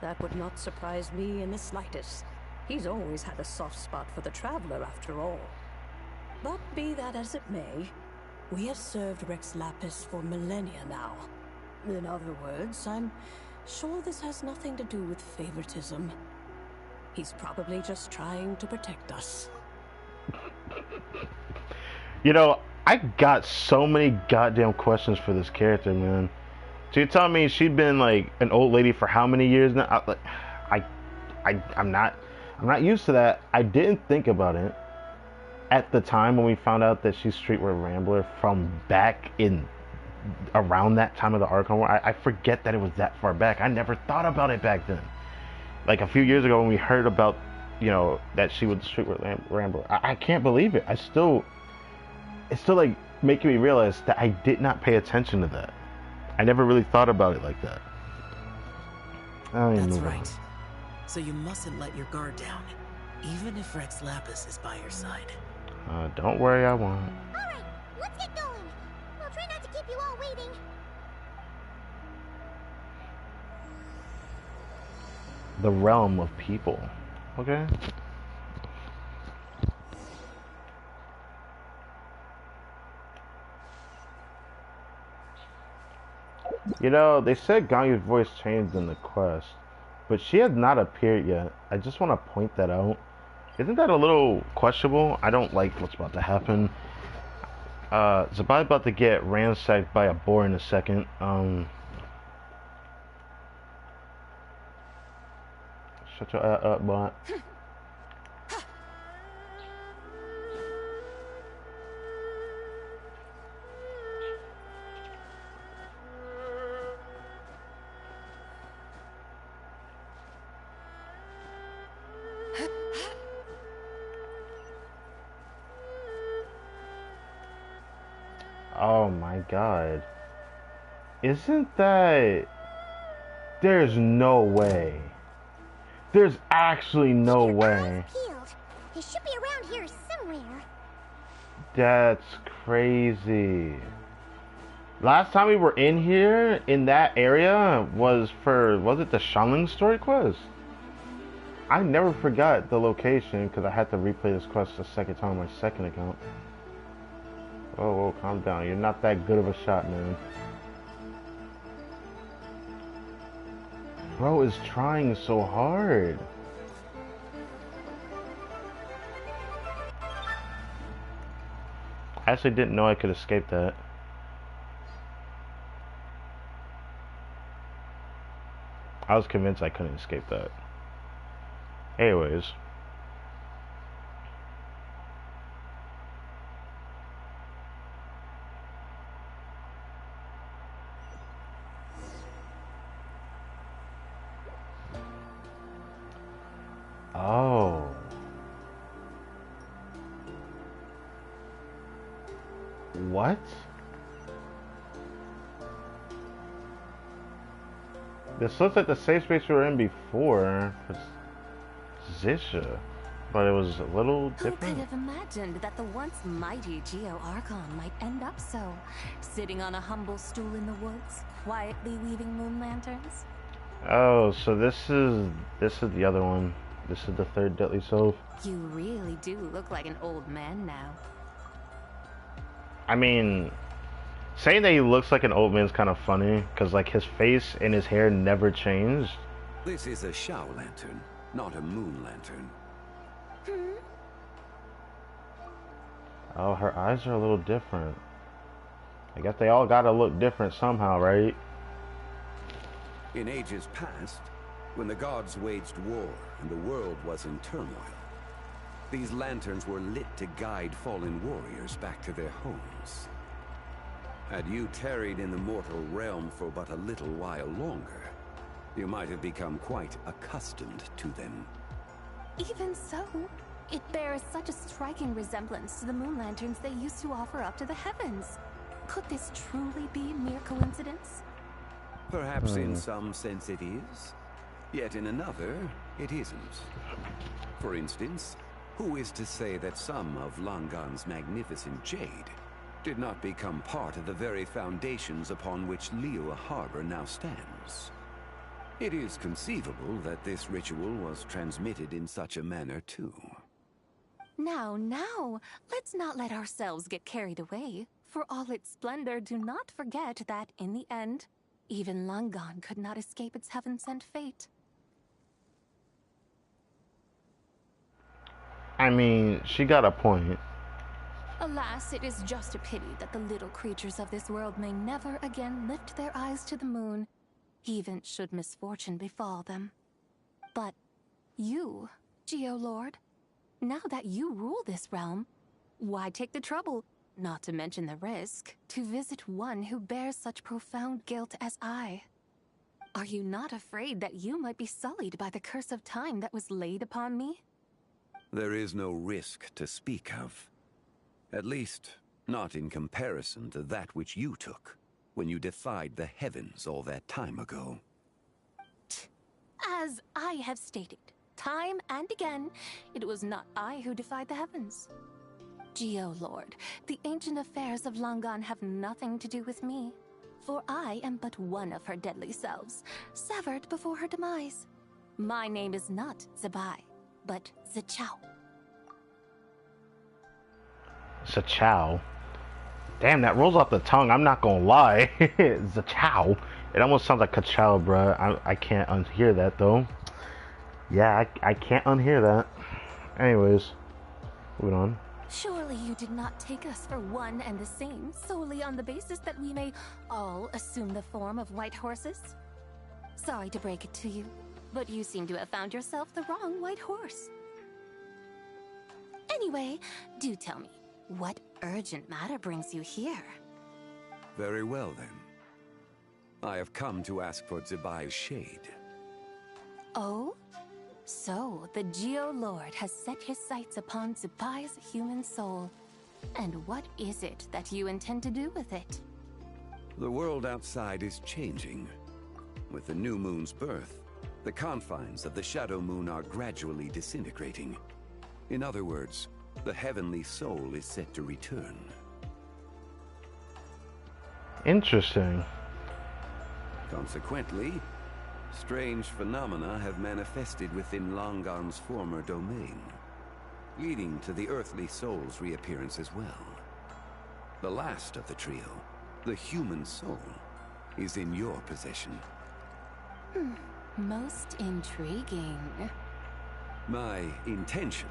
That would not surprise me in the slightest. He's always had a soft spot for the Traveler, after all. But be that as it may, we have served Rex Lapis for millennia now. In other words, I'm sure this has nothing to do with favoritism. He's probably just trying to protect us. You know, I got so many goddamn questions for this character, man. So you're telling me she'd been like an old lady for how many years now? I'm not used to that. I didn't think about it at the time when we found out that she's Streetwear Rambler from back in around that time of the Archon War. I forget that it was that far back. I never thought about it back then. Like a few years ago when we heard about, you know, that she was Streetwear Rambler. I can't believe it. It's still like making me realize that I did not pay attention to that. I never really thought about it like that. That's right. So you mustn't let your guard down, even if Rex Lapis is by your side. Don't worry, I won't. Alright, let's get going. I'll try not to keep you all waiting. The realm of people. Okay. You know, they said Ganyu's voice changed in the quest, but she has not appeared yet. I just want to point that out. Isn't that a little questionable? I don't like what's about to happen. Zabai about to get ransacked by a boar in a second. Shut your up, bot. Oh my god. Isn't that... There's no way. There's actually no way. He should be around here somewhere. That's crazy. Last time we were in here, in that area, was it the Shanling story quest? I never forgot the location because I had to replay this quest a second time on my second account. Whoa, calm down. You're not that good of a shot, man. Bro is trying so hard. I actually didn't know I could escape that. I was convinced I couldn't escape that. Anyways. Oh. What? This looks like the safe space we were in before for Zisha, but it was a little Who different. could have imagined that the once mighty Geo Archon might end up so, sitting on a humble stool in the woods, quietly weaving moon lanterns? Oh, so this is the other one. This is the third deadly self. You really do look like an old man now. I mean, saying that he looks like an old man is kind of funny, because like his face and his hair never changed. This is a Shao lantern, not a moon lantern. Oh, her eyes are a little different. I guess they all gotta look different somehow, right? In ages past, when the gods waged war and the world was in turmoil, these lanterns were lit to guide fallen warriors back to their homes. Had you tarried in the mortal realm for but a little while longer, you might have become quite accustomed to them. Even so, it bears such a striking resemblance to the moon lanterns they used to offer up to the heavens. Could this truly be mere coincidence? Perhaps in some sense it is, yet in another, it isn't. For instance, who is to say that some of Langan's magnificent jade did not become part of the very foundations upon which Liyue Harbor now stands? It is conceivable that this ritual was transmitted in such a manner too. Now, let's not let ourselves get carried away. For all its splendor, do not forget that, in the end, even Langan could not escape its heaven-sent fate. I mean, she got a point. Alas, it is just a pity that the little creatures of this world may never again lift their eyes to the moon, even should misfortune befall them. But you, Geolord, now that you rule this realm, why take the trouble, not to mention the risk, to visit one who bears such profound guilt as I? Are you not afraid that you might be sullied by the curse of time that was laid upon me? There is no risk to speak of. At least, not in comparison to that which you took when you defied the heavens all that time ago. As I have stated, time and again, it was not I who defied the heavens. Geolord, the ancient affairs of Langan have nothing to do with me, for I am but one of her deadly selves, severed before her demise. My name is not Zibai, but Zichao. Zichao. Damn, that rolls off the tongue. I'm not gonna lie. Zichao. It almost sounds like Kachow, bruh. I can't unhear that though. Yeah, I can't unhear that. Anyways, moving on. Surely you did not take us for one and the same, solely on the basis that we may all assume the form of white horses? Sorry to break it to you, but you seem to have found yourself the wrong white horse. Anyway, do tell me, what urgent matter brings you here? Very well then. I have come to ask for Zibai's shade. Oh? So, the Geolord has set his sights upon Zibai's human soul. And what is it that you intend to do with it? The world outside is changing. With the new moon's birth, the confines of the Shadow Moon are gradually disintegrating. In other words, the heavenly soul is set to return. Interesting. Consequently, strange phenomena have manifested within Langan's former domain, leading to the earthly soul's reappearance as well. The last of the trio, the human soul, is in your possession. Most intriguing. My intention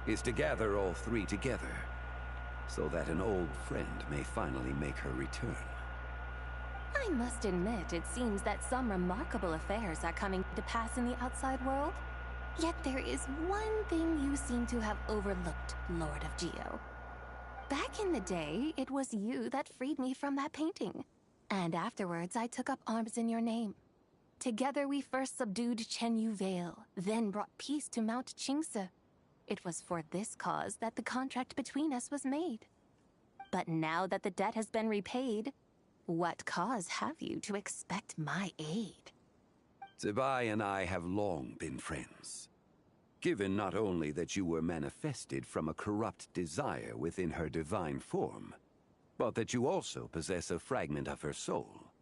is to gather all three together, so that an old friend may finally make her return. I must admit, it seems that some remarkable affairs are coming to pass in the outside world. Yet there is one thing you seem to have overlooked, Lord of Geo. Back in the day, it was you that freed me from that painting. And afterwards, I took up arms in your name. Together we first subdued Chenyu Vale, then brought peace to Mount Qingse. It was for this cause that the contract between us was made. But now that the debt has been repaid, what cause have you to expect my aid? Tsubai and I have long been friends. Given not only that you were manifested from a corrupt desire within her divine form, but that you also possess a fragment of her soul,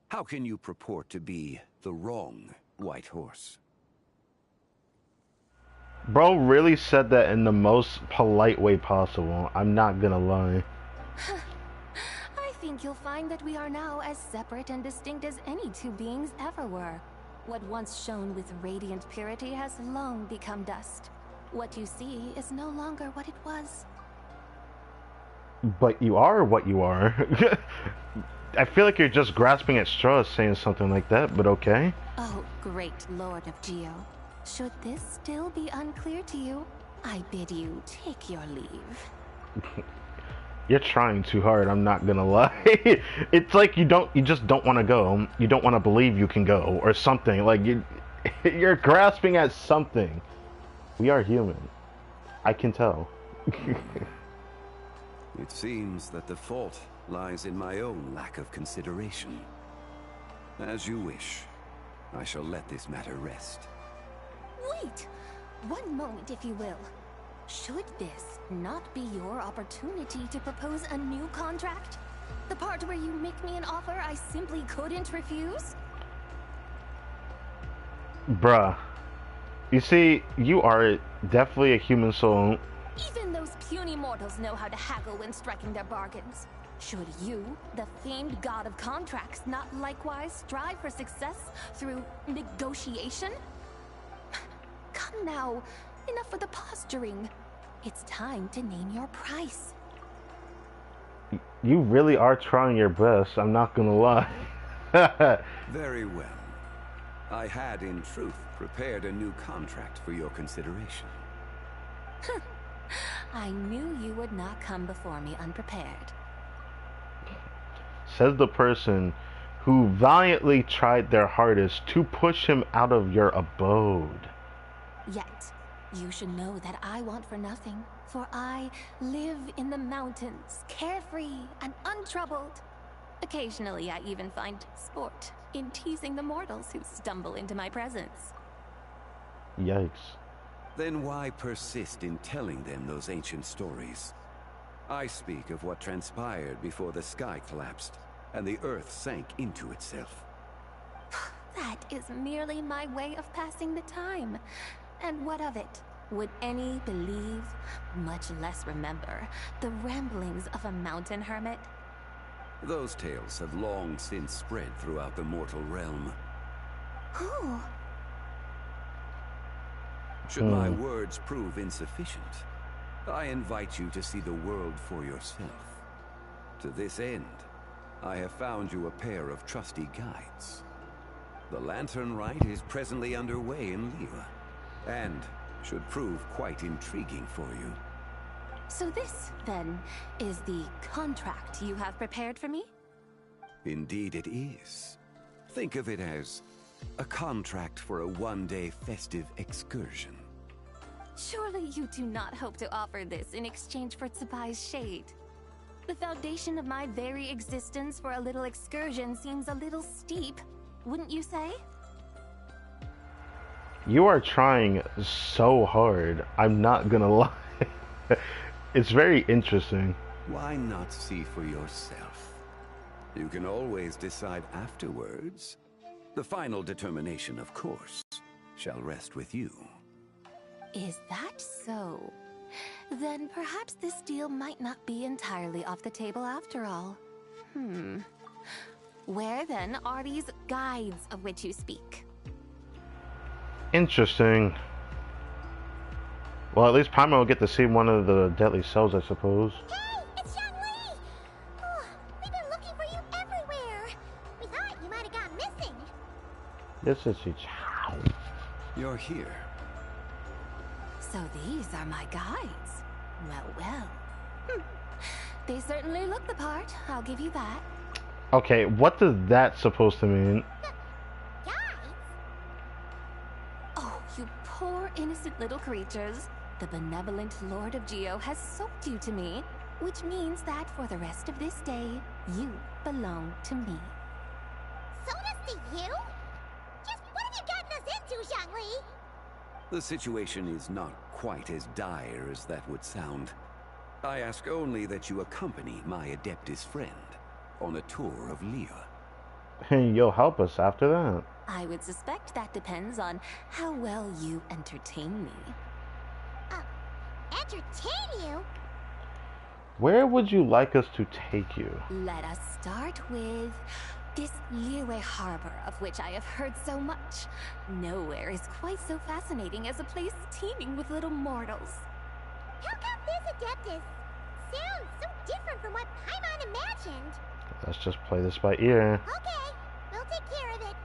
how can you purport to be the wrong White Horse? Bro really said that in the most polite way possible. I'm not gonna lie. I think you'll find that we are now as separate and distinct as any two beings ever were. What once shone with radiant purity has long become dust. What you see is no longer what it was. But you are what you are. I feel like you're just grasping at straws saying something like that, but okay. Oh, great Lord of Geo. Should this still be unclear to you, I bid you take your leave. You're trying too hard, I'm not gonna lie. It's like you just don't want to go. You don't want to believe you can go or something. Like you're grasping at something. We are human. I can tell. It seems that the fault lies in my own lack of consideration. As you wish. I shall let this matter rest. Wait! One moment, if you will. Should this not be your opportunity to propose a new contract? The part where you make me an offer I simply couldn't refuse? Bruh. You see, you are definitely a human soul. Even those puny mortals know how to haggle when striking their bargains. Should you, the famed god of contracts, not likewise strive for success through negotiation? Come now, enough with the posturing. It's time to name your price. You really are trying your best, I'm not gonna lie. Very well. I had, in truth, prepared a new contract for your consideration. I knew you would not come before me unprepared. Says the person who valiantly tried their hardest to push him out of your abode. Yet, you should know that I want for nothing, for I live in the mountains, carefree and untroubled. Occasionally, I even find sport in teasing the mortals who stumble into my presence. Yikes. Then why persist in telling them those ancient stories? I speak of what transpired before the sky collapsed and the earth sank into itself. That is merely my way of passing the time. And what of it? Would any believe, much less remember, the ramblings of a mountain hermit? Those tales have long since spread throughout the mortal realm. Who? Should my words prove insufficient, I invite you to see the world for yourself. To this end, I have found you a pair of trusty guides. The Lantern Rite is presently underway in Liyue, and should prove quite intriguing for you. So this, then, is the contract you have prepared for me? Indeed it is. Think of it as a contract for a one-day festive excursion. Surely you do not hope to offer this in exchange for Tsubai's shade. The foundation of my very existence for a little excursion seems a little steep, wouldn't you say? You are trying so hard, I'm not gonna lie. It's very interesting. Why not see for yourself? You can always decide afterwards. The final determination, of course, shall rest with you. Is that so? Then perhaps this deal might not be entirely off the table after all. Where then are these guides of which you speak? Interesting. Well, at least Paimon will get to see one of the deadly cells, I suppose. Hey, it's Young Lee! Oh, we've been looking for you everywhere. We thought you might have gone missing. This is Chao. You're here. So these are my guides. Well. They certainly look the part, I'll give you that. Okay, what is that supposed to mean? Oh, you poor innocent little creatures. The benevolent Lord of Geo has soaked you to me. Which means that for the rest of this day, you belong to me. So does to you? Just what have you gotten us into, Zhongli? The situation is not quite as dire as that would sound. I ask only that you accompany my Adeptus friend on a tour of Liyue. You'll help us after that. I would suspect that depends on how well you entertain me. Entertain you? Where would you like us to take you? Let us start with this Liyue harbor, of which I have heard so much. Nowhere is quite so fascinating as a place teeming with little mortals. How come this Adeptus sounds so different from what Paimon imagined? Let's just play this by ear. Okay, we'll take care of it.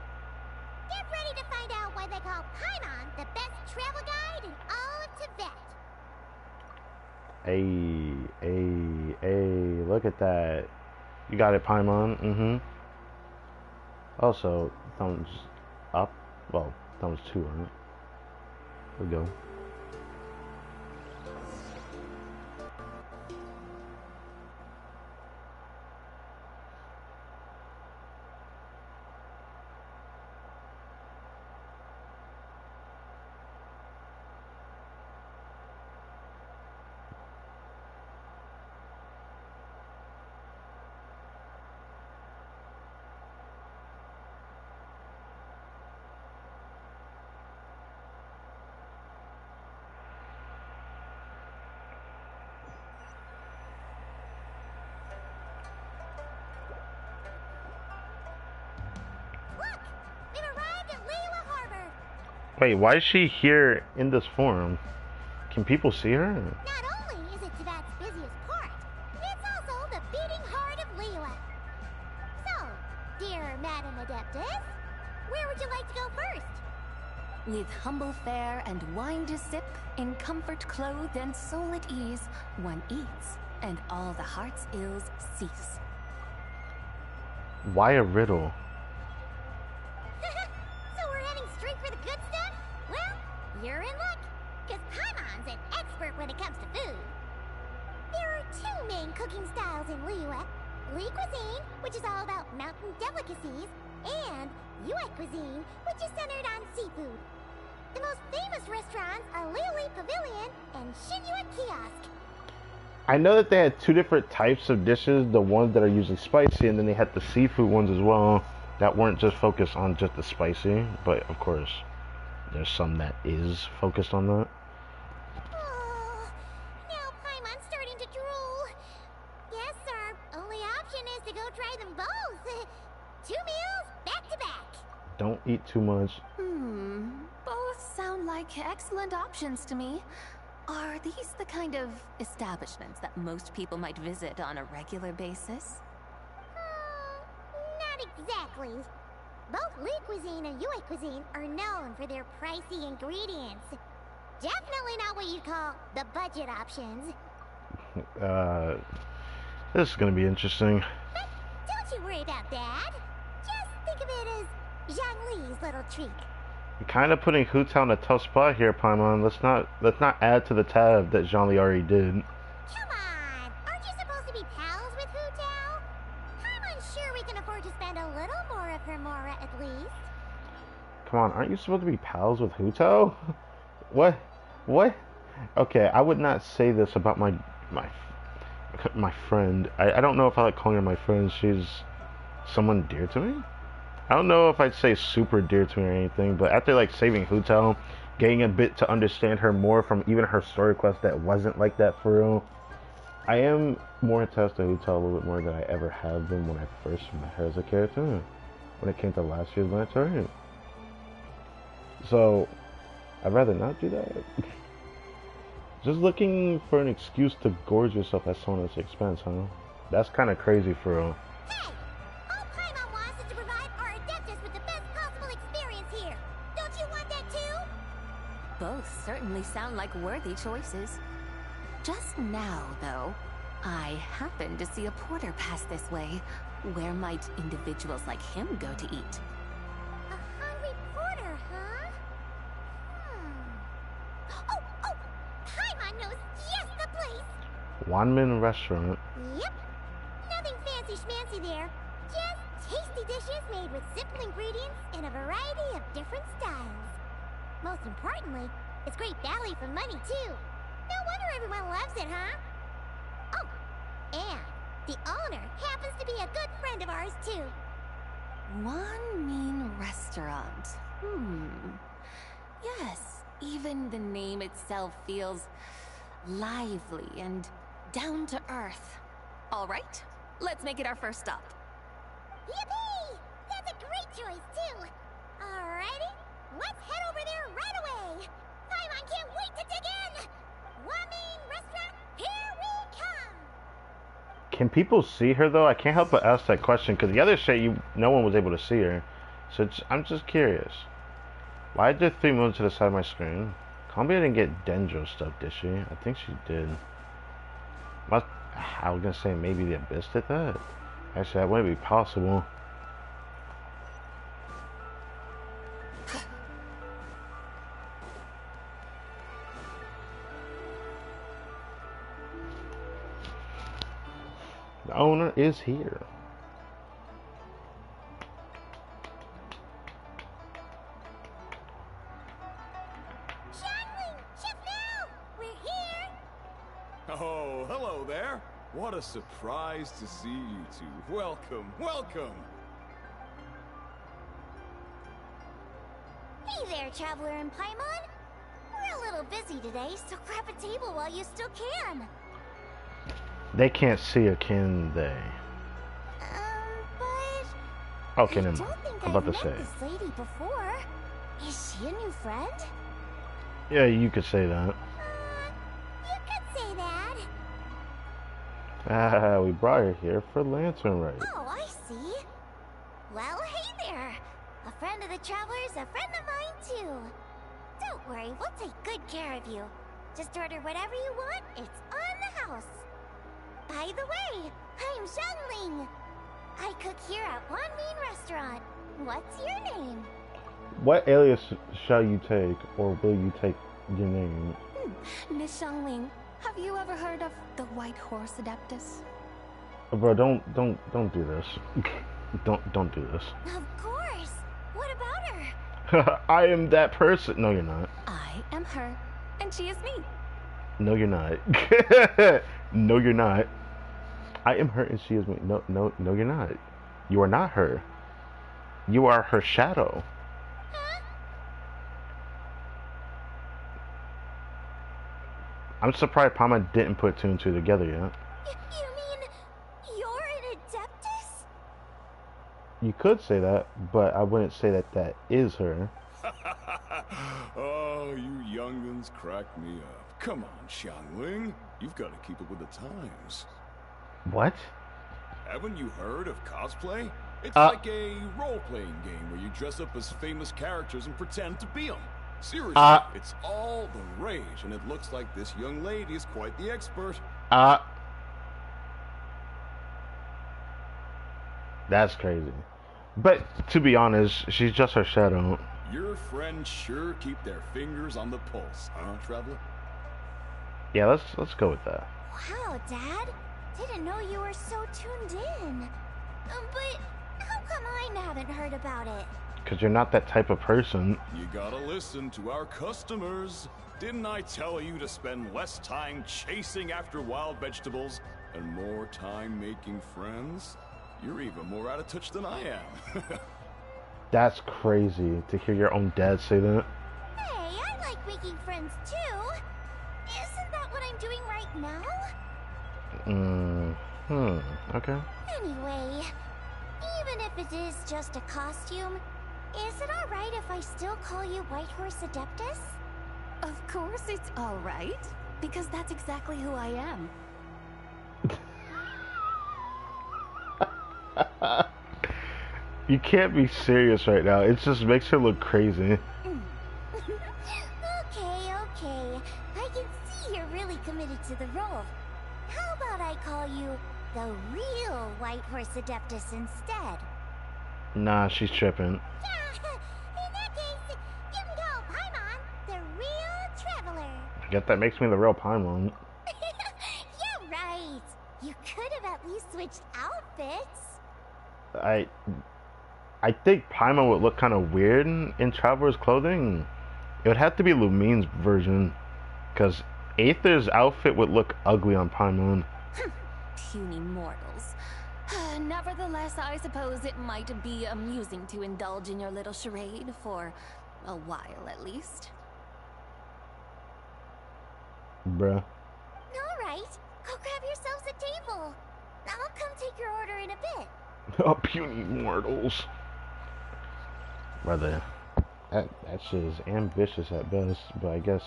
Get ready to find out why they call Paimon the best travel guide in all of Tibet. Hey, look at that. You got it, Paimon. Also, thumbs up. Well, thumbs 2 on it. There we go. Wait, why is she here in this form? Can people see her? Not only is it Tibet's busiest port, it's also the beating heart of Liyue. So, dear Madam Adeptus, where would you like to go first? With humble fare and wine to sip, in comfort clothed and soul at ease, one eats, and all the heart's ills cease. Why a riddle? So we're heading straight for the good stuff? Well, you're in luck, because Paimon's an expert when it comes to food. There are 2 main cooking styles in Liyue. Li cuisine, which is all about mountain delicacies, and Yue cuisine, which is centered on seafood. The most famous restaurants are Liyue Pavilion and Shinyue Kiosk. I know that they had 2 different types of dishes, the ones that are usually spicy, and then they had the seafood ones as well, that weren't just focused on just the spicy, but of course, there's some that is focused on that. Oh, now Paimon's starting to drool. Guess our only option is to go try them both. 2 meals, back to back. Don't eat too much. Both sound like excellent options to me. Are these the kind of establishments that most people might visit on a regular basis? Not exactly. Both Li cuisine and Yue cuisine are known for their pricey ingredients. Definitely not what you'd call the budget options. This is gonna be interesting. But don't you worry about that. Just think of it as Zhongli's little treat. You're kind of putting Hu Tao in a tough spot here, Paimon. Let's not add to the tab that Zhongli already did. Come on! Aren't you supposed to be pals with Hu Tao? I'm unsure we can afford to spend a little more of her mora at least. Come on, aren't you supposed to be pals with Hu Tao? What? Okay, I would not say this about my friend. I don't know if I like calling her my friend. She's someone dear to me. I don't know if I'd say super dear to me or anything, but after like saving Hu Tao, getting a bit to understand her more from even her story quest that wasn't like that for real, I am more attached to Hu Tao a little bit more than I ever have been when I first met her as a character, when it came to last year's LANTERNLIT. So, I'd rather not do that. Just looking for an excuse to gorge yourself at someone else's expense, huh? That's kind of crazy for real. Hey! All Paimon wants is to provide our Adeptus with the best possible experience here. Don't you want that too? Both certainly sound like worthy choices. Just now, though, I happened to see a porter pass this way. Where might individuals like him go to eat? A hungry porter, huh? Oh! Paimon knows just the place! Wanmin restaurant. Yep. Nothing fancy schmancy there. Just tasty dishes made with simple ingredients in a variety of different styles. Most importantly, it's great value for money, too. No wonder everyone loves it, huh? Oh, and the owner happens to be a good friend of ours, too. One mean restaurant. Yes, even the name itself feels lively and down to earth. All right, let's make it our first stop. Yippee! That's a great choice, too. Alrighty, let's head over there right away. Paimon can't wait to dig in. Wanmin restaurant, here we come. Can people see her though? I can't help but ask that question because the other shit, no one was able to see her. So I'm just curious. Why did 3 moons to the side of my screen? Columbia didn't get Dendro stuff, did she? I think she did. I was gonna say maybe the Abyss did that. Actually, that wouldn't be possible. The owner is here. Oh, hello there. What a surprise to see you two. Welcome, welcome. Hey there, Traveler and Paimon. We're a little busy today, so grab a table while you still can. They can't see her, can they? But Okay, I never don't mind. think I'm about I've to met say. this lady before. Is she a new friend? Yeah, you could say that. You could say that. Ah, we brought her here for Lantern Rite. Oh, I see. Well, hey there. A friend of the Traveler's a friend of mine, too. Don't worry, we'll take good care of you. Just order whatever you want, it's on the house. By the way, I'm Xiangling. I cook here at Wanmin Restaurant. What's your name? What alias shall you take, or will you take your name? Miss Xiangling, have you ever heard of the White Horse Adeptus? Bro, don't do this. don't do this. Of course. What about her? I am that person. No, you're not. I am her, and she is me. No, you're not. No, you're not. I am her and she is me. No, you're not. You are not her. You are her shadow. Huh? I'm surprised Paimon didn't put 2 and 2 together yet. You mean you're an Adeptus? You could say that, but I wouldn't say that that is her. Oh, you young'uns crack me up. Come on, Xiangling. You've got to keep up with the times. What? Haven't you heard of cosplay? It's like a role-playing game where you dress up as famous characters and pretend to be them. Seriously, it's all the rage, and it looks like this young lady is quite the expert. That's crazy. But to be honest, she's just her shadow. Your friends sure keep their fingers on the pulse, huh, Traveler? Yeah, let's go with that. Wow, Dad. Didn't know you were so tuned in. But how come I haven't heard about it? Because you're not that type of person. You gotta listen to our customers. Didn't I tell you to spend less time chasing after wild vegetables and more time making friends? You're even more out of touch than I am. That's crazy to hear your own dad say that. Hey, I like making friends too. Isn't that what I'm doing right now? Okay. Anyway, even if it is just a costume, is it alright if I still call you White Horse Adeptus? Of course it's alright, because that's exactly who I am. You can't be serious right now. It just makes her look crazy. Okay. I can see you're really committed to the role. How about I call you the real White Horse Adeptus instead? Nah, she's tripping. In that case, you can call Paimon the real traveler. I guess that makes me the real Paimon. Yeah, I think Paimon would look kind of weird in Traveler's clothing. It would have to be Lumine's version, because Aether's outfit would look ugly on Paimon. Puny mortals. Nevertheless, I suppose it might be amusing to indulge in your little charade for a while at least. Bruh. Alright, go grab yourselves a table. I'll come take your order in a bit. Oh, puny mortals. Brother, that shit is ambitious at best, but I guess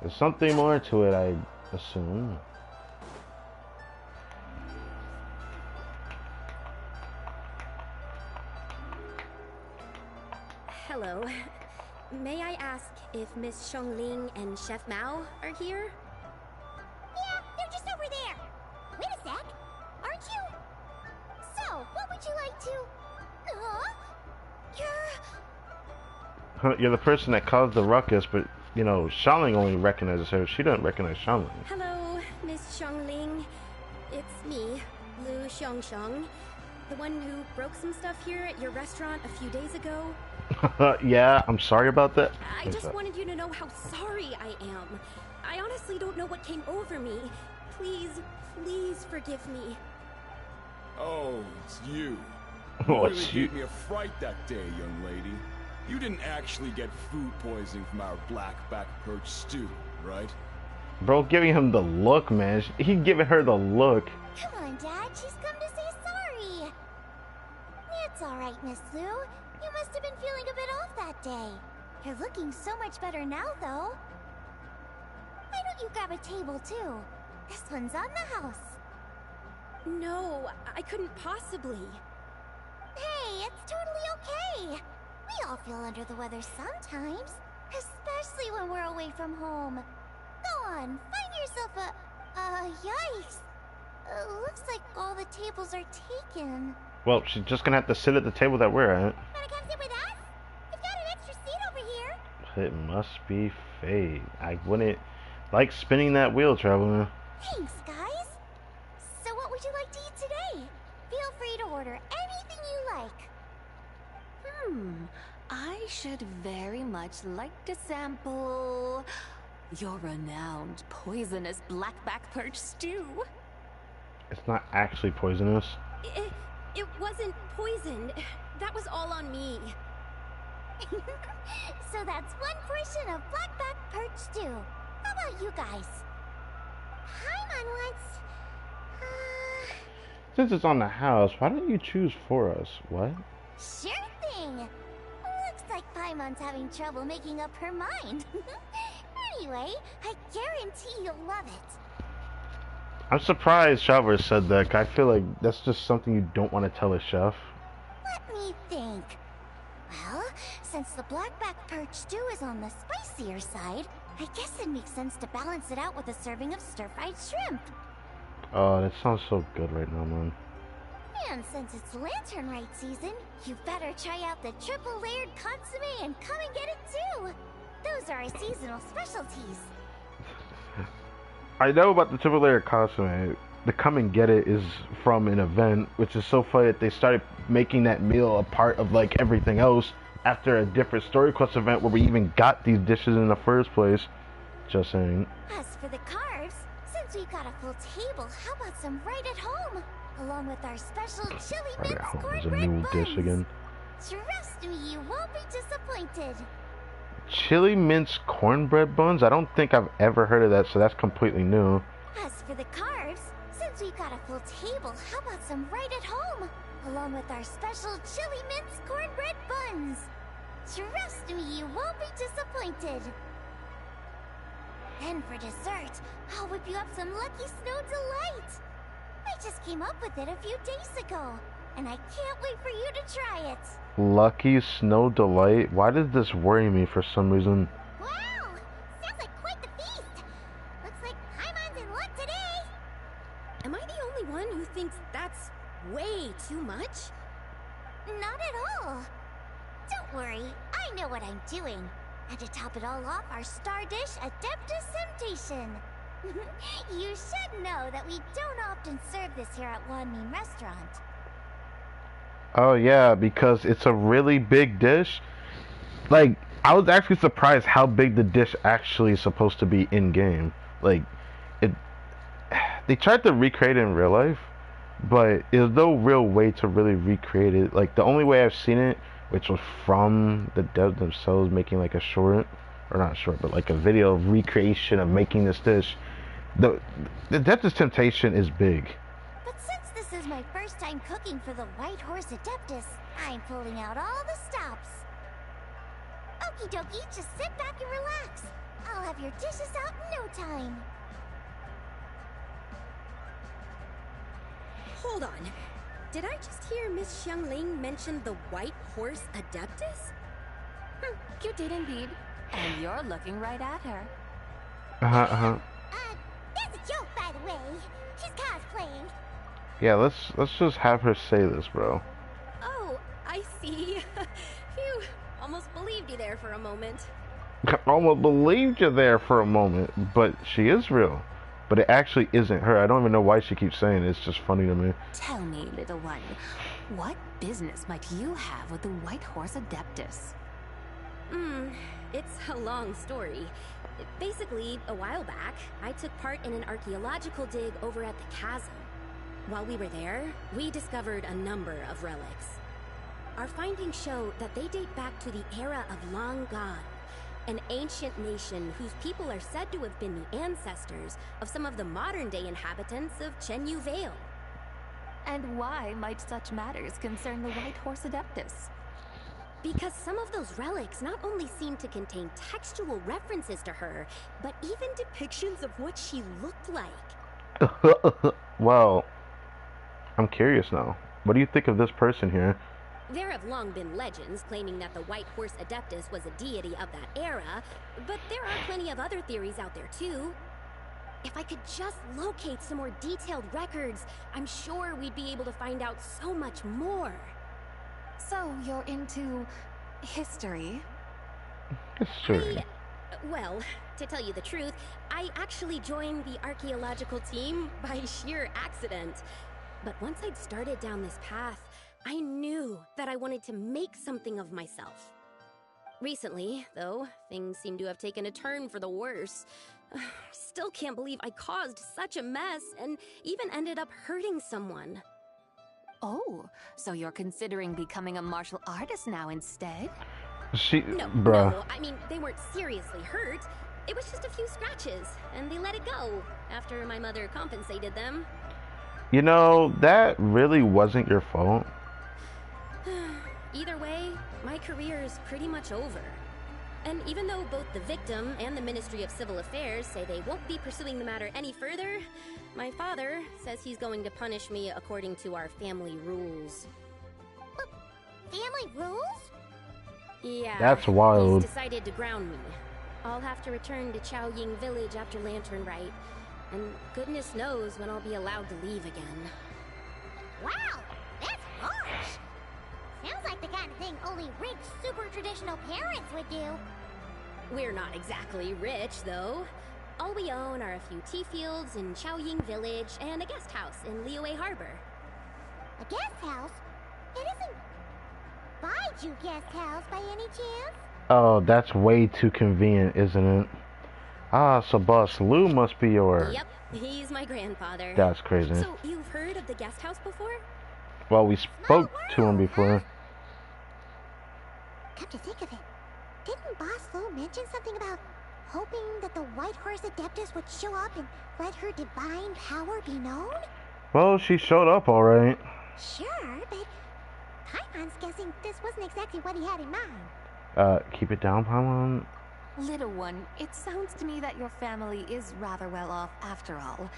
there's something more to it, I assume. Hello. May I ask if Miss Xiongling and Chef Mao are here? Yeah, they're just over there. Wait a sec. Aren't you? So, what would you like to... You're the person that caused the ruckus, but, you know, Xiangling only recognizes her. She doesn't recognize Xiangling. Hello, Miss Xiongling. It's me, Lu Xiongxiong, the one who broke some stuff here at your restaurant a few days ago. Yeah, I'm sorry about that. I just wanted you to know how sorry I am. I honestly don't know what came over me. Please, please forgive me. Oh, it's you. Oh, You it's really you. gave me a fright that day, young lady. You didn't actually get food poisoning from our black-back perch stew, right? Bro, giving him the look, man. He giving her the look. Come on, Dad. She's come to say sorry. It's alright, Miss Lu. You must have been feeling a bit off that day. You're looking so much better now, though. Why don't you grab a table, too? This one's on the house. No, I couldn't possibly. Hey, it's totally okay. We all feel under the weather sometimes, especially when we're away from home. Go on, find yourself yikes. Looks like all the tables are taken. Well, she's just gonna have to sit at the table that we're at. Wanna come sit with us? We've got an extra seat over here. It must be fate. I wouldn't like spinning that wheel, Traveler. Thanks, guys. So what would you like to eat today? Feel free to order anything you like. I should very much like to sample your renowned poisonous blackback perch stew. It's not actually poisonous. It wasn't poisoned. That was all on me. So that's one portion of blackback perch stew. How about you guys? Paimon wants... Since it's on the house, why don't you choose for us? What? Sure thing. Looks like Paimon's having trouble making up her mind. Anyway, I guarantee you'll love it. I'm surprised Traveler said that, 'cause I feel like that's just something you don't want to tell a chef. Let me think. Well, since the blackback perch stew is on the spicier side, I guess it makes sense to balance it out with a serving of stir-fried shrimp. Oh, that sounds so good right now, man. And since it's LANTERNLIT season, you better try out the triple-layered consommé and come and get it too. Those are our seasonal specialties. I know about the triple layer consommé. The come and get it is from an event, which is so funny that they started making that meal a part of like everything else after a different story quest event where we even got these dishes in the first place. Just saying. As for the carbs, since we've got a full table, how about some right at home? Along with our special chili Right mince at home is a cornbread new buns. dish again. Trust me, you won't be disappointed. Chili mince cornbread buns? I don't think I've ever heard of that, so that's completely new. As for the carbs, since we've got a full table, how about some right at home? Along with our special chili mince cornbread buns. Trust me, you won't be disappointed. Then for dessert, I'll whip you up some Lucky Snow Delight. I just came up with it a few days ago, and I can't wait for you to try it. Lucky Snow Delight? Why does this worry me for some reason? Wow! Sounds like quite the feast. Looks like Paimon's in luck today. Am I the only one who thinks that's way too much? Not at all. Don't worry, I know what I'm doing. And to top it all off, our star dish, Adeptus Temptation. You should know that we don't often serve this here at Wanmin Restaurant. Oh yeah, because it's a really big dish. Like, I was actually surprised how big the dish actually is supposed to be in game. Like, it. They tried to recreate it in real life, but there's no real way to really recreate it. Like, the only way I've seen it, which was from the devs themselves making like a short, or not short, but like a video of recreation of making this dish. The Depth of Temptation is big. But since this is my first time cooking for the White Horse Adeptus, I'm pulling out all the stops. Okie dokie, just sit back and relax. I'll have your dishes out in no time. Hold on. Did I just hear Miss Xiangling mention the White Horse Adeptus? You did indeed. And you're looking right at her. That's a joke, by the way. She's cosplaying. Yeah, let's just have her say this, bro. Oh, I see. Phew, almost believed you there for a moment. I almost believed you there for a moment, but she is real. But it actually isn't her. I don't even know why she keeps saying it. It's just funny to me. Tell me, little one, what business might you have with the White Horse Adeptus? It's a long story. Basically, a while back, I took part in an archaeological dig over at the chasm. While we were there, we discovered a number of relics. Our findings show that they date back to the era of Long Gone, an ancient nation whose people are said to have been the ancestors of some of the modern-day inhabitants of Chenyu Vale. And why might such matters concern the White Horse Adeptus? Because some of those relics not only seem to contain textual references to her, but even depictions of what she looked like. Well, I'm curious now. What do you think of this person here? There have long been legends claiming that the White Horse Adeptus was a deity of that era, but there are plenty of other theories out there too. If I could just locate some more detailed records, I'm sure we'd be able to find out so much more. So you're into history? History? Well, to tell you the truth, I actually joined the archaeological team by sheer accident. But once I'd started down this path, I knew that I wanted to make something of myself. Recently, though, things seem to have taken a turn for the worse. Still can't believe I caused such a mess and even ended up hurting someone. Oh, so you're considering becoming a martial artist now instead? Bruh. I mean, they weren't seriously hurt. It was just a few scratches, and they let it go after my mother compensated them. You know, that really wasn't your fault. Either way, my career is pretty much over. And even though both the victim and the Ministry of Civil Affairs say they won't be pursuing the matter any further, my father says he's going to punish me according to our family rules. Family rules? Yeah. That's wild. He's decided to ground me. I'll have to return to Chaoying Village after Lantern Rite, and goodness knows when I'll be allowed to leave again. Wow, that's harsh. Sounds like the kind of thing only rich, super traditional parents would do. We're not exactly rich, though. All we own are a few tea fields in Chaoying Village and a guest house in Liyue Harbor. A guest house? It isn't Baiju Guest House by any chance? Oh, that's way too convenient, isn't it? Ah, so Boss Lou must be your... Yep, he's my grandfather. That's crazy. So, you've heard of the guest house before? Well, we spoke to him before. Come to think of it, didn't Boss Lou mention something about hoping that the White Horse Adeptus would show up and let her divine power be known? Well, she showed up alright. Sure, but Paimon's guessing this wasn't exactly what he had in mind. Keep it down, Paimon. Little one, it sounds to me that your family is rather well off after all.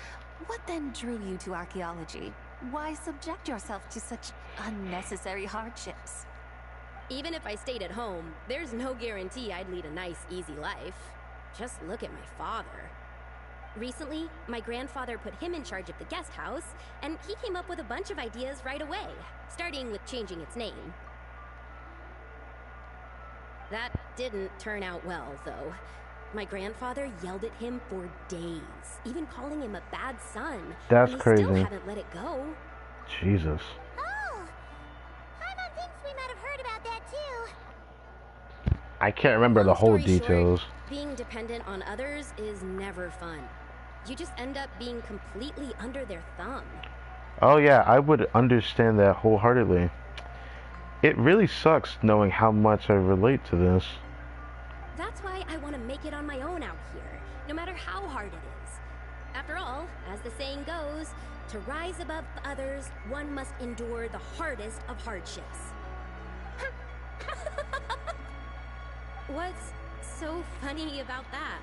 What then drew you to archaeology? Why subject yourself to such unnecessary hardships? Even if I stayed at home, there's no guarantee I'd lead a nice, easy life. Just look at my father. Recently, my grandfather put him in charge of the guest house, and he came up with a bunch of ideas right away, starting with changing its name. That didn't turn out well, though. My grandfather yelled at him for days, even calling him a bad son. That's and he crazy. Still haven't let it go. Jesus. Oh, I might have heard about that too. I can't remember the whole details. Being dependent on others is never fun. You just end up being completely under their thumb. Oh yeah, I would understand that wholeheartedly. It really sucks knowing how much I relate to this. That's why I want to make it on my own out here, no matter how hard it is. After all, as the saying goes, to rise above others, one must endure the hardest of hardships. What's so funny about that?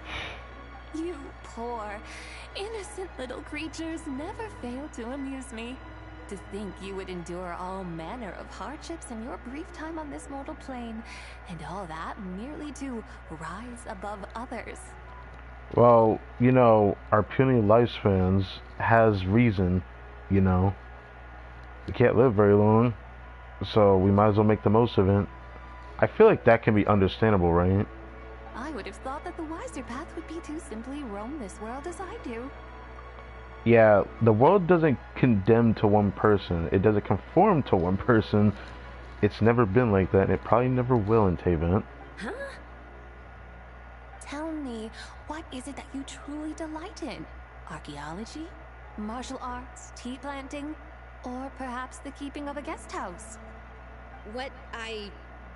You poor, innocent little creatures never fail to amuse me. To think you would endure all manner of hardships in your brief time on this mortal plane, and all that merely to rise above others. Well, you know, our puny lifespans has reason, you know. We can't live very long, so we might as well make the most of it. I feel like that can be understandable, right? I would have thought that the wiser path would be to simply roam this world as I do. Yeah, the world doesn't condemn to one person. It doesn't conform to one person. It's never been like that, and it probably never will in Tavent. Huh? Tell me, what is it that you truly delight in? Archaeology? Martial arts? Tea planting? Or perhaps the keeping of a guest house? What I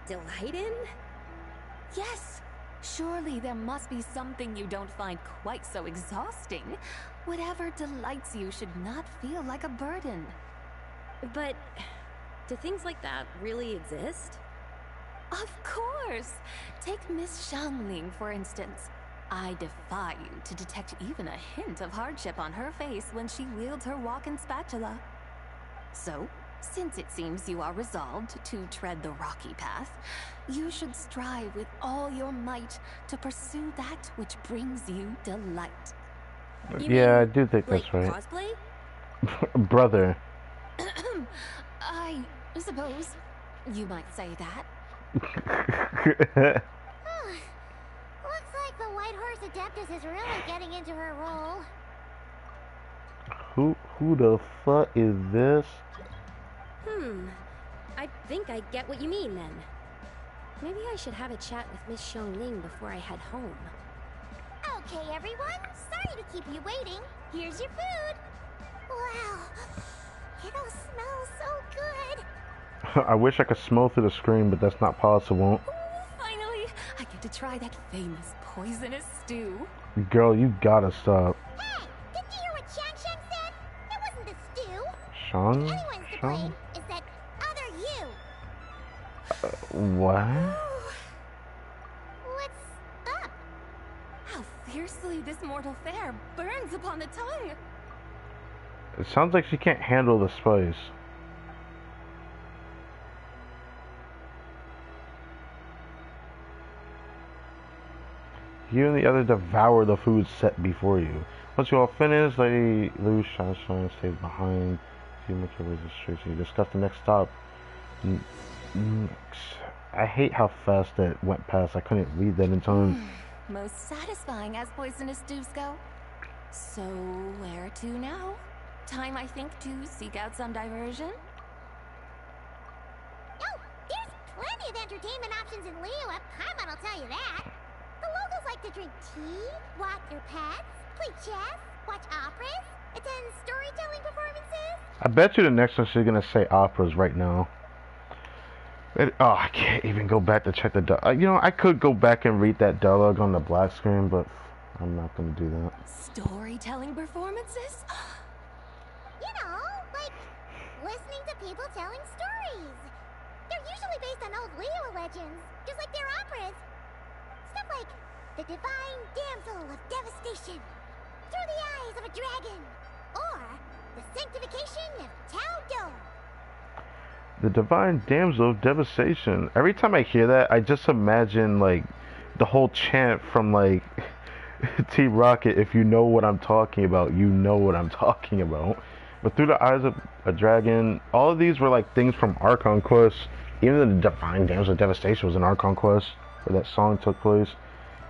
delight in? Yes! Surely there must be something you don't find quite so exhausting. Whatever delights you should not feel like a burden. But do things like that really exist? Of course! Take Miss Xiangling, for instance. I defy you to detect even a hint of hardship on her face when she wields her walking spatula. So, since it seems you are resolved to tread the rocky path, you should strive with all your might to pursue that which brings you delight. Yeah, I do think that's right. Cosplay? Brother. I suppose you might say that. Looks like the White Horse Adeptus is really getting into her role. Who the fuck is this? I think I get what you mean then. Maybe I should have a chat with Miss Xiangling before I head home. Okay, everyone. Sorry to keep you waiting. Here's your food. Wow. It all smells so good. I wish I could smell through the screen, but that's not possible. Finally, I get to try that famous poisonous stew. Girl, you gotta stop. Hey, didn't you hear what Shang said? It wasn't the stew. Sean? Anyone's to blame is that other you. What? What's up? How fiercely this mortal fare burns upon the tongue. It sounds like she can't handle the spice. You and the other devour the food set before you. Once you all finish, Lady Lu Shanshan stays behind. See much of registration. You discuss the next stop. I hate how fast that went past. I couldn't read that in time. Most satisfying as poisonous stews go. So, where to now? Time, I think, to seek out some diversion? Oh, there's plenty of entertainment options in Liyue. Paimon will tell you that. The locals like to drink tea, walk their pets, play chess, watch operas, attend storytelling performances. I bet you the next one she's gonna say operas right now. I can't even go back to check the you know, I could go back and read that dialogue on the black screen, but I'm not gonna do that. Storytelling performances? You know, like listening to people telling stories. They're usually based on old Liyue legends, just like their operas. Stuff like the Divine Damsel of Devastation, Through the Eyes of a Dragon, or the Sanctification of Tao Do. The Divine Damsel of Devastation. Every time I hear that, I just imagine, like, the whole chant from, like, T-Rocket, if you know what I'm talking about, you know what I'm talking about. But Through the Eyes of a Dragon, all of these were, like, things from Archon Quest. Even the Divine Damsel of Devastation was an Archon Quest, where that song took place.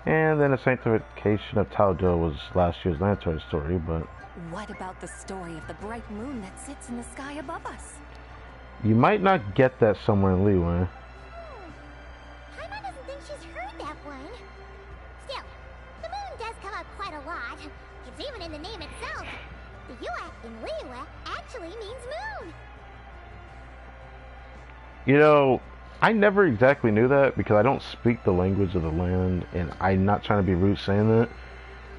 And then the Sanctification of Tao Do was last year's Lantern story, but... What about the story of the bright moon that sits in the sky above us? You might not get that somewhere in Liyue. Paimon doesn't think she's heard that one. Still, the moon does come up quite a lot. It's even in the name itself. The Yua in Liyue actually means moon. You know, I never exactly knew that because I don't speak the language of the land, and I'm not trying to be rude saying that,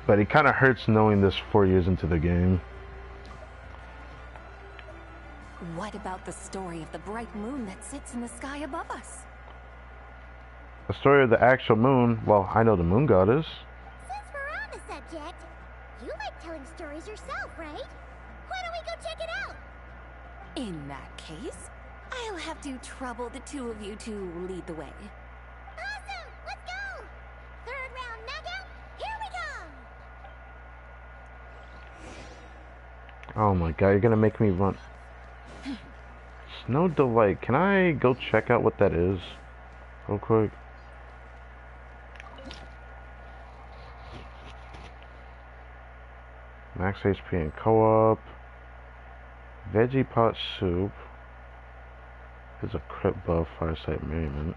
but it kind of hurts knowing this 4 years into the game. What about the story of the bright moon that sits in the sky above us? The story of the actual moon, well, I know the moon goddess. Since we're on the subject, you like telling stories yourself, right? Why don't we go check it out? In that case, I'll have to trouble the two of you to lead the way. Awesome! Let's go! Third round knockout, here we come! Oh my god, you're gonna make me run. Snow Delight. Can I go check out what that is real quick? Max HP and co-op. Veggie pot soup. This is a crit buff, Fireside Merriment.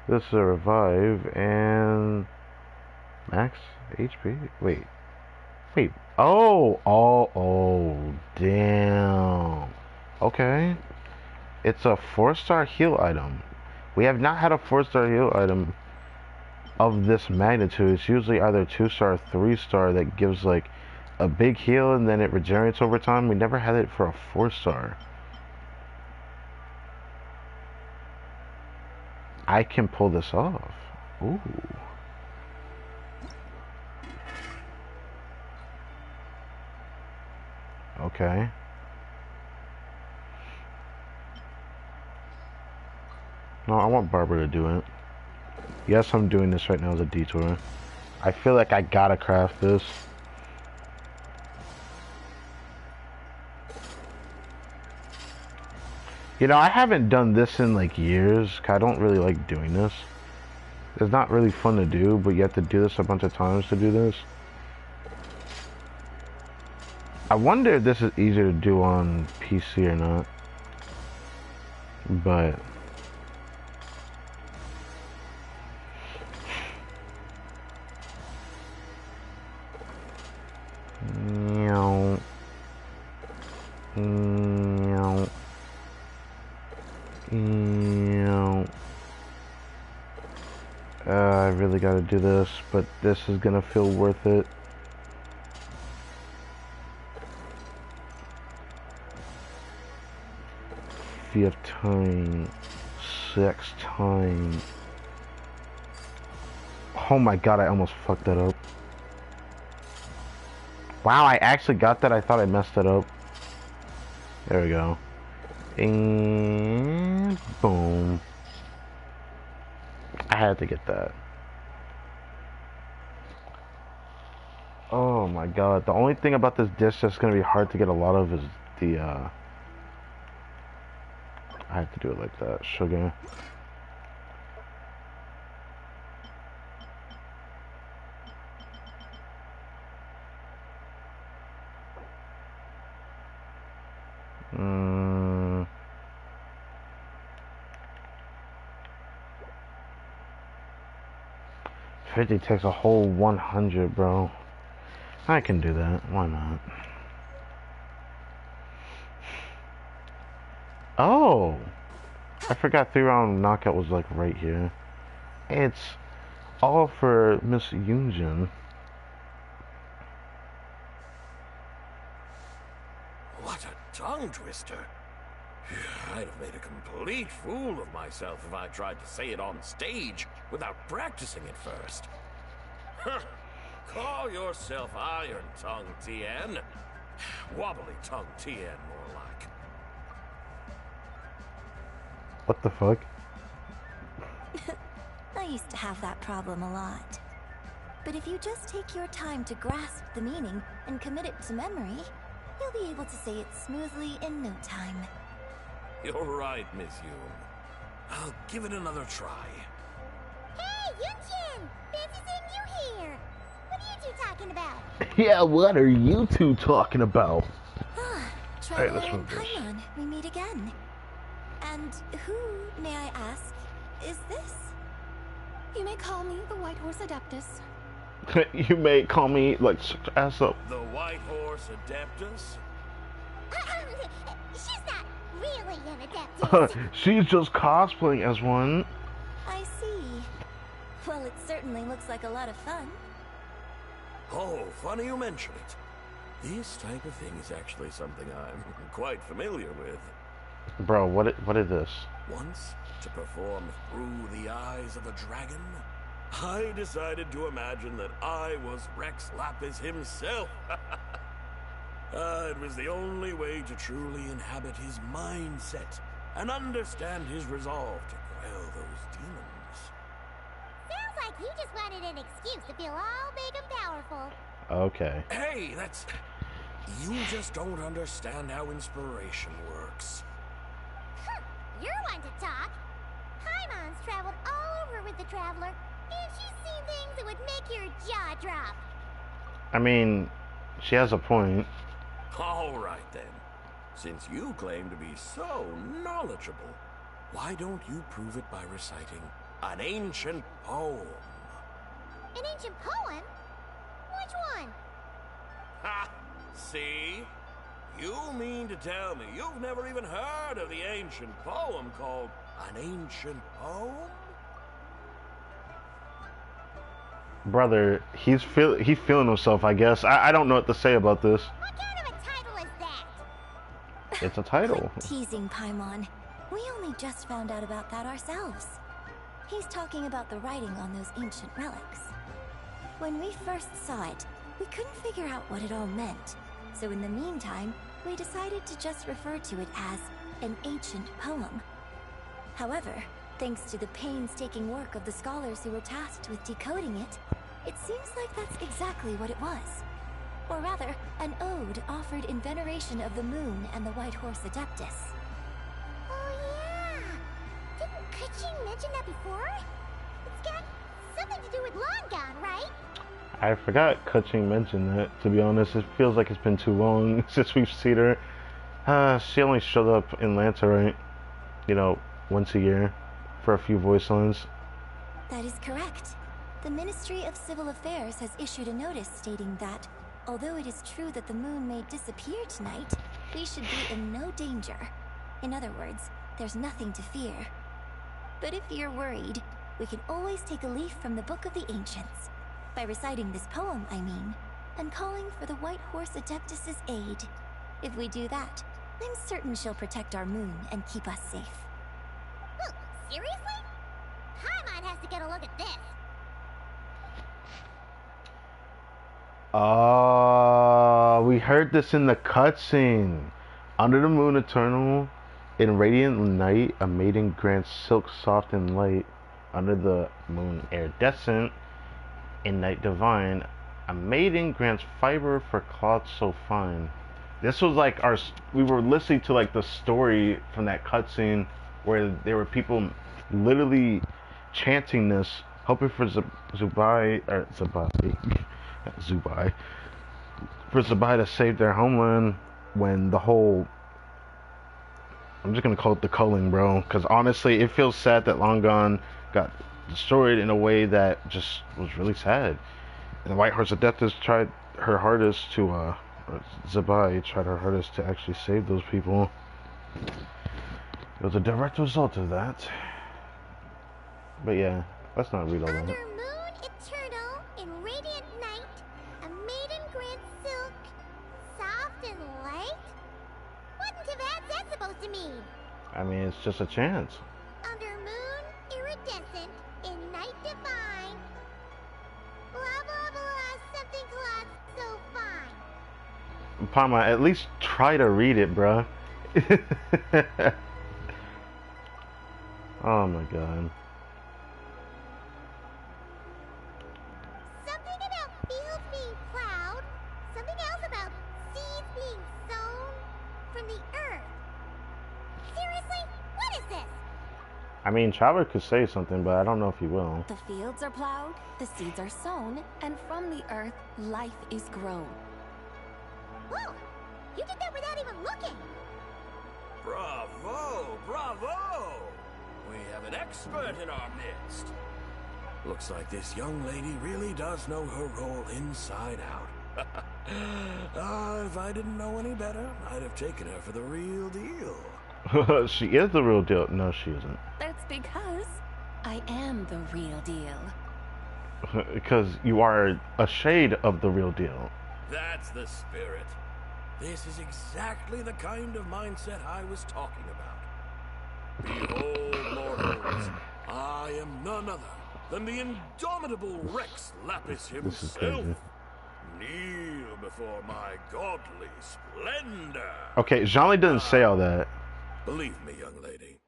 This is a revive and max HP. Wait. Oh, damn. Okay. It's a 4-star heal item. We have not had a 4-star heal item of this magnitude. It's usually either 2-star or 3-star that gives like a big heal and then it regenerates over time. We never had it for a 4-star. I can pull this off. Ooh. Okay. No, I want Barbara to do it. Yes, I'm doing this right now as a detour. I feel like I gotta craft this. You know, I haven't done this in like years. I don't really like doing this. It's not really fun to do, but you have to do this a bunch of times to do this. I wonder if this is easier to do on PC or not. But I really gotta do this, but this is gonna feel worth it. Fifth time, 6th time. Oh my god, I almost fucked that up. Wow, I actually got that. I thought I messed it up. There we go. And boom. I had to get that. Oh my god. The only thing about this dish that's going to be hard to get a lot of is the, I have to do it like that. Sugar. Mm. 50 takes a whole 100, bro. I can do that. Why not? Oh! I forgot 3-round knockout was like right here. It's all for Miss Yunjin. What a tongue twister. I'd have made a complete fool of myself if I tried to say it on stage without practicing it first. Huh. Call yourself Iron Tongue Tien. Wobbly Tongue Tien, more like. What the fuck? I used to have that problem a lot. But if you just take your time to grasp the meaning and commit it to memory, you'll be able to say it smoothly in no time. You're right, Miss Yoon. I'll give it another try. Hey, Yunjin! Fancy seeing you here! What are you two talking about? Yeah, what are you two talking about? Traveler let's and move this. Paimon, we meet again. And who, may I ask, is this? You may call me the White Horse Adeptus. You may call me, like, ass up. The White Horse Adeptus? She's not really an Adeptus. She's just cosplaying as one. I see. Well, it certainly looks like a lot of fun. Oh, funny you mention it. This type of thing is actually something I'm quite familiar with. Bro, what is this? Once, to perform through the eyes of a dragon, I decided to imagine that I was Rex Lapis himself. It was the only way to truly inhabit his mindset and understand his resolve to quell those demons. Sounds like he just wanted an excuse to feel all big and powerful. Okay. Hey, that's... You just don't understand how inspiration works. You're one to talk. Paimon's traveled all over with the Traveler, and she's seen things that would make your jaw drop. I mean, she has a point. All right, then. Since you claim to be so knowledgeable, why don't you prove it by reciting an ancient poem? An ancient poem? Which one? Ha! See? You mean to tell me you've never even heard of the ancient poem called An Ancient Poem? Brother, he's feeling himself, I guess. I don't know what to say about this. What kind of a title is that? It's a title. Quit teasing, Paimon. We only just found out about that ourselves. He's talking about the writing on those ancient relics. When we first saw it, we couldn't figure out what it all meant. So in the meantime, we decided to just refer to it as an ancient poem. However, thanks to the painstaking work of the scholars who were tasked with decoding it, it seems like that's exactly what it was. Or rather, an ode offered in veneration of the moon and the White Horse Adeptus. Oh yeah! Didn't Keqing mention that before? It's got something to do with Long Gone, right? I forgot Keqing mentioned that, to be honest. It feels like it's been too long since we've seen her. She only showed up in LANTERNLIT, you know, once a year for a few voice lines. That is correct. The Ministry of Civil Affairs has issued a notice stating that, although it is true that the moon may disappear tonight, we should be in no danger. In other words, there's nothing to fear. But if you're worried, we can always take a leaf from the Book of the Ancients. By reciting this poem, I mean, and calling for the White Horse Adeptus' aid. If we do that, I'm certain she'll protect our moon and keep us safe. Oh, seriously? Paimon has to get a look at this. We heard this in the cutscene. Under the moon eternal, in radiant night, a maiden grants silk soft and light. Under the moon iridescent, in night divine, a maiden grants fiber for cloth so fine. This was like we were listening to like the story from that cutscene where there were people literally chanting this, hoping for Zubai for Zubai to save their homeland when the whole, I'm just gonna call it the culling, bro, because honestly it feels sad that Long Gone got destroyed in a way that just was really sad. And the White Horse Adeptus tried her hardest to Zubai tried her hardest to actually save those people. It was a direct result of that. But yeah, let's not read all that. Under moon eternal, in radiant night, a maiden grants silk, soft and light? What in Tibet's that supposed to mean? I mean, it's just a chance. Under moon iridescent, in night divine, blah blah blah, something cloth so fine. Paimon, at least try to read it, bruh. Oh my god. Something about fields being plowed, something else about seeds being sown from the earth. Seriously? What is this? I mean, Traveler could say something, but I don't know if he will. The fields are plowed, the seeds are sown, and from the earth, life is grown. Whoa! You did that without even looking! Bravo! Bravo! We have an expert in our midst. Looks like this young lady really does know her role inside out. If I didn't know any better, I'd have taken her for the real deal. She is the real deal. No, she isn't. That's because I am the real deal. Because you are a shade of the real deal. That's the spirit. This is exactly the kind of mindset I was talking about. Behold, mortals, I am none other than the indomitable Rex Lapis himself. Kneel before my godly splendor. Okay, Jean-Lee doesn't say all that. Believe me, young lady,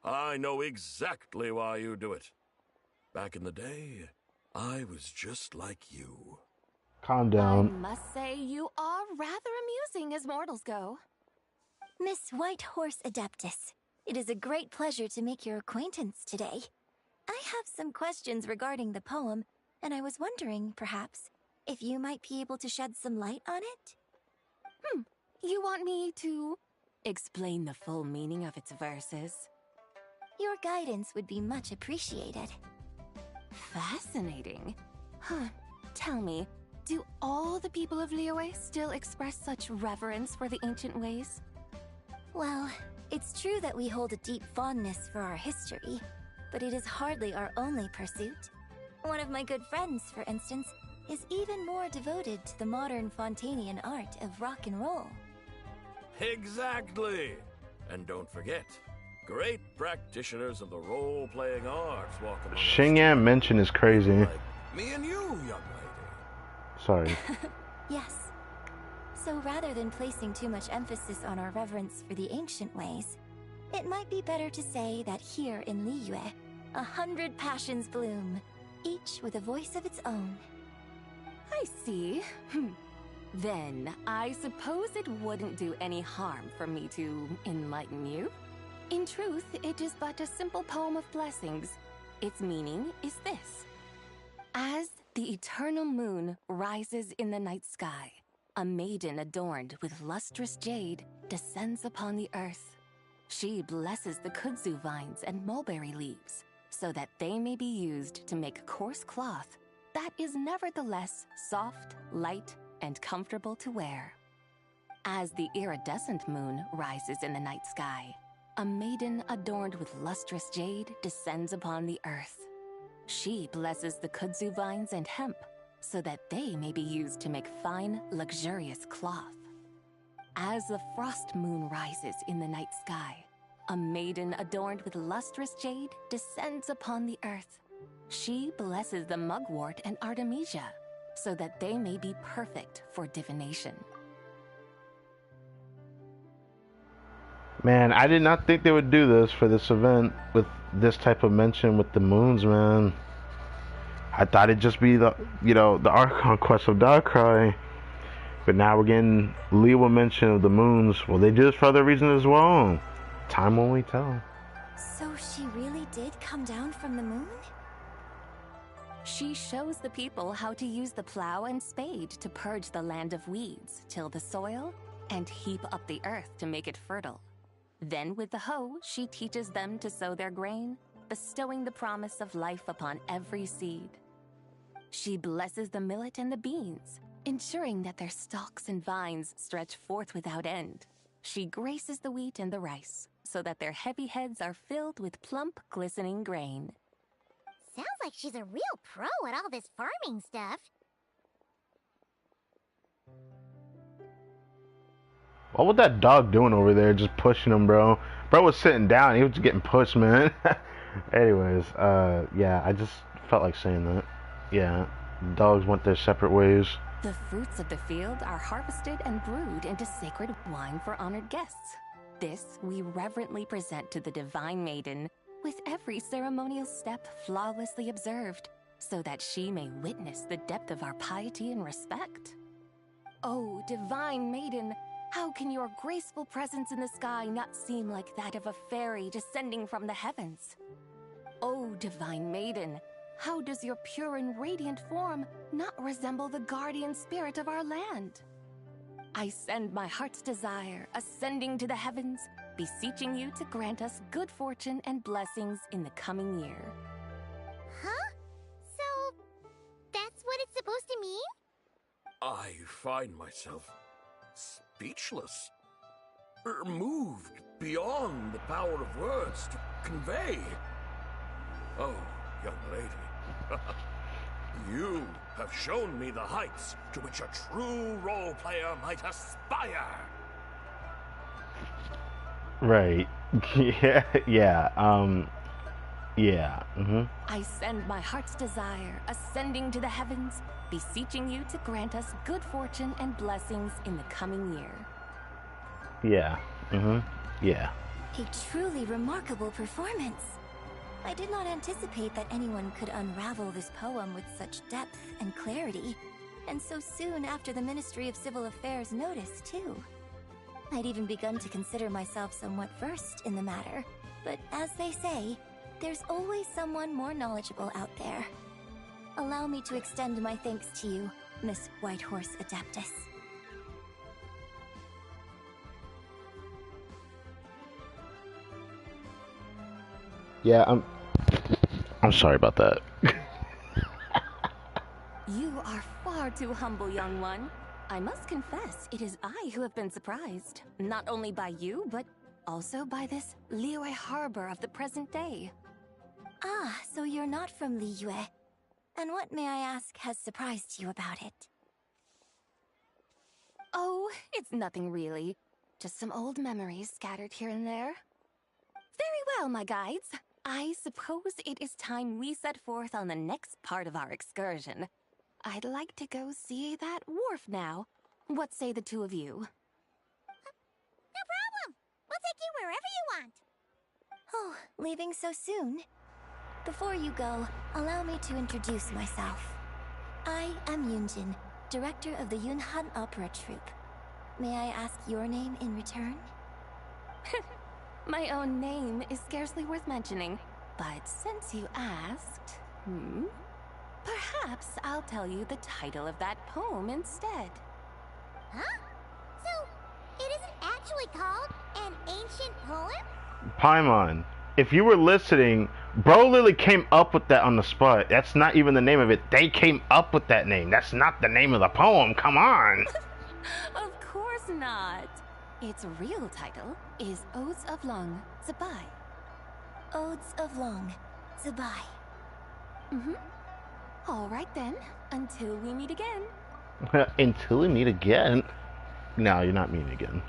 I know exactly why you do it. Back in the day, I was just like you. Calm down. I must say you are rather amusing as mortals go. Miss Whitehorse Adeptus, it is a great pleasure to make your acquaintance today. I have some questions regarding the poem, and I was wondering, perhaps, if you might be able to shed some light on it? You want me to explain the full meaning of its verses? Your guidance would be much appreciated. Fascinating. Tell me, do all the people of Liyue still express such reverence for the ancient ways? Well, it's true that we hold a deep fondness for our history, but it is hardly our only pursuit. One of my good friends, for instance, is even more devoted to the modern Fontanian art of rock and roll. Exactly! And don't forget, great practitioners of the role-playing arts walk among us. Xingyan mention is crazy. Like me and you, young lady. Sorry. Yes. So rather than placing too much emphasis on our reverence for the ancient ways, it might be better to say that here in Liyue, 100 passions bloom, each with a voice of its own. I see. Then, I suppose it wouldn't do any harm for me to enlighten you. In truth, it is but a simple poem of blessings. Its meaning is this. As the eternal moon rises in the night sky, a maiden adorned with lustrous jade descends upon the earth. She blesses the kudzu vines and mulberry leaves, so that they may be used to make coarse cloth that is nevertheless soft, light, and comfortable to wear. As the iridescent moon rises in the night sky, a maiden adorned with lustrous jade descends upon the earth. She blesses the kudzu vines and hemp, so that they may be used to make fine, luxurious cloth. As the frost moon rises in the night sky, a maiden adorned with lustrous jade descends upon the earth. She blesses the mugwort and artemisia, so that they may be perfect for divination. Man, I did not think they would do this for this event with this type of mention with the moons, man. I thought it'd just be the, the Archon quest of Darkrai. But now we're getting Liyue mention of the moons. Will they do this for other reasons as well? Time will only tell. So she really did come down from the moon? She shows the people how to use the plow and spade to purge the land of weeds, till the soil, and heap up the earth to make it fertile. Then with the hoe, she teaches them to sow their grain, bestowing the promise of life upon every seed. She blesses the millet and the beans, ensuring that their stalks and vines stretch forth without end. She graces the wheat and the rice, so that their heavy heads are filled with plump, glistening grain. Sounds like she's a real pro at all this farming stuff. What was that dog doing over there just pushing him, bro? Bro was sitting down. He was just getting pushed, man. Anyways, yeah, I just felt like saying that. Yeah, dogs went their separate ways. The fruits of the field are harvested and brewed into sacred wine for honored guests. This we reverently present to the Divine Maiden, with every ceremonial step flawlessly observed, so that she may witness the depth of our piety and respect. Oh, Divine Maiden, how can your graceful presence in the sky not seem like that of a fairy descending from the heavens? Oh, Divine Maiden, how does your pure and radiant form not resemble the guardian spirit of our land? I send my heart's desire, ascending to the heavens, beseeching you to grant us good fortune and blessings in the coming year. Huh? So, that's what it's supposed to mean? I find myself speechless. Moved beyond the power of words to convey. Oh, young lady. You have shown me the heights to which a true role player might aspire. Right. Yeah. Yeah. Yeah. I send my heart's desire, ascending to the heavens, beseeching you to grant us good fortune and blessings in the coming year. Yeah. Yeah. A truly remarkable performance. I did not anticipate that anyone could unravel this poem with such depth and clarity, and so soon after the Ministry of Civil Affairs noticed, too. I'd even begun to consider myself somewhat versed in the matter, but as they say, there's always someone more knowledgeable out there. Allow me to extend my thanks to you, Miss Whitehorse Adeptus. Yeah, I'm sorry about that. You are far too humble, young one. I must confess, it is I who have been surprised. Not only by you, but also by this Liyue harbor of the present day. Ah, so you're not from Liyue. And what, may I ask, has surprised you about it? Oh, it's nothing really. Just some old memories scattered here and there. Very well, my guides. I suppose it is time we set forth on the next part of our excursion. I'd like to go see that wharf now. What say the two of you? No problem! We'll take you wherever you want! Oh, leaving so soon? Before you go, allow me to introduce myself. I am Yunjin, director of the Yunhan Opera Troupe. May I ask your name in return? My own name is scarcely worth mentioning, but since you asked, perhaps I'll tell you the title of that poem instead. Huh? So, it isn't actually called an ancient poem? Paimon, if you were listening, bro literally came up with that on the spot. That's not even the name of it. They came up with that name. That's not the name of the poem. Come on. Of course not. Its real title is Odes of Long Zabai. Odes of Long Zabai. All right then, until we meet again. Until we meet again? No, you're not meeting again.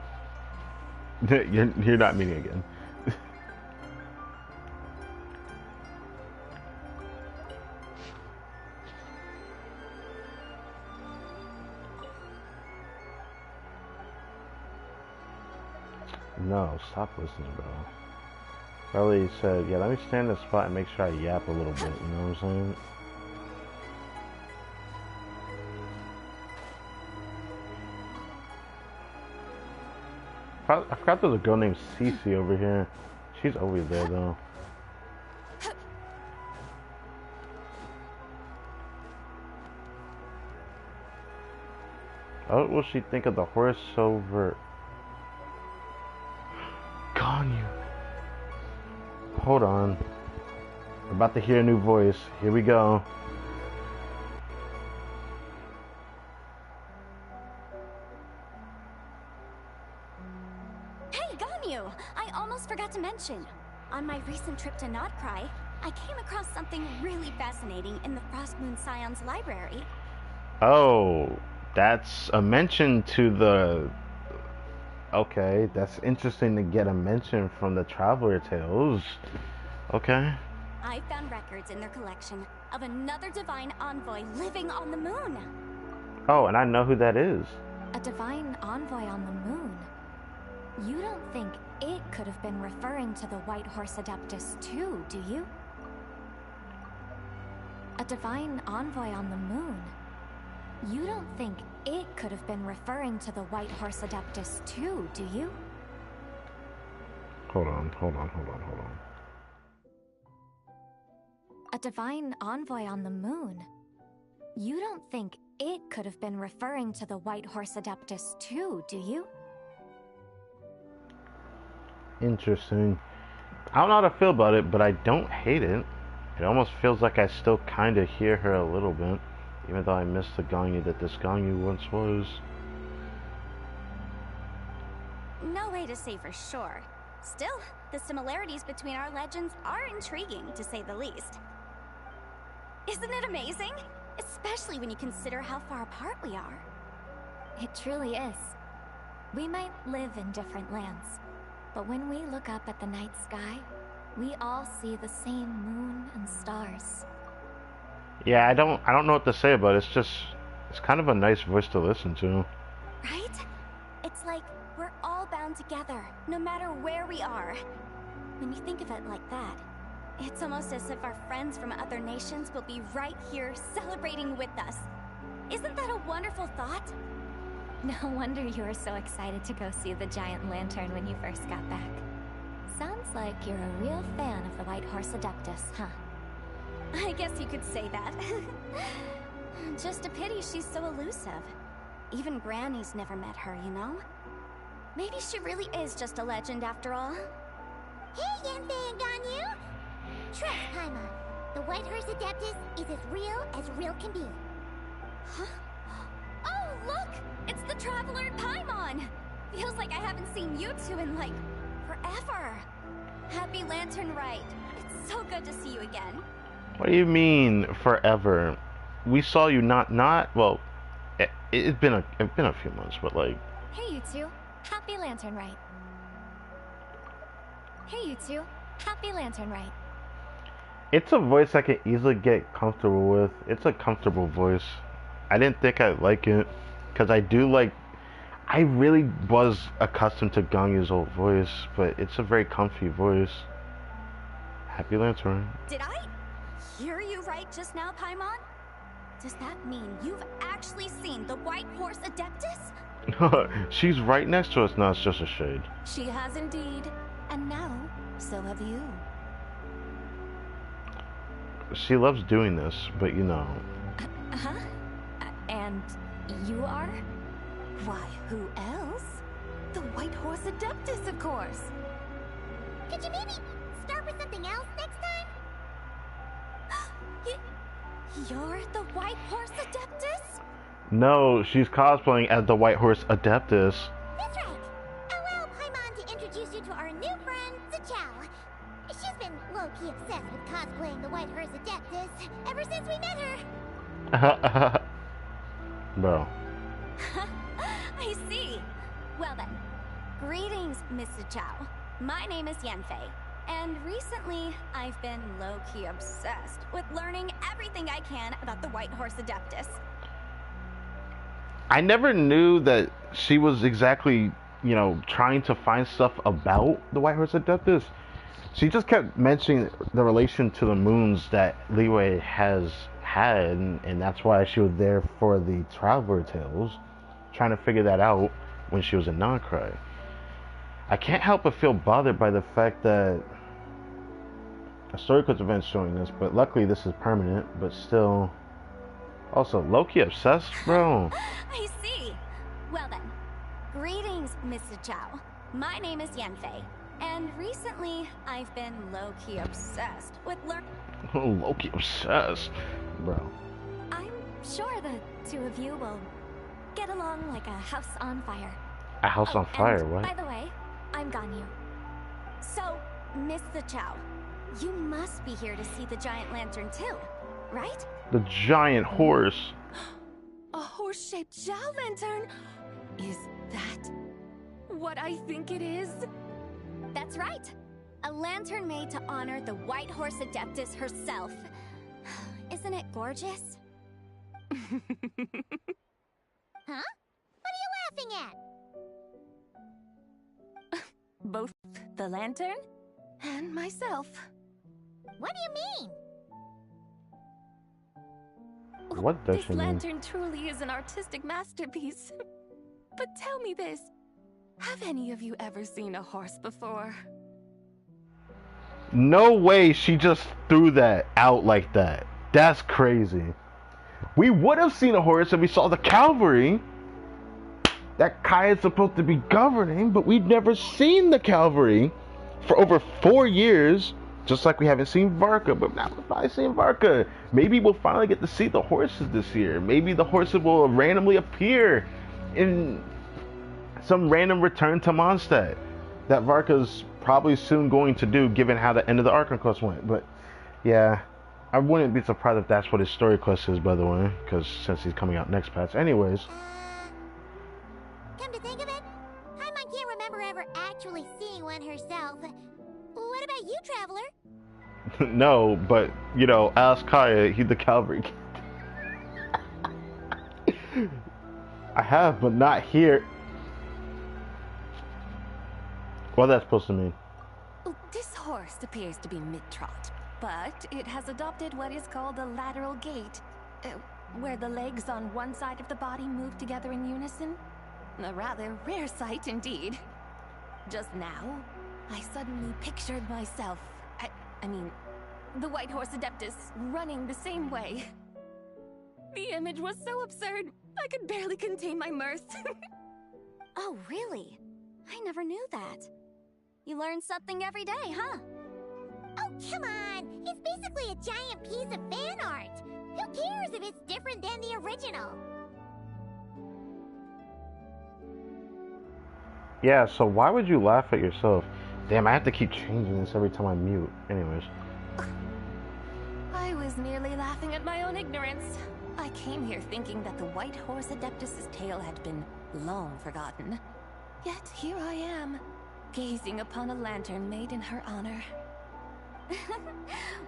You're not meeting again. No, stop listening, bro. Probably said, yeah, let me stand in the spot and make sure I yap a little bit, you know what I'm saying? I forgot there's a girl named Cece over here. She's over there, though. What will she think of the horse over... Ganyu. Hold on. We're about to hear a new voice. Here we go. Hey, Ganyu! I almost forgot to mention. On my recent trip to Notcry, I came across something really fascinating in the Frostmoon Scion's library. Oh, that's a mention to the... Okay, that's interesting to get a mention from the Traveler Tales. Okay. I found records in their collection of another divine envoy living on the moon. Oh, and I know who that is. A divine envoy on the moon? You don't think it could have been referring to the White Horse Adeptus too, do you? A divine envoy on the moon? You don't think it could have been referring to the White Horse Adeptus too, do you? Hold on. A divine envoy on the moon? You don't think it could have been referring to the White Horse Adeptus too, do you? interesting. I don't know how to feel about it, but I don't hate it. It almost feels like I still kind of hear her a little bit, even though I miss the Ganyu that this Ganyu once was. No way to say for sure. Still, the similarities between our legends are intriguing, to say the least. Isn't it amazing? Especially when you consider how far apart we are. It truly is. We might live in different lands, but when we look up at the night sky, we all see the same moon and stars. Yeah, I don't know what to say about it. It's kind of a nice voice to listen to. Right? It's like we're all bound together, no matter where we are. When you think of it like that, it's almost as if our friends from other nations will be right here celebrating with us. Isn't that a wonderful thought? No wonder you were so excited to go see the giant lantern when you first got back. Sounds like you're a real fan of the White Horse Adeptus, huh? I guess you could say that. Just a pity she's so elusive. Even Granny's never met her, you know? Maybe she really is just a legend after all. Hey, Yanfei and Ganyu! Trust, Paimon. The White Horse Adeptus is as real can be. Huh? Oh, look! It's the Traveler and Paimon! Feels like I haven't seen you two in, like, forever. Happy Lantern Rite. It's so good to see you again. What do you mean, forever? We saw you well, it's been a few months, but like... Hey, you two. Happy Lantern Rite. Hey, you two. Happy Lantern Rite. It's a voice I can easily get comfortable with. It's a comfortable voice. I didn't think I'd like it, because I really was accustomed to Ganyu's old voice, but it's a very comfy voice. Happy Lantern. Did I hear you right just now, Paimon? Does that mean you've actually seen the White Horse Adeptus? She's right next to us now, it's just a shade. She has indeed. And now, so have you. She loves doing this, but you know. Huh? And you are? Why, who else? The White Horse Adeptus, of course. Could you maybe start with something else next time? You're the White Horse Adeptus? No, she's cosplaying as the White Horse Adeptus. That's right. Allow Paimon to introduce you to our new friend, Zichao. She's been low-key obsessed with cosplaying the White Horse Adeptus ever since we met her. Bro. I see. Well then, greetings, Miss Zichao. My name is Yanfei, and recently I've been low-key obsessed with learning everything I can about the White Horse Adeptus. I never knew that she was exactly, you know, trying to find stuff about the White Horse Adeptus. She just kept mentioning the relation to the moons that Liyue has had, and that's why she was there for the Traveler Tales, trying to figure that out when she was in Nancry. I can't help but feel bothered by the fact that a story could event showing this, but luckily this is permanent, but still. Also, low-key obsessed, bro. I see. Well then, greetings, Miss Zichao. My name is Yanfei, and recently I've been low-key obsessed with Low-key obsessed, bro. I'm sure the two of you will get along like a house on fire. A house on fire, and what? By the way, I'm Ganyu. So, Miss Zichao, you must be here to see the giant lantern too, right? The giant horse. A horse-shaped Zhao lantern? Is that what I think it is? That's right. A lantern made to honor the White Horse Adeptus herself. Isn't it gorgeous? Huh? What are you laughing at? Both the lantern and myself. What do you mean? What does This she mean? lantern truly is an artistic masterpiece. But tell me this. Have any of you ever seen a horse before? No way she just threw that out like that. That's crazy. We would have seen a horse if we saw the cavalry that Kai is supposed to be governing, but we've never seen the cavalry. for over 4 years, just like we haven't seen Varka, but now we're finally seeing Varka. Maybe we'll finally get to see the horses this year. Maybe the horses will randomly appear in some random return to Mondstadt that Varka's probably soon going to do, given how the end of the Archon quest went. But yeah, I wouldn't be surprised if that's what his story quest is, by the way, because since he's coming out next patch. Anyways. Come to think of it, Paimon can't remember ever actually seeing one herself. What about you, Traveler? No, but, you know, ask Kaya, he's the cavalry kid. I have, but not here. What that's supposed to mean? This horse appears to be mid-trot, but it has adopted what is called a lateral gait, where the legs on one side of the body move together in unison. A rather rare sight indeed. Just now, I suddenly pictured myself, I mean, the White Horse Adeptus running the same way. The image was so absurd, I could barely contain my mirth. Oh, really? I never knew that. You learn something every day, huh? Oh, come on! It's basically a giant piece of fan art! Who cares if it's different than the original? Yeah, so why would you laugh at yourself? Damn, I have to keep changing this every time I mute. Anyways. I was merely laughing at my own ignorance. I came here thinking that the White Horse Adeptus' tale had been long forgotten. Yet here I am, gazing upon a lantern made in her honor.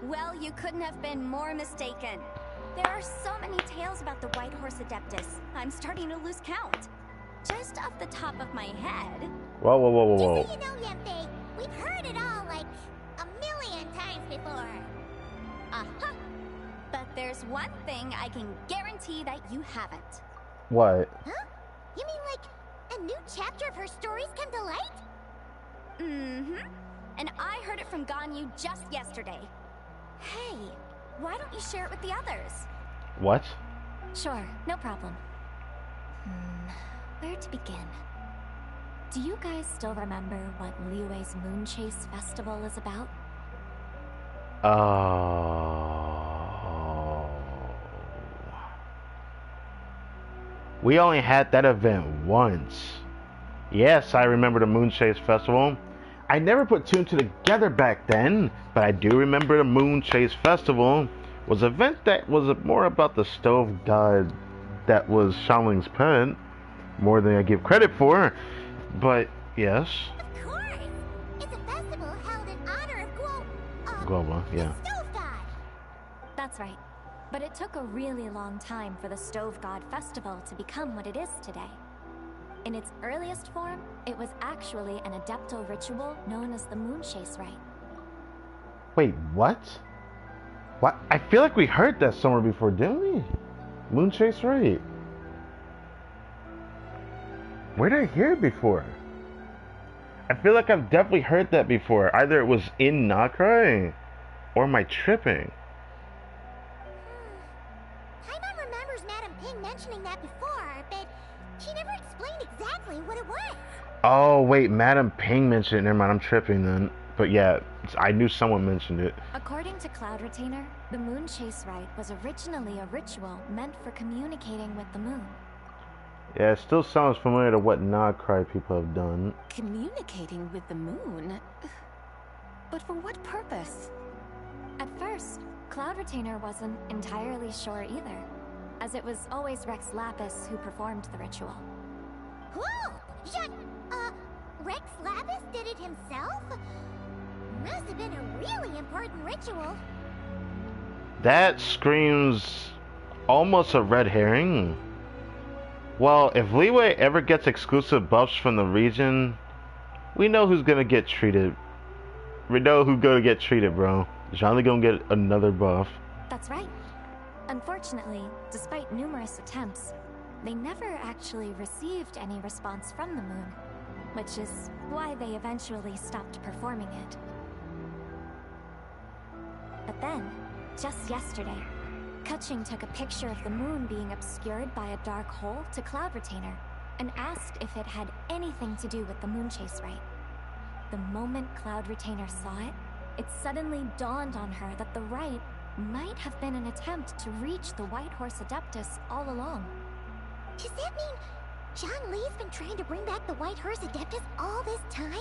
Well, you couldn't have been more mistaken. There are so many tales about the White Horse Adeptus, I'm starting to lose count. Just off the top of my head... Whoa, whoa, whoa, whoa, whoa. Just so you know, Yempe, we've heard it all like a million times before. Uh-huh. But there's one thing I can guarantee that you haven't. What? Huh? You mean like a new chapter of her stories come to light? Mm-hmm. And I heard it from Ganyu just yesterday. Hey, why don't you share it with the others? What? Sure, no problem. Where to begin? Do you guys still remember what Liyue's Moon Chase Festival is about? Oh. We only had that event once. Yes, I remember the Moon Chase Festival. I never put two and two together back then, but I do remember the Moon Chase Festival was an event that was more about the stove god that was Xianling's pet, more than I give credit for, but yes. Of course! It's a festival held in honor of Guoba, yeah. the stove god! That's right. But it took a really long time for the Stove God Festival to become what it is today. In its earliest form, it was actually an Adepto ritual known as the Moon Chase Rite. Wait, what? What? I feel like we heard that somewhere before, didn't we? Moon Chase Rite. Where did I hear it before? I feel like I've definitely heard that before. Either it was in Nacrai, or am I tripping? Paimon remembers Madame Ping mentioning that before, but she never explained exactly what it was. Oh, wait, Madame Ping mentioned it. Never mind, I'm tripping then. But yeah, I knew someone mentioned it. According to Cloud Retainer, the Moon Chase Rite was originally a ritual meant for communicating with the moon. Yeah, it still sounds familiar to what Nacrai people have done. Communicating with the moon? But for what purpose? At first, Cloud Retainer wasn't entirely sure either, as it was always Rex Lapis who performed the ritual. Whoa! Rex Lapis did it himself? Must have been a really important ritual. That screams almost a red herring. Well, if Liyue ever gets exclusive buffs from the region, we know who's gonna get treated. We know who's gonna get treated, bro. Xianling gonna get another buff. That's right. Unfortunately, despite numerous attempts, they never actually received any response from the moon, which is why they eventually stopped performing it. But then, just yesterday, Keqing took a picture of the moon being obscured by a dark hole to Cloud Retainer and asked if it had anything to do with the Moon Chase Rite. The moment Cloud Retainer saw it, it suddenly dawned on her that the rite might have been an attempt to reach the White Horse Adeptus all along. Does that mean John Lee's been trying to bring back the White Horse Adeptus all this time?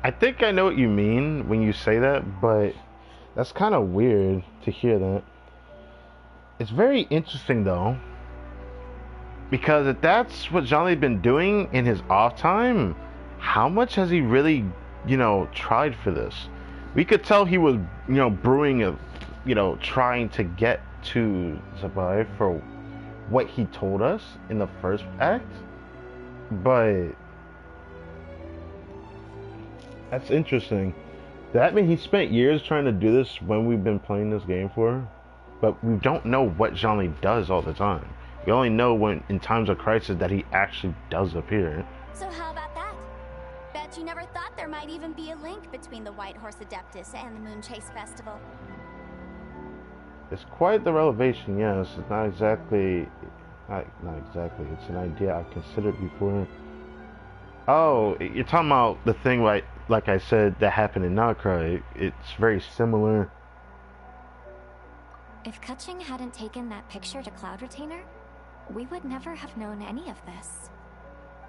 I think I know what you mean when you say that, but that's kind of weird to hear that. It's very interesting though, because if that's what Jean Lee's been doing in his off time, how much has he really, tried for this? We could tell he was, brewing a, trying to get to Zabai for what he told us in the first act, but that's interesting. Does that mean he spent years trying to do this when we've been playing this game for? But we don't know what Jean Lee does all the time. We only know when in times of crisis that he actually does appear. So how about that? Bet you never thought there might even be a link between the White Horse Adeptus and the Moon Chase Festival. It's quite the revelation, yes. It's not exactly... Not exactly. It's an idea I've considered before. Oh, you're talking about the thing like I said that happened in Nacra. It's very similar. If Kutching hadn't taken that picture to Cloud Retainer, we would never have known any of this.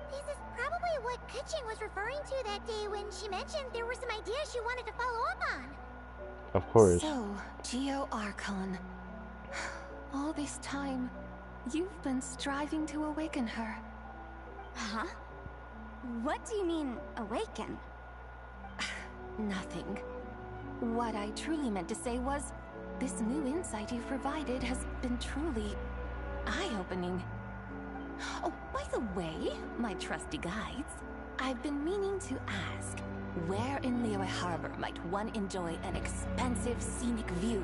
This is probably what Kutching was referring to that day when she mentioned there were some ideas she wanted to follow up on. Of course. So, Geo Archon. All this time, you've been striving to awaken her. Huh? What do you mean, awaken? Nothing. What I truly meant to say was, this new insight you've provided has been truly eye-opening. Oh, by the way, my trusty guides, I've been meaning to ask, where in Liyue Harbor might one enjoy an expansive scenic view?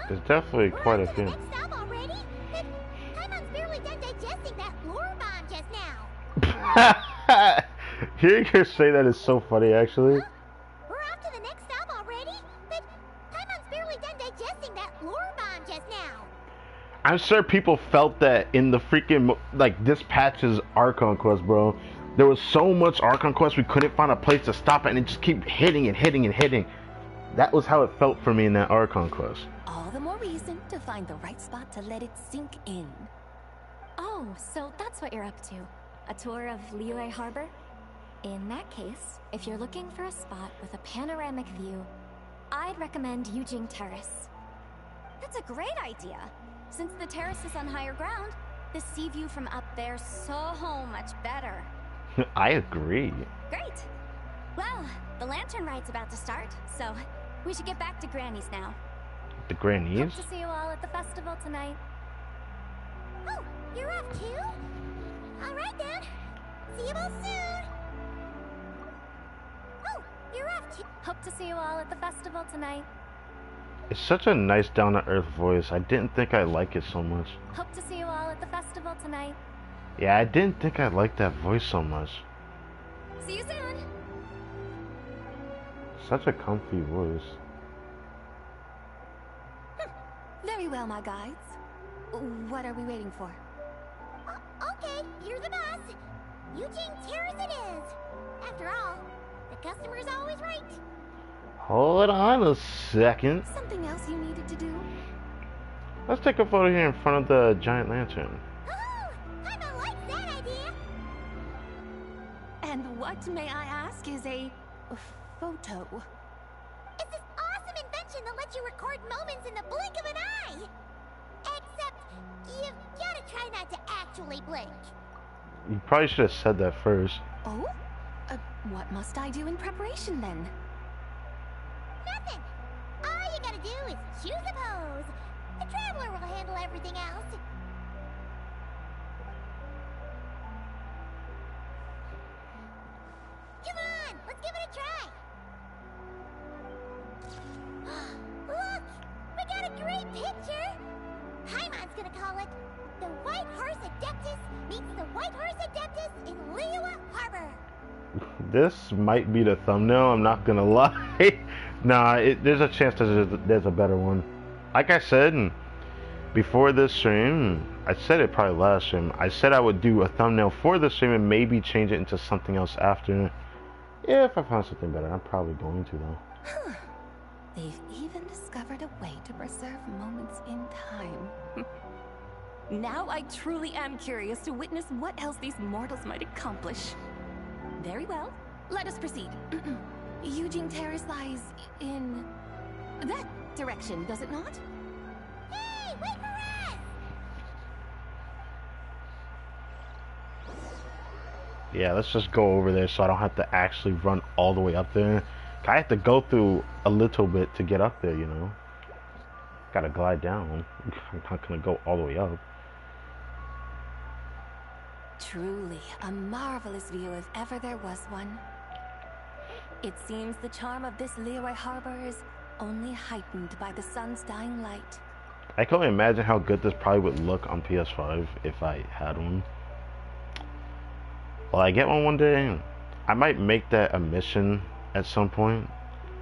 There's definitely quite a few. Next stop already? Paimon's barely done digesting that lore bomb just now. Hearing her say that is so funny, actually. Huh? We're off to the next stop already? But Paimon's barely done digesting that lore bomb just now. I'm sure people felt that in the freaking, this patch's Archon quest, bro. There was so much Archon quest, we couldn't find a place to stop it, and it just keep hitting and hitting and hitting. That was how it felt for me in that Archon quest. All the more reason to find the right spot to let it sink in. Oh, so that's what you're up to. A tour of Liyue Harbor? In that case, if you're looking for a spot with a panoramic view, I'd recommend Yujing Terrace. That's a great idea. Since the terrace is on higher ground, the sea view from up there's so much better. I agree. Great. Well, the lantern rite's about to start, so we should get back to Granny's now. The Granny's? Hope to see you all at the festival tonight. Oh, you're off too? All right then. See you both soon. Oh, you're off too. Hope to see you all at the festival tonight. It's such a nice down-to-earth voice. I didn't think I like it so much. Hope to see you all at the festival tonight. Yeah, I didn't think I liked that voice so much. See you soon. Such a comfy voice. Very well, my guides. What are we waiting for? Okay, you're the boss. Eugene Terrace it is. After all, the customer's always right. Hold on a second. Something else you needed to do? Let's take a photo here in front of the giant lantern. Oh, I don't like that idea. And what, may I ask, is a photo? It's this awesome invention that lets you record moments in the blink of an eye. Except, you've gotta try not to actually blink. You probably should have said that first. Oh? What must I do in preparation then? Nothing. All you gotta do is choose a pose. The Traveler will handle everything else. Come on, let's give it a try. Look, we got a great picture. Paimon's gonna call it The White Horse Adeptus Meets the White Horse Adeptus in Liyue Harbor. This might be the thumbnail, I'm not gonna lie. Nah, there's a chance there's a better one. Like I said, before this stream, I said it probably last stream, I said I would do a thumbnail for the stream and maybe change it into something else after. Yeah, if I find something better, I'm probably going to though. They've even discovered a way to preserve moments in time. Now I truly am curious to witness what else these mortals might accomplish. Very well, let us proceed. Eugene Terrace lies in that direction, does it not? Hey, wait for us! Yeah, let's just go over there so I don't have to actually run all the way up there. I have to go through a little bit to get up there, you know. Gotta glide down. I'm not gonna go all the way up. Truly, a marvelous view if ever there was one. It seems the charm of this Leroy Harbor is only heightened by the sun's dying light. I can only imagine how good this probably would look on PS5 if I had one. Well, I get one day, I might make that a mission at some point.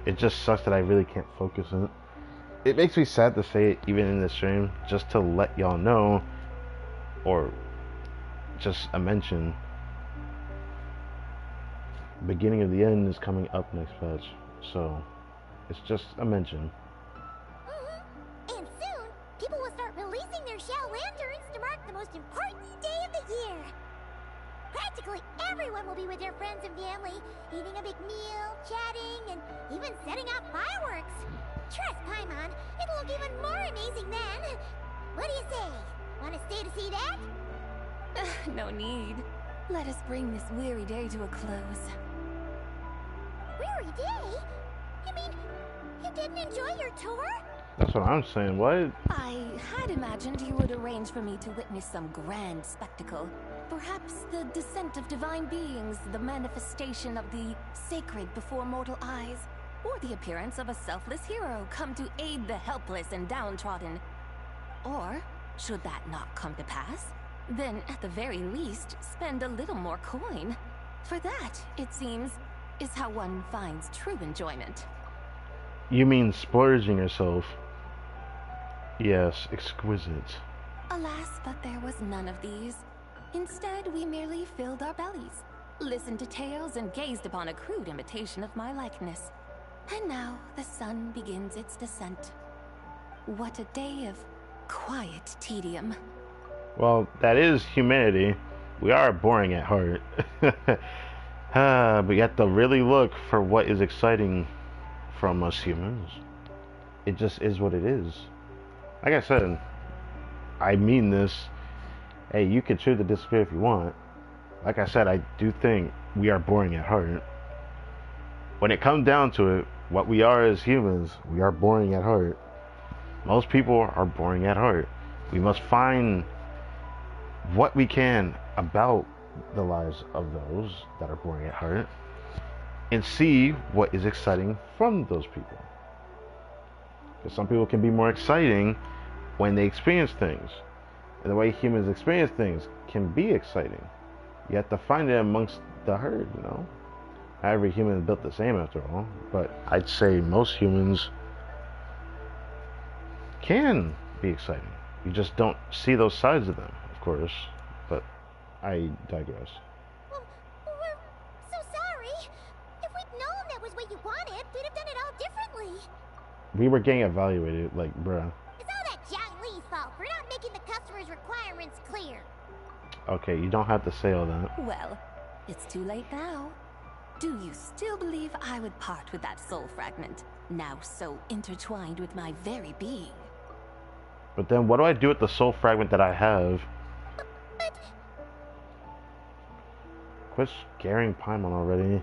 It just sucks that I really can't focus on it. It makes me sad to say it even in the stream, just to let y'all know, or just a mention. Beginning of the End is coming up next patch, so it's just a mention. And soon, people will start releasing their shell lanterns to mark the most important day of the year. Practically everyone will be with their friends and family, eating a big meal, chatting, and even setting off fireworks. Trust Paimon, it'll look even more amazing then. What do you say? Want to stay to see that? No need. Let us bring this weary day to a close. Weary day? You mean, you didn't enjoy your tour? That's what I'm saying, what? I had imagined you would arrange for me to witness some grand spectacle. Perhaps the descent of divine beings, the manifestation of the sacred before mortal eyes, or the appearance of a selfless hero come to aid the helpless and downtrodden. Or, should that not come to pass, then at the very least, spend a little more coin. For that, it seems, is how one finds true enjoyment. You mean splurging yourself? Yes, exquisite. Alas, but there was none of these. Instead, we merely filled our bellies, listened to tales, and gazed upon a crude imitation of my likeness. And now the sun begins its descent. What a day of quiet tedium. Well, that is humanity. We are boring at heart. But you have to really look for what is exciting from us humans. It just is what it is. Like I said, I mean this. Hey, you can choose to disappear if you want. Like I said, I do think we are boring at heart. When it comes down to it, what we are as humans, we are boring at heart. Most people are boring at heart. We must find what we can about the lives of those that are boring at heart and see what is exciting from those people. Because some people can be more exciting when they experience things. And the way humans experience things can be exciting. You have to find it amongst the herd, you know? Not every human is built the same after all, but I'd say most humans can be exciting. You just don't see those sides of them, of course, but I digress. We're so sorry. If we'd known that was what you wanted, we'd have done it all differently. We were getting evaluated, like, bruh. It's all that Jiang Li's fault for not making the customer's requirements clear. Okay, you don't have to say all that. Well, it's too late now. Do you still believe I would part with that soul fragment, now so intertwined with my very being? But then what do I do with the soul fragment that I have? But... Quit scaring Paimon already.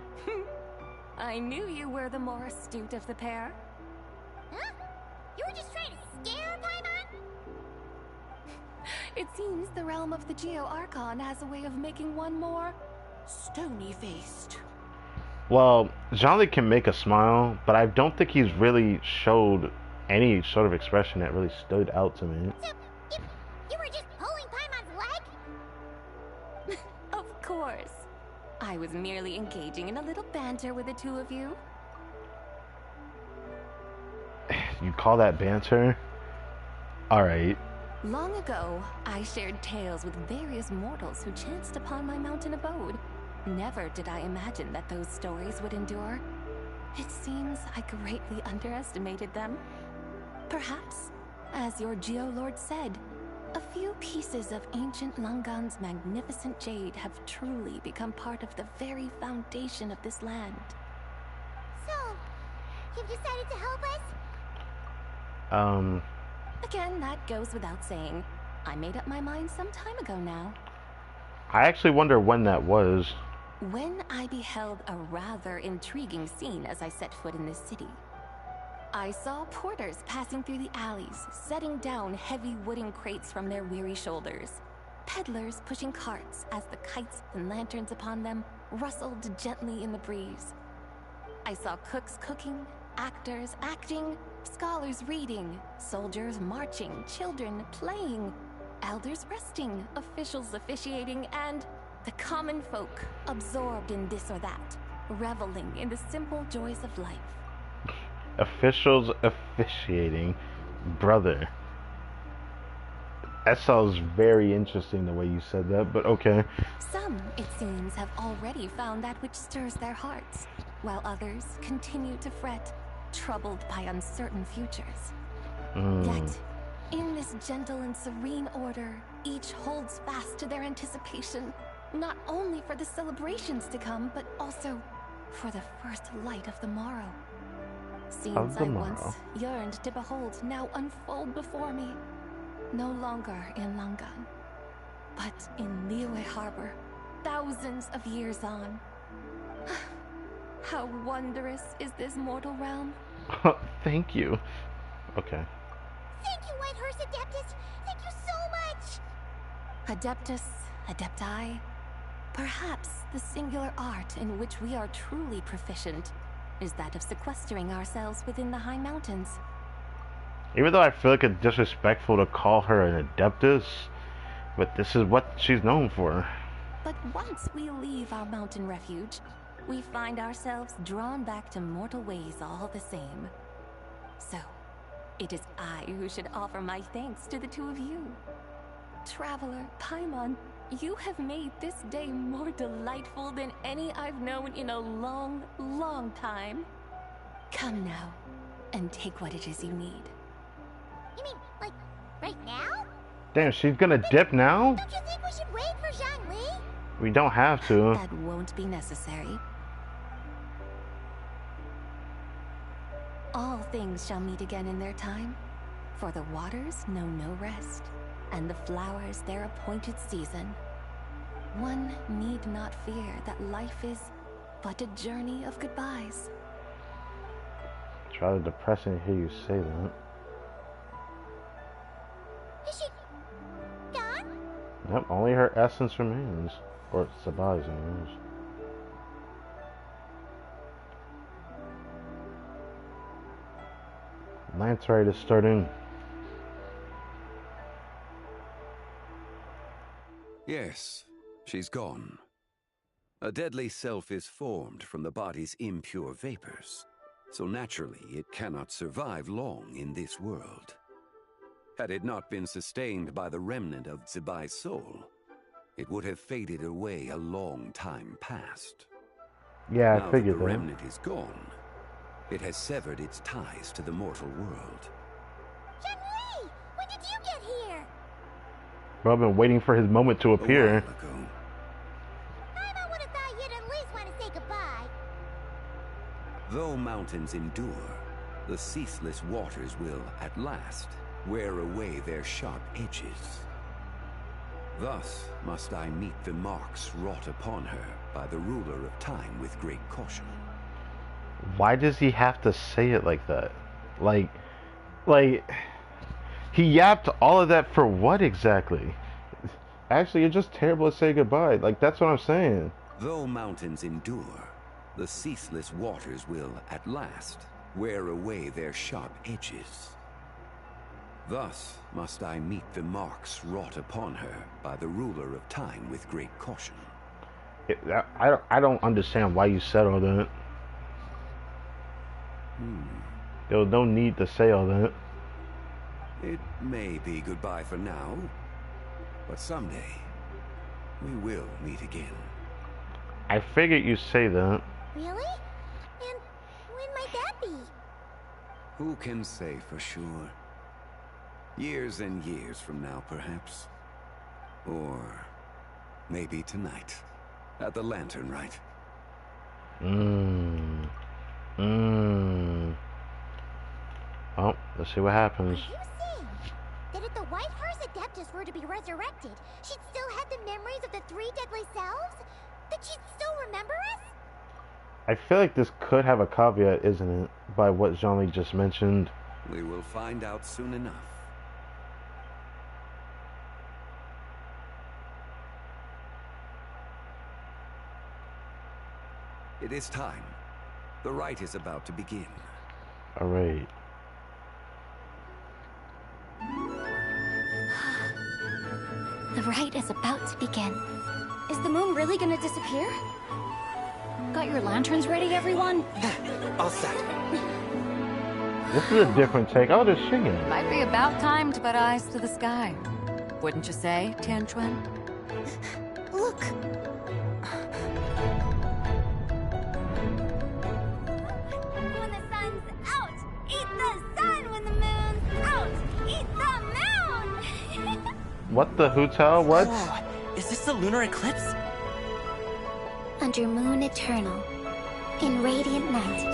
I knew you were the more astute of the pair. Huh? You were just trying to scare Paimon? It seems the realm of the Geo Archon has a way of making one more stony-faced. Well, Jean-Luc can make a smile, but I don't think he's really showed any sort of expression that really stood out to me. So, you were just pulling Paimon's leg? Of course. I was merely engaging in a little banter with the two of you. You call that banter? Alright. Long ago, I shared tales with various mortals who chanced upon my mountain abode. Never did I imagine that those stories would endure. It seems I greatly underestimated them. Perhaps, as your Geolord said, a few pieces of ancient Langan's magnificent jade have truly become part of the very foundation of this land. So, you've decided to help us? Again, that goes without saying. I made up my mind some time ago now. I actually wonder when that was. When I beheld a rather intriguing scene as I set foot in this city. I saw porters passing through the alleys, setting down heavy wooden crates from their weary shoulders. Peddlers pushing carts as the kites and lanterns upon them rustled gently in the breeze. I saw cooks cooking, actors acting, scholars reading, soldiers marching, children playing, elders resting, officials officiating, and the common folk absorbed in this or that, reveling in the simple joys of life. Officials officiating, brother. That sounds very interesting the way you said that, but okay. Some, it seems, have already found that which stirs their hearts, while others continue to fret, troubled by uncertain futures. Yet, in this gentle and serene order, each holds fast to their anticipation, not only for the celebrations to come, but also for the first light of the morrow. Scenes I once yearned to behold now unfold before me, no longer in Langan, but in Liyue Harbor, thousands of years on. How wondrous is this mortal realm? Thank you. Okay. Thank you, Whitehorse Adeptus! Thank you so much! Adeptus, Adepti, perhaps the singular art in which we are truly proficient is that of sequestering ourselves within the high mountains. Even though I feel like it's disrespectful to call her an Adeptus, but this is what she's known for. But once we leave our mountain refuge, we find ourselves drawn back to mortal ways all the same. So, it is I who should offer my thanks to the two of you. Traveler, Paimon, you have made this day more delightful than any I've known in a long, long time. Come now, and take what it is you need. You mean, like, right now? Damn, she's gonna dip now? Don't you think we should wait for Zhangli? We don't have to. That won't be necessary. All things shall meet again in their time, for the waters know no rest, and the flowers their appointed season. One need not fear that life is but a journey of goodbyes. It's rather depressing to hear you say that. Is she gone? Yep, only her essence remains. Or Sabai's anyways. LANTERNLIT is starting. Yes, she's gone. A deadly self is formed from the body's impure vapors, so naturally it cannot survive long in this world. Had it not been sustained by the remnant of Zibai's soul, it would have faded away a long time past. Yeah, now I figured that the that. remnant is gone, it has severed its ties to the mortal world. Zhangli! When did you get here? Bro, I've been waiting for his moment to appear. I would have thought you'd at least want to say goodbye. Though mountains endure, the ceaseless waters will, at last, wear away their sharp edges. Thus must I meet the marks wrought upon her by the ruler of time with great caution. Why does he have to say it like that? Like, he yapped all of that for what exactly? Actually, you're just terrible at saying goodbye. Like, that's what I'm saying. Though mountains endure, the ceaseless waters will, at last, wear away their sharp edges. Thus must I meet the marks wrought upon her by the ruler of time with great caution. I don't understand why you said all that. There was no need to say all that. It may be goodbye for now, but someday we will meet again. I figured you'd say that. Really? And when might that be? Who can say for sure? Years and years from now, perhaps. Or maybe tonight, at the Lantern Rite. Oh, let's see what happens. Are you saying that if the White Horse Adeptus were to be resurrected, she'd still have the memories of the 3 deadly selves? That she'd still remember us? I feel like this could have a caveat, isn't it? By what Jean-Lee just mentioned. We will find out soon enough. It is time. The rite is about to begin. Alright. The rite is about to begin. Is the moon really gonna disappear? Got your lanterns ready, everyone? All set. This is a different take. Oh, they're singing. Might be about time to put eyes to the sky. Wouldn't you say, Tianchuan? Look! When the sun's out, eat the sun. When the moon's out, eat the moon. What the hotel? What? Whoa, is this the lunar eclipse? Under moon eternal, in radiant night,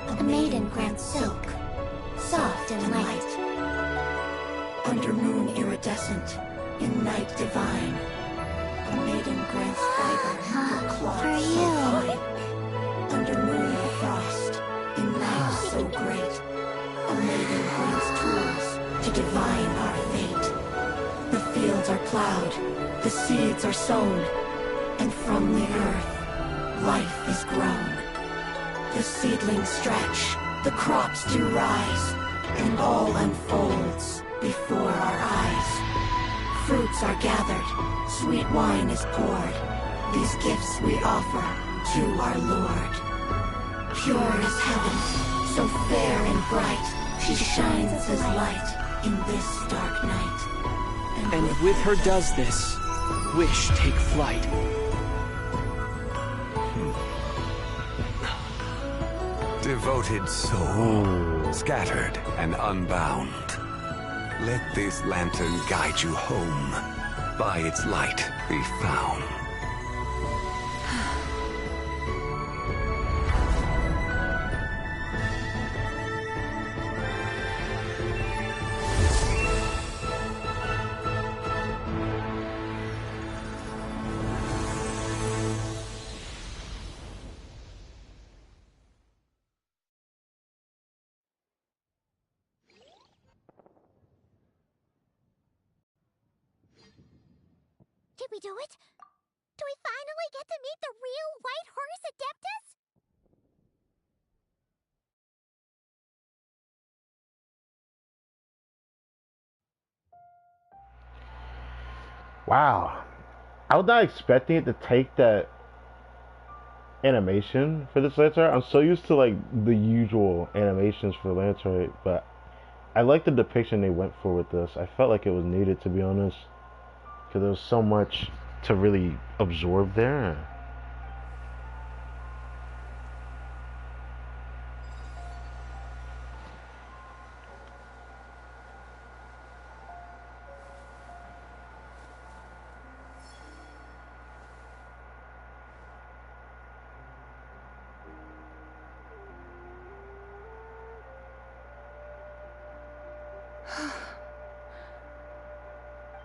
a maiden grants silk, soft and light. Under moon iridescent, in night divine, a maiden grants fiber for cloth For so you. fine. Under moon of frost, in night so great, a maiden grants tools to divine our fate. The fields are plowed, the seeds are sown, and from the earth, life is grown. The seedlings stretch, the crops do rise, and all unfolds before our eyes. Fruits are gathered, sweet wine is poured. These gifts we offer to our Lord. Pure as heaven, so fair and bright, she shines as light in this dark night. And with her does this, wish take flight. Devoted soul, scattered and unbound. Let this lantern guide you home. By its light be found. Did we do it? Do we finally get to meet the real White Horse Adeptus? Wow. I was not expecting it to take that animation for this lantern. I'm so used to like the usual animations for lantern, but I like the depiction they went for with this. I felt like it was needed, to be honest, because there was so much to really absorb there.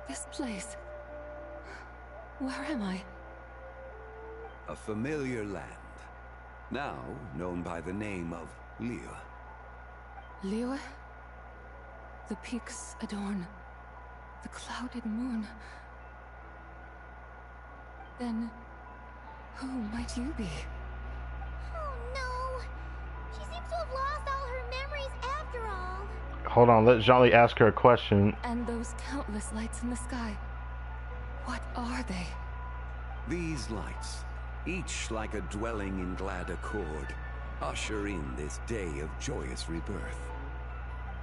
This place. Where am I? A familiar land, now known by the name of Liyue. Liyue? The peaks adorn the clouded moon. Then, who might you be? Oh no! She seems to have lost all her memories after all. Hold on, let Jean-Lee ask her a question. And those countless lights in the sky. What are they? These lights, each like a dwelling in glad accord, usher in this day of joyous rebirth.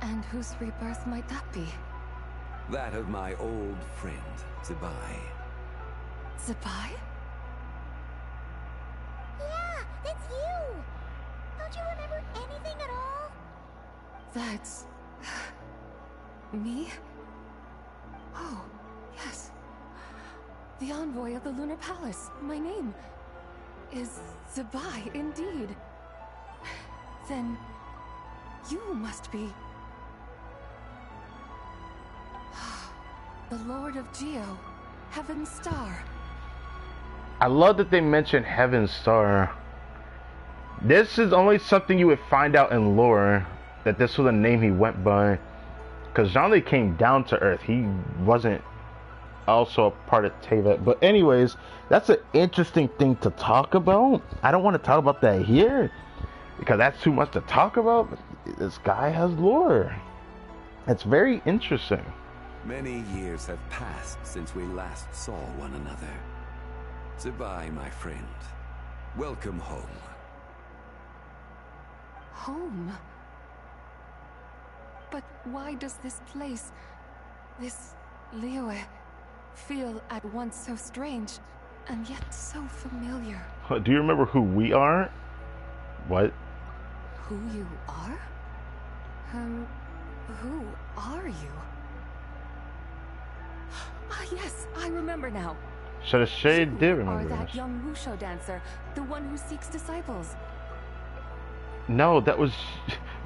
And whose rebirth might that be? That of my old friend, Zebai. Zebai? Yeah, that's you! Don't you remember anything at all? That's... me? Oh, yes. The envoy of the Lunar Palace. My name is Zebai, indeed. Then you must be... the Lord of Geo, Heaven's Star. I love that they mentioned Heaven's Star. This is only something you would find out in lore, that this was a name he went by. Because Zhongli came down to Earth. He wasn't also a part of Tevet. But anyways, that's an interesting thing to talk about. I don't want to talk about that here, because that's too much to talk about. This guy has lore. It's very interesting. Many years have passed since we last saw one another. Zebai, my friend. Welcome home. Home? But why does this place, this Liyue, feel at once so strange and yet so familiar? Do you remember who we are? What? Who you are? Who are you? Ah, yes, I remember now. So the Shade did remember You are that this. young Wusho dancer, the one who seeks disciples. No, that was...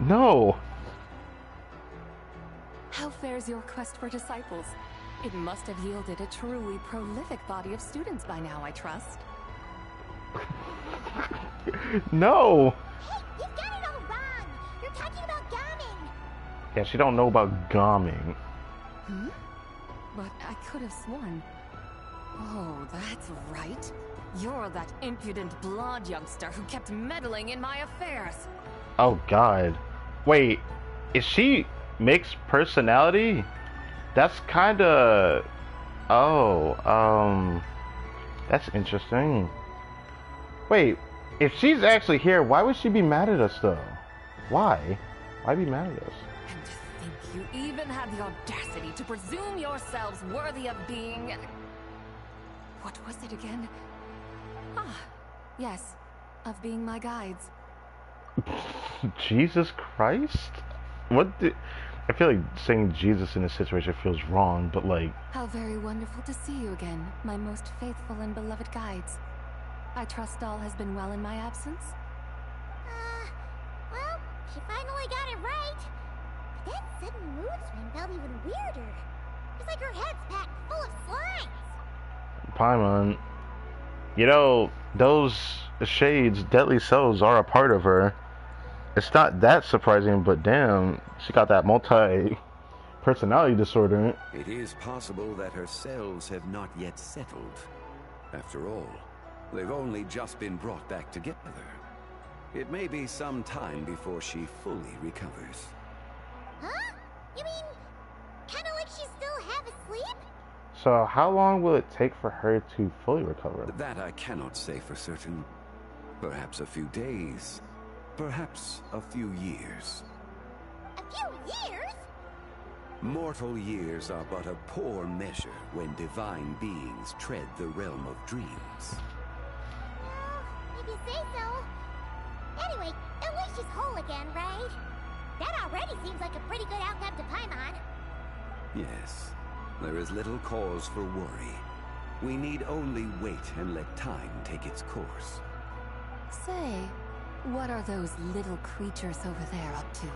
No! How fares your quest for disciples? It must have yielded a truly prolific body of students by now, I trust. No! Hey, you've got it all wrong! You're talking about gaming! Yeah, she don't know about gaming. Hmm? But I could have sworn... Oh, that's right. You're that impudent blonde youngster who kept meddling in my affairs. Oh god. Wait, is she mixed personality? That's kinda... Oh, that's interesting. Wait, if she's actually here, why would she be mad at us though? Why? Why be mad at us? And to think you even had the audacity to presume yourselves worthy of being... What was it again? Ah, yes, of being my guides. Jesus Christ? What the... I feel like saying Jesus in this situation feels wrong, but like... How very wonderful to see you again, my most faithful and beloved guides. I trust all has been well in my absence? Well, she finally got it right. But that sudden mood swing felt even weirder. It's like her head's packed full of slimes. Paimon, you know, those shades, deadly cells, are a part of her. It's not that surprising, but damn, she got that multi-personality disorder. It is possible that her cells have not yet settled. After all, they've only just been brought back together. It may be some time before she fully recovers. Huh? You mean, kinda like she's still half asleep? So how long will it take for her to fully recover? That I cannot say for certain. Perhaps a few days. Perhaps a few years. A few years? Mortal years are but a poor measure when divine beings tread the realm of dreams. If you say so. Anyway, at least she's whole again, right? That already seems like a pretty good outcome to Paimon. Yes, there is little cause for worry. We need only wait and let time take its course. Say, what are those little creatures over there up to?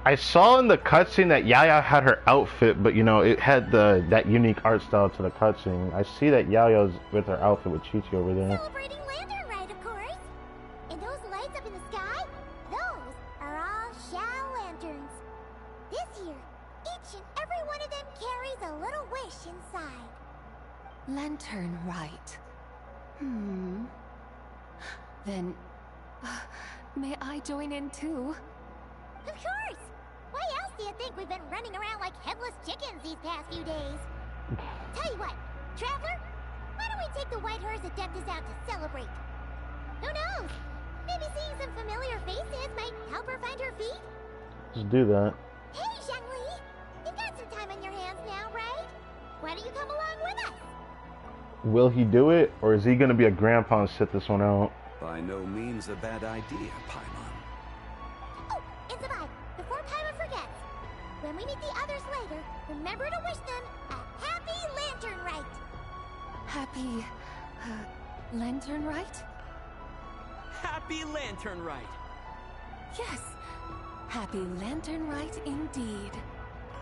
I saw in the cutscene that Yaya had her outfit, but you know, it had that unique art style to the cutscene. I see that Yaya's with her outfit with Chi-Chi over there. Celebrating LANTERNLIT, of course. And those lights up in the sky, those are all Shao lanterns. This year, each and every one of them carries a little wish inside. LANTERNLIT. Then, may I join in too? Of course! Why else do you think we've been running around like headless chickens these past few days? Tell you what, Traveler, why don't we take the White Horse Adeptus out to celebrate? Who knows? Maybe seeing some familiar faces might help her find her feet? Just do that. Hey, Zhongli! You've got some time on your hands now, right? Why don't you come along with us? Will he do it, or is he gonna be a grandpa and sit this one out? By no means a bad idea, Paimon. Oh, and Zabai, before Paimon forgets, when we meet the others later, remember to wish them a happy lantern rite. Happy... lantern rite? Happy Lantern Rite. Yes. Happy lantern rite indeed.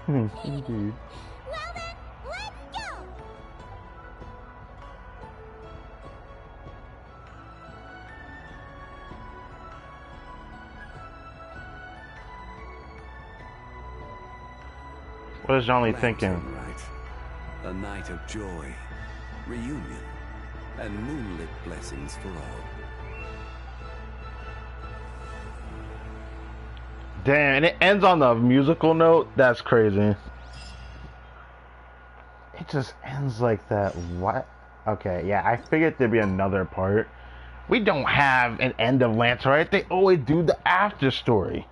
Indeed. Well then, let's go! What is Zhongli thinking? Right. A night of joy, reunion, and moonlit blessings for all. Damn, and it ends on the musical note? That's crazy. It just ends like that. What? Okay, yeah, I figured there'd be another part. We don't have an end of Lantern, right? They always do the after story.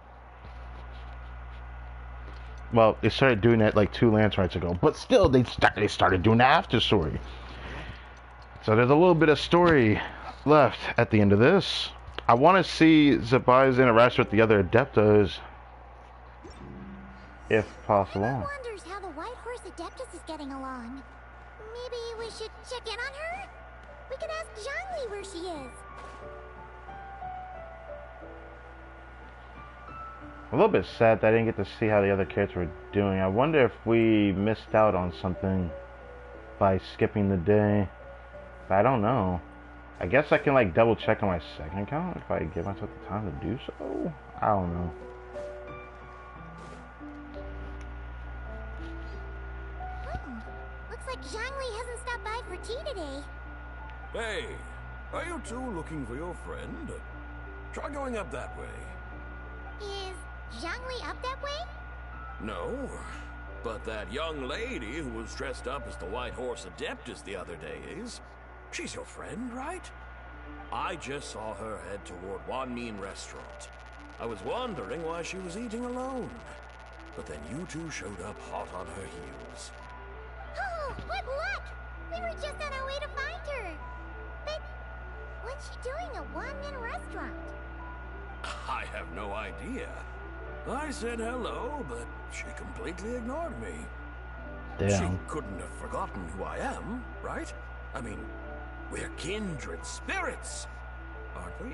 Well, they started doing that like 2 Lantern Rites ago, but still, they started doing the after story. So there's a little bit of story left at the end of this. I want to see Zabai's interaction with the other Adeptas, if possible. Wonders how the White Horse Adeptus is getting along. Maybe we should check in on her? We could ask Zhongli where she is. A little bit sad that I didn't get to see how the other characters were doing. I wonder if we missed out on something by skipping the day. But I don't know. I guess I can like double check on my second account if I give myself the time to do so. I don't know. Looks like Zhongli hasn't stopped by for tea today. Hey, are you two looking for your friend? Try going up that way. Is Zhongli up that way? No, but that young lady who was dressed up as the White Horse Adeptus the other day is. She's your friend, right? I just saw her head toward Wanmin Restaurant. I was wondering why she was eating alone. But then you two showed up hot on her heels. Oh, what luck! We were just on our way to find her. But what's she doing at Wanmin Restaurant? I have no idea. I said hello, but she completely ignored me. Damn. She couldn't have forgotten who I am, right? I mean, we're kindred spirits, aren't we?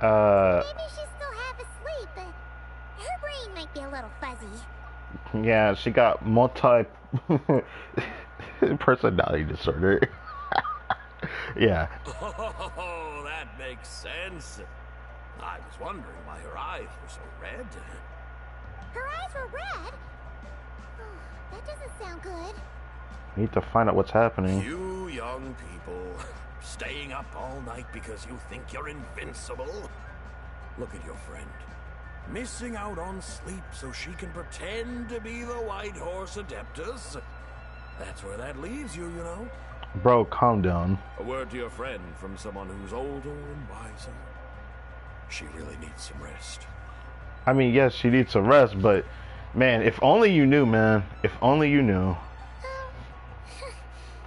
Maybe she's still half asleep, but her brain might be a little fuzzy. Yeah, she got personality disorder. Yeah. Oh, that makes sense. I was wondering why her eyes were so red. Her eyes were red? Oh, that doesn't sound good. Need to find out what's happening. You young people, staying up all night because you think you're invincible? Look at your friend. Missing out on sleep so she can pretend to be the White Horse Adeptus. That's where that leaves you, you know. Bro, calm down. A word to your friend from someone who's older and wiser. She really needs some rest. I mean, yes, she needs some rest, but man, if only you knew, man. If only you knew.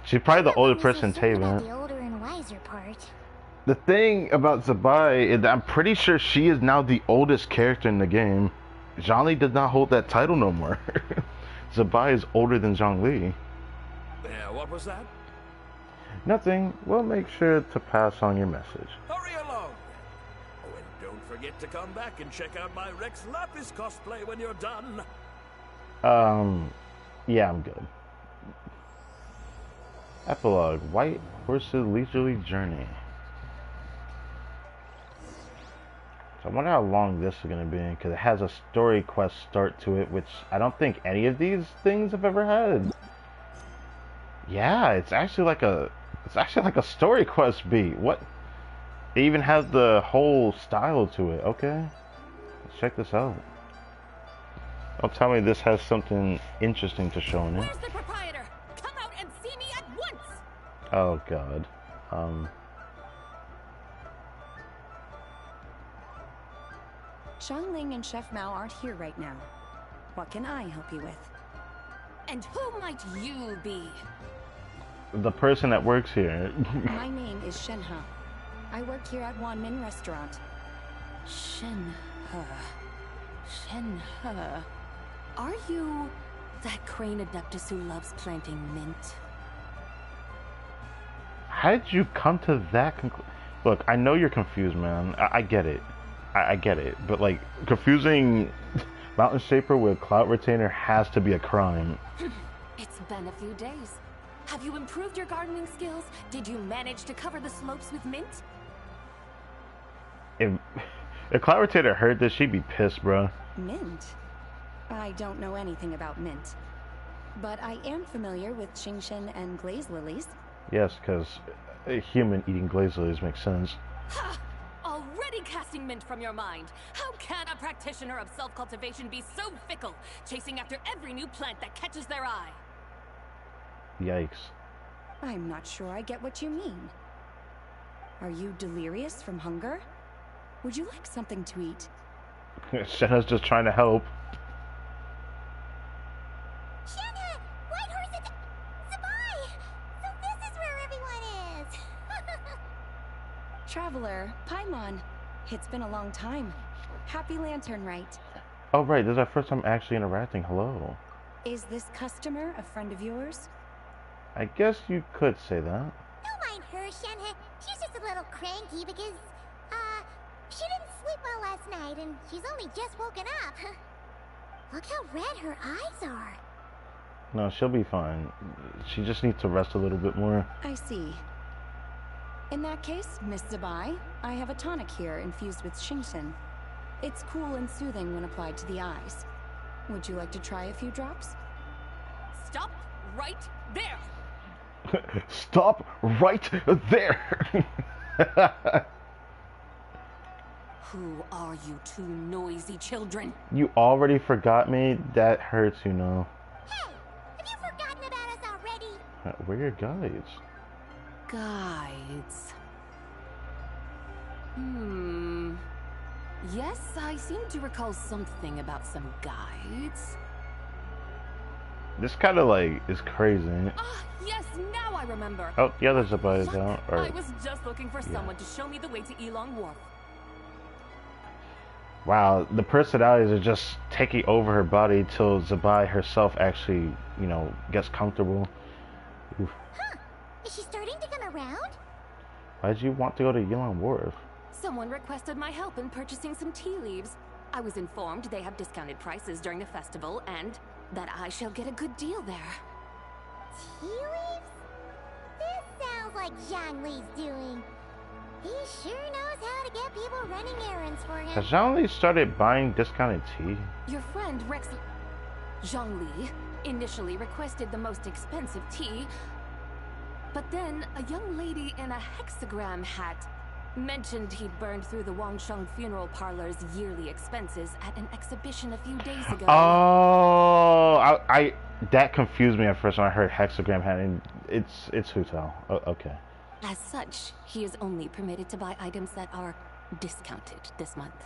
She's probably the older person in Taven. The older and wiser part. The thing about Zabai is that I'm pretty sure she is now the oldest character in the game. Zhongli does not hold that title no more. Zabai is older than Zhongli. Yeah, what was that? Nothing. We'll make sure to pass on your message. Hurry along. Oh, and don't forget to come back and check out my Rex Lapis cosplay when you're done. Yeah, I'm good. Epilogue, White Horse's Leisurely Journey. So I wonder how long this is going to be, because it has a story quest start to it, which I don't think any of these things have ever had. Yeah, it's actually like a story quest beat. What? It even has the whole style to it. Okay, let's check this out. Don't tell me this has something interesting to show in it. Where's the proprietor? Come out and see me at once! Oh god. Xiangling and Chef Mao aren't here right now. What can I help you with? And who might you be? The person that works here. My name is Shenhe. I work here at Wanmin Restaurant. Shenhe. Shenhe. Are you that crane adeptus who loves planting mint? How did you come to that conclusion? Look, I know you're confused, man. I get it. I get it. But, like, confusing Mountain Shaper with Cloud Retainer has to be a crime. It's been a few days. Have you improved your gardening skills? Did you manage to cover the slopes with mint? If Cloud Retainer heard this, she'd be pissed, bro. Mint? I don't know anything about mint. But I am familiar with Qingshen and glaze lilies. Yes, because a human eating glazed lilies makes sense. Ha! Already casting mint from your mind. How can a practitioner of self-cultivation be so fickle, chasing after every new plant that catches their eye? Yikes. I'm not sure I get what you mean. Are you delirious from hunger? Would you like something to eat? Shenhe's just trying to help. Shenhe! Whitehorse Zabai! So this is where everyone is! Traveler, Paimon. It's been a long time. Happy LANTERNLIT. Oh, right. This is our first time actually interacting. Hello. Is this customer a friend of yours? I guess you could say that. Don't mind her, Shenhe. She's just a little cranky because, she didn't sleep well last night and she's only just woken up. Look how red her eyes are. No, she'll be fine. She just needs to rest a little bit more. I see. In that case, Miss Zabai, I have a tonic here infused with Qingshen. It's cool and soothing when applied to the eyes. Would you like to try a few drops? Stop right there! Stop right there! Who are you two noisy children? You already forgot me? That hurts, you know. Hey! Have you forgotten about us already? Where are your guides? Guides. Yes, I seem to recall something about some guides. This kind of like is crazy. Ah, yes, now I remember. Oh, the other Zabai is out. Or, I was just looking for someone to show me the way to Elong Wharf. Wow, the personalities are just taking over her body till Zabai herself actually, you know, gets comfortable. Oof. Huh? Is she starting to come around? Why did you want to go to Yulon Wharf? Someone requested my help in purchasing some tea leaves. I was informed they have discounted prices during the festival and that I shall get a good deal there. Tea leaves? This sounds like Zhongli's doing. He sure knows how to get people running errands for him. Has Zhongli started buying discounted tea? Your friend Rex Zhongli initially requested the most expensive tea, but then a young lady in a hexagram hat mentioned he'd burned through the Wangsheng funeral parlor's yearly expenses at an exhibition a few days ago. Oh, I that confused me at first when I heard hexagram hat, and it's Hu Tao. Oh, okay. As such, he is only permitted to buy items that are discounted this month.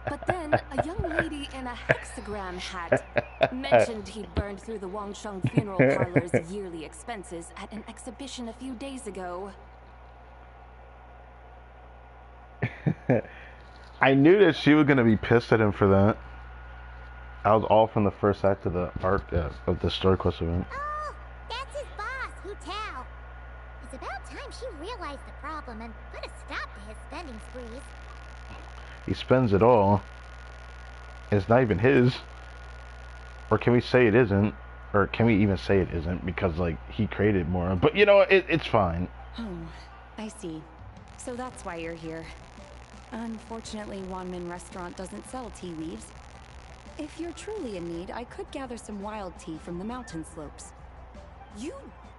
But then, a young lady in a hexagram hat mentioned he'd burned through the Wangsheng funeral parlor's yearly expenses at an exhibition a few days ago. I knew that she was gonna be pissed at him for that. I was all from the first act of the arc of the story quest event. Oh, that's his boss, Hu Tao. It's about time she realized the problem and put a stop to his spending sprees. He spends it all. It's not even his. Or can we say it isn't? Or can we even say it isn't? Because, like, he created more. But, you know, it's fine. Oh, I see. So that's why you're here. Unfortunately, Wanmin Restaurant doesn't sell tea leaves. If you're truly in need, I could gather some wild tea from the mountain slopes. You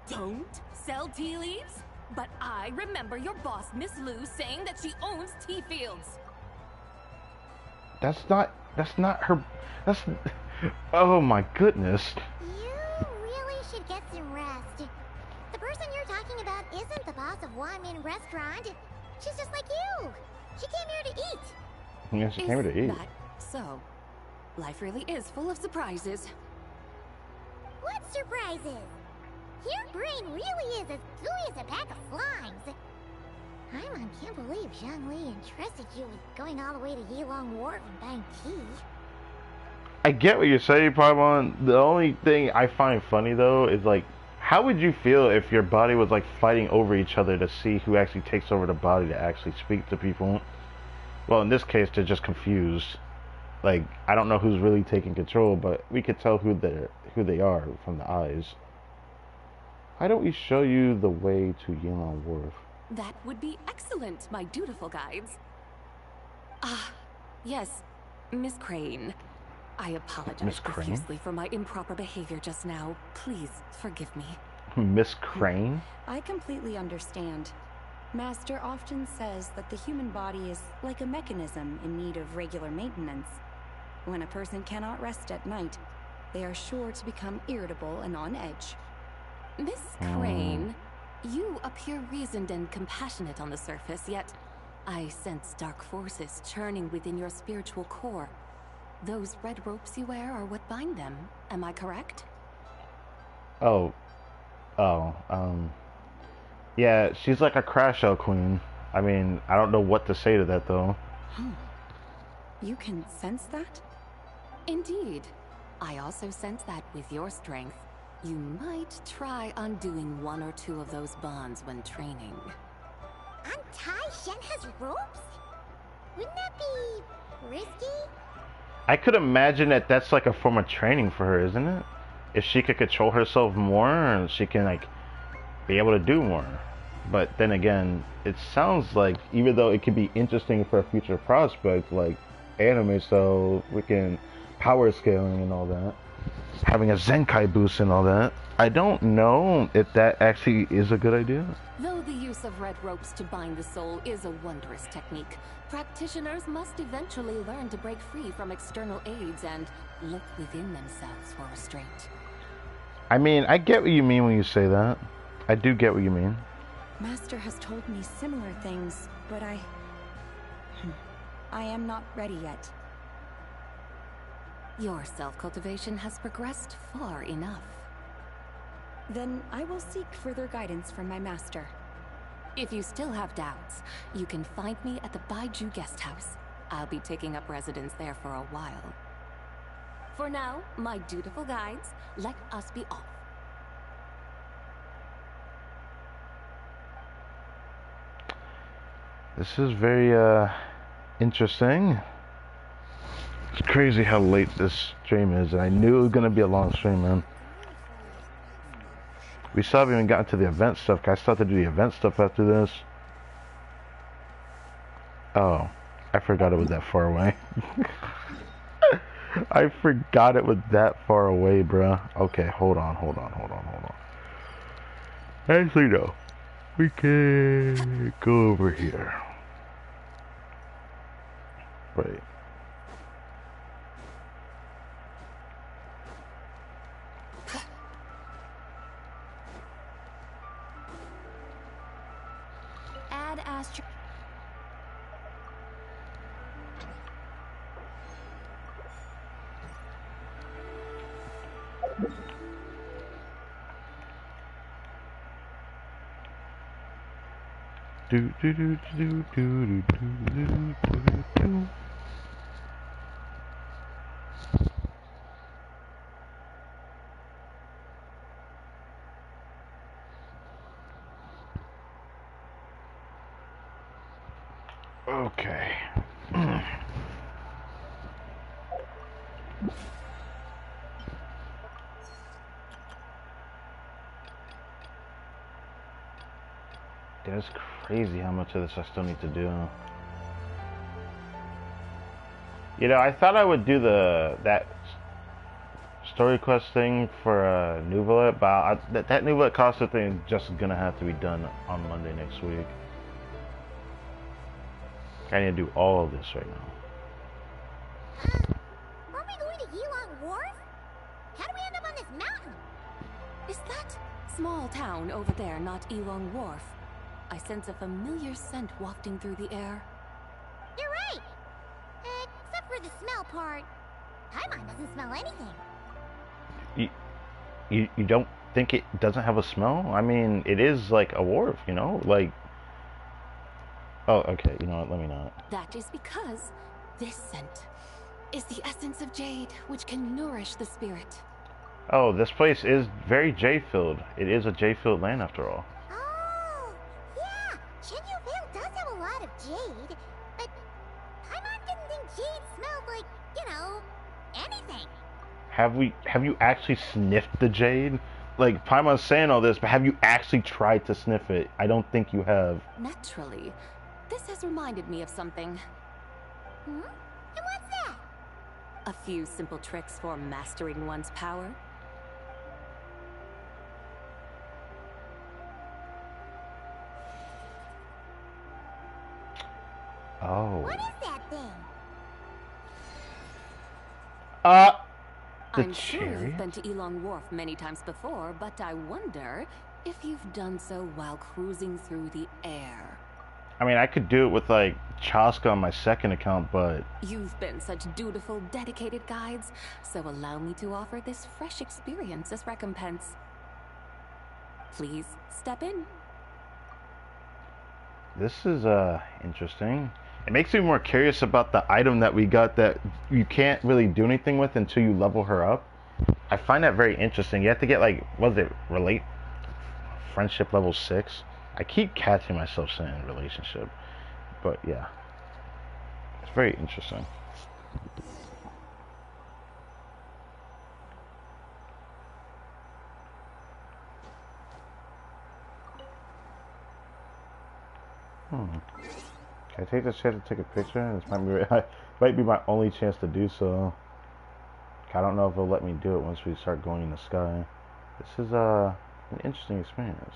don't sell tea leaves? But I remember your boss, Miss Lu, saying that she owns tea fields. That's not her, oh my goodness. You really should get some rest. The person you're isn't the boss of Wanmin Restaurant. She's just like you. She came here to eat. Yeah, she came here to eat. That so? Life really is full of surprises. What surprises? Your brain really is as gooey as a pack of slimes. Paimon can't believe Zhongli entrusted you with going all the way to Yilong Wharf and buying tea. I get what you're saying, Paimon. The only thing I find funny though is like, how would you feel if your body was like fighting over each other to see who actually takes over the body to actually speak to people? Well, in this case, they're just confused. Like, I don't know who's really taking control, but we could tell who they are from the eyes. Why don't we show you the way to Yilong Wharf? That would be excellent, my dutiful guides. Ah, yes, Miss Crane. I apologize profusely for my improper behavior just now. Please forgive me. Miss Crane? I completely understand. Master often says that the human body is like a mechanism in need of regular maintenance. When a person cannot rest at night, they are sure to become irritable and on edge. Miss Crane, you appear reasoned and compassionate on the surface, yet I sense dark forces churning within your spiritual core. Those red ropes you wear are what bind them. Am I correct? Yeah, she's like a crash shell queen. I mean, I don't know what to say to that though. You can sense that? Indeed. I also sense that with your strength, you might try undoing one or two of those bonds when training. Untie Shen has ropes? Wouldn't that be risky? I could imagine that that's like a form of training for her, isn't it? If she could control herself more, she can like be able to do more. But then again, it sounds like, even though it could be interesting for a future prospect, like anime style, freaking power scaling and all that, having a Zenkai boost and all that, I don't know if that actually is a good idea. Though the use of red ropes to bind the soul is a wondrous technique, practitioners must eventually learn to break free from external aids and look within themselves for restraint. I mean, I get what you mean when you say that. I do get what you mean. Master has told me similar things, but I am not ready yet. Your self-cultivation has progressed far enough. Then I will seek further guidance from my master. If you still have doubts, you can find me at the Baiju guest house. I'll be taking up residence there for a while. For now, my dutiful guides, let us be off. This is very interesting. It's crazy how late this stream is, and I knew it was gonna be a long stream, man. We still haven't even gotten to the event stuff. Can I start to do the event stuff after this? Oh, I forgot it was that far away. I forgot it was that far away, bruh. Okay, hold on. Actually, no. We can go over here. Wait. Add Astro. Do do do do do do do do do. Okay. That's crazy how much of this I still need to do. You know, I thought I would do that story quest thing for Nouvelet, but that Nouvelet Costa thing is just gonna have to be done on Monday next week. I need to do all of this right now. Are we going to Yilong Wharf? How do we end up on this mountain? Is that small town over there not Yilong Wharf? I sense a familiar scent wafting through the air. You're right! Except for the smell part. Paimon doesn't smell anything. You don't think it doesn't have a smell? I mean, it is like a wharf, you know? Like... Oh, okay, you know what, let me not. That is because this scent is the essence of jade, which can nourish the spirit. Oh, this place is very jade-filled. It is a jade-filled land after all. Oh, yeah! Shenyu Vale does have a lot of jade, but Paimon didn't think jade smelled like, you know, anything. Have you actually sniffed the jade? Like, Paimon's saying all this, but have you actually tried to sniff it? I don't think you have. Naturally. This has reminded me of something. Hmm? And what's that? A few simple tricks for mastering one's power. Oh. What is that thing? The I'm sure you've been to Elong Wharf many times before, but I wonder if you've done so while cruising through the air. I mean, I could do it with, like, Chaska on my second account, but... You've been such dutiful, dedicated guides, so allow me to offer this fresh experience as recompense. Please, step in. This is, interesting. It makes me more curious about the item that we got that you can't really do anything with until you level her up. I find that very interesting. You have to get, like, what is it, relate? Friendship level 6? I keep catching myself saying relationship, but yeah. It's very interesting. Can I take this chance to take a picture? This might be my only chance to do so. I don't know if it'll let me do it once we start going in the sky. This is an interesting experience.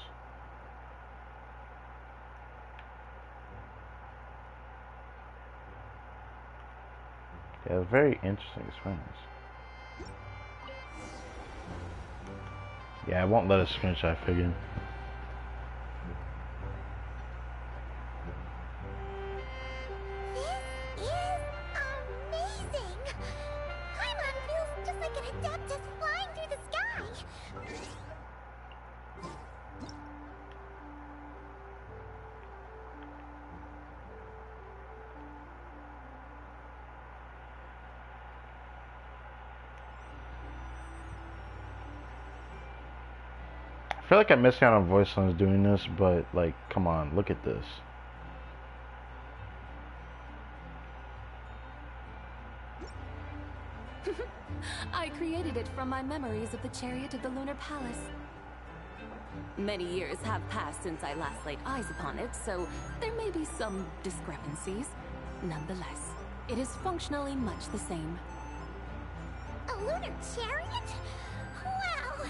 Yeah, it's a very interesting experience. Yeah, I won't let us screenshot, I figured. This is amazing! Paimon feels just like an Adeptus flying through the sky! I feel like I'm missing out on voice lines doing this, but, like, come on, look at this. I created it from my memories of the chariot of the Lunar Palace. Many years have passed since I last laid eyes upon it, so there may be some discrepancies. Nonetheless, it is functionally much the same. A lunar chariot? Wow!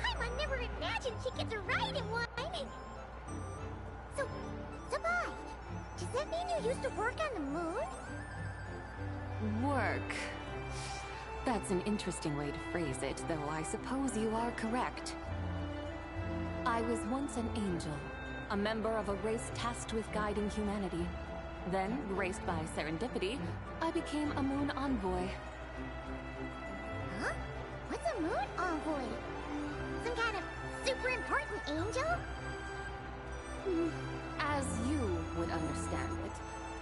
Paimon never imagined she could ride in one! So, Sabai, does that mean you used to work on the moon? Work. That's an interesting way to phrase it, though I suppose you are correct. I was once an angel, a member of a race tasked with guiding humanity. Then, graced by serendipity, I became a moon envoy. Huh? What's a moon envoy? Some kind of super important angel? As you would understand it,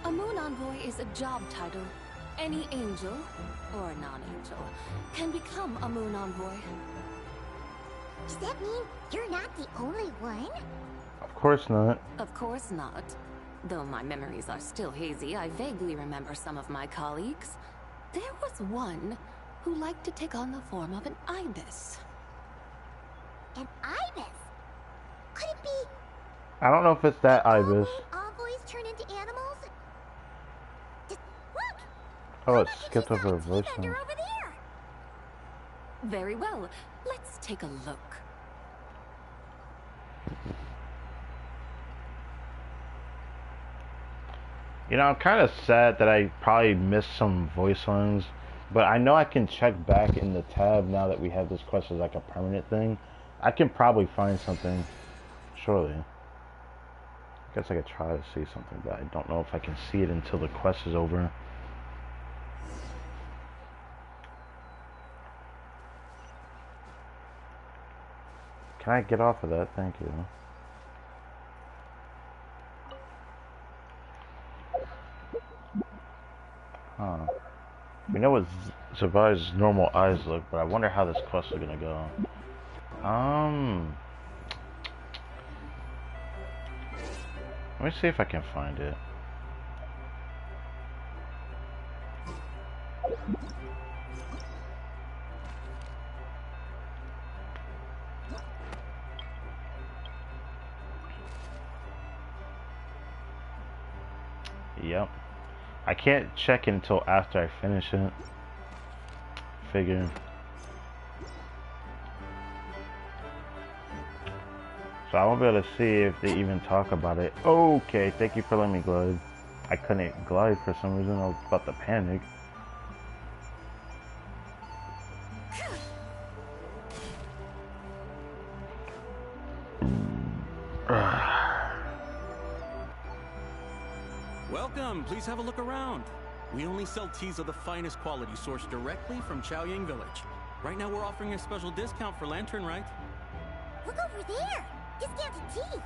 a moon envoy is a job title. Any angel, or non-angel, can become a moon envoy. Does that mean you're not the only one? Of course not. Of course not. Though my memories are still hazy, I vaguely remember some of my colleagues. There was one who liked to take on the form of an ibis. An ibis? Could it be... I don't know if it's that ibis. Envoys turn into animals? Look! Oh, it skipped over a voice line. Over there! Very well. Let's take a look. You know, I'm kind of sad that I probably missed some voice lines, but I know I can check back in the tab now that we have this quest as like a permanent thing. I can probably find something, surely. Guess I could try to see something, but I don't know if I can see it until the quest is over. Can I get off of that? Thank you. Huh. We know what Zavai's normal eyes look, but I wonder how this quest is gonna go. Let me see if I can find it. Yep. I can't check it until after I finish it. Figure. So I won't be able to see if they even talk about it. Okay, thank you for letting me glide. I couldn't glide for some reason. I was about to panic. Welcome, please have a look around. We only sell teas of the finest quality sourced directly from Chaoying Village. Right now we're offering a special discount for LANTERNLIT. Look over there! Discounted tea!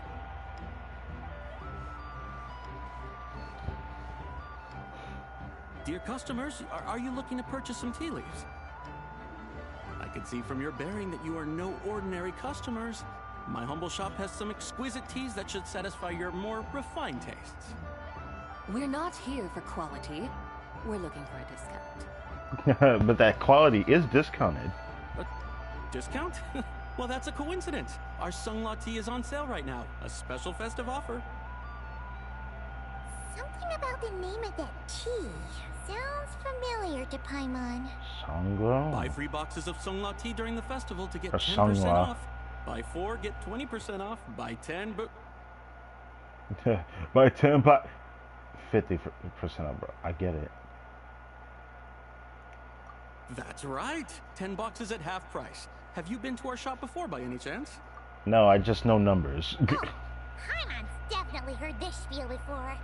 Dear customers, are you looking to purchase some tea leaves? I can see from your bearing that you are no ordinary customers. My humble shop has some exquisite teas that should satisfy your more refined tastes. We're not here for quality. We're looking for a discount. But that quality is discounted. A discount? Well, that's a coincidence. Our Sunglaw tea is on sale right now. A special festive offer. Something about the name of that tea sounds familiar to Paimon. Sunglaw? Buy 3 boxes of Sunglaw tea during the festival to get Or 10% Sunglaw. off. Buy 4, get 20% off. Buy 10, but... Buy 10, buy 50% off, bro. I get it. That's right. 10 boxes at half price. Have you been to our shop before by any chance? No, I just know numbers. Paimon's definitely heard this spiel before.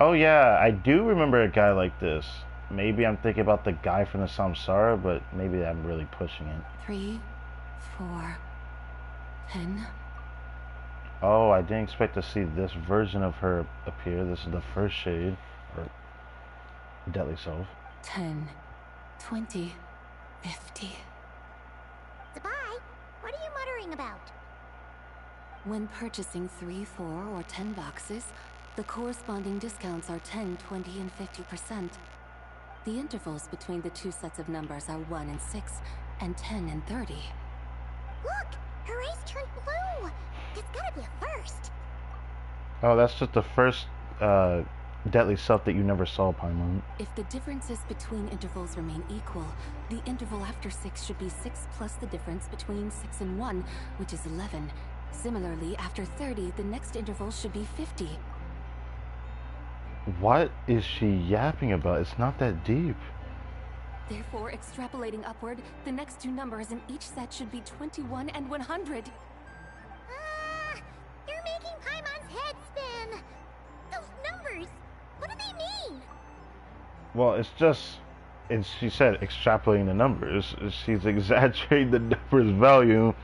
Oh yeah, I do remember a guy like this. Maybe I'm thinking about the guy from the Samsara, but maybe I'm really pushing it. 3, 4, 10. Oh, I didn't expect to see this version of her appear. This is the first shade, or Deadly Self. 10, 20, 50. Zabai, what are you muttering about? When purchasing 3, 4, or 10 boxes, the corresponding discounts are 10, 20, and 50%. The intervals between the 2 sets of numbers are 1 and 6, and 10 and 30. Look! Her eyes turned blue! That's gotta be a first! Oh, that's just the first Deadly Self that you never saw, Paimon. If the differences between intervals remain equal, the interval after 6 should be 6 plus the difference between 6 and 1, which is 11. Similarly, after 30, the next interval should be 50. What is she yapping about? It's not that deep. Therefore, extrapolating upward, the next 2 numbers in each set should be 21 and 100. You're making Paimon's head spin! Those numbers! What do they mean? Well, it's just... she said extrapolating the numbers. She's exaggerating the numbers value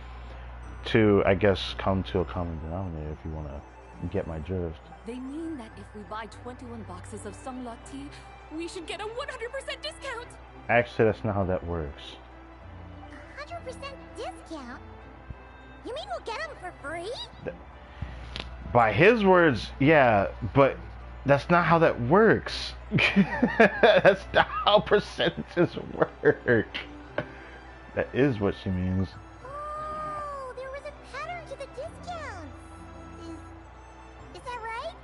to, I guess, come to a common denominator, if you want to get my drift. They mean that if we buy 21 boxes of Sunglaw tea, we should get a 100% discount! Actually, that's not how that works. 100% discount? You mean we'll get them for free? By his words, yeah, but that's not how that works. That's not how percentages work. That is what she means. Oh, there was a pattern to the discounts. Is that right?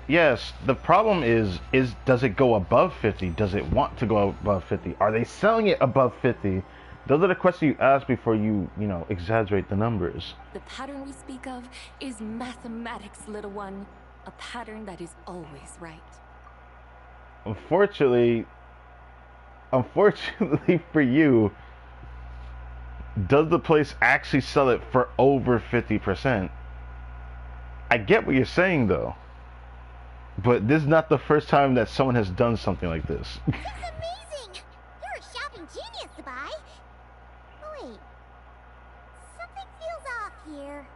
Yes, the problem is does it go above 50? Does it want to go above 50? Are they selling it above 50? Those are the questions you ask before you exaggerate the numbers. The pattern we speak of is mathematics, little one. A pattern that is always right. Unfortunately for you, does the place actually sell it for over 50%? I get what you're saying though, but this is not the first time that someone has done something like this. This is amazing! You're a shopping genius, Sabai. Oh wait, something feels off here.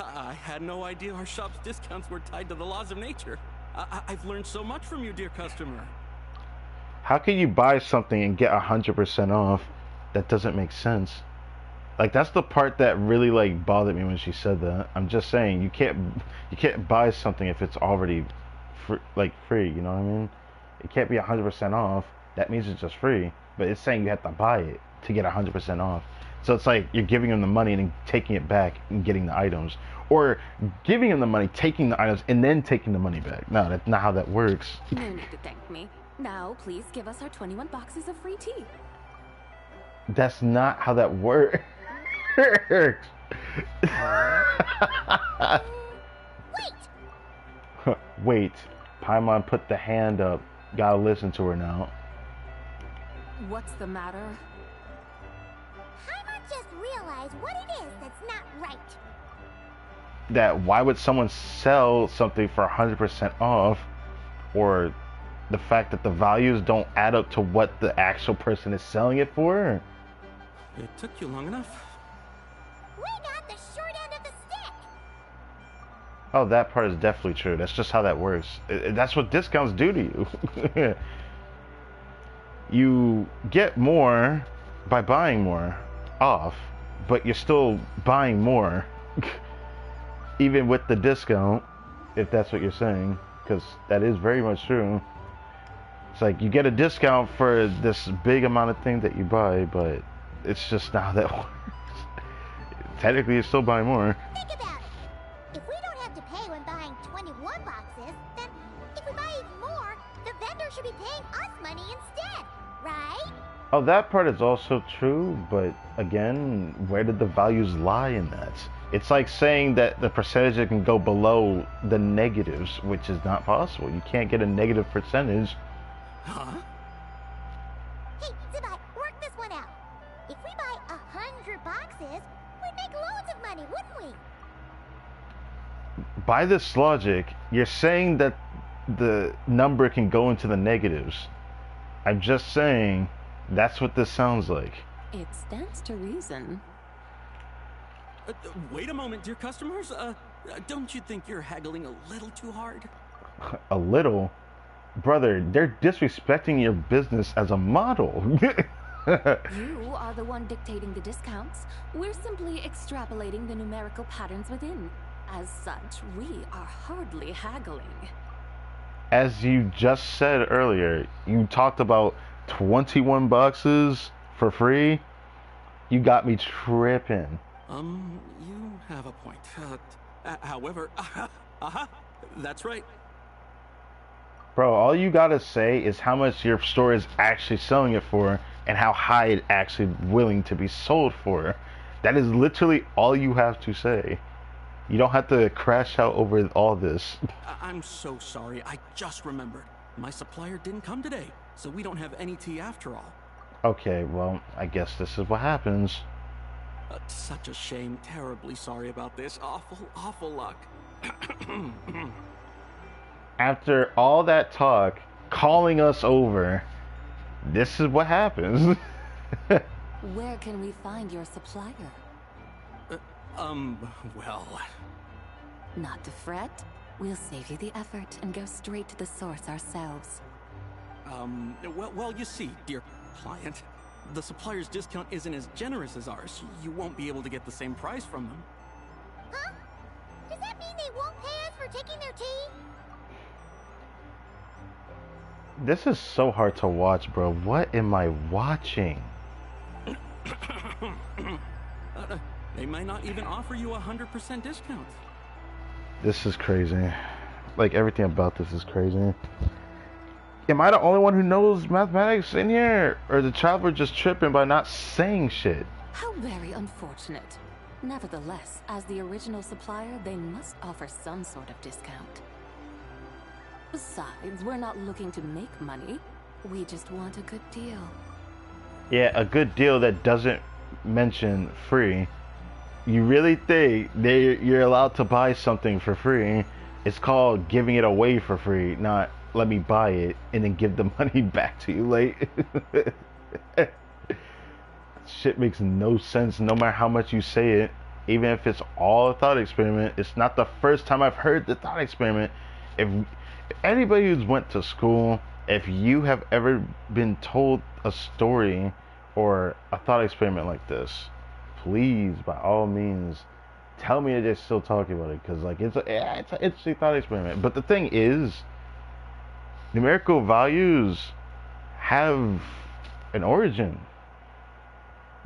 I had no idea our shop's discounts were tied to the laws of nature. I've learned so much from you, dear customer. How can you buy something and get 100% off? That doesn't make sense. Like, that's the part that really like bothered me when she said that. I'm just saying you can't buy something if it's already free. You know what I mean? It can't be 100% off. That means it's just free. But it's saying you have to buy it to get 100% off. So it's like you're giving them the money and then taking it back and getting the items, or giving them the money, taking the items, and then taking the money back. No, that's not how that works. No need to thank me. Now, please give us our 21 boxes of free tea. That's not how that works. Wait. Paimon put the hand up. Gotta listen to her now. What's the matter? Paimon just realized what it is that's not right. That why would someone sell something for 100% off, or the fact that the values don't add up to what the actual person is selling it for? It took you long enough. We got the short end of the stick. Oh, that part is definitely true. That's just how that works. That's what discounts do to you. You get more by buying more off, but you're still buying more. Even with the discount, if that's what you're saying, because that is very much true. It's like you get a discount for this big amount of thing that you buy, but it's just not how that works. Technically, you're still buying more. Think about it. If we don't have to pay when buying 21 boxes, then if we buy even more, the vendor should be paying us money instead, right? Oh, that part is also true, but again, where did the values lie in that? It's like saying that the percentage can go below the negatives, which is not possible. You can't get a negative percentage. Huh? Hey, Sabai, work this one out. If we buy 100 boxes, we'd make loads of money, wouldn't we? By this logic, you're saying that the number can go into the negatives. I'm just saying that's what this sounds like. It stands to reason. Wait a moment, dear customers. Don't you think you're haggling a little too hard? A little? Brother, they're disrespecting your business as a model. You are the one dictating the discounts. We're simply extrapolating the numerical patterns within. As such, we are hardly haggling. As you just said earlier, you talked about 21 boxes for free. You got me tripping. You have a point. However, that's right. Bro, all you gotta say is how much your store is actually selling it for and how high it actually willing to be sold for. That is literally all you have to say. You don't have to crash out over all this. I'm so sorry. I just remembered. My supplier didn't come today, so we don't have any tea after all. Okay, well, I guess this is what happens. Such a shame. Terribly sorry about this. Awful luck. After all that talk, calling us over, this is what happens. Where can we find your supplier? Well... Not to fret. We'll save you the effort and go straight to the source ourselves. Well, you see, dear client, the supplier's discount isn't as generous as ours. You won't be able to get the same price from them. Huh? Does that mean they won't pay us for taking their tea? This is so hard to watch, bro. What am I watching? They might not even offer you 100% discount. This is crazy. Like, everything about this is crazy. Am I the only one who knows mathematics in here? Or the traveler just tripping by not saying shit? How very unfortunate. Nevertheless, as the original supplier, they must offer some sort of discount. Besides, we're not looking to make money. We just want a good deal. Yeah, a good deal that doesn't mention free. You really think you're allowed to buy something for free? It's called giving it away for free, not let me buy it and then give the money back to you. Like, shit makes no sense no matter how much you say it. Even if it's all a thought experiment, it's not the first time I've heard the thought experiment. If anybody who's went to school, if you have ever been told a story or a thought experiment like this, please, by all means, tell me that they're still talking about it, because like it's an interesting thought experiment. But the thing is, numerical values have an origin.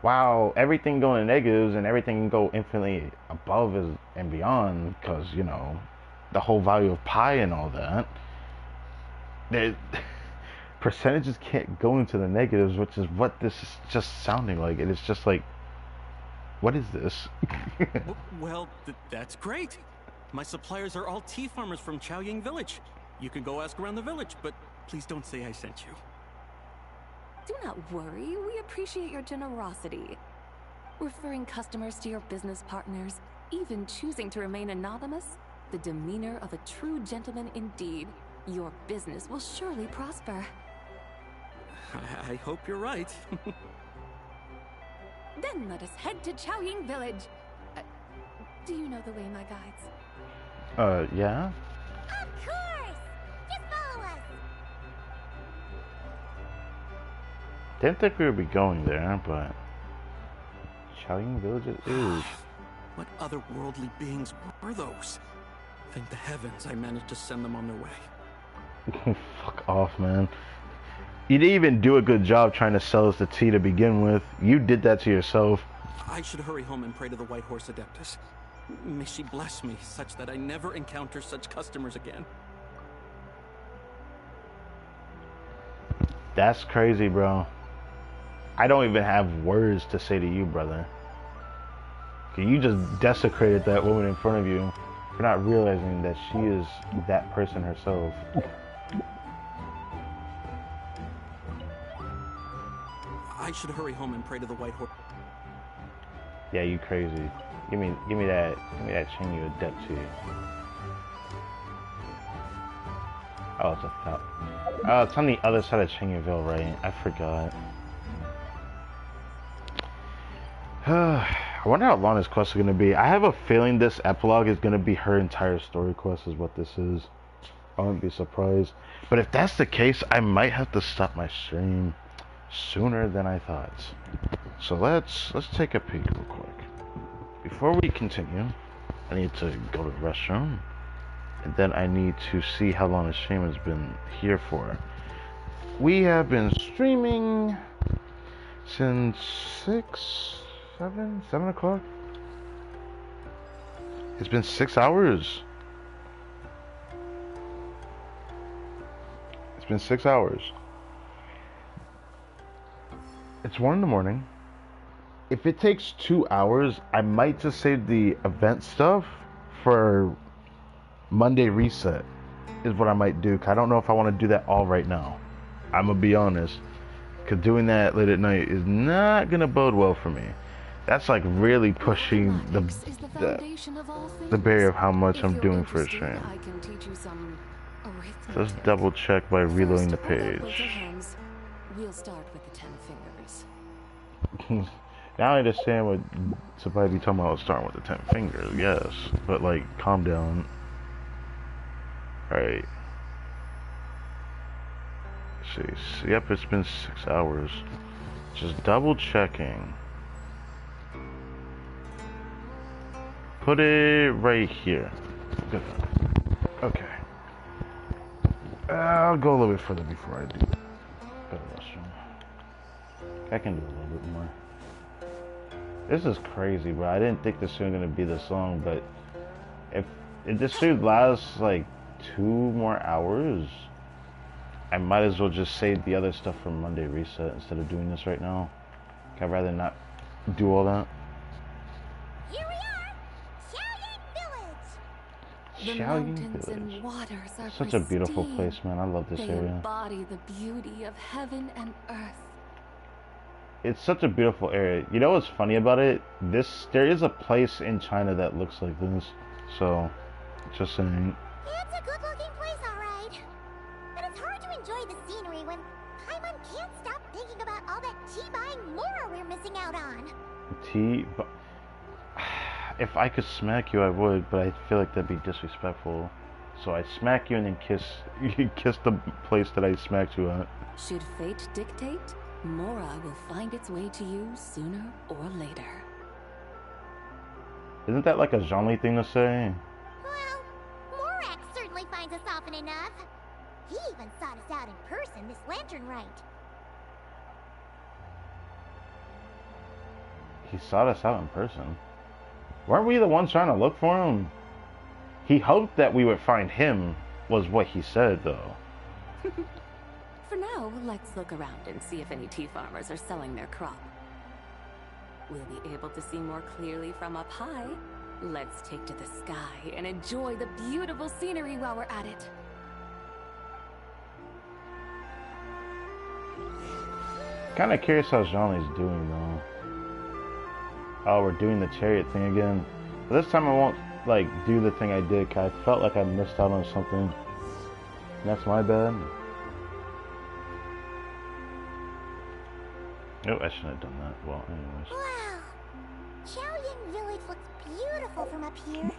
Wow, everything going to negatives and everything can go infinitely above and beyond, because, you know, the whole value of pi and all that. Percentages can't go into the negatives, which is what this is just sounding like. And it's just like, what is this? Well, that's great. My suppliers are all tea farmers from Chaoying Village. You can go ask around the village, but please don't say I sent you. Do not worry, we appreciate your generosity. Referring customers to your business partners, even choosing to remain anonymous, the demeanor of a true gentleman indeed. Your business will surely prosper. I hope you're right. Then let us head to Chaoying Village. Do you know the way, my guides? Yeah? Of course! Just follow us! Didn't think we would be going there, but Chaoying Village it is. What otherworldly beings were those? Thank the heavens I managed to send them on their way. Fuck off, man. You didn't even do a good job trying to sell us the tea to begin with. You did that to yourself. I should hurry home and pray to the White Horse Adeptus. May she bless me such that I never encounter such customers again. That's crazy, bro. I don't even have words to say to you, brother. You just desecrated that woman in front of you for not realizing that she is that person herself. I should hurry home and pray to the White Horse. Yeah, you crazy. Give me that chain you adept to. Oh, it's up top. Oh, it's on the other side of Changeville, right? I forgot. I wonder how long this quest is going to be. I have a feeling this epilogue is going to be her entire story quest is what this is. I wouldn't be surprised. But if that's the case, I might have to stop my stream sooner than I thought. So let's take a peek real quick. Before we continue, I need to go to the restroom. And then I need to see how long the stream has been here for. We have been streaming since 7 o'clock. It's been 6 hours. It's been 6 hours. It's 1 in the morning. If it takes 2 hours, I might just save the event stuff for Monday reset is what I might do. 'Cause I don't know if I want to do that all right now. I'm gonna be honest, because doing that late at night is not gonna bode well for me. That's like really pushing the barrier of how much I'm doing for a stream. So let's double check by reloading the page. We'll start with the 10 fingers. Now I understand what somebody be talking about starting with the 10 fingers, yes. But like, calm down. Alright. See, yep, it's been 6 hours. Just double checking. Put it right here. Good. Okay. I'll go a little bit further before I do go to the restroom. I can do a little bit more. This is crazy, bro. I didn't think this was gonna be this long, but if this should last like 2 more hours, I might as well just save the other stuff for Monday reset instead of doing this right now. I'd rather not do all that. Here we are, Chaoying Village. The mountains and waters are Such a beautiful pristine. place, man. I love this They area. embody the beauty of heaven and earth. It's such a beautiful area. You know what's funny about it? There is a place in China that looks like this. So, just saying. It's a good-looking place, alright. But it's hard to enjoy the scenery when Paimon can't stop thinking about all that tea-buying Mora we're missing out on. Tea? But if I could smack you, I would, but I feel like that'd be disrespectful. So I smack you and then kiss the place that I smacked you at. Should fate dictate, Mora will find its way to you sooner or later. Isn't that like a Zhongli thing to say? Well, Morak certainly finds us often enough. He even sought us out in person this lantern rite. He sought us out in person. Weren't we the ones trying to look for him? He hoped that we would find him, was what he said, though. For now, let's look around and see if any tea farmers are selling their crop. We'll be able to see more clearly from up high. Let's take to the sky and enjoy the beautiful scenery while we're at it. Kinda curious how Zhongli's doing, though. Oh, we're doing the chariot thing again. But this time I won't, like, do the thing I did, cause I felt like I missed out on something. And that's my bad. Oh, I shouldn't have done that. Well, anyways. Wow! Qiaoying Village looks beautiful from up here.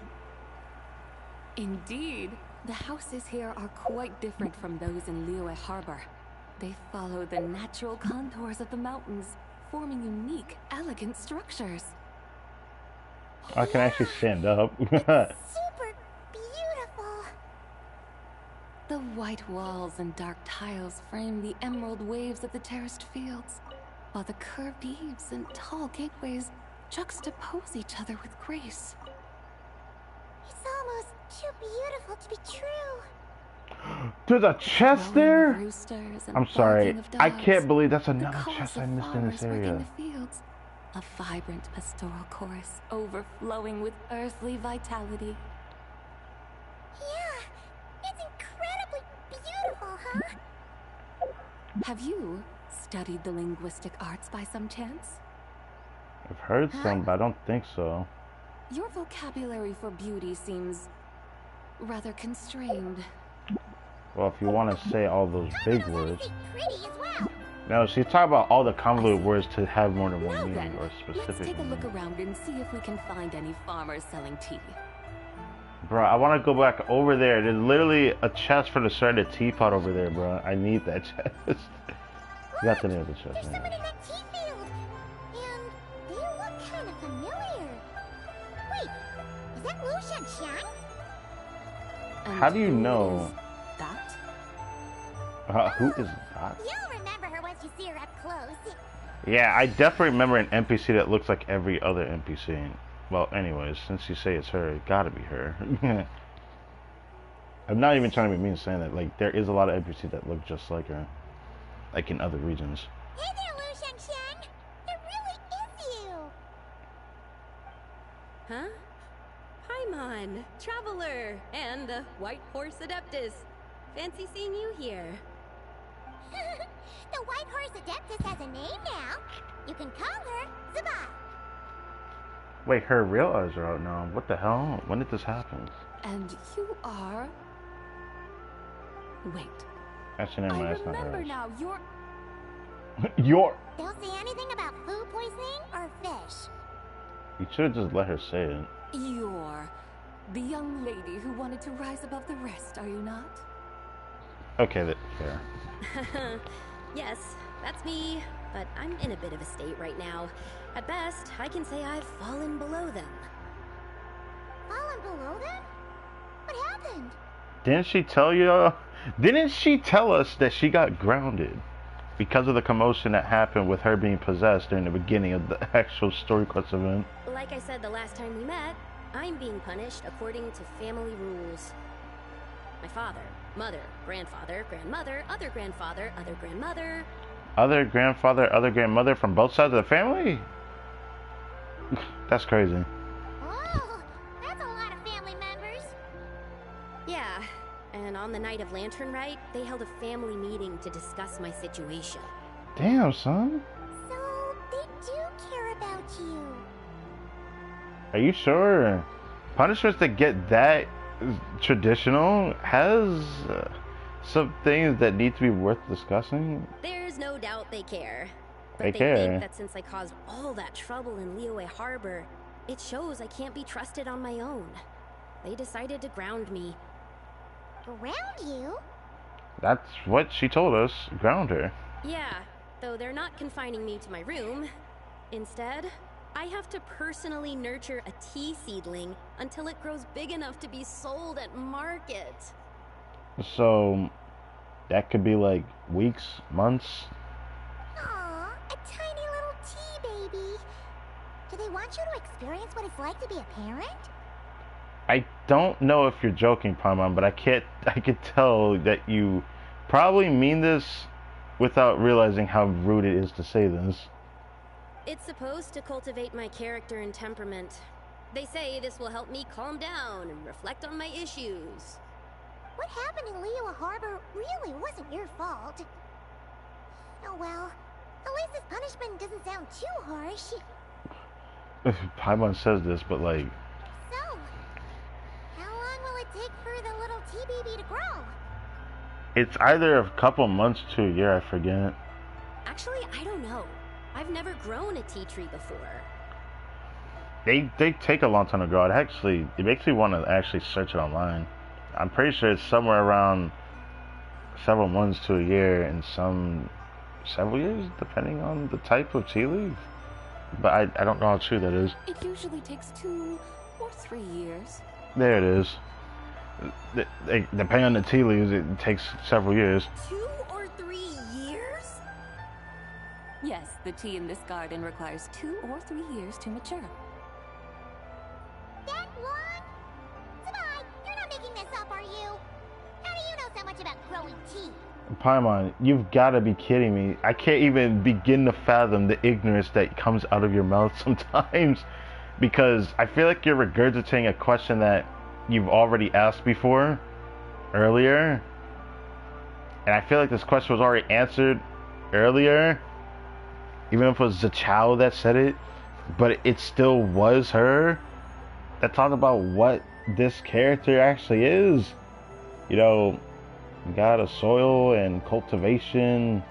Indeed. The houses here are quite different from those in Liyue Harbor. They follow the natural contours of the mountains, forming unique, elegant structures. I can actually stand up. Super beautiful. The white walls and dark tiles frame the emerald waves of the terraced fields, while the curved eaves and tall gateways juxtapose each other with grace. It's almost too beautiful to be true. There's a chest there? I'm sorry. Dogs, I can't believe that's another chest I missed in this area. The fields, a vibrant pastoral chorus overflowing with earthly vitality. Yeah, it's incredibly beautiful, huh? Have you studied the linguistic arts by some chance? I've heard some, but I don't think so. Your vocabulary for beauty seems rather constrained. Well, if you want to say all those big words. Pretty as well. No, she's talking about all the convoluted words to have more than one meaning or specific Let's take a meaning. look around and see if we can find any farmers selling tea. Bro, I want to go back over there. There's literally a chest for the started teapot over there, bro. I need that chest. You got the name of the chest. There's someone in that tea field. And they look kind of familiar. Wait, is that Lu Shanxiang? How do you know? Who is that? You'll remember her once you see her up close. Yeah, I definitely remember an NPC that looks like every other NPC. Well, anyways, since you say it's her, it gotta be her. I'm not even trying to be mean saying that. Like, there is a lot of NPCs that look just like her. Like in other regions. Hey there, Lu Shanxiang! It really is you! Huh? Paimon, Traveler, and White Horse Adeptus. Fancy seeing you here. The White Horse Adeptus has a name now. You can call her Zabai. Wait, her real eyes are out now. What the hell? When did this happen? And you are... Wait. Actually, never mind. That's not her remember eyes. now, you're... You're... Don't say anything about food poisoning or fish. You should have just let her say it. You're the young lady who wanted to rise above the rest, are you not? Okay, that's fair. Yes, that's me, but I'm in a bit of a state right now. At best, I can say I've fallen below them. Fallen below them? What happened? Didn't she tell you? Didn't she tell us that she got grounded because of the commotion that happened with her being possessed during the beginning of the actual story quest event? Like I said the last time we met, I'm being punished according to family rules. My father, mother, grandfather, grandmother, other grandfather, other grandmother. Other grandfather, other grandmother from both sides of the family? That's crazy. Oh, that's a lot of family members. Yeah, and on the night of Lantern Rite, they held a family meeting to discuss my situation. Damn, son. So, Are you sure? Punishments that get that traditional has some things that need to be worth discussing. There's no doubt they care. But They they care. think that since I caused all that trouble in Liyue Harbor, it shows I can't be trusted on my own. They decided to ground me. Ground you? That's what she told us. Ground her. Yeah, though they're not confining me to my room. Instead, I have to personally nurture a tea seedling until it grows big enough to be sold at market. So that could be like weeks, months. Aw, a tiny little tea baby. Do they want you to experience what it's like to be a parent? I don't know if you're joking, Paimon, but I can tell that you probably mean this without realizing how rude it is to say this. It's supposed to cultivate my character and temperament. They say this will help me calm down and reflect on my issues. What happened in Liyue Harbor really wasn't your fault. Oh well, at least this punishment doesn't sound too harsh. Paimon says this, but like... So, how long will it take for the little tea baby to grow? It's either a couple months to a year, I forget. Actually, I don't know. I've never grown a tea tree before. They take a long time to grow. It makes me want to actually search it online. I'm pretty sure it's somewhere around several months to a year and several years, depending on the type of tea leaf. But I don't know how true that is. It usually takes 2 or 3 years. There it is. Depending on the tea leaves, it takes several years. 2 or 3 years? Yes, the tea in this garden requires 2 or 3 years to mature. That long? Sabai, you're not making this up, are you? How do you know so much about growing tea? Paimon, you've got to be kidding me. I can't even begin to fathom the ignorance that comes out of your mouth sometimes. Because I feel like you're regurgitating a question that you've already asked before, earlier. And I feel like this question was already answered earlier. Even if it was Zachao that said it. But it still was her that talked about what this character actually is. You know, God of soil and cultivation,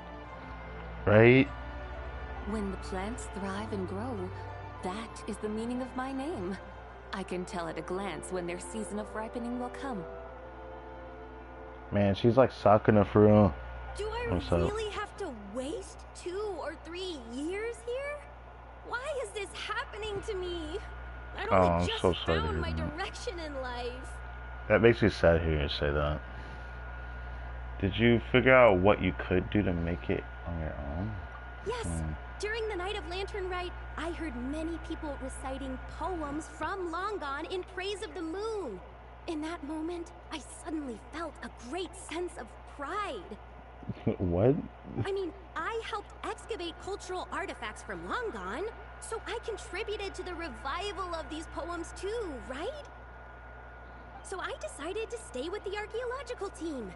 right? When the plants thrive and grow, that is the meaning of my name. I can tell at a glance when their season of ripening will come. Man, she's like Sakuna for real. Do I really have to waste 2 or 3 years here? Why is this happening to me? I only just so sorry found my direction in life. That makes me sad hearing you say that. Did you figure out what you could do to make it on your own? Yes. During the night of Lantern Rite, I heard many people reciting poems from Long Gone in praise of the moon. In that moment, I suddenly felt a great sense of pride. What? I mean, I helped excavate cultural artifacts from Long Gone, so I contributed to the revival of these poems too, right? So I decided to stay with the archaeological team.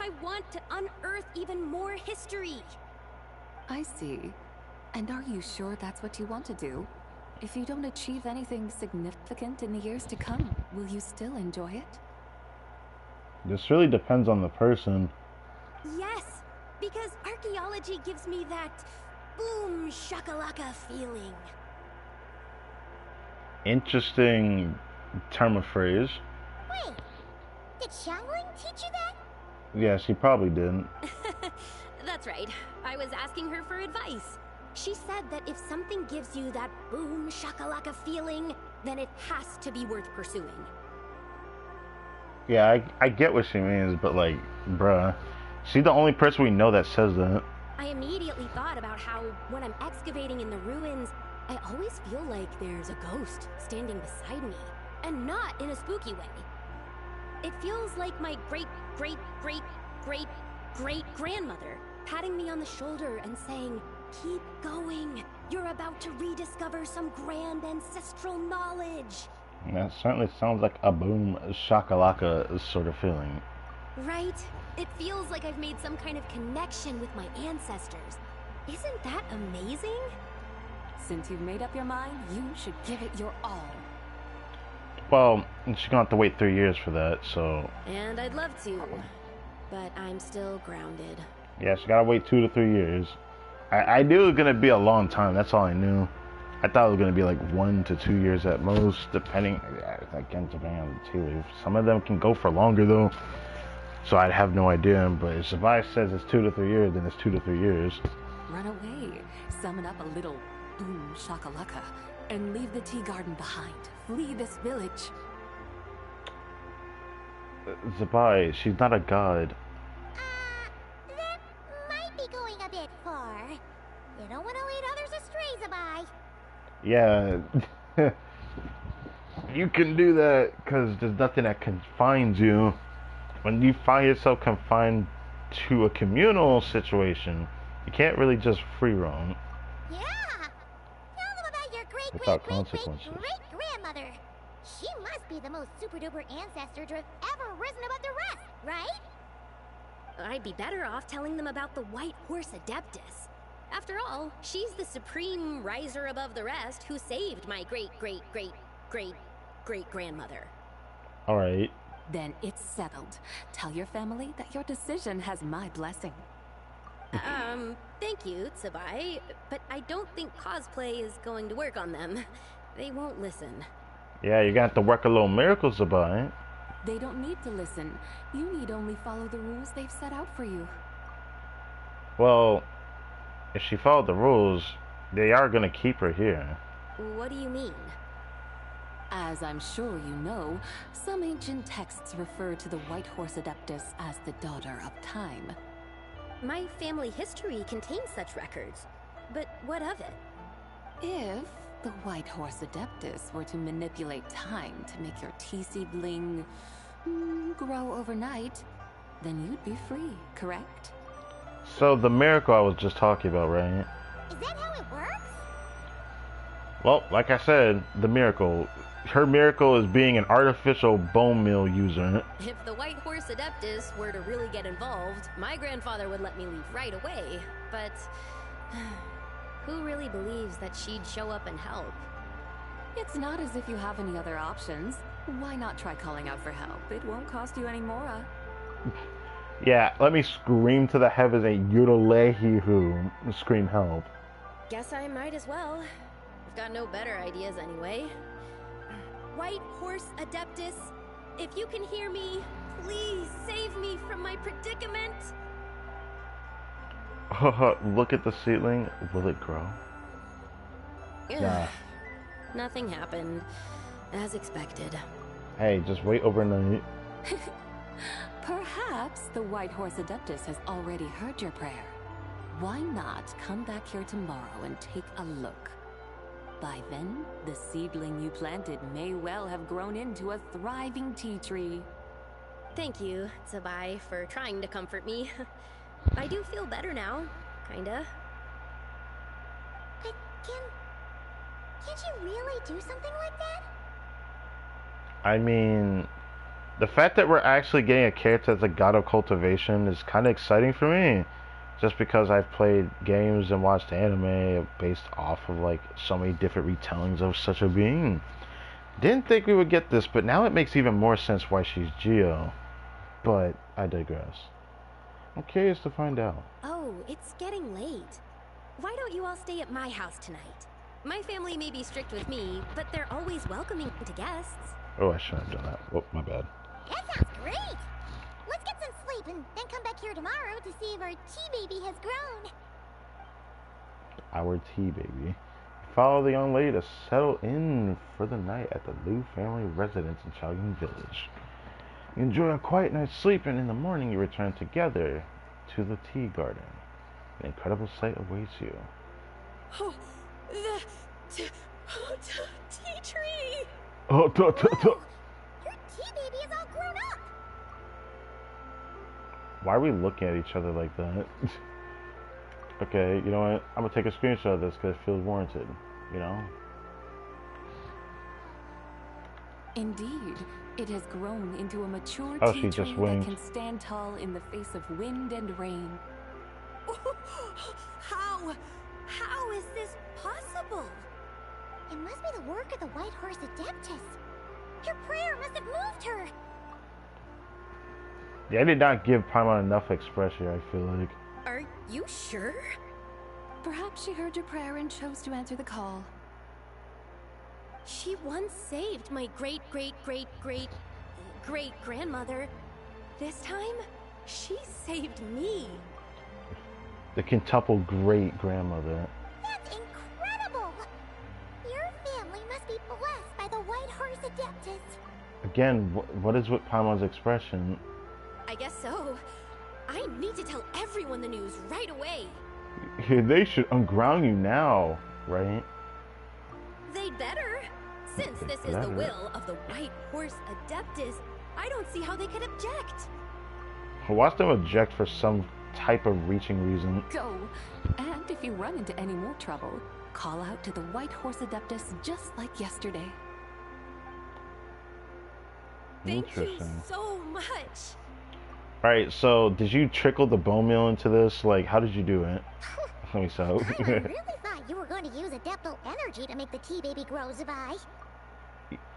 I want to unearth even more history. I see. And are you sure that's what you want to do? If you don't achieve anything significant in the years to come, will you still enjoy it? This really depends on the person. Yes, because archaeology gives me that boom shakalaka feeling. Interesting term of phrase. Wait, did Xiangling teach you that? Yeah, she probably didn't. That's right. I was asking her for advice. She said that if something gives you that boom shakalaka feeling, then it has to be worth pursuing. Yeah, I get what she means, but like, bruh, she's the only person we know that says that. I immediately thought about how, when I'm excavating in the ruins, I always feel like there's a ghost standing beside me, and not in a spooky way. It feels like my great-great-great-great-great-grandmother patting me on the shoulder and saying, "Keep going. You're about to rediscover some grand ancestral knowledge." That certainly sounds like a boom shakalaka sort of feeling. Right? It feels like I've made some kind of connection with my ancestors. Isn't that amazing? Since you've made up your mind, you should give it your all. Well, she's gonna have to wait 3 years for that, so... And I'd love to, but I'm still grounded. Yeah, she gotta wait 2 to 3 years. I knew it was gonna be a long time, that's all I knew. I thought it was gonna be like 1 to 2 years at most, depending, again, depending on the tea leaf. Some of them can go for longer though, so I'd have no idea, but if Sabai says it's 2 to 3 years, then it's 2 to 3 years. Run away, summon up a little boom shakalaka, and leave the tea garden behind. Flee this village. Zabai, she's not a god. That might be going a bit far. You don't want to lead others astray, Zabai. Yeah, you can do that because there's nothing that confines you. When you find yourself confined to a communal situation, you can't really just free roam. Yeah! Tell them about your without consequences. great-great-great-grandmother. She must be the most super-duper ancestor to have ever risen above the rest, right? I'd be better off telling them about the White Horse Adeptus. After all, she's the supreme riser above the rest who saved my great-great-great-great-great-grandmother. Alright. Then it's settled. Tell your family that your decision has my blessing. Thank you, Tsubai, but I don't think cosplay is going to work on them. They won't listen. Yeah, you're gonna have to work a little miracles about it. They don't need to listen. You need only follow the rules they've set out for you. Well, if she followed the rules, they are gonna keep her here. What do you mean? As I'm sure you know, some ancient texts refer to the White Horse Adeptus as the Daughter of Time. My family history contains such records, but what of it? If the White Horse Adeptus were to manipulate time to make your tea seedling grow overnight, then you'd be free, correct? So the miracle I was just talking about, right? Is that how it works? Well, like I said, the miracle. Her miracle is being an artificial bone meal user. If the White Horse Adeptus were to really get involved, my grandfather would let me leave right away, but who really believes that she'd show up and help? It's not as if you have any other options. Why not try calling out for help? It won't cost you any more. Yeah, let me scream to the heavens and Yudalehihu scream help. Guess I might as well. I've got no better ideas anyway. White Horse Adeptus, if you can hear me, please save me from my predicament. Look at the seedling. Will it grow? Nah. Nothing happened, as expected. Hey, just wait overnight. Perhaps the White Horse Adeptus has already heard your prayer. Why not come back here tomorrow and take a look? By then, the seedling you planted may well have grown into a thriving tea tree. Thank you, Tsubai, for trying to comfort me. I do feel better now, kinda. But can't you really do something like that? I mean, the fact that we're actually getting a character as a god of cultivation is kind of exciting for me. Just because I've played games and watched anime based off of like so many different retellings of such a being. Didn't think we would get this, but now it makes even more sense why she's Geo. But I digress. I'm curious to find out. Oh, it's getting late. Why don't you all stay at my house tonight? My family may be strict with me, but they're always welcoming to guests. Oh, I shouldn't have done that. Oh, my bad. That sounds great! Let's get some sleep and then come back here tomorrow to see if our tea baby has grown. Our tea baby. Follow the young lady to settle in for the night at the Liu family residence in Chaoying Village. You enjoy a quiet night's sleep, and in the morning you return together to the tea garden. An incredible sight awaits you. Oh, the tea tree! Oh, Your tea baby is all grown up! Why are we looking at each other like that? Okay, you know what? I'm gonna take a screenshot of this because it feels warranted, you know? Indeed, it has grown into a mature Oh, tea she tree just that winked. can stand tall in the face of wind and rain. How is this possible? It must be the work of the White Horse Adeptus. Your prayer must have moved her. Yeah, I did not give Paimon enough expression, I feel like. Are you sure? Perhaps she heard your prayer and chose to answer the call. She once saved my great-great-great-great-great-grandmother. This time, she saved me. The quintuple great-grandmother. That's incredible! Your family must be blessed by the White Horse Adeptus. Again, what is with Paimon's expression? I guess so. I need to tell everyone the news right away. They should unground you now, right? They'd better. Since this is the will of the White Horse Adeptus, I don't see how they could object. Watch them object for some type of reaching reason. Go. And if you run into any more trouble, call out to the White Horse Adeptus just like yesterday. Thank you so much. Alright, so did you trickle the bone meal into this? Like, how did you do it? Let me so. I really thought you were going to use adeptal energy to make the tea baby grow, Zabai.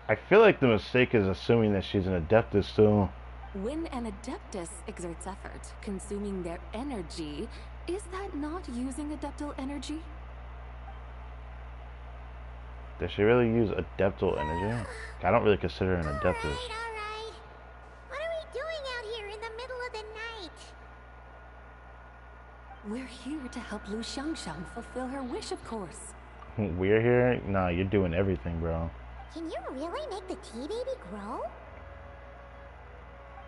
I feel like the mistake is assuming that she's an adeptus still. When an adeptus exerts effort, consuming their energy, is that not using adeptal energy? Does she really use adeptal energy? I don't really consider her an adeptus. Alright. What are we doing out here in the middle of the night? We're here to help Lu Xiangxiang fulfill her wish, of course. We're here? Nah, you're doing everything, bro. Can you really make the tea baby grow?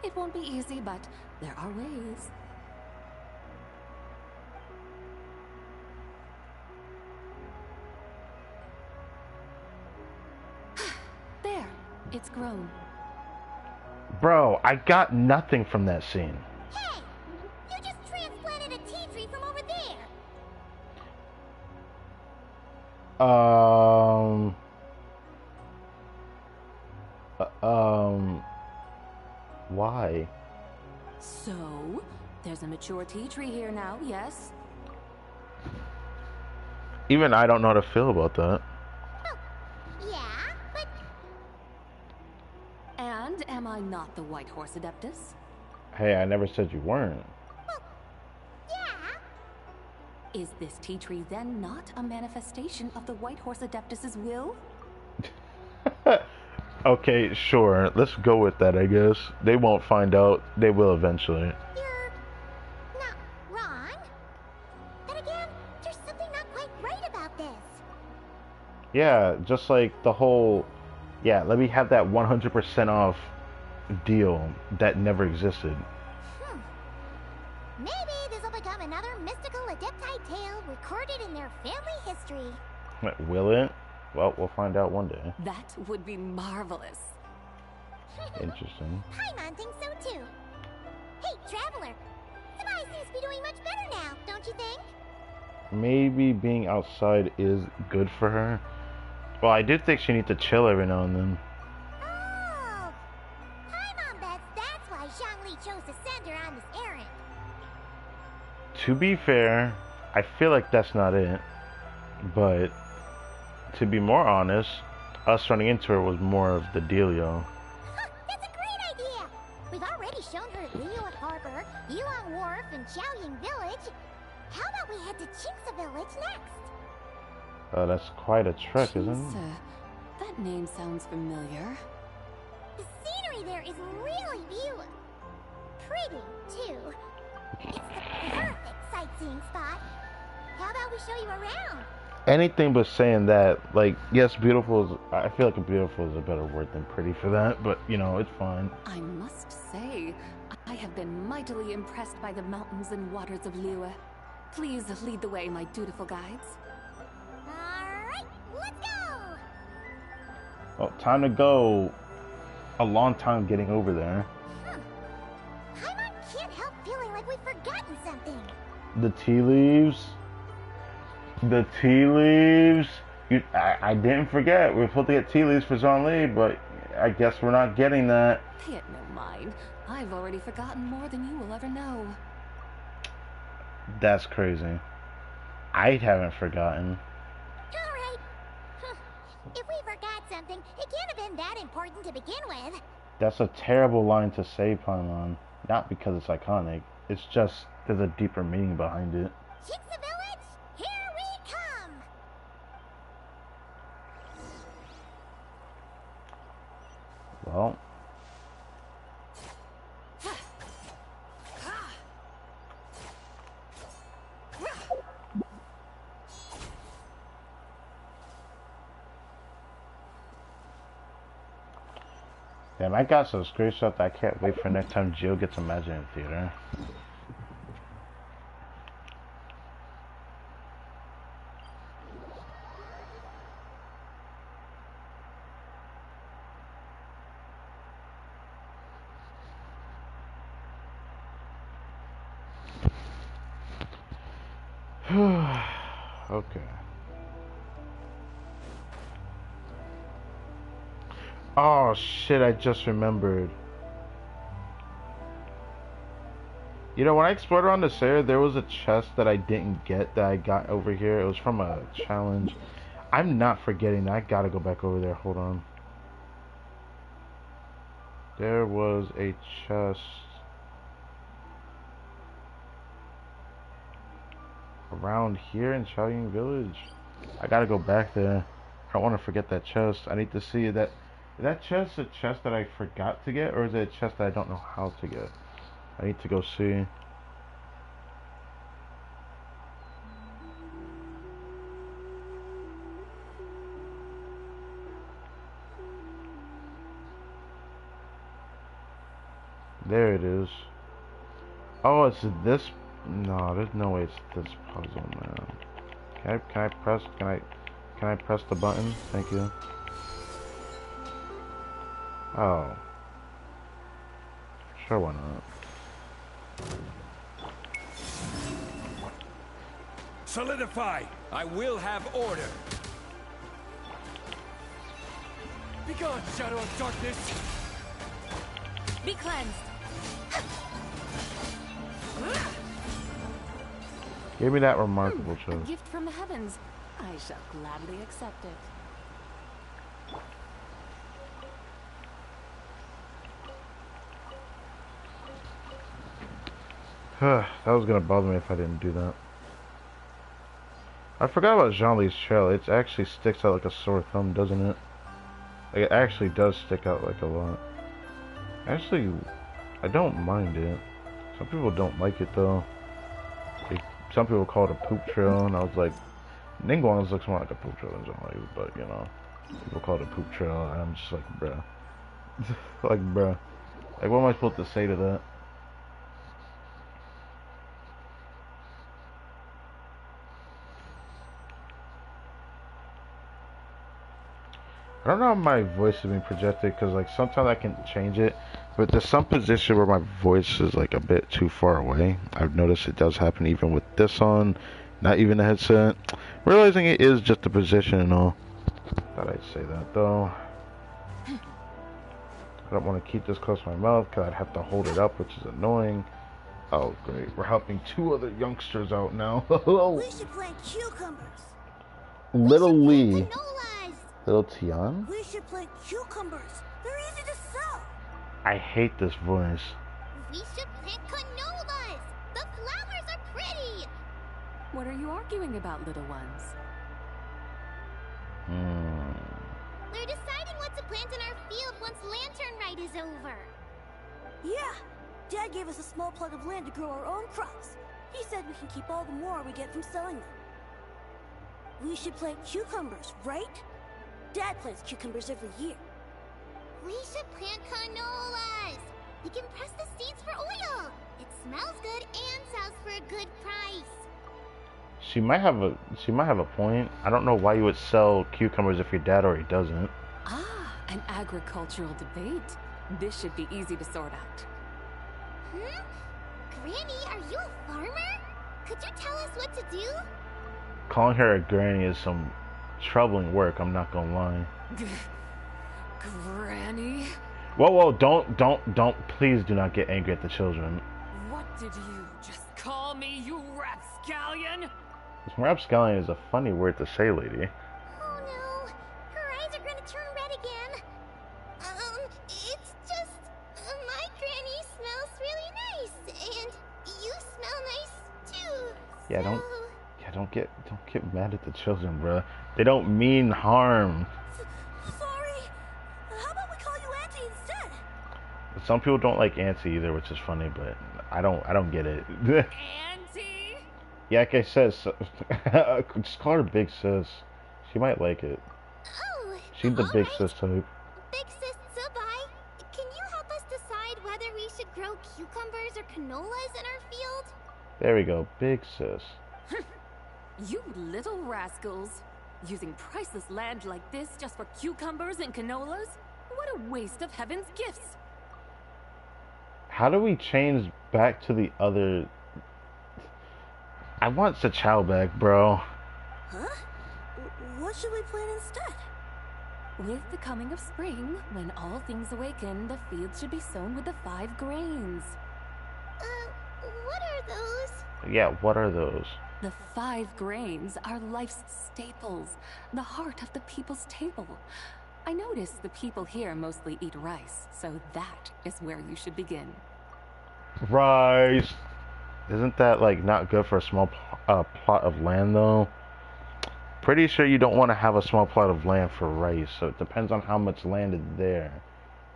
It won't be easy, but there are ways. There, it's grown. Bro, I got nothing from that scene. Hey! You just transplanted a tea tree from over there! Why? So, there's a mature tea tree here now, yes? Even I don't know how to feel about that. Oh, yeah, but... And am I not the White Horse Adeptus? Hey, I never said you weren't. Well, yeah. Is this tea tree then not a manifestation of the White Horse Adeptus's will? Okay, sure. Let's go with that, I guess. They won't find out. They will eventually. You're not wrong. Then again, there's something not quite right about this. Yeah, just like the whole... Yeah, let me have that 100% off deal that never existed. Maybe this will become another mystical Adepti tale recorded in their family history. Will it? Well, we'll find out one day. That would be marvelous. Interesting. Paimon thinks so too. Hey, Traveler! Zabai seems to be doing much better now, don't you think? Maybe being outside is good for her. Well, I do think she needs to chill every now and then. Oh! Paimon bets that's why Zhongli chose to send her on this errand. To be fair, I feel like that's not it. But... to be more honest, us running into her was more of the dealio. That's a great idea! We've already shown her Liyue Harbor, Yulong Wharf, and Xiaoying Village. How about we head to Qingce Village next? That's quite a trek, isn't it? That name sounds familiar. The scenery there is really beautiful. Pretty, too. It's the perfect sightseeing spot. How about we show you around? Anything but saying that, like, yes, beautiful is, I feel like beautiful is a better word than pretty for that, but, you know, it's fine. I must say, I have been mightily impressed by the mountains and waters of Liyue. Please lead the way, my dutiful guides. Alright, let's go! Well, time to go. A long time getting over there. Paimon can't help feeling like we've forgotten something. The tea leaves. The tea leaves. I didn't forget. We were supposed to get tea leaves for Zhongli, but I guess we're not getting that. Pay it no mind. I've already forgotten more than you will ever know. That's crazy. I haven't forgotten. Alright. If we forgot something, it can't have even that important to begin with. That's a terrible line to say, Paimon. Not because it's iconic. It's just there's a deeper meaning behind it. Shiksa Village, here we come! Well. Damn, I got some screenshots that I can't wait for next time Jill gets a Magic in Theater. Okay. Oh shit, I just remembered. You know, when I explored around this area, there was a chest that I didn't get that I got over here. It was from a challenge. I'm not forgetting that. I gotta go back over there. Hold on. There was a chest around here in Xiaoying Village. I gotta go back there. I don't want to forget that chest. I need to see that. Is that chest a chest that I forgot to get, or is it a chest that I don't know how to get? I need to go see. There it is. Oh, it's this. No, there's no way it's this puzzle, man. Can I press the button? Thank you. Oh. Sure, why not? Solidify! I will have order! Be gone, shadow of darkness! Be cleansed! Give me that remarkable A chest. gift from the heavens. I shall gladly accept it. That was gonna bother me if I didn't do that. I forgot about Jean-Li's trail. It actually sticks out like a sore thumb, doesn't it? Like, it actually does stick out like a lot. Actually, I don't mind it. Some people don't like it though. Like, some people call it a poop trail, and I was like, Ningguang's looks more like a poop trail than Jean-Li's, but you know, people call it a poop trail, and I'm just like, bruh. Like, bruh. Like, what am I supposed to say to that? I don't know how my voice is being projected, because like sometimes I can change it, but there's some position where my voice is like a bit too far away. I've noticed it does happen even with this on, not even the headset. Realizing it is just the position and all. Thought I'd say that though. I don't want to keep this close to my mouth because I'd have to hold it up, which is annoying. Oh great, we're helping 2 other youngsters out now. We should plant cucumbers. Little Lee. Little Tian? We should plant cucumbers. They're easy to sell. I hate this voice. We should plant canolas. The flowers are pretty. What are you arguing about, little ones? We're deciding what to plant in our field once LANTERNLIT is over. Yeah. Dad gave us a small plot of land to grow our own crops. He said we can keep all the more we get from selling them. We should plant cucumbers, right? Dad plants cucumbers every year. We should plant canolas. We can press the seeds for oil. It smells good and sells for a good price. She might have a point. I don't know why you would sell cucumbers if your dad already doesn't. Ah, an agricultural debate. This should be easy to sort out. Granny, are you a farmer? Could you tell us what to do? Calling her a granny is some troubling work, I'm not gonna lie. Granny? Whoa, don't, please do not get angry at the children. What did you just call me, you rapscallion? This rapscallion is a funny word to say, lady. Oh no, her eyes are gonna turn red again. Yeah, don't get mad at the children, bruh. They don't mean harm. Sorry. How about we call you Auntie instead? Some people don't like Auntie either, which is funny, but I don't get it. Auntie? Yeah, like I said, just call her Big Sis. She might like it. Oh, She's the Big Sis type. Big Sis Zubai, can you help us decide whether we should grow cucumbers or canolas in our field? There we go, Big Sis. You little rascals. Using priceless land like this just for cucumbers and canolas? What a waste of heaven's gifts. How do we change back to the other... I want Sachao back, bro. Huh? What should we plant instead? With the coming of spring, when all things awaken, the fields should be sown with the 5 grains. What are those? Yeah, what are those? The 5 grains are life's staples, the heart of the people's table. I notice the people here mostly eat rice, so that is where you should begin. Rice! Isn't that, like, not good for a small plot of land, though? Pretty sure you don't want to have a small plot of land for rice, so it depends on how much land is there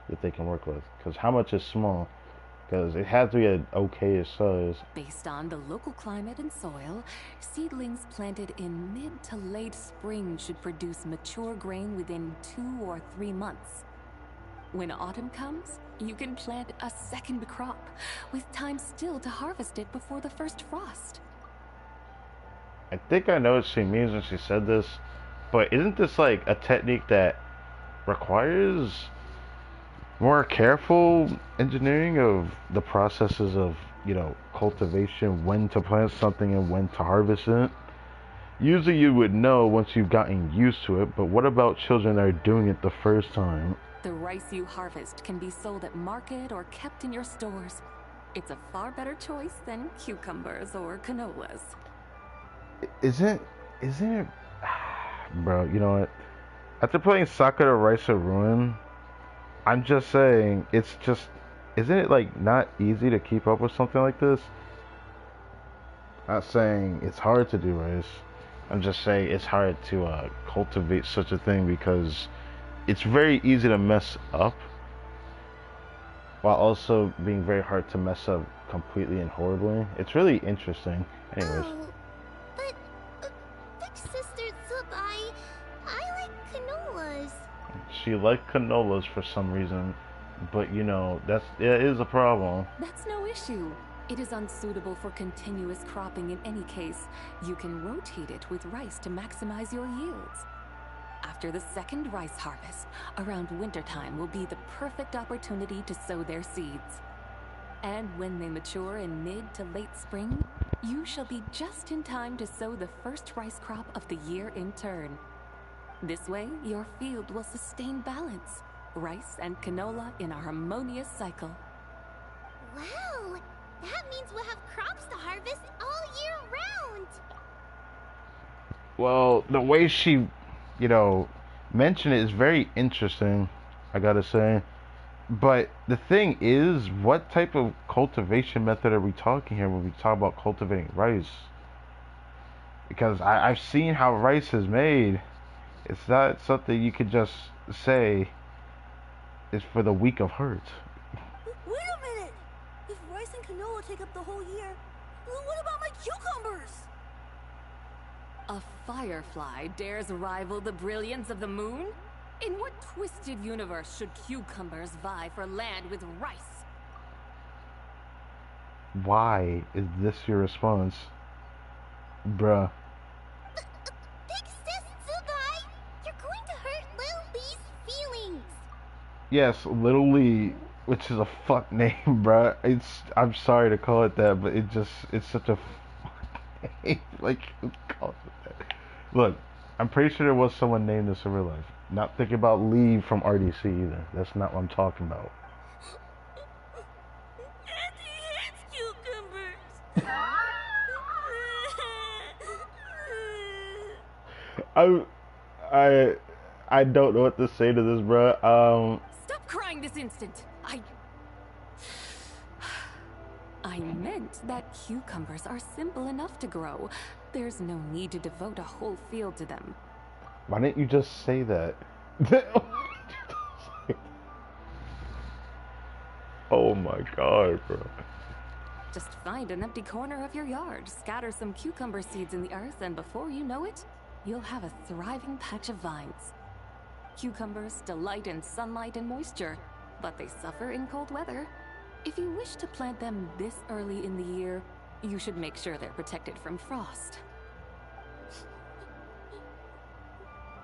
that they can work with. Because how much is small? Because it has to be an okay size. Based on the local climate and soil, seedlings planted in mid to late spring should produce mature grain within 2 or 3 months. When autumn comes, you can plant a second crop, with time still to harvest it before the first frost. I think I know what she means when she said this, but isn't this like a technique that requires more careful engineering of the processes of, you know, cultivation, when to plant something and when to harvest it? Usually you would know once you've gotten used to it, but what about children that are doing it the first time? The rice you harvest can be sold at market or kept in your stores. It's a far better choice than cucumbers or canolas. Isn't it... Bro, you know what? After playing Sakura Rice of Ruin, I'm just saying, it's just... Isn't it, like, not easy to keep up with something like this? Not saying it's hard to do rice. I'm just saying it's hard to cultivate such a thing because it's very easy to mess up, while also being very hard to mess up completely and horribly. It's really interesting. Anyways. Oh, but Big Sister Zubai, I like canolas. She liked canolas for some reason, but you know, it is a problem. That's no issue. It is unsuitable for continuous cropping in any case. You can rotate it with rice to maximize your yields. After the second rice harvest, around wintertime will be the perfect opportunity to sow their seeds. And when they mature in mid to late spring, you shall be just in time to sow the first rice crop of the year in turn. This way, your field will sustain balance, rice and canola in a harmonious cycle. Wow! That means we'll have crops to harvest all year round! Well, the way she, you know, mentioned it is very interesting, I gotta say. But the thing is, what type of cultivation method are we talking here when we talk about cultivating rice? Because I've seen how rice is made. It's not something you could just say is for the weak of heart. Wait a minute! If rice and canola take up the whole year, what about my cucumbers? A firefly dares rival the brilliance of the moon? In what twisted universe should cucumbers vie for land with rice? Why is this your response? Bruh. Big Sis Zubai, you're going to hurt Lil Lee's feelings. Yes, Little Lee, which is a fuck name, bruh. I'm sorry to call it that, but it's such a fuck name. Like, who calls it that? Look, I'm pretty sure there was someone named this in real life. Not thinking about Lee from RDC either. That's not what I'm talking about. Auntie hates cucumbers. I don't know what to say to this, bruh. Stop crying this instant. I I meant that cucumbers are simple enough to grow. There's no need to devote a whole field to them. Why didn't you just say that? Oh my god, bro. Just find an empty corner of your yard, scatter some cucumber seeds in the earth, and before you know it, you'll have a thriving patch of vines. Cucumbers delight in sunlight and moisture, but they suffer in cold weather. If you wish to plant them this early in the year, you should make sure they're protected from frost.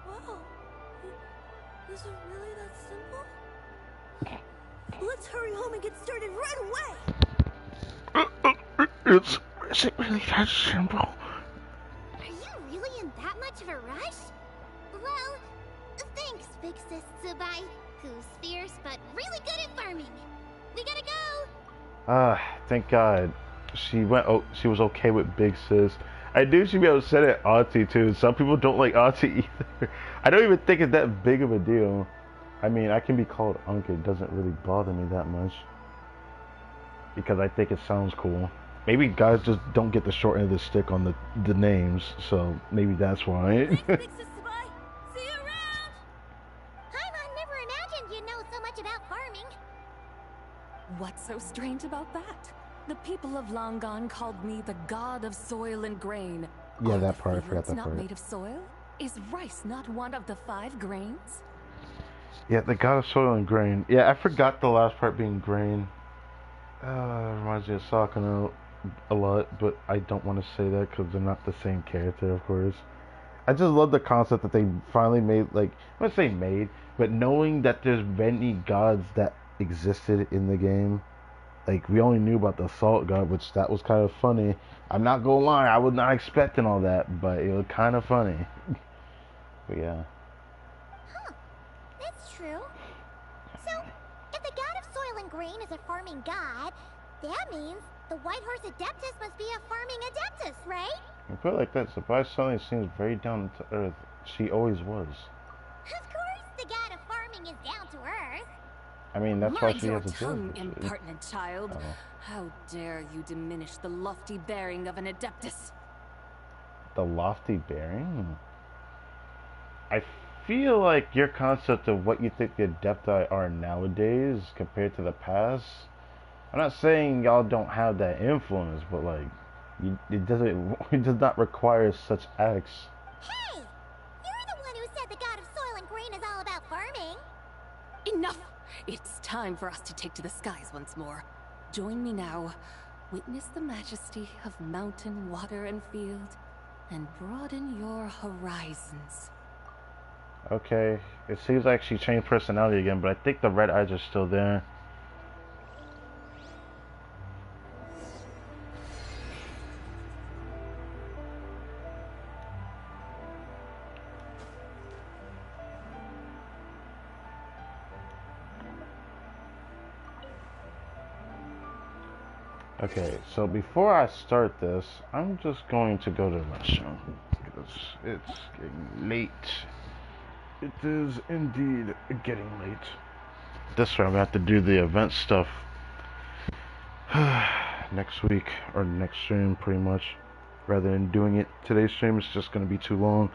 Wow. Is it really that simple? Let's hurry home and get started right away! Is it really that simple? Are you really in that much of a rush? Well, thanks, Big Sis Zubai, who's fierce but really good at farming. We gotta go! Thank God. She was okay with Big Sis. I knew she'd be upset at Auntie too. Some people don't like Auntie either. I don't even think it's that big of a deal. I mean, I can be called Uncle. It doesn't really bother me that much. Because I think it sounds cool. Maybe guys just don't get the short end of the stick on the names, so maybe that's why. Thanks, Big Sis Zubai. See you around! Paimon never imagined you'd know so much about farming. What's so strange about that? The people of Longon called me the god of soil and grain. Yeah, Are that the part, I forgot fields that not part. made of soil? Is rice not one of the 5 grains? Yeah, the god of soil and grain. Yeah, I forgot the last part being grain. Reminds me of Sakano a lot, but I don't want to say that because they're not the same character, of course. I just love the concept that they finally made, like, I wouldn't say made, but knowing that there's many gods that existed in the game. Like, we only knew about the salt god, which that was kind of funny. I'm not gonna lie, I was not expecting all that, but it was kind of funny. But yeah. Huh, that's true. So, if the god of soil and grain is a farming god, that means the White Horse Adeptus must be a farming adeptus, right? I feel like that Sabai suddenly seems very down to earth. She always was. Of course, the god of farming is down to earth. I mean, that's why Mind she your has a tongue, job. impertinent child. Oh. How dare you diminish the lofty bearing of an adeptus? The lofty bearing? I feel like your concept of what you think the Adepti are nowadays compared to the past, I'm not saying y'all don't have that influence, but like, it does not require such acts. Hey! You're the one who said the god of soil and grain is all about farming. Enough! It's time for us to take to the skies once more. Join me now. Witness the majesty of mountain, water, and field, and broaden your horizons. Okay, it seems like she changed personality again, but I think the red eyes are still there. Okay, so before I start this, I'm just going to go to the restroom because it's getting late. It is indeed getting late. This way I'm gonna have to do the event stuff next week or next stream, pretty much. Rather than doing it today's stream, it's just gonna be too long.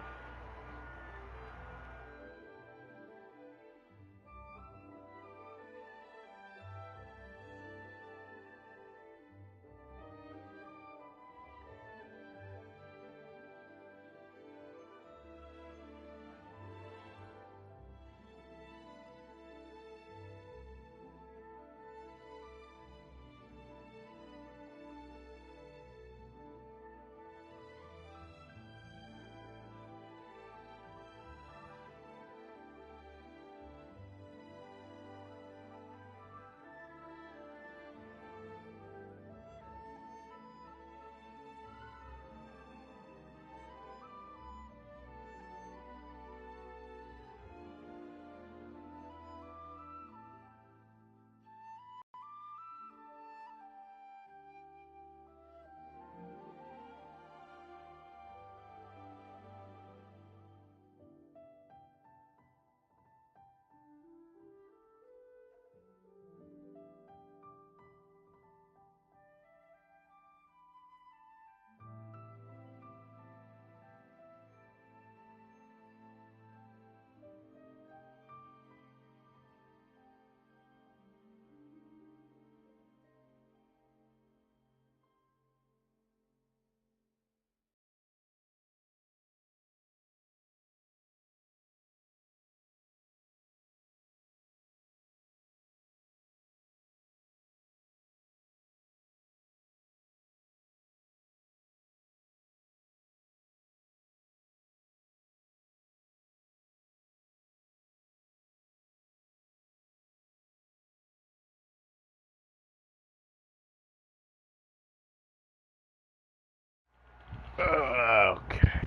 Okay.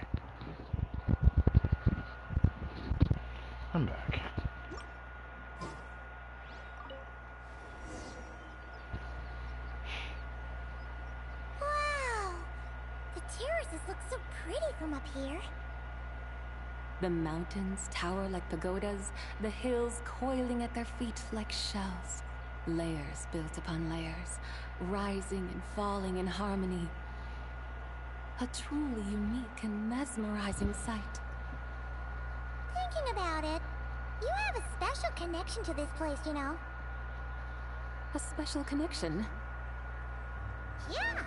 I'm back. Wow! The terraces look so pretty from up here. The mountains tower like pagodas, the hills coiling at their feet like shells. Layers built upon layers, rising and falling in harmony. A truly unique and mesmerizing sight. Thinking about it, you have a special connection to this place, you know. A special connection? Yeah!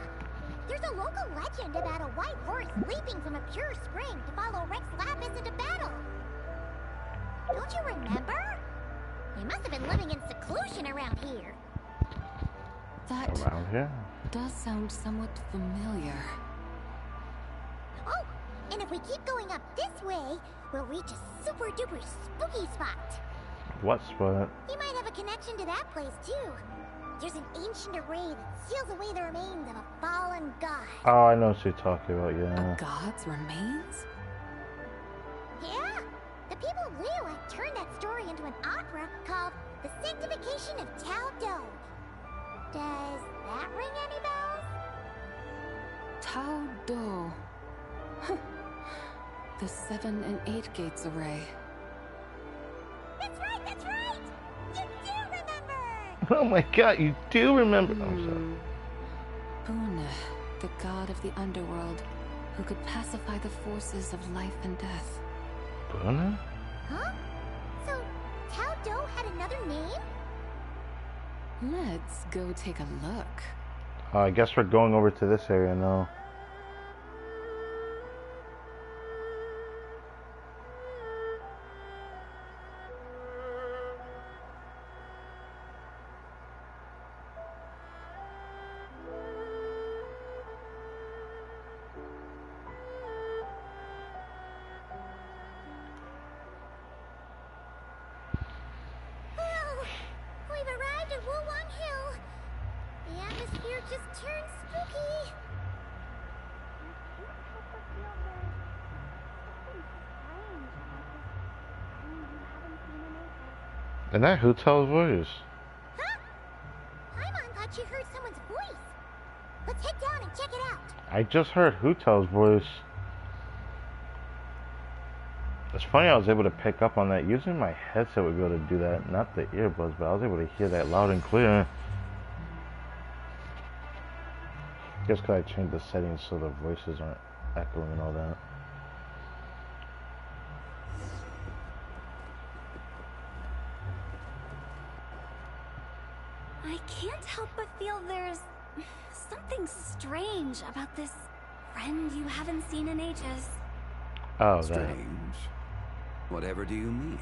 There's a local legend about a white horse leaping from a pure spring to follow Rex Lapis into battle. Don't you remember? You must have been living in seclusion around here. That Around here? does sound somewhat familiar. Oh, and if we keep going up this way, we'll reach a super duper spooky spot. What spot? You might have a connection to that place too. There's an ancient array that seals away the remains of a fallen god. Oh, I know what you're talking about, yeah. A god's remains? Yeah! The people of Liyue turned that story into an opera called The Sanctification of Tao Do. Does that ring any bells? Tao Do. The 7 and 8 gates array. That's right, that's right! You do remember! Oh my god, you do remember. I'm sorry. Bune, the god of the underworld, who could pacify the forces of life and death. Bune? Huh? So, Tao Do had another name? Let's go take a look. I guess we're going over to this area now. Just turned spooky. And that Hu Tao's voice. Huh? Paimon thought she heard someone's voice. Let's head down and check it out. I just heard Hu Tao's voice. It's funny I was able to pick up on that. Using my headset would be able to do that. Not the earbuds, but I was able to hear that loud and clear. Just because I changed the settings so the voices aren't echoing and all that. I can't help but feel there's something strange about this friend you haven't seen in ages. Oh, strange? Whatever do you mean?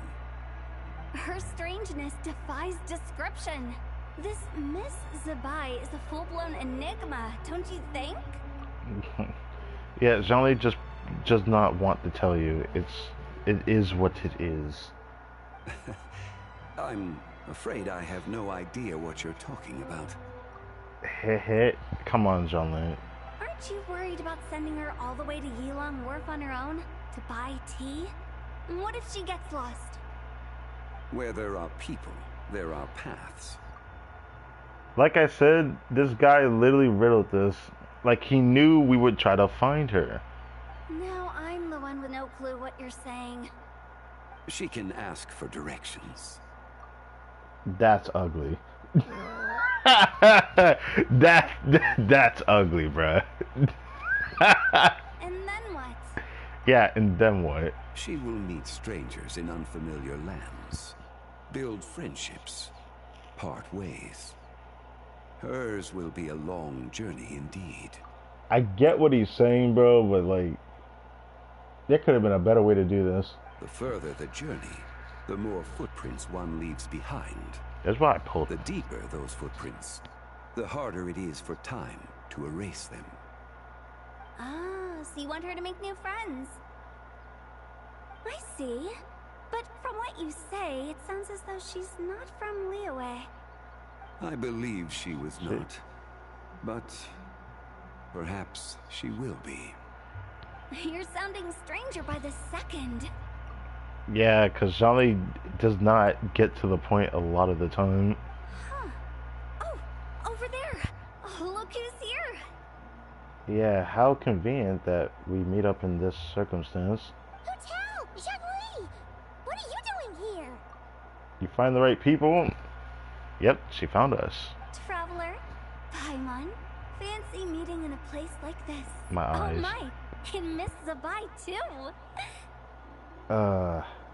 Her strangeness defies description. This Miss Zabai is a full-blown enigma, don't you think? Yeah, Jean-Lee just does not want to tell you. It is what it is. I'm afraid I have no idea what you're talking about. Heh. Come on, Jean-Lee. Aren't you worried about sending her all the way to Yilong Wharf on her own to buy tea? What if she gets lost? Where there are people, there are paths. Like I said, this guy literally riddled this. Like he knew we would try to find her. Now I'm the one with no clue what you're saying. She can ask for directions. That's ugly. That's ugly, bruh. And then what? Yeah, and then what? She will meet strangers in unfamiliar lands, build friendships, part ways. Hers will be a long journey indeed. I get what he's saying, bro, but like, there could have been a better way to do this. The further the journey, the more footprints one leaves behind. That's why I pulled. The deeper those footprints, the harder it is for time to erase them. Ah, so you want her to make new friends. I see. But from what you say, it sounds as though she's not from Liyue. I believe she was not. But perhaps she will be. You're sounding stranger by the second. Yeah, because Zhongli does not get to the point a lot of the time. Huh. Oh, over there. Oh, look who's here. Yeah, how convenient that we meet up in this circumstance. Hotel! Zhongli! What are you doing here? You find the right people? Yep, she found us. Traveler, Paimon, fancy meeting in a place like this. My eyes. Oh my, and Miss Zabai too.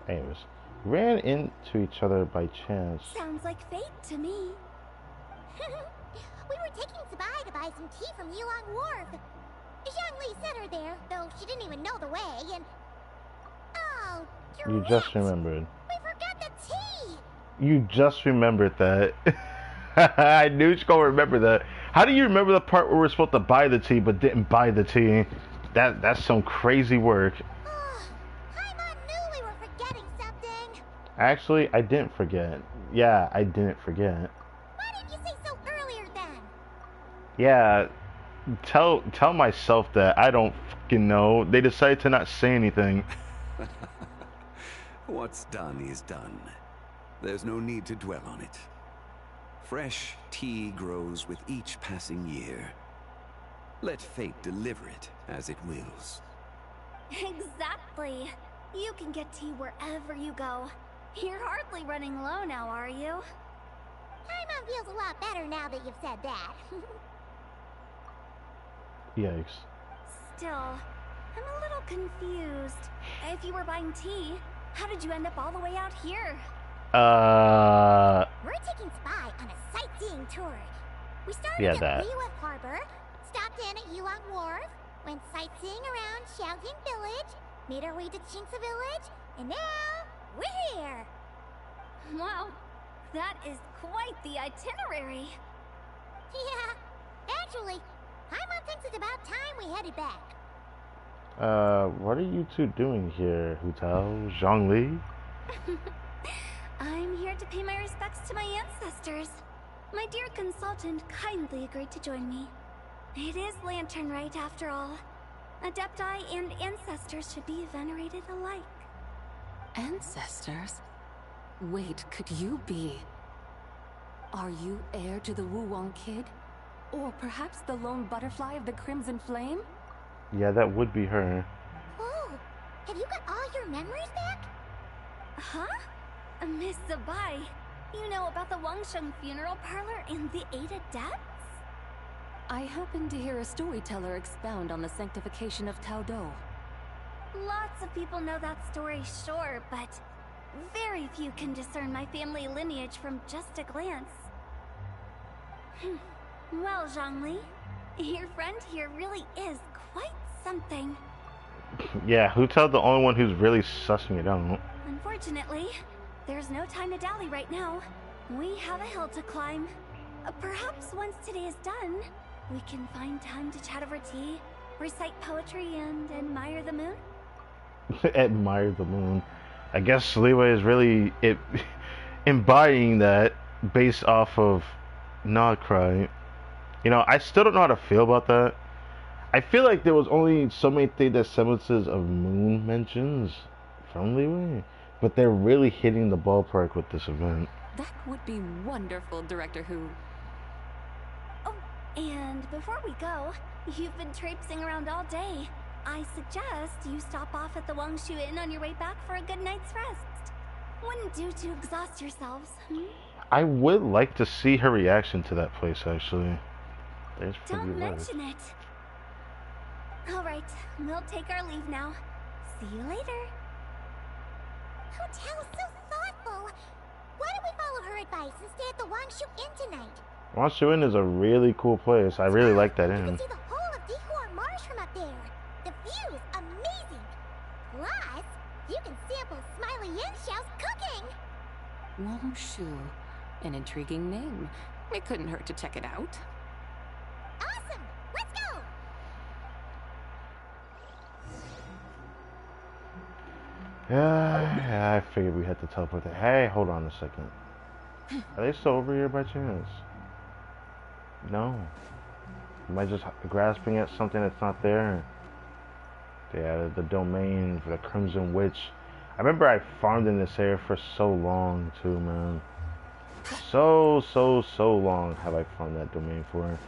Anyways, ran into each other by chance. Sounds like fate to me. We were taking Zabai to buy some tea from Yulong Wharf. Zhongli sent her there, though she didn't even know the way, and... Oh, You just remembered. We forgot the tea! You just remembered that. I knew you were gonna remember that. How do you remember the part where we're supposed to buy the tea but didn't buy the tea? That's some crazy work. Paimon knew we were forgetting something. Actually, I didn't forget. Yeah, I didn't forget. Why didn't you say so earlier then? Yeah, tell myself that. I don't fucking know. They decided to not say anything. What's done is done. There's no need to dwell on it. Fresh tea grows with each passing year. Let fate deliver it as it wills. Exactly. You can get tea wherever you go. You're hardly running low now, are you? Paimon feels a lot better now that you've said that. Yikes. Still, I'm a little confused. If you were buying tea, how did you end up all the way out here? We're taking Spy on a sightseeing tour. We started at Liyue Harbor, stopped in at Yulong Wharf, went sightseeing around Xiaojing Village, made our way to Qingce Village, and now we're here. Wow, that is quite the itinerary. Yeah, actually, Paimon thinks it's about time we headed back. What are you two doing here, Hutao? Zhongli? I'm here to pay my respects to my ancestors. My dear consultant kindly agreed to join me. It is LANTERNLIT after all. Adepti and ancestors should be venerated alike. Ancestors? Wait, could you be... Are you heir to the Wuwang kid? Or perhaps the lone butterfly of the Crimson Flame? Yeah, that would be her. Oh, have you got all your memories back? Huh? Miss Zabai, you know about the Wangsheng funeral parlor and the 8 adepts? I happened to hear a storyteller expound on the sanctification of Taodo. Lots of people know that story, sure, but very few can discern my family lineage from just a glance. Well, Zhongli, your friend here really is quite something. Yeah, Hutao's the only one who's really sussing it out. Unfortunately, there's no time to dally right now. We have a hill to climb. Perhaps once today is done, we can find time to chat over tea, recite poetry, and admire the moon? Admire the moon. I guess Liyue is really embodying that based off of Nodcry. You know, I still don't know how to feel about that. I feel like there was only so many things that semblances of moon mentions from Liyue, but they're really hitting the ballpark with this event. That would be wonderful, Director Who. Oh, and before we go, you've been traipsing around all day. I suggest you stop off at the Wangshu Inn on your way back for a good night's rest. Wouldn't do to exhaust yourselves, I would like to see her reaction to that place, actually. Don't mention it. Alright, we'll take our leave now. See you later. Hotel's so thoughtful. Why don't we follow her advice and stay at the Wangshu Inn tonight? Wangshu Inn is a really cool place. I really like that You inn. can see the whole of Dihua Marsh from up there. The view's amazing. Plus, you can sample Smiley Yanxiao's cooking. Wangshu. An intriguing name. It couldn't hurt to check it out. Awesome! Let's go! Yeah, I figured we had to teleport there. Hey, hold on a second. Are they still over here by chance? No. Am I just grasping at something that's not there? Yeah, the domain for the Crimson Witch. I remember I farmed in this area for so long too, man. So long have I farmed that domain for.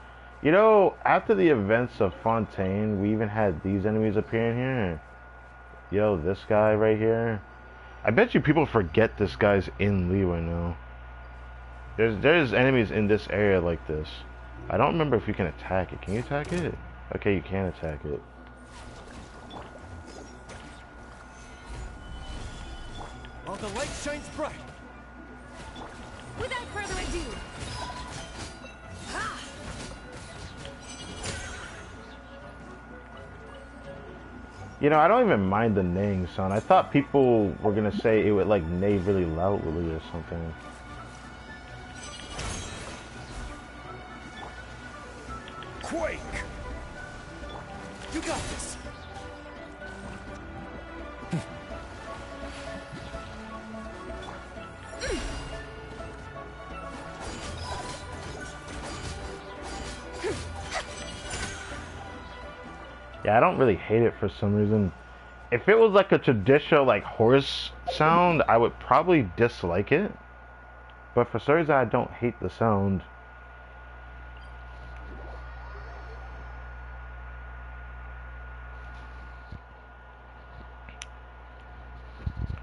You know, after the events of Fontaine, we even had these enemies appearing here. Yo, this guy right here. I bet you people forget this guy's in Liyue now. There's enemies in this area like this. I don't remember if you can attack it. Can you attack it? Okay, you can attack it. While the light shines bright. Without further ado. Ha! You know, I don't even mind the neighing sound. I thought people were gonna say it would like neigh really loudly or something. Quake! You got this! Yeah, I don't really hate it for some reason. If it was like a traditional like horse sound, I would probably dislike it. But for some reason, I don't hate the sound.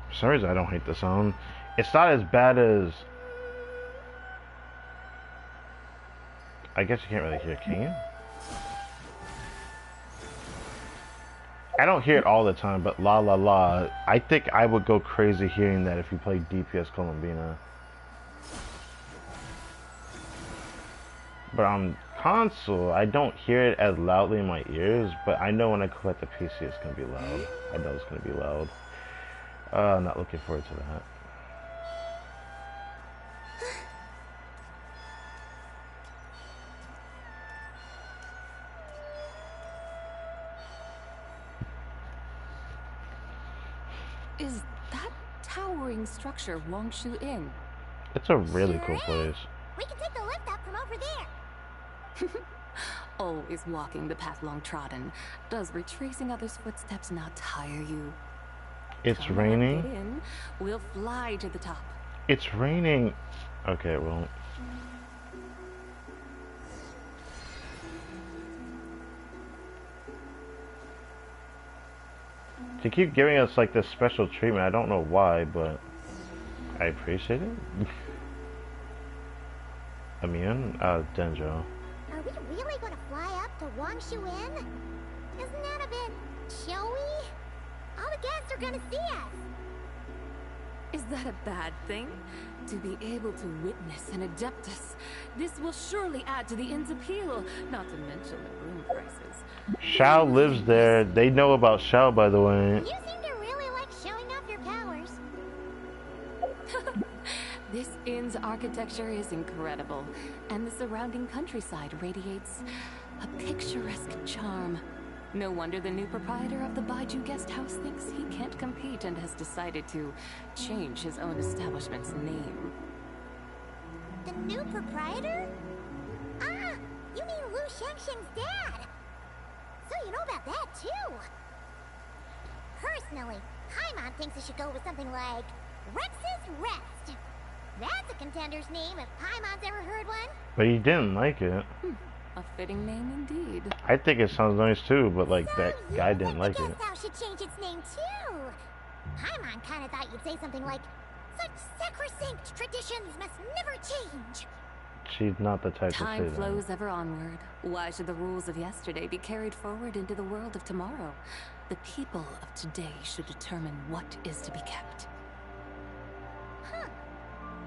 For some reason, I don't hate the sound. It's not as bad as... I guess you can't really hear, can you? I don't hear it all the time, but La La La, I think I would go crazy hearing that if you play DPS Columbina. But on console, I don't hear it as loudly in my ears, but I know when I go at the PC, it's going to be loud. I know it's going to be loud. I'm not looking forward to that. Is that towering structure Wangshu Inn? It's a really cool place. We can take the lift up from over there. Always walking the path long trodden. Does retracing others' footsteps not tire you? It's Come on, raining. get in. We'll fly to the top. It's raining. Okay, it won't. They keep giving us like this special treatment. I don't know why, but I appreciate it. Amian, Denjo. Are we really going to fly up to Wangshu Inn? Isn't that a bit showy? All the guests are going to see us. Is that a bad thing? To be able to witness an Adeptus. This will surely add to the inn's appeal, not to mention the room prices. Shao lives there. They know about Shao, by the way. You seem to really like showing off your powers. This inn's architecture is incredible, and the surrounding countryside radiates a picturesque charm. No wonder the new proprietor of the Baiju guest house thinks he can't compete and has decided to change his own establishment's name. The new proprietor? Ah, you mean Lu Shengsheng's dad. So you know about that too. Personally, Paimon thinks it should go with something like Rex's Rest. That's a contender's name if Paimon's ever heard one. But he didn't like it. A fitting name indeed. I think it sounds nice too, but like that guy didn't like it. Guest house should change its name too. Paimon kind of thought you'd say something like, "Such sacrosanct traditions must never change." She's not the type to say Time that. flows ever onward. Why should the rules of yesterday be carried forward into the world of tomorrow? The people of today should determine what is to be kept. Huh.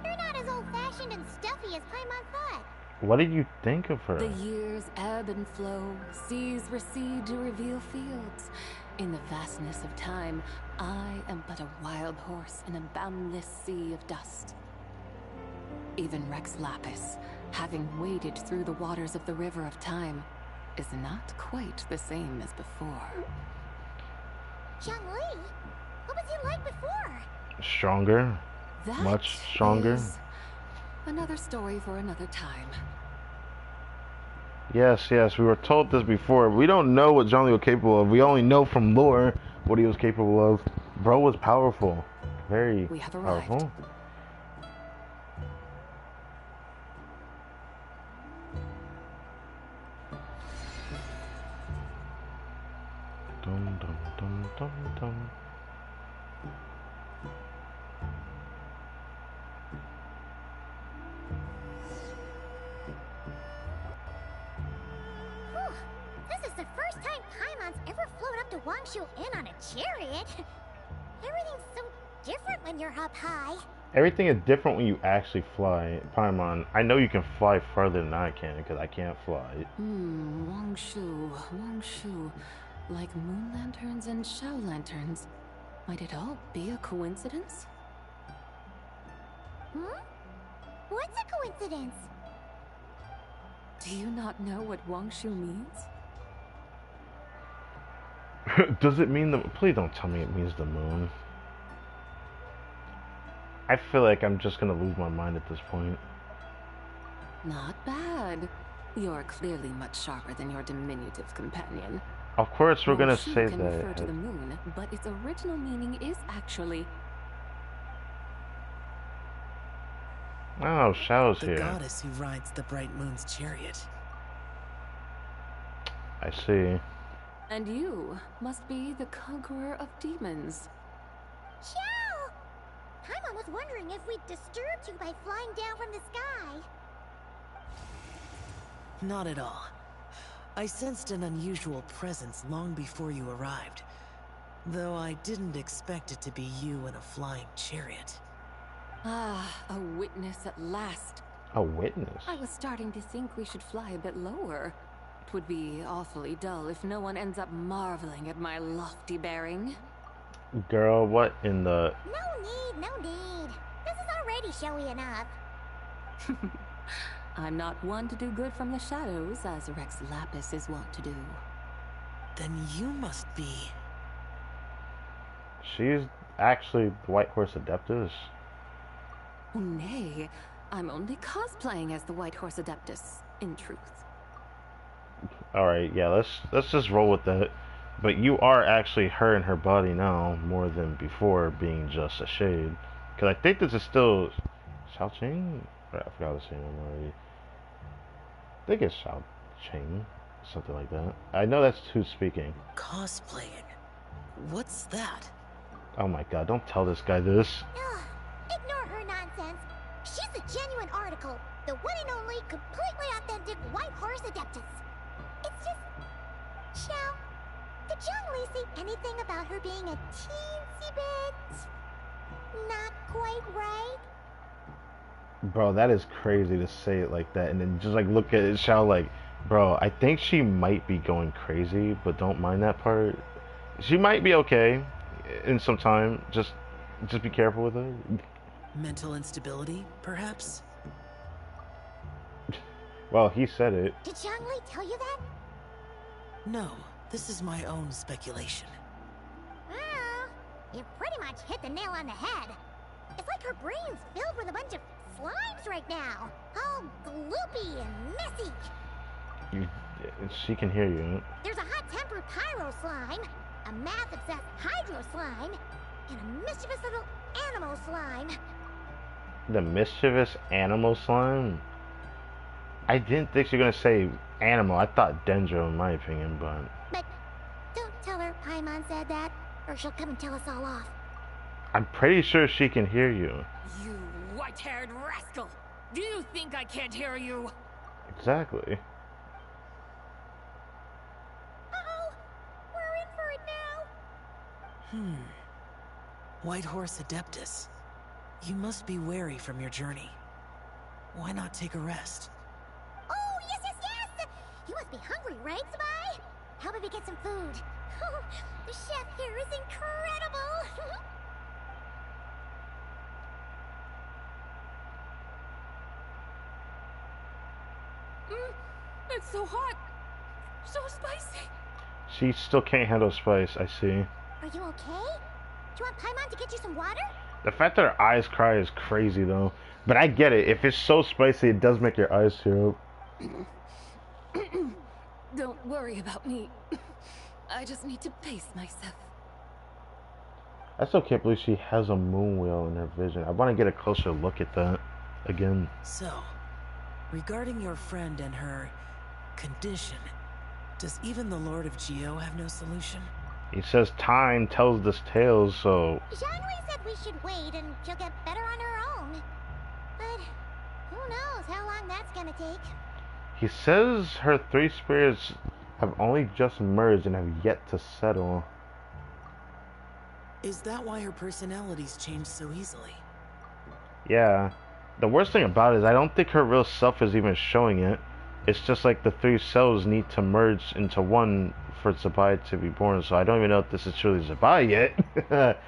You're not as old-fashioned and stuffy as Paimon thought. What did you think of her? The years ebb and flow, seas recede to reveal fields. In the vastness of time, I am but a wild horse in a boundless sea of dust. Even Rex Lapis, having waded through the waters of the river of time, is not quite the same as before. Zhongli? What was he like before? Stronger. That Much stronger. is another story for another time. Yes, yes, we were told this before. We don't know what Zhongli was capable of. We only know from lore what he was capable of. Bro was powerful. Very We have powerful. arrived. Dum dum dum dum dum. Whew. This is the first time Paimon's ever flown up to Wangshu Inn on a chariot. Everything's so different when you're up high. Everything is different when you actually fly. Paimon, I know you can fly farther than I can because I can't fly. Wangshu. Like moon lanterns and Shao lanterns. Might it all be a coincidence? Hmm? What's a coincidence? Do you not know what Wangshu means? Does it mean the... Please don't tell me it means the moon. I feel like I'm just gonna lose my mind at this point. Not bad. You're clearly much sharper than your diminutive companion. Of course, we're gonna Wangshu say can that. refer to the moon, but its original meaning is actually... Oh, Shao's The here. goddess who rides the bright moon's chariot. I see. And you must be the conqueror of demons. Xiao! Paimon was wondering if we'd disturbed you by flying down from the sky. Not at all. I sensed an unusual presence long before you arrived. Though I didn't expect it to be you in a flying chariot. Ah, a witness at last. A witness? I was starting to think we should fly a bit lower. It would be awfully dull if no one ends up marveling at my lofty bearing. Girl, what in the... No need. This is already showy enough. I'm not one to do good from the shadows, as Rex Lapis is wont to do. Then you must be... She's actually the White Horse Adeptus. Oh, nay, I'm only cosplaying as the White Horse Adeptus, in truth. Alright, yeah, let's just roll with that. But you are actually her in her body now, more than before being just a shade. Because I think this is still... Shao Ching? I forgot his name already. I think it's Shao Ching. Something like that. I know that's who's speaking. Cosplaying? What's that? Oh my god, don't tell this guy this. Ugh, ignore her nonsense. She's a genuine article. The one and only, completely authentic White Horse Adeptus. It's just... Xiao, did Zhongli say anything about her being a teensy bit... not quite right? Bro, that is crazy to say it like that and then just like look at it, Xiao like, bro, I think she might be going crazy, but don't mind that part. She might be okay in some time. Just be careful with her. Mental instability, perhaps? Well, he said it. Did Zhongli tell you that? No, this is my own speculation. Well, you pretty much hit the nail on the head. It's like her brain's filled with a bunch of slimes right now. All gloopy and messy. She can hear you. There's a hot-tempered pyro slime, a math-obsessed hydro slime, and a mischievous little animal slime. The mischievous animal slime? I didn't think she was gonna say animal. I thought Dendro in my opinion, but... But don't tell her Paimon said that, or she'll come and tell us all off. I'm pretty sure she can hear you. You white-haired rascal! Do you think I can't hear you? Exactly. Uh-oh! We're in for it now! White Horse Adeptus. You must be weary from your journey. Why not take a rest? Oh, yes! You must be hungry, right, Sabai? How about we get some food? Oh, the chef here is incredible! It's so hot! So spicy! She still can't handle spice, I see. Are you okay? Do you want Paimon to get you some water? The fact that her eyes cry is crazy though. But I get it. If it's so spicy, it does make your eyes tear up. Don't worry about me. I just need to pace myself. I still can't believe she has a moon wheel in her vision. I want to get a closer look at that again. So, regarding your friend and her condition, does even the Lord of Geo have no solution? He says time tells this tale, so... Zhangli said we should wait and she'll get better on her own. But who knows how long that's gonna take. He says her three spirits have only just merged and have yet to settle. Is that why her personalities change so easily? Yeah. The worst thing about it is I don't think her real self is even showing it. It's just like the three selves need to merge into one for Zabai to be born, so I don't even know if this is truly Zabai yet.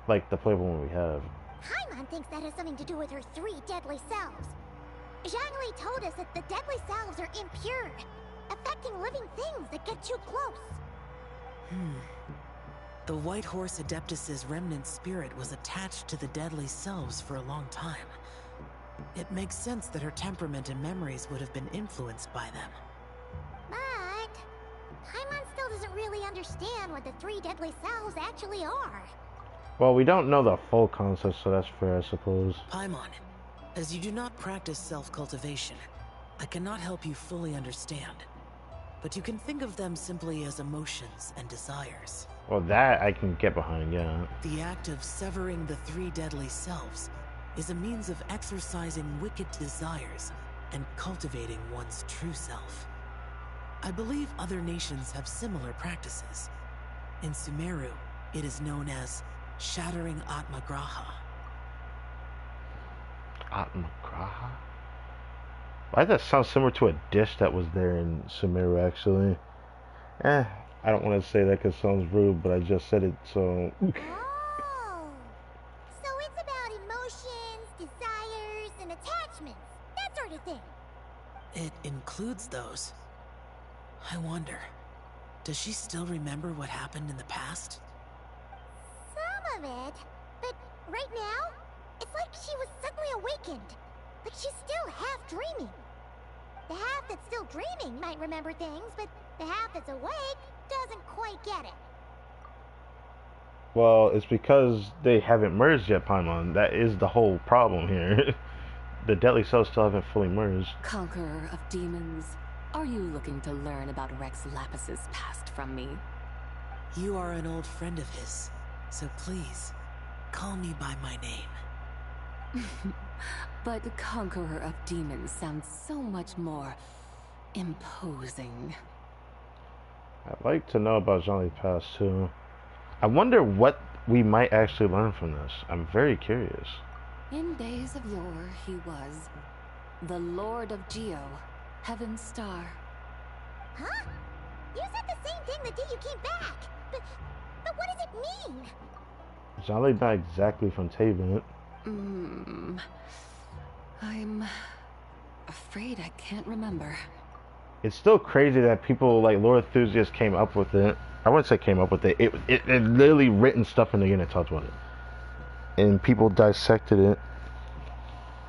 Like the playable one we have. Paimon thinks that has something to do with her three deadly selves. Zhangli told us that the deadly selves are impure, affecting living things that get too close. The White Horse Adeptus's remnant spirit was attached to the deadly selves for a long time. It makes sense that her temperament and memories would have been influenced by them. But Paimon still doesn't really understand what the three deadly selves actually are. Well, we don't know the full concept, so that's fair, I suppose. Paimon, as you do not practice self-cultivation, I cannot help you fully understand. But you can think of them simply as emotions and desires. Well, that I can get behind, yeah. The act of severing the three deadly selves is a means of exorcising wicked desires and cultivating one's true self. I believe other nations have similar practices. In Sumeru, it is known as shattering Atmagraha. Atmagraha? Why does that sound similar to a dish that was there in Sumeru, actually? I don't want to say that because it sounds rude, but I just said it, so... Oh! So it's about emotions, desires, and attachments. That sort of thing. It includes those. I wonder, does she still remember what happened in the past? Some of it. But right now, it's like she was suddenly awakened. Like she's still half dreaming. The half that's still dreaming might remember things, but the half that's awake doesn't quite get it. Well, it's because they haven't merged yet, Paimon. That is the whole problem here. The deadly cells still haven't fully merged. Conqueror of demons, are you looking to learn about Rex Lapis's past from me? You are an old friend of his, so please, call me by my name. But Conqueror of Demons sounds so much more imposing. I'd like to know about Zhongli's past too. I wonder what we might actually learn from this. I'm very curious. In days of yore, he was the Lord of Geo, Heaven's Star. Huh? You said the same thing the day you came back. But what does it mean? Zhongli's not exactly from Tavent. I'm afraid I can't remember. It's still crazy that people like lore enthusiasts came up with it. I wouldn't say came up with it. It literally written stuff in the internet talked about it. And people dissected it.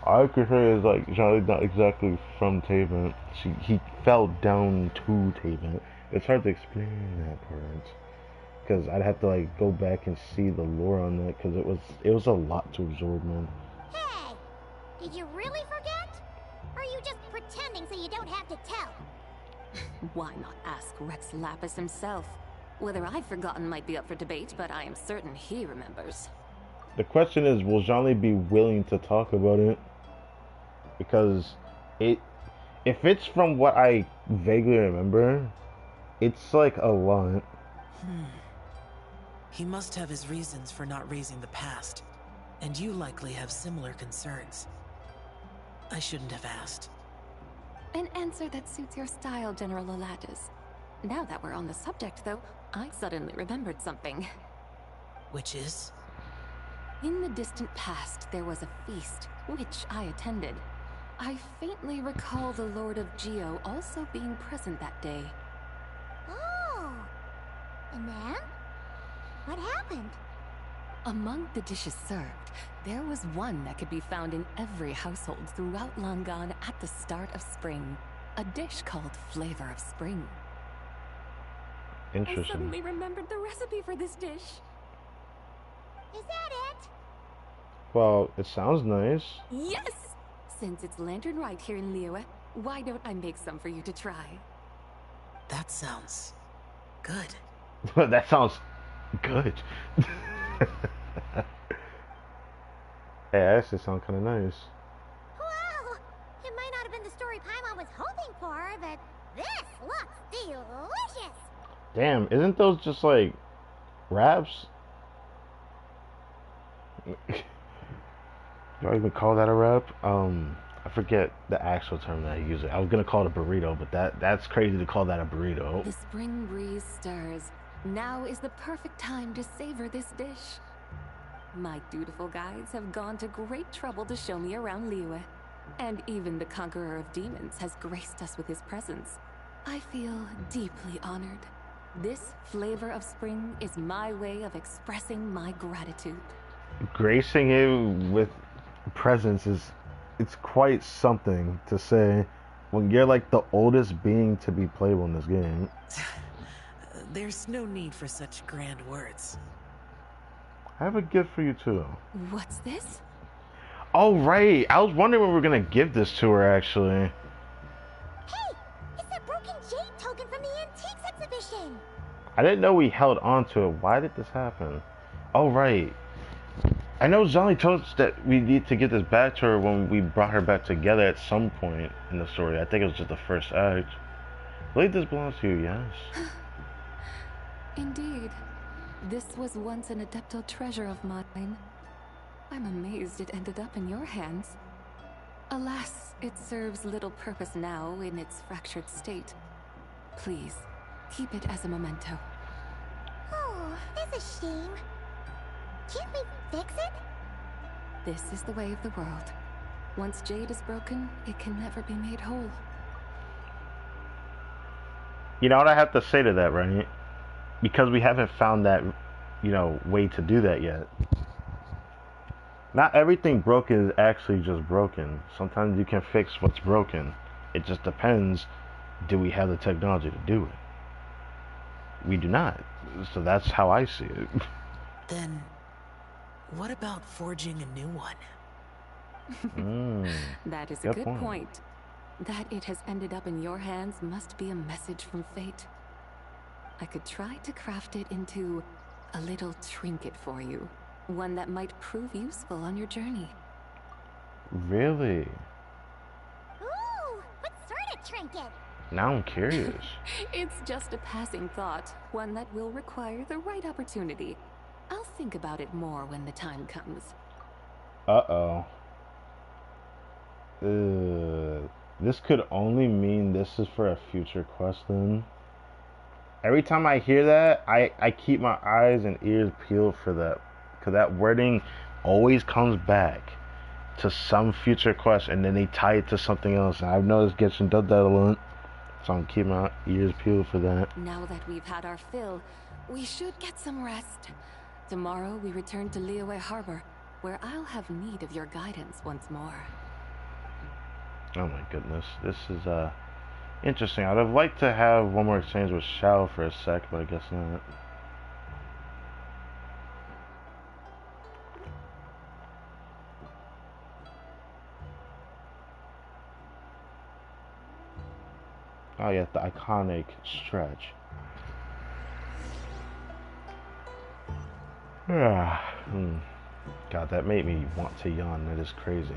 All I could say is like Zhongli's not exactly from Tavent. He fell down to Tavent. It's hard to explain that part. Because I'd have to like go back and see the lore on that because it was a lot to absorb, man. Hey! Did you really forget? Or are you just pretending so you don't have to tell? Why not ask Rex Lapis himself? Whether I've forgotten might be up for debate, but I am certain he remembers. The question is, will Zhongli be willing to talk about it? Because if it's from what I vaguely remember, it's like a lot. He must have his reasons for not raising the past, and you likely have similar concerns. I shouldn't have asked. An answer that suits your style, General Olatus. Now that we're on the subject, though, I suddenly remembered something. Which is? In the distant past, there was a feast, which I attended. I faintly recall the Lord of Geo also being present that day. Oh! And then? What happened? Among the dishes served, there was one that could be found in every household throughout Langan at the start of spring. a dish called Flavor of Spring. Interesting. I suddenly remembered the recipe for this dish. Is that it? Well, it sounds nice. Yes! Since it's LANTERNLIT here in Liyue, why don't I make some for you to try? That sounds good. That sounds good. Hey, that actually sounds kind of nice. Wow! It might not have been the story Paimon was hoping for, but this looks delicious! Damn, isn't those just like wraps? Do I even call that a wrap? I forget the actual term that I use. I was gonna call it a burrito, but that's crazy to call that a burrito. The spring breeze stirs. Now is the perfect time to savor this dish. My dutiful guides have gone to great trouble to show me around Liyue, and even the conqueror of demons has graced us with his presence. I feel deeply honored. This flavor of spring is my way of expressing my gratitude. Gracing him with presence it's quite something to say when you're like the oldest being to be playable in this game. There's no need for such grand words. I have a gift for you too. What's this? Oh right, I was wondering when we were gonna give this to her actually. Hey, it's that broken jade token from the antiques exhibition. I didn't know we held on to it. Why did this happen? Oh right. I know Johnny told us that we need to get this back to her when we brought her back together at some point in the story. I think it was just the first act. I believe this belongs to you, yes. Indeed. This was once an Adepto treasure of mine. I'm amazed it ended up in your hands. Alas, it serves little purpose now in its fractured state. Please, keep it as a memento. Oh, that's a shame. Can't we fix it? This is the way of the world. Once jade is broken, it can never be made whole. You know what I have to say to that, right? Because we haven't found that, way to do that yet. Not everything broken is actually just broken. Sometimes you can fix what's broken. It just depends, do we have the technology to do it? We do not. So that's how I see it. Then, what about forging a new one? That is a good point. That it has ended up in your hands must be a message from fate. I could try to craft it into a little trinket for you. One that might prove useful on your journey. Really? Ooh, what sort of trinket? Now I'm curious. It's just a passing thought, one that will require the right opportunity. I'll think about it more when the time comes. Uh-oh. This could only mean this is for a future quest then. Every time I hear that, I keep my eyes and ears peeled for that. Because that wording always comes back to some future quest and then they tie it to something else. And I've noticed Genshin does that a lot. So I'm keeping my ears peeled for that. Now that we've had our fill, we should get some rest. Tomorrow we return to Liyue Harbor, where I'll have need of your guidance once more. Oh my goodness. This is interesting. I'd have liked to have one more exchange with Xiao for a sec, but I guess not. Oh yeah, the iconic stretch. God, that made me want to yawn. That is crazy.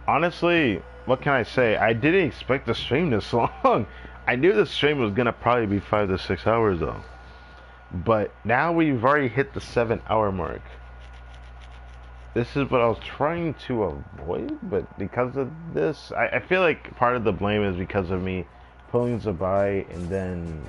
Honestly, what can I say? I didn't expect the stream this long. I knew the stream was gonna probably be 5 to 6 hours though. But now we've already hit the 7-hour mark. This is what I was trying to avoid, but because of this, I feel like part of the blame is because of me pulling Zabai and then,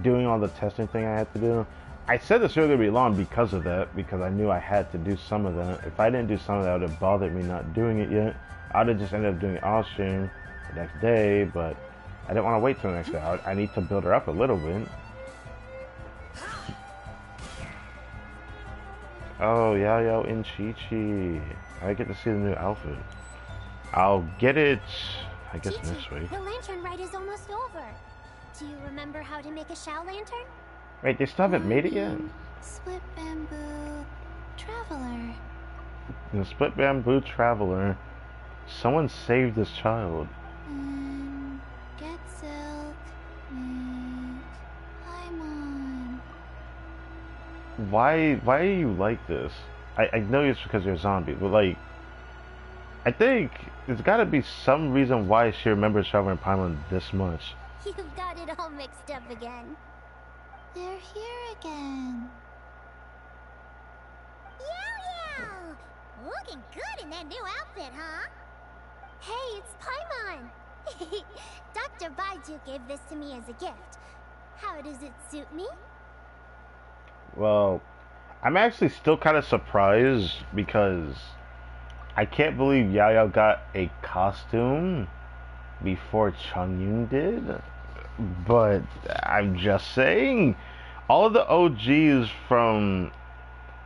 doing all the testing thing I had to do. I said this was going to be long because of that, because I knew I had to do some of that. If I didn't do some of that, it would have bothered me not doing it yet. I would have just ended up doing it off stream the next day, but I didn't want to wait till the next day. I need to build her up a little bit. Oh, Yao and Chi-Chi. I get to see the new outfit. I'll get it, I guess, Chi-Chi, next week. the lantern ride is almost over. Do you remember how to make a Shao lantern? Wait, they still haven't made it yet? Split bamboo traveler. The split bamboo traveler. Someone saved this child. Get silk. Make Paimon. Why are you like this? I know it's because you're a zombie, but like, I think there's gotta be some reason why she remembers traveling Paimon this much. You've got it all mixed up again. They're here again. Yow! Looking good in that new outfit, huh? Hey, it's Paimon! Dr. Baiju gave this to me as a gift. How does it suit me? Well, I'm actually still kind of surprised because I can't believe Yao Yao got a costume before Chungyun did. But I'm just saying, all of the OGs from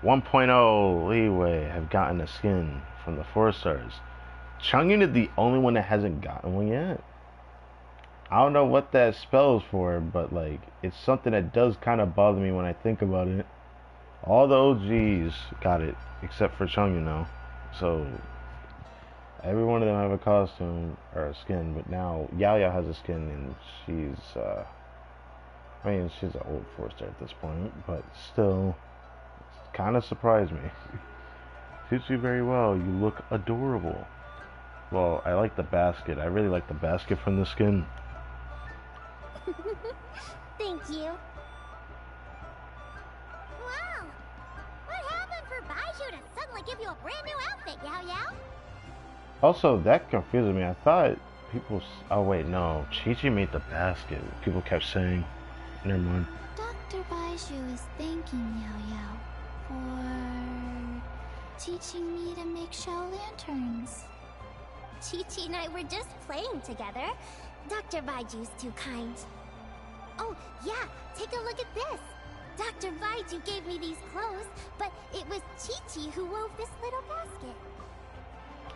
1.0 Leeway have gotten a skin from the 4 stars. Chungyun is the only one that hasn't gotten one yet. I don't know what that spells for, but like, it's something that does kind of bother me when I think about it. All the OGs got it, except for Chungyun now. So, every one of them have a costume, or a skin, but now Yao Yao has a skin, and she's, I mean, she's an old 4-star at this point, but still, kind of surprised me. Suits you very well, you look adorable. Well, I like the basket. I really like the basket from the skin. Thank you. Wow! What happened for Baiju to suddenly give you a brand new outfit, Yao Yao? Also, that confuses me. I thought people... Oh, wait, no. Chi-Chi made the basket. People kept saying. Never mind. Dr. Baiju is thanking Yao Yao for teaching me to make Shao lanterns. Chi-Chi and I were just playing together. Dr. Baiju's too kind. Oh, yeah, take a look at this. Dr. Baiju gave me these clothes, but it was Chi-Chi who wove this little basket.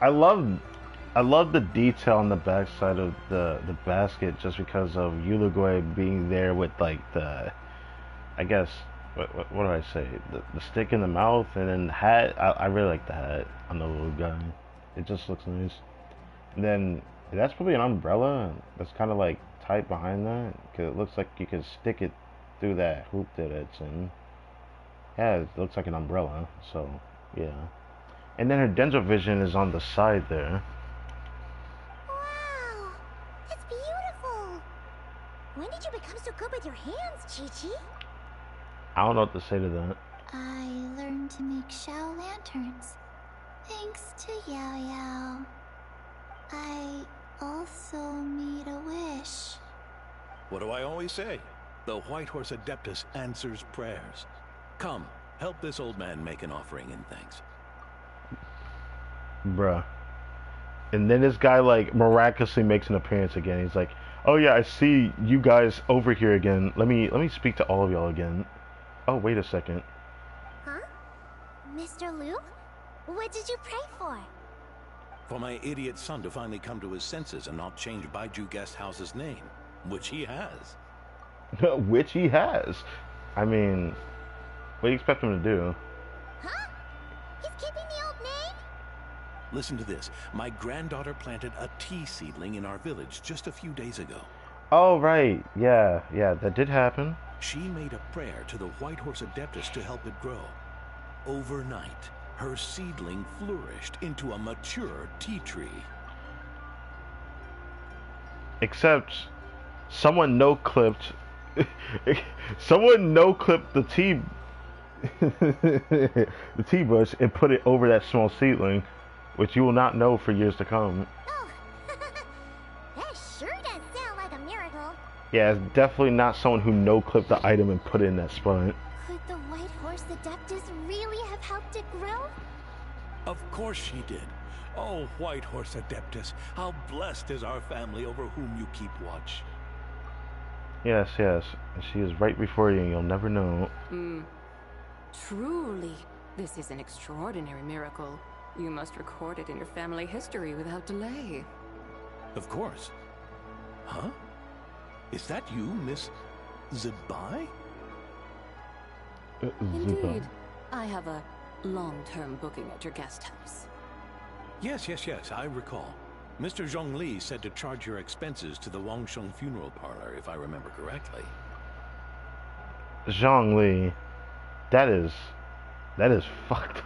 I love the detail on the backside of the basket just because of Yulugui being there with like the, I guess, what do I say? The stick in the mouth and then the hat. I really like the hat on the little guy. It just looks nice. And then that's probably an umbrella that's kind of like tight behind that because it looks like you can stick it through that hoop that it's in. Yeah, it looks like an umbrella. So yeah. And then her dental vision is on the side there. Wow, it's beautiful. When did you become so good with your hands, Chi-Chi? I don't know what to say to that. I learned to make Shao lanterns, thanks to Yao Yao. I also made a wish. What do I always say? The White Horse Adeptus answers prayers. Come, help this old man make an offering in thanks. Bruh. And then this guy like miraculously makes an appearance again. He's like, "Oh yeah, I see you guys over here again. Let me speak to all of y'all again." Oh, wait a second. Huh? Mr. Liu? What did you pray for? For my idiot son to finally come to his senses and not change Baiju Guest House's name, which he has. Which he has. I mean, what do you expect him to do? Huh? He's keeping the old name? Listen to this. My granddaughter planted a tea seedling in our village just a few days ago. Oh, right. Yeah, that did happen. She made a prayer to the White Horse Adeptus to help it grow. Overnight, her seedling flourished into a mature tea tree. Except, someone no-clipped... someone no-clipped the tea... the tea bush and put it over that small seedling, which you will not know for years to come. Oh, that sure does sound like a miracle. Yeah, it's definitely not someone who no-clipped the item and put it in that spot. Could the White Horse Adeptus really have helped it grow? Of course she did. Oh, White Horse Adeptus, how blessed is our family over whom you keep watch. Yes, she is right before you and you'll never know. Truly, this is an extraordinary miracle. You must record it in your family history without delay. Of course. Huh? Is that you, Miss Zabai? Indeed. I have a long-term booking at your guest house. Yes, I recall. Mr. Zhongli said to charge your expenses to the Wangsheng funeral parlor, if I remember correctly. Zhongli, that is fucked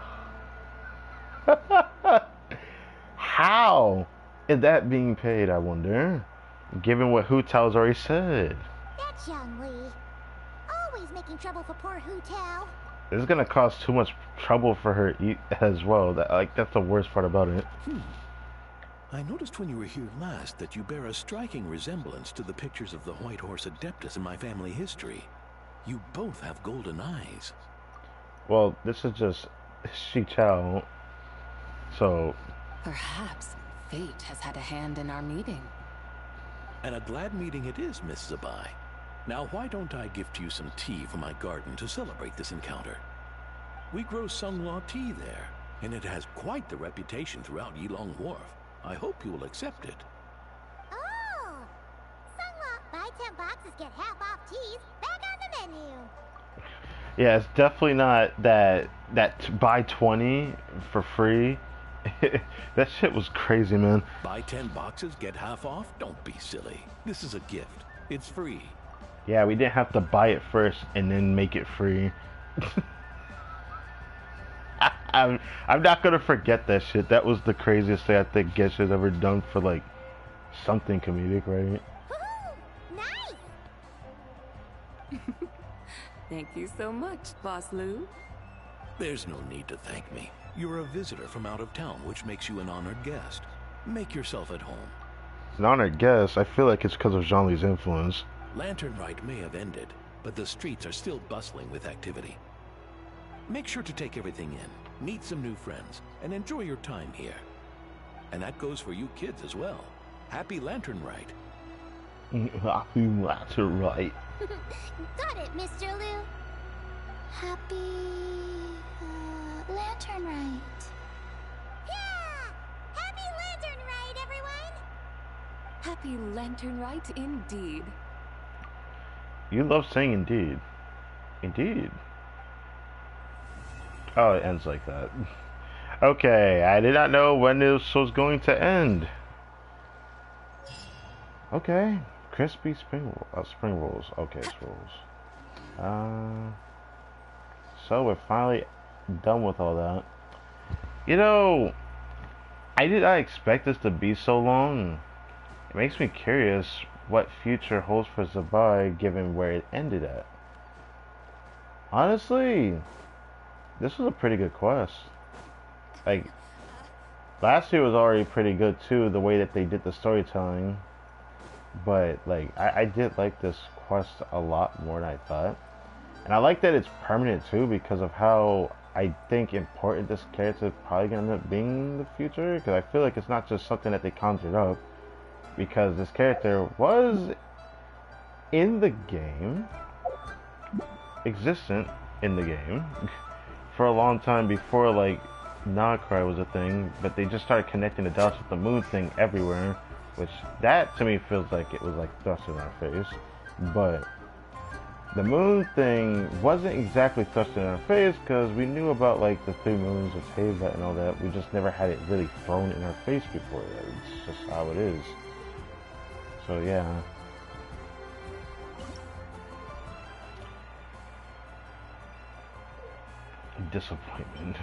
up. How is that being paid, I wonder? Given what Hu Tao's already said. That's Young Lee. Always making trouble for poor Hu Tao. This is gonna cause too much trouble for her as well. That's the worst part about it. I noticed when you were here last that you bear a striking resemblance to the pictures of the White Horse Adeptus in my family history. You both have golden eyes. Well, this is just Shi Chao. So perhaps fate has had a hand in our meeting. And a glad meeting it is, Miss Zabai. Now, why don't I gift you some tea from my garden to celebrate this encounter? We grow Sunghua tea there, and it has quite the reputation throughout Yilong Wharf. I hope you will accept it. Oh! Sunghua, buy 10 boxes, get half off teas, back on the menu. yeah, it's definitely not that buy 20 for free. That shit was crazy, man. Buy 10 boxes, get half off? Don't be silly. This is a gift. It's free. Yeah, we didn't have to buy it first and then make it free. I'm not gonna forget that shit. That was the craziest thing I think Genshin's ever done for like something comedic, right? Nice. Thank you so much, Boss Lou. There's no need to thank me. You're a visitor from out of town, which makes you an honored guest. Make yourself at home. An honored guest? I feel like it's because of Zhongli's influence. LANTERNLIT may have ended, but the streets are still bustling with activity. Make sure to take everything in, meet some new friends, and enjoy your time here. And that goes for you kids as well. Happy LANTERNLIT. Happy LANTERNLIT. Got it, Mr. Liu. Happy LANTERNLIT. Yeah! Happy LANTERNLIT, everyone! Happy LANTERNLIT indeed. You love saying indeed. Indeed. Oh, it ends like that. Okay, I did not know when this was going to end. Okay, crispy spring rolls. Okay, it's rolls. So we're finally done with all that. You know, I did not expect this to be so long. It makes me curious what future holds for Zabai given where it ended at. Honestly, this was a pretty good quest. Like, last year was already pretty good too, the way that they did the storytelling. But, like, I did like this quest a lot more than I thought. And I like that it's permanent too because of how I think important this character is probably going to end up being in the future. Because I feel like it's not just something that they conjured up. Because this character was in the game, existent in the game, for a long time before, like, Nagcry was a thing. But they just started connecting the dots with the moon thing everywhere. Which, that to me feels like it was like thrust in our face. But the moon thing wasn't exactly thrust in our face because we knew about like the 3 moons of Teyvat and all that. We just never had it really thrown in our face before. It's just how it is. So yeah. Disappointment.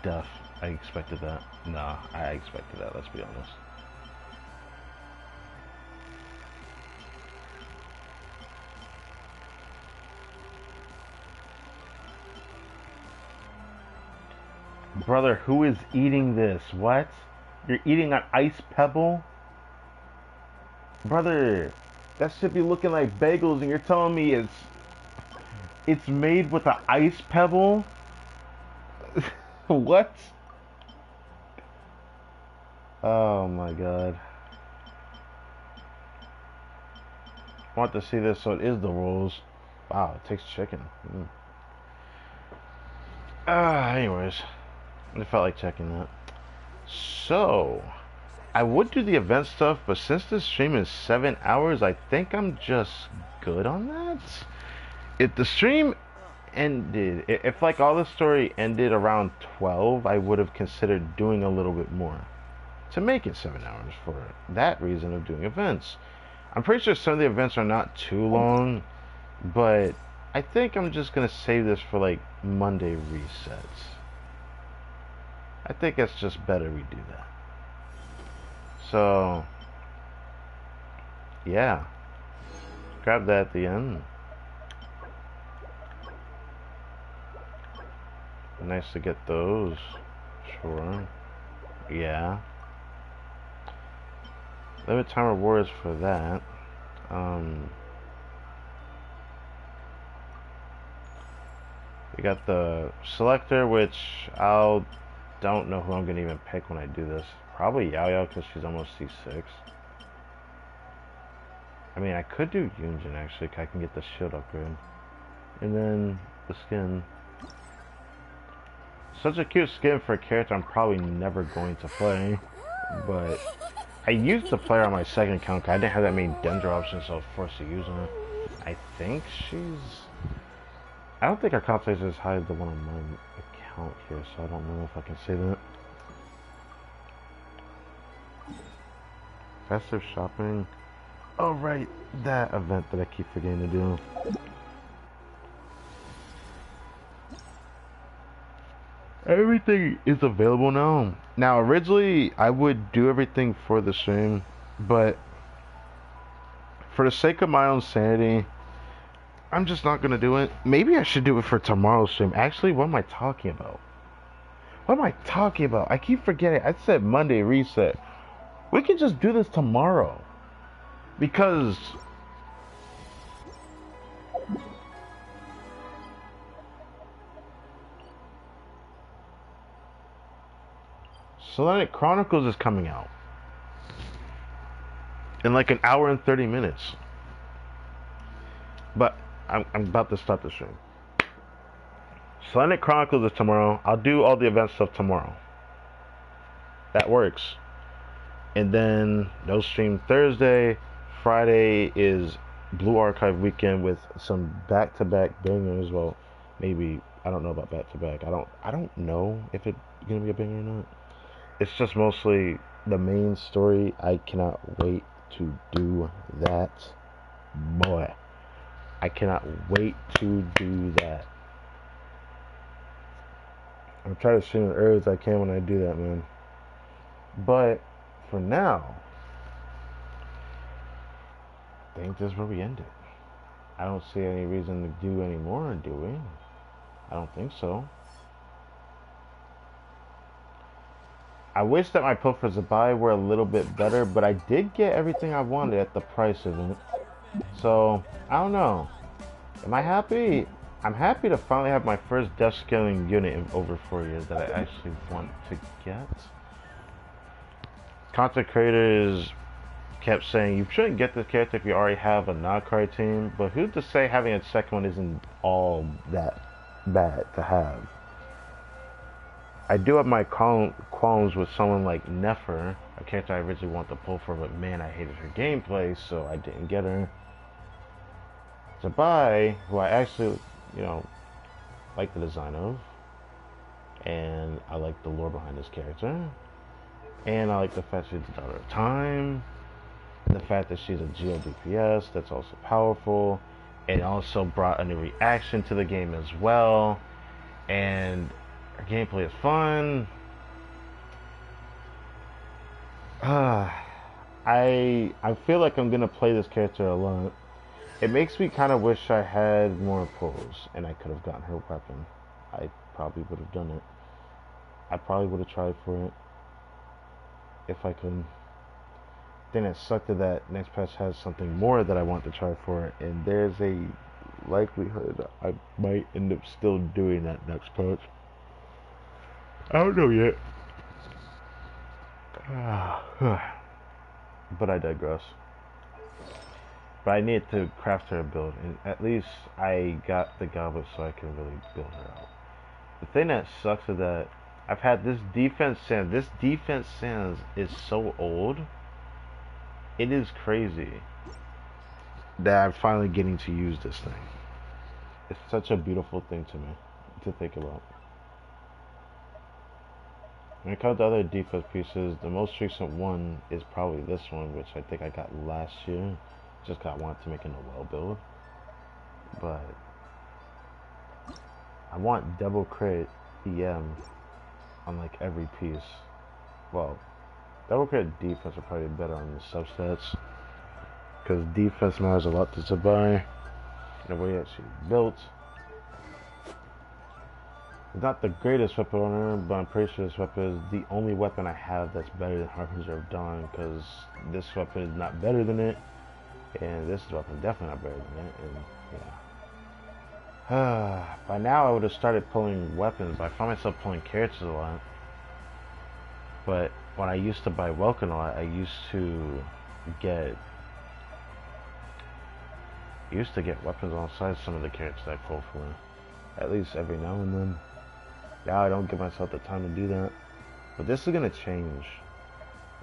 Death. I expected that. Nah, I expected that, let's be honest. Brother, who is eating this? What? You're eating an ice pebble? Brother, that should be looking like bagels and you're telling me it's made with an ice pebble? What? Oh my god. I want to see this, so it is the rolls. Wow, it takes chicken. Anyways. I felt like checking that. So, I would do the event stuff, but since this stream is 7 hours, I think I'm just good on that. If the stream ended, if like all the story ended around 12, I would have considered doing a little bit more to make it 7 hours for that reason of doing events. I'm pretty sure some of the events are not too long, but I think I'm just gonna save this for like Monday resets. I think it's just better we do that. So, yeah. Grab that at the end. Nice to get those. Sure. Yeah. Limit time rewards for that. We got the selector, which don't know who I'm gonna even pick when I do this. Probably Yao because she's almost C6. I mean, I could do Yunjin actually, 'cause I can get the shield upgrade. And then the skin. Such a cute skin for a character I'm probably never going to play. But I used to play her on my second account 'cause I didn't have that many Dendro options, so I was forced to use her. I think I don't think our compensation is as high as the one on my account here, so I don't know if I can say that. Festive shopping. Oh right, that event that I keep forgetting to do. Everything is available now. Now originally I would do everything for the stream, but for the sake of my own sanity, I'm just not gonna do it. Maybe I should do it for tomorrow's stream. Actually, what am I talking about? What am I talking about? I keep forgetting. I said Monday reset. We can just do this tomorrow. Because Solanic Chronicles is coming out in like an hour and 30 minutes. But I'm about to start the stream. Solanic Chronicles is tomorrow. I'll do all the event stuff tomorrow. That works. And then no stream Thursday. Friday is Blue Archive weekend with some back-to-back bangers. Well, maybe I don't know about back-to-back. I don't know if it's gonna be a banger or not. It's just mostly the main story. I cannot wait to do that. Boy, I cannot wait to do that. I'm trying to stream as early as I can when I do that, man. But for now, I think this is where we end it. I don't see any reason to do any more, do we? I don't think so. I wish that my pull for Zabai were a little bit better, but I did get everything I wanted at the price of it. So, I don't know. Am I happy? I'm happy to finally have my first death scaling unit in over 4 years that I actually want to get. Content creators kept saying, you shouldn't get this character if you already have a Nakai team, but who's to say having a second one isn't all that bad to have? I do have my qualms with someone like Nefer, a character I originally wanted to pull for, but man, I hated her gameplay, so I didn't get her. Zabai, who I actually, like the design of, and I like the lore behind this character, and I like the fact she's the daughter of time, and the fact that she's a Geo DPS that's also powerful, and also brought a new reaction to the game as well, and her gameplay is fun. I feel like I'm gonna play this character a lot. It makes me kind of wish I had more pulls and I could have gotten her weapon. I probably would have done it. I probably would have tried for it if I could. Then it sucked that next patch has something more that I want to try for, and there's a likelihood I might end up still doing that next patch. I don't know yet. But I digress. But I need to craft her a build, and at least I got the goblet so I can really build her out. The thing that sucks is that I've had this defense sans. This defense sans is so old. It is crazy that I'm finally getting to use this thing. It's such a beautiful thing to me to think about. When it comes to other defense pieces, the most recent one is probably this one, which I think I got last year. Just got wanted to make a Noel build. But I want double crit EM on like every piece. Well, double crit defense are probably better on the subsets. Because defense matters a lot to Zabai. The way that she's built. It's not the greatest weapon on her, but I'm pretty sure this weapon is the only weapon I have that's better than Harbinger of Dawn, because this weapon is not better than it, and this weapon is definitely not better than it, and yeah. By now I would have started pulling weapons, but I found myself pulling characters a lot. But when I used to buy Welkin a lot, I used to get weapons alongside some of the characters I pull for, at least every now and then. Now I don't give myself the time to do that. But this is gonna change.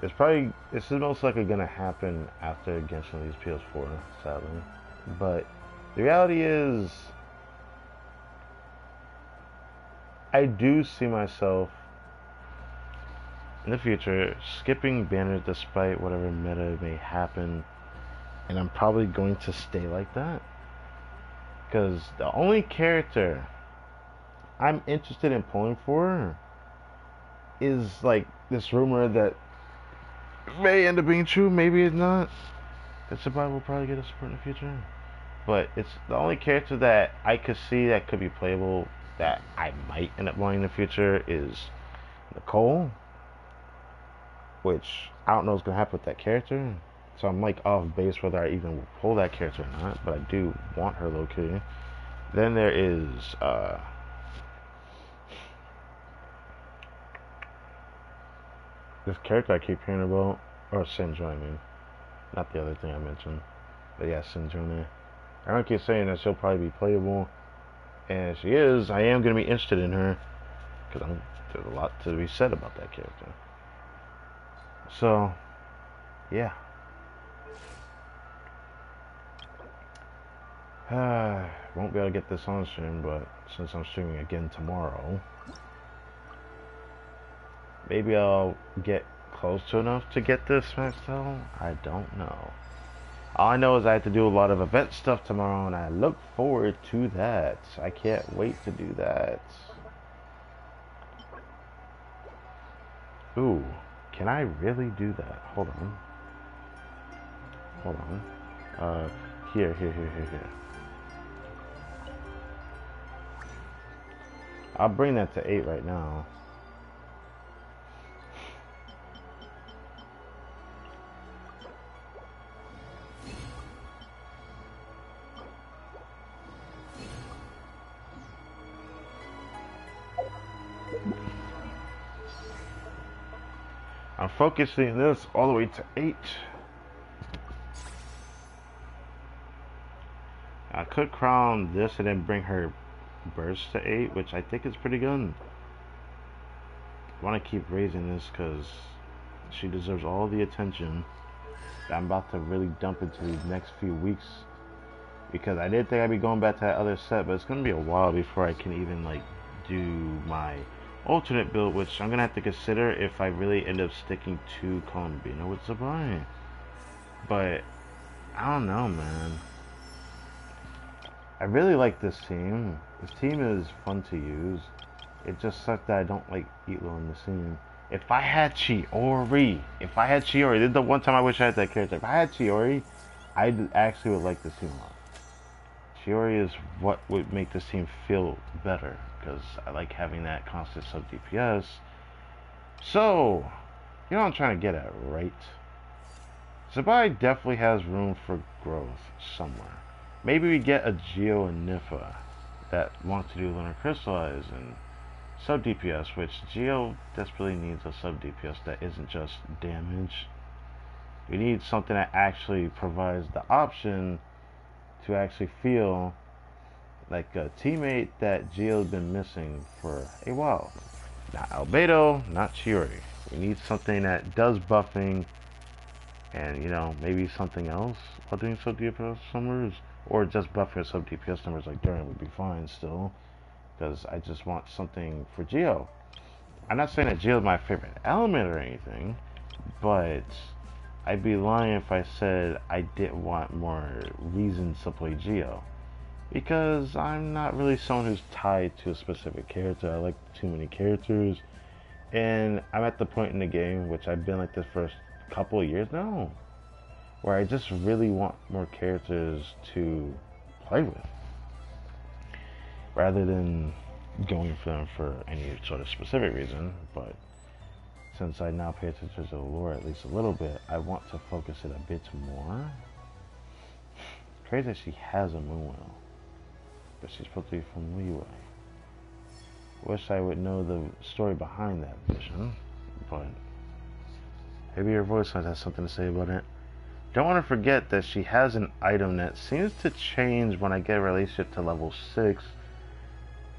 This is most likely gonna happen after Genshin leaves PS4, sadly. But the reality is, I do see myself in the future skipping banners despite whatever meta may happen, and I'm probably going to stay like that. Because the only character I'm interested in pulling for is like this rumor that may end up being true, maybe it's not. That Sabai will probably get a support in the future. But it's the only character that I could see that could be playable that I might end up wanting in the future is Nicole. Which I don't know what's gonna happen with that character. So I'm like off base whether I even pull that character or not, but I do want her low-key. Then there is this character I keep hearing about, or Syndrome, I mean. Not the other thing I mentioned. But yeah, Syndrome. Everyone keeps saying that she'll probably be playable. And if she is, I am going to be interested in her. Because there's a lot to be said about that character. So, yeah. Won't be able to get this on stream, but since I'm streaming again tomorrow, maybe I'll get close to enough to get this maxed out. I don't know. All I know is I have to do a lot of event stuff tomorrow, and I look forward to that. I can't wait to do that. Ooh, can I really do that? Hold on. Hold on. Here. I'll bring that to 8 right now. I'm focusing this all the way to 8. I could crown this and then bring her burst to 8, which I think is pretty good. I want to keep raising this because she deserves all the attention that I'm about to really dump into these next few weeks. Because I did think I'd be going back to that other set, but it's going to be a while before I can even like do my alternate build, which I'm going to have to consider if I really end up sticking to Columbina with Zabai. But I don't know, man. I really like this team. This team is fun to use. It just sucks that I don't like Eatlo in the scene. If I had Chiori, this is the one time I wish I had that character. If I had Chiori, I actually would like this team a lot. Chiori is what would make this team feel better, because I like having that constant sub DPS. So, you know what I'm trying to get at, right? Zabai definitely has room for growth somewhere. Maybe we get a Geo and Nifa that want to do Lunar Crystallize and sub DPS, which Geo desperately needs a sub DPS that isn't just damage. We need something that actually provides the option to actually feel like a teammate that Geo's been missing for a while. Not Albedo, not Chiori. We need something that does buffing and, you know, maybe something else while doing sub DPS numbers. Or just buffing sub DPS numbers like Durin would be fine still. Because I just want something for Geo. I'm not saying that Geo is my favorite element or anything, but I'd be lying if I said I didn't want more reasons to play Geo. Because I'm not really someone who's tied to a specific character. I like too many characters. And I'm at the point in the game, which I've been like this for a couple of years now, where I just really want more characters to play with. Rather than going for them for any sort of specific reason. But since I now pay attention to the lore at least a little bit, I want to focus it a bit more. It's crazy that she has a moon wheel, but she's supposed to be from Leeway. Wish I would know the story behind that vision, but maybe her voice has something to say about it. Don't want to forget that she has an item that seems to change when I get a relationship to level 6.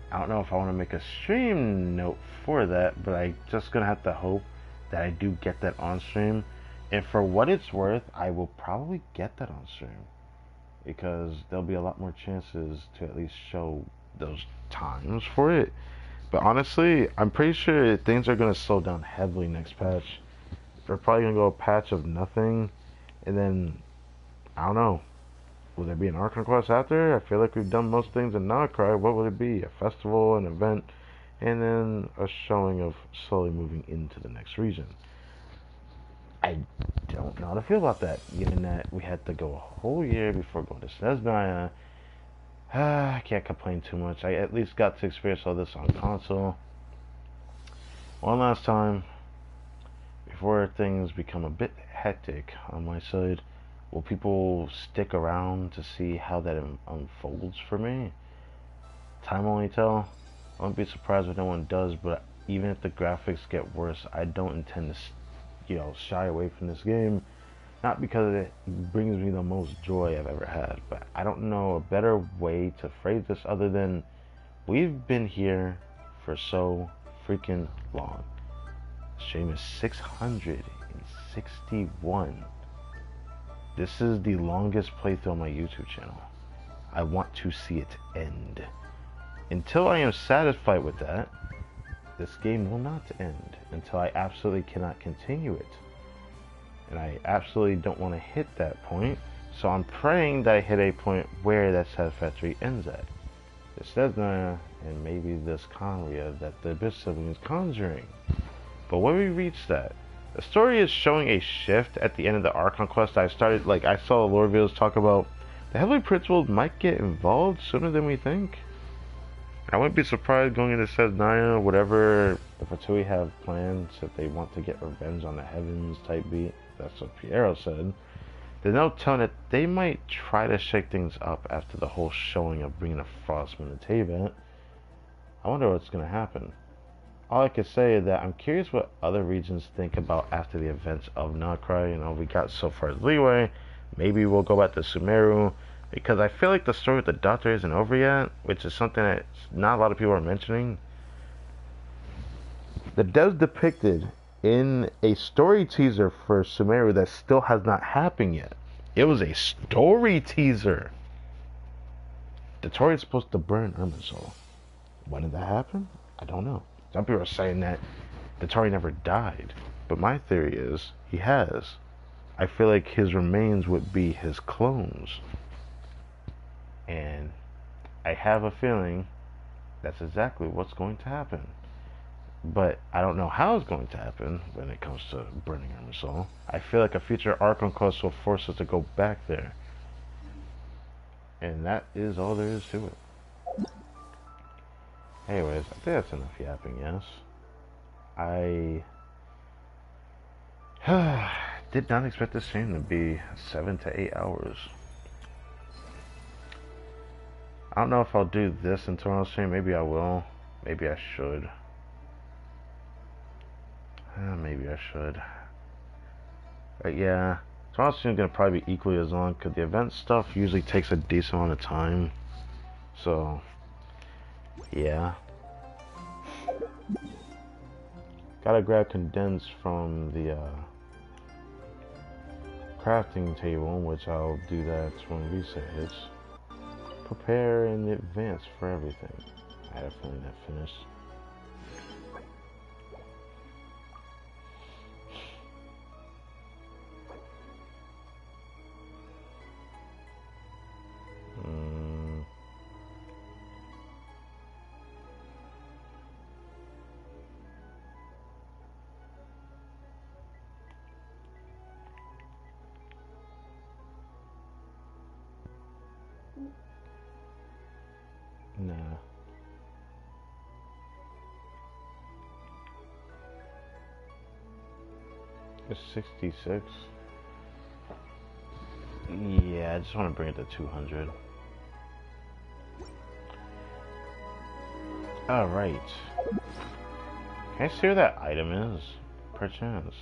I don't know if I want to make a stream note for that, but I'm just going to have to hope that I do get that on stream. And for what it's worth, I will probably get that on stream, because there'll be a lot more chances to at least show those times for it. But honestly, I'm pretty sure things are going to slow down heavily next patch. They're probably going to go a patch of nothing, and then, I don't know. Will there be an Archon quest after? I feel like we've done most things in Nocry. What would it be? A festival, an event, and then a showing of slowly moving into the next region. I don't know how to feel about that, given that we had to go a whole year before going to Snezhnaya. I can't complain too much. I at least got to experience all this on console. One last time, before things become a bit hectic on my side. Will people stick around to see how that unfolds for me? Time will only tell. I won't be surprised if no one does, but even if the graphics get worse, I don't intend to, shy away from this game. Not because it brings me the most joy I've ever had, but I don't know a better way to phrase this other than we've been here for so freaking long. The stream is 661. This is the longest playthrough on my YouTube channel. I want to see it end. Until I am satisfied with that, this game will not end until I absolutely cannot continue it. And I absolutely don't want to hit that point, so I'm praying that I hit a point where that satisfactory ends at. It says Naya and maybe this Conria that the Abyss sibling is conjuring. But when we reach that, the story is showing a shift at the end of the Archon quest. I saw lore videos talk about the Heavenly Principal might get involved sooner than we think. I wouldn't be surprised going into Snezhnaya, whatever the Fatui have plans, if they want to get revenge on the Heavens type beat. That's what Piero said. There's no telling that they might try to shake things up after the whole showing of bringing a Frostman to Teyvat. I wonder what's going to happen. All I can say is that I'm curious what other regions think about after the events of Nocry. We got so far as Leeway. Maybe we'll go back to Sumeru, because I feel like the story with the Doctor isn't over yet, which is something that not a lot of people are mentioning. The devs depicted in a story teaser for Sumeru that still has not happened yet. It was a story teaser. The Tori is supposed to burn Irminsul. When did that happen? I don't know. Some people are saying that the Tori never died, but my theory is he has. I feel like his remains would be his clones. And I have a feeling that's exactly what's going to happen. But I don't know how it's going to happen when it comes to burning Irminsul. I feel like a future Archon quest will force us to go back there. And that is all there is to it. Anyways, I think that's enough yapping, yes. I did not expect this stream to be 7 to 8 hours. I don't know if I'll do this in tomorrow's stream. Maybe I will. Maybe I should. Maybe I should. But yeah, tomorrow's stream is going to probably be equally as long, because the event stuff usually takes a decent amount of time. So, yeah. Gotta grab condensed from the crafting table, which I'll do that when reset hits. Prepare in advance for everything. I have a feeling that finished. Nah. It's 66. Yeah, I just want to bring it to 200. Alright. Can I see where that item is? Perchance.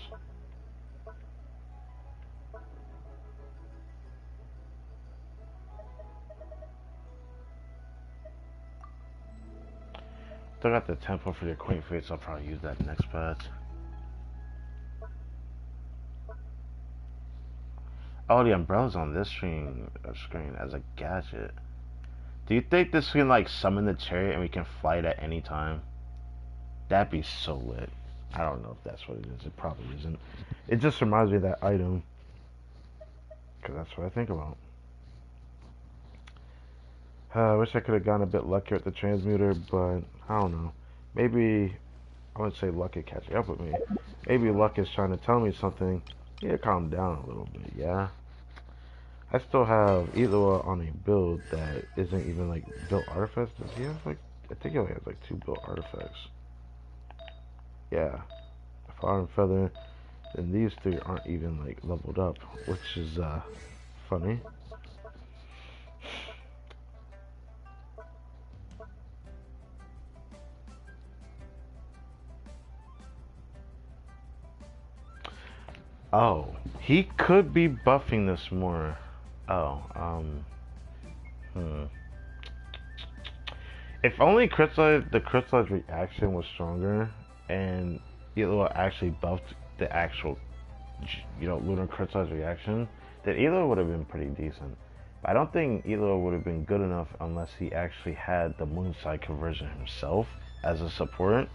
Still got the temple for the queen face, I'll probably use that next patch. Oh, the umbrella's on this screen as a gadget. Do you think this can like summon the chariot and we can fly it at any time? That'd be so lit. I don't know if that's what it is. It probably isn't. It just reminds me of that item. Because that's what I think about. I wish I could have gotten a bit luckier at the transmuter, but I don't know. Maybe, I wouldn't say luck is catching up with me. Maybe luck is trying to tell me something. Yeah, calm down a little bit, yeah? I still have Eloa on a build that isn't even like built artifacts. Does he have like, I think he only has like 2 built artifacts. Yeah. Fire and Feather. And these 3 aren't even like leveled up, which is funny. Oh, he could be buffing this more. Oh, If only the crystallized reaction was stronger, and Elo actually buffed the actual, lunar crystallized reaction, then Elo would have been pretty decent. But I don't think Elo would have been good enough unless he actually had the Moonside conversion himself as a support.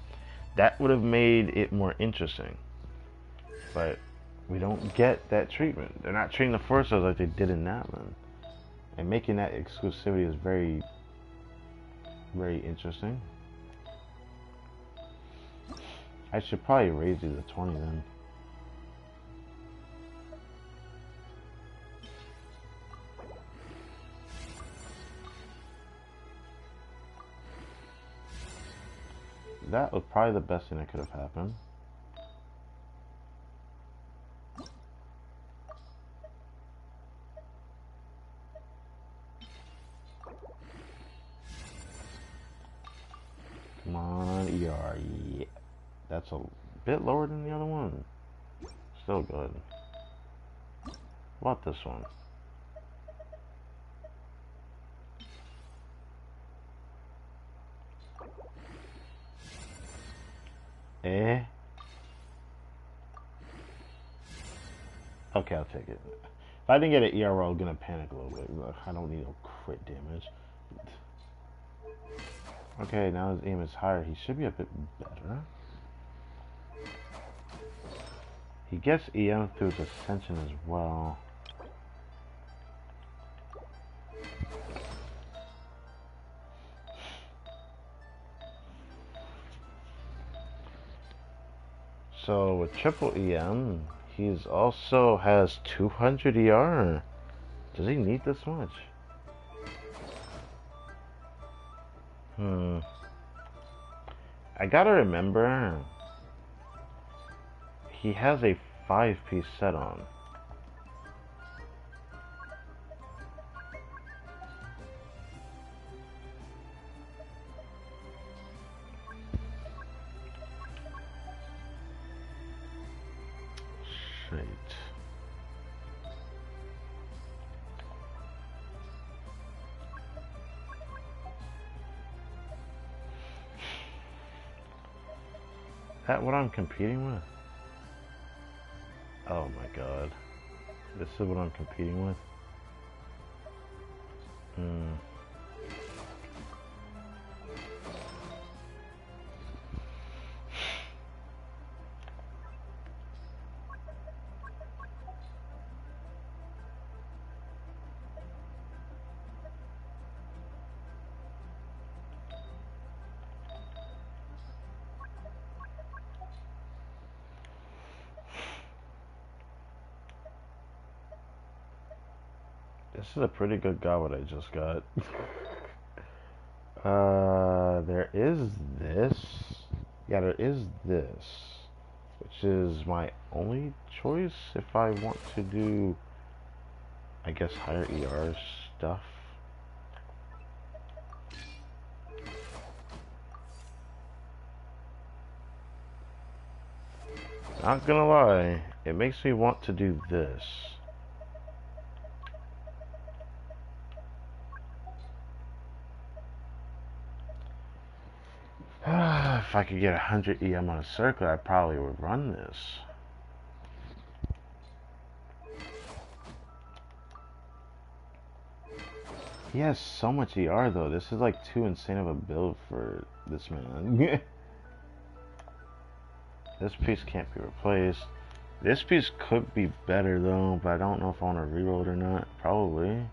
That would have made it more interesting. But we don't get that treatment. They're not treating the Forces like they did in Natlan. And making that exclusivity is very, very interesting. I should probably raise you to 20 then. That was probably the best thing that could have happened. Come on, ER. Yeah. That's a bit lower than the other one. Still good. What about this one? Eh? Okay, I'll take it. If I didn't get an ER roll, I'm gonna panic a little bit. I don't need no crit damage. Okay, now his aim is higher. He should be a bit better. He gets EM through his ascension as well. So with triple EM, he's also has 200 ER. Does he need this much? I gotta remember, he has a 5-piece set on. Shit. that what I'm competing with? Oh my god. This is what I'm competing with? This is a pretty good goblet I just got. There is this. Yeah, there is this. Which is my only choice if I want to do, I guess, higher ER stuff. Not gonna lie, it makes me want to do this. If I could get 100 EM on a circle, I probably would run this. He has so much ER though. This is like too insane of a build for this man. This piece can't be replaced. This piece could be better though, but I don't know if I want to reroll it or not. Probably.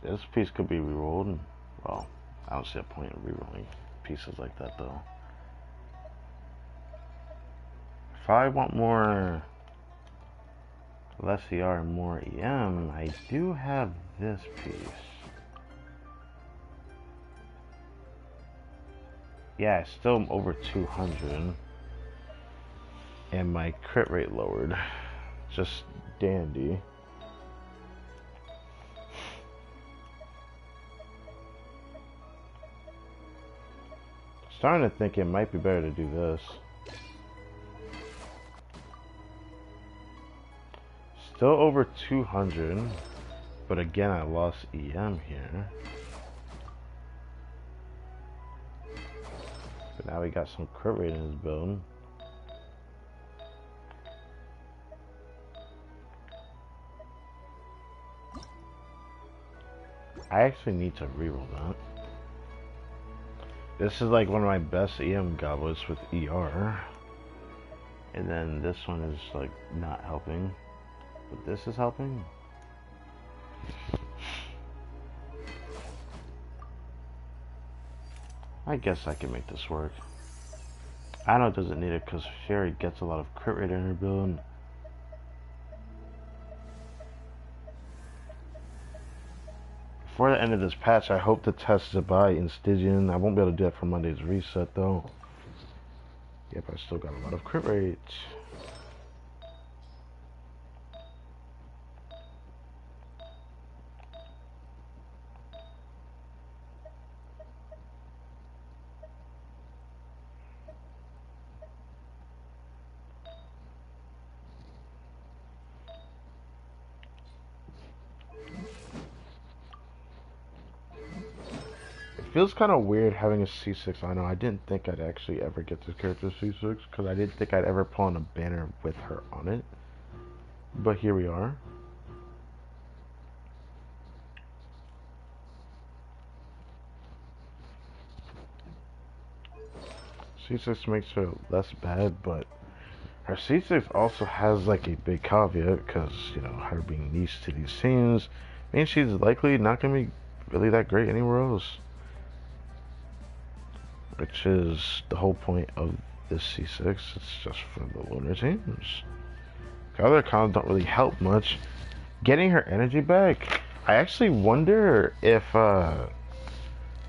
This piece could be rerolled. Well, I don't see a point in rerolling pieces like that though. If I want more, less ER and more EM, I do have this piece. Yeah, it's still over 200. And my crit rate lowered. Just dandy. Starting to think it might be better to do this. Still over 200, but again I lost EM here. But now we got some crit rate in his build. I actually need to reroll that. This is like one of my best EM goblets with ER. And then this one is like not helping. But this is helping. I guess I can make this work. I know it doesn't need it because Sherry gets a lot of crit rate in her build. Before the end of this patch, I hope to test Zabai in Stygian. I won't be able to do that for Monday's reset though. Yep, I still got a lot of crit rate. Feels kind of weird having a C6. I know I didn't think I'd actually ever get this character C6 because I didn't think I'd ever pull on a banner with her on it. But here we are. C6 makes her less bad, but her C6 also has like a big caveat because, you know, her being niche to these scenes means she's likely not going to be really that great anywhere else. Which is the whole point of this C6. It's just for the lunar teams. The other cons don't really help much. Getting her energy back, I actually wonder if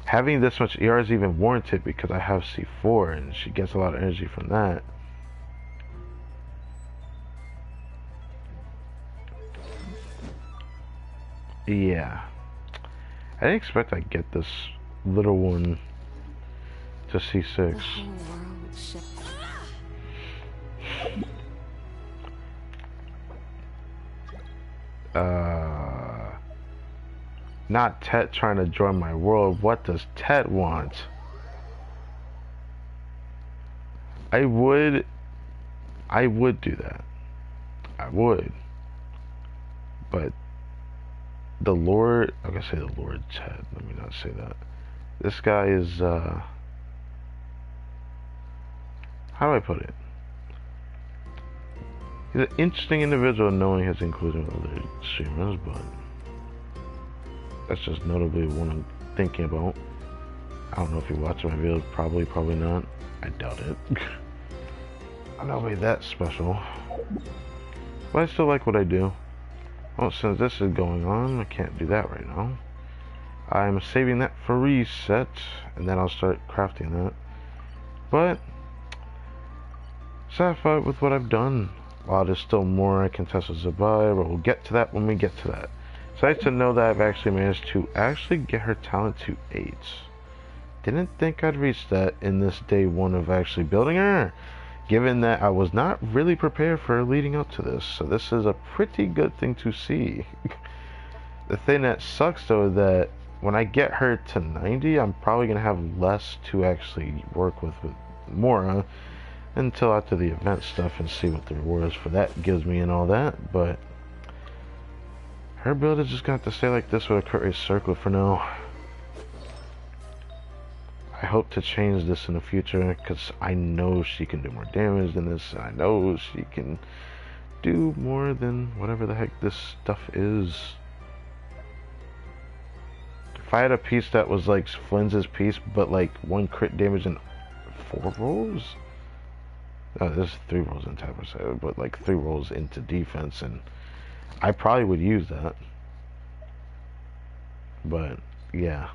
having this much ER is even warranted because I have C4 and she gets a lot of energy from that. Yeah. I didn't expect I'd get this little one to C6. Not Tet trying to join my world. What does Tet want? I would do that. I would. But the Lord, I'm gonna say the Lord Chad, let me not say that. This guy is, how do I put it? He's an interesting individual knowing his inclusion with other streamers, but that's just notably one I'm thinking about. I don't know if you watch my videos, probably not. I doubt it. I'm not really that special. But I still like what I do. Well, since this is going on, I can't do that right now. I'm saving that for reset, and then I'll start crafting that. But, satisfied with what I've done. While there's still more I can test with Zabai, but we'll get to that when we get to that. It's nice to know that I've actually managed to get her talent to 8. Didn't think I'd reach that in this day 1 of actually building her, given that I was not really prepared for her leading up to this. So this is a pretty good thing to see. The thing that sucks though is that when I get her to 90, I'm probably going to have less to actually work with Mora until after the event stuff and see what the rewards for that gives me and all that. But her build is just going to have to stay like this with a crit rate circle for now. I hope to change this in the future because I know she can do more damage than this. I know she can do more than whatever the heck this stuff is. If I had a piece that was like Flynn's piece, but like 1 crit damage in 4 rolls? No, there's 3 rolls in type of, but like 3 rolls into defense, and I probably would use that. But yeah.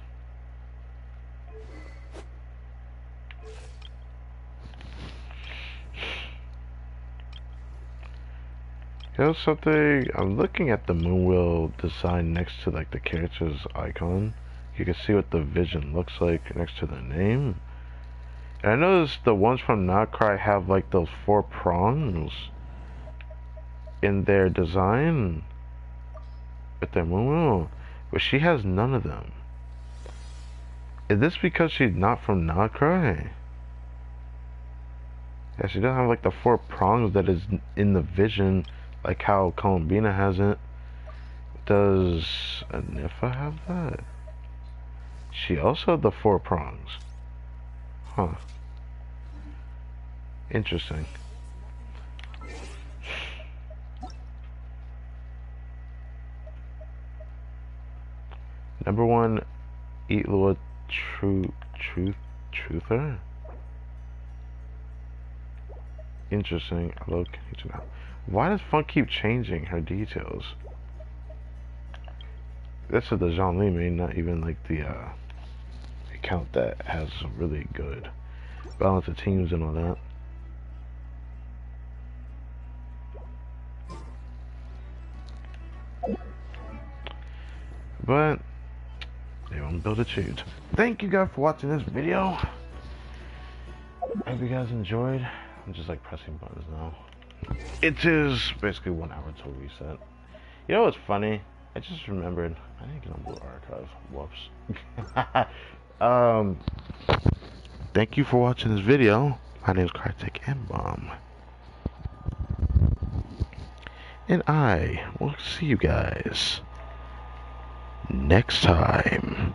Here's something, I'm looking at the Moonwheel design next to like the character's icon. You can see what the vision looks like next to the name. And I noticed the ones from Notcry have like those 4 prongs in their design with their Moonwheel, but she has none of them. Is this because she's not from Notcry? Yeah, she doesn't have like the 4 prongs that is in the vision, like how Columbina has it. Does Anifa have that? She also had the 4 prongs. Huh. Interesting. Number 1, Eat Lord Truther. Interesting. Look, why does Funk keep changing her details? This is the Zhongli main, not even like the account that has some really good balance of teams and all that. But they won't build a cheat. Thank you guys for watching this video. I hope you guys enjoyed. I'm just like pressing buttons now. It is basically 1 hour till reset. You know what's funny? I just remembered I didn't get on Blue Archive. Whoops. Thank you for watching this video. My name is Crytek M-Bomb. And I will see you guys next time.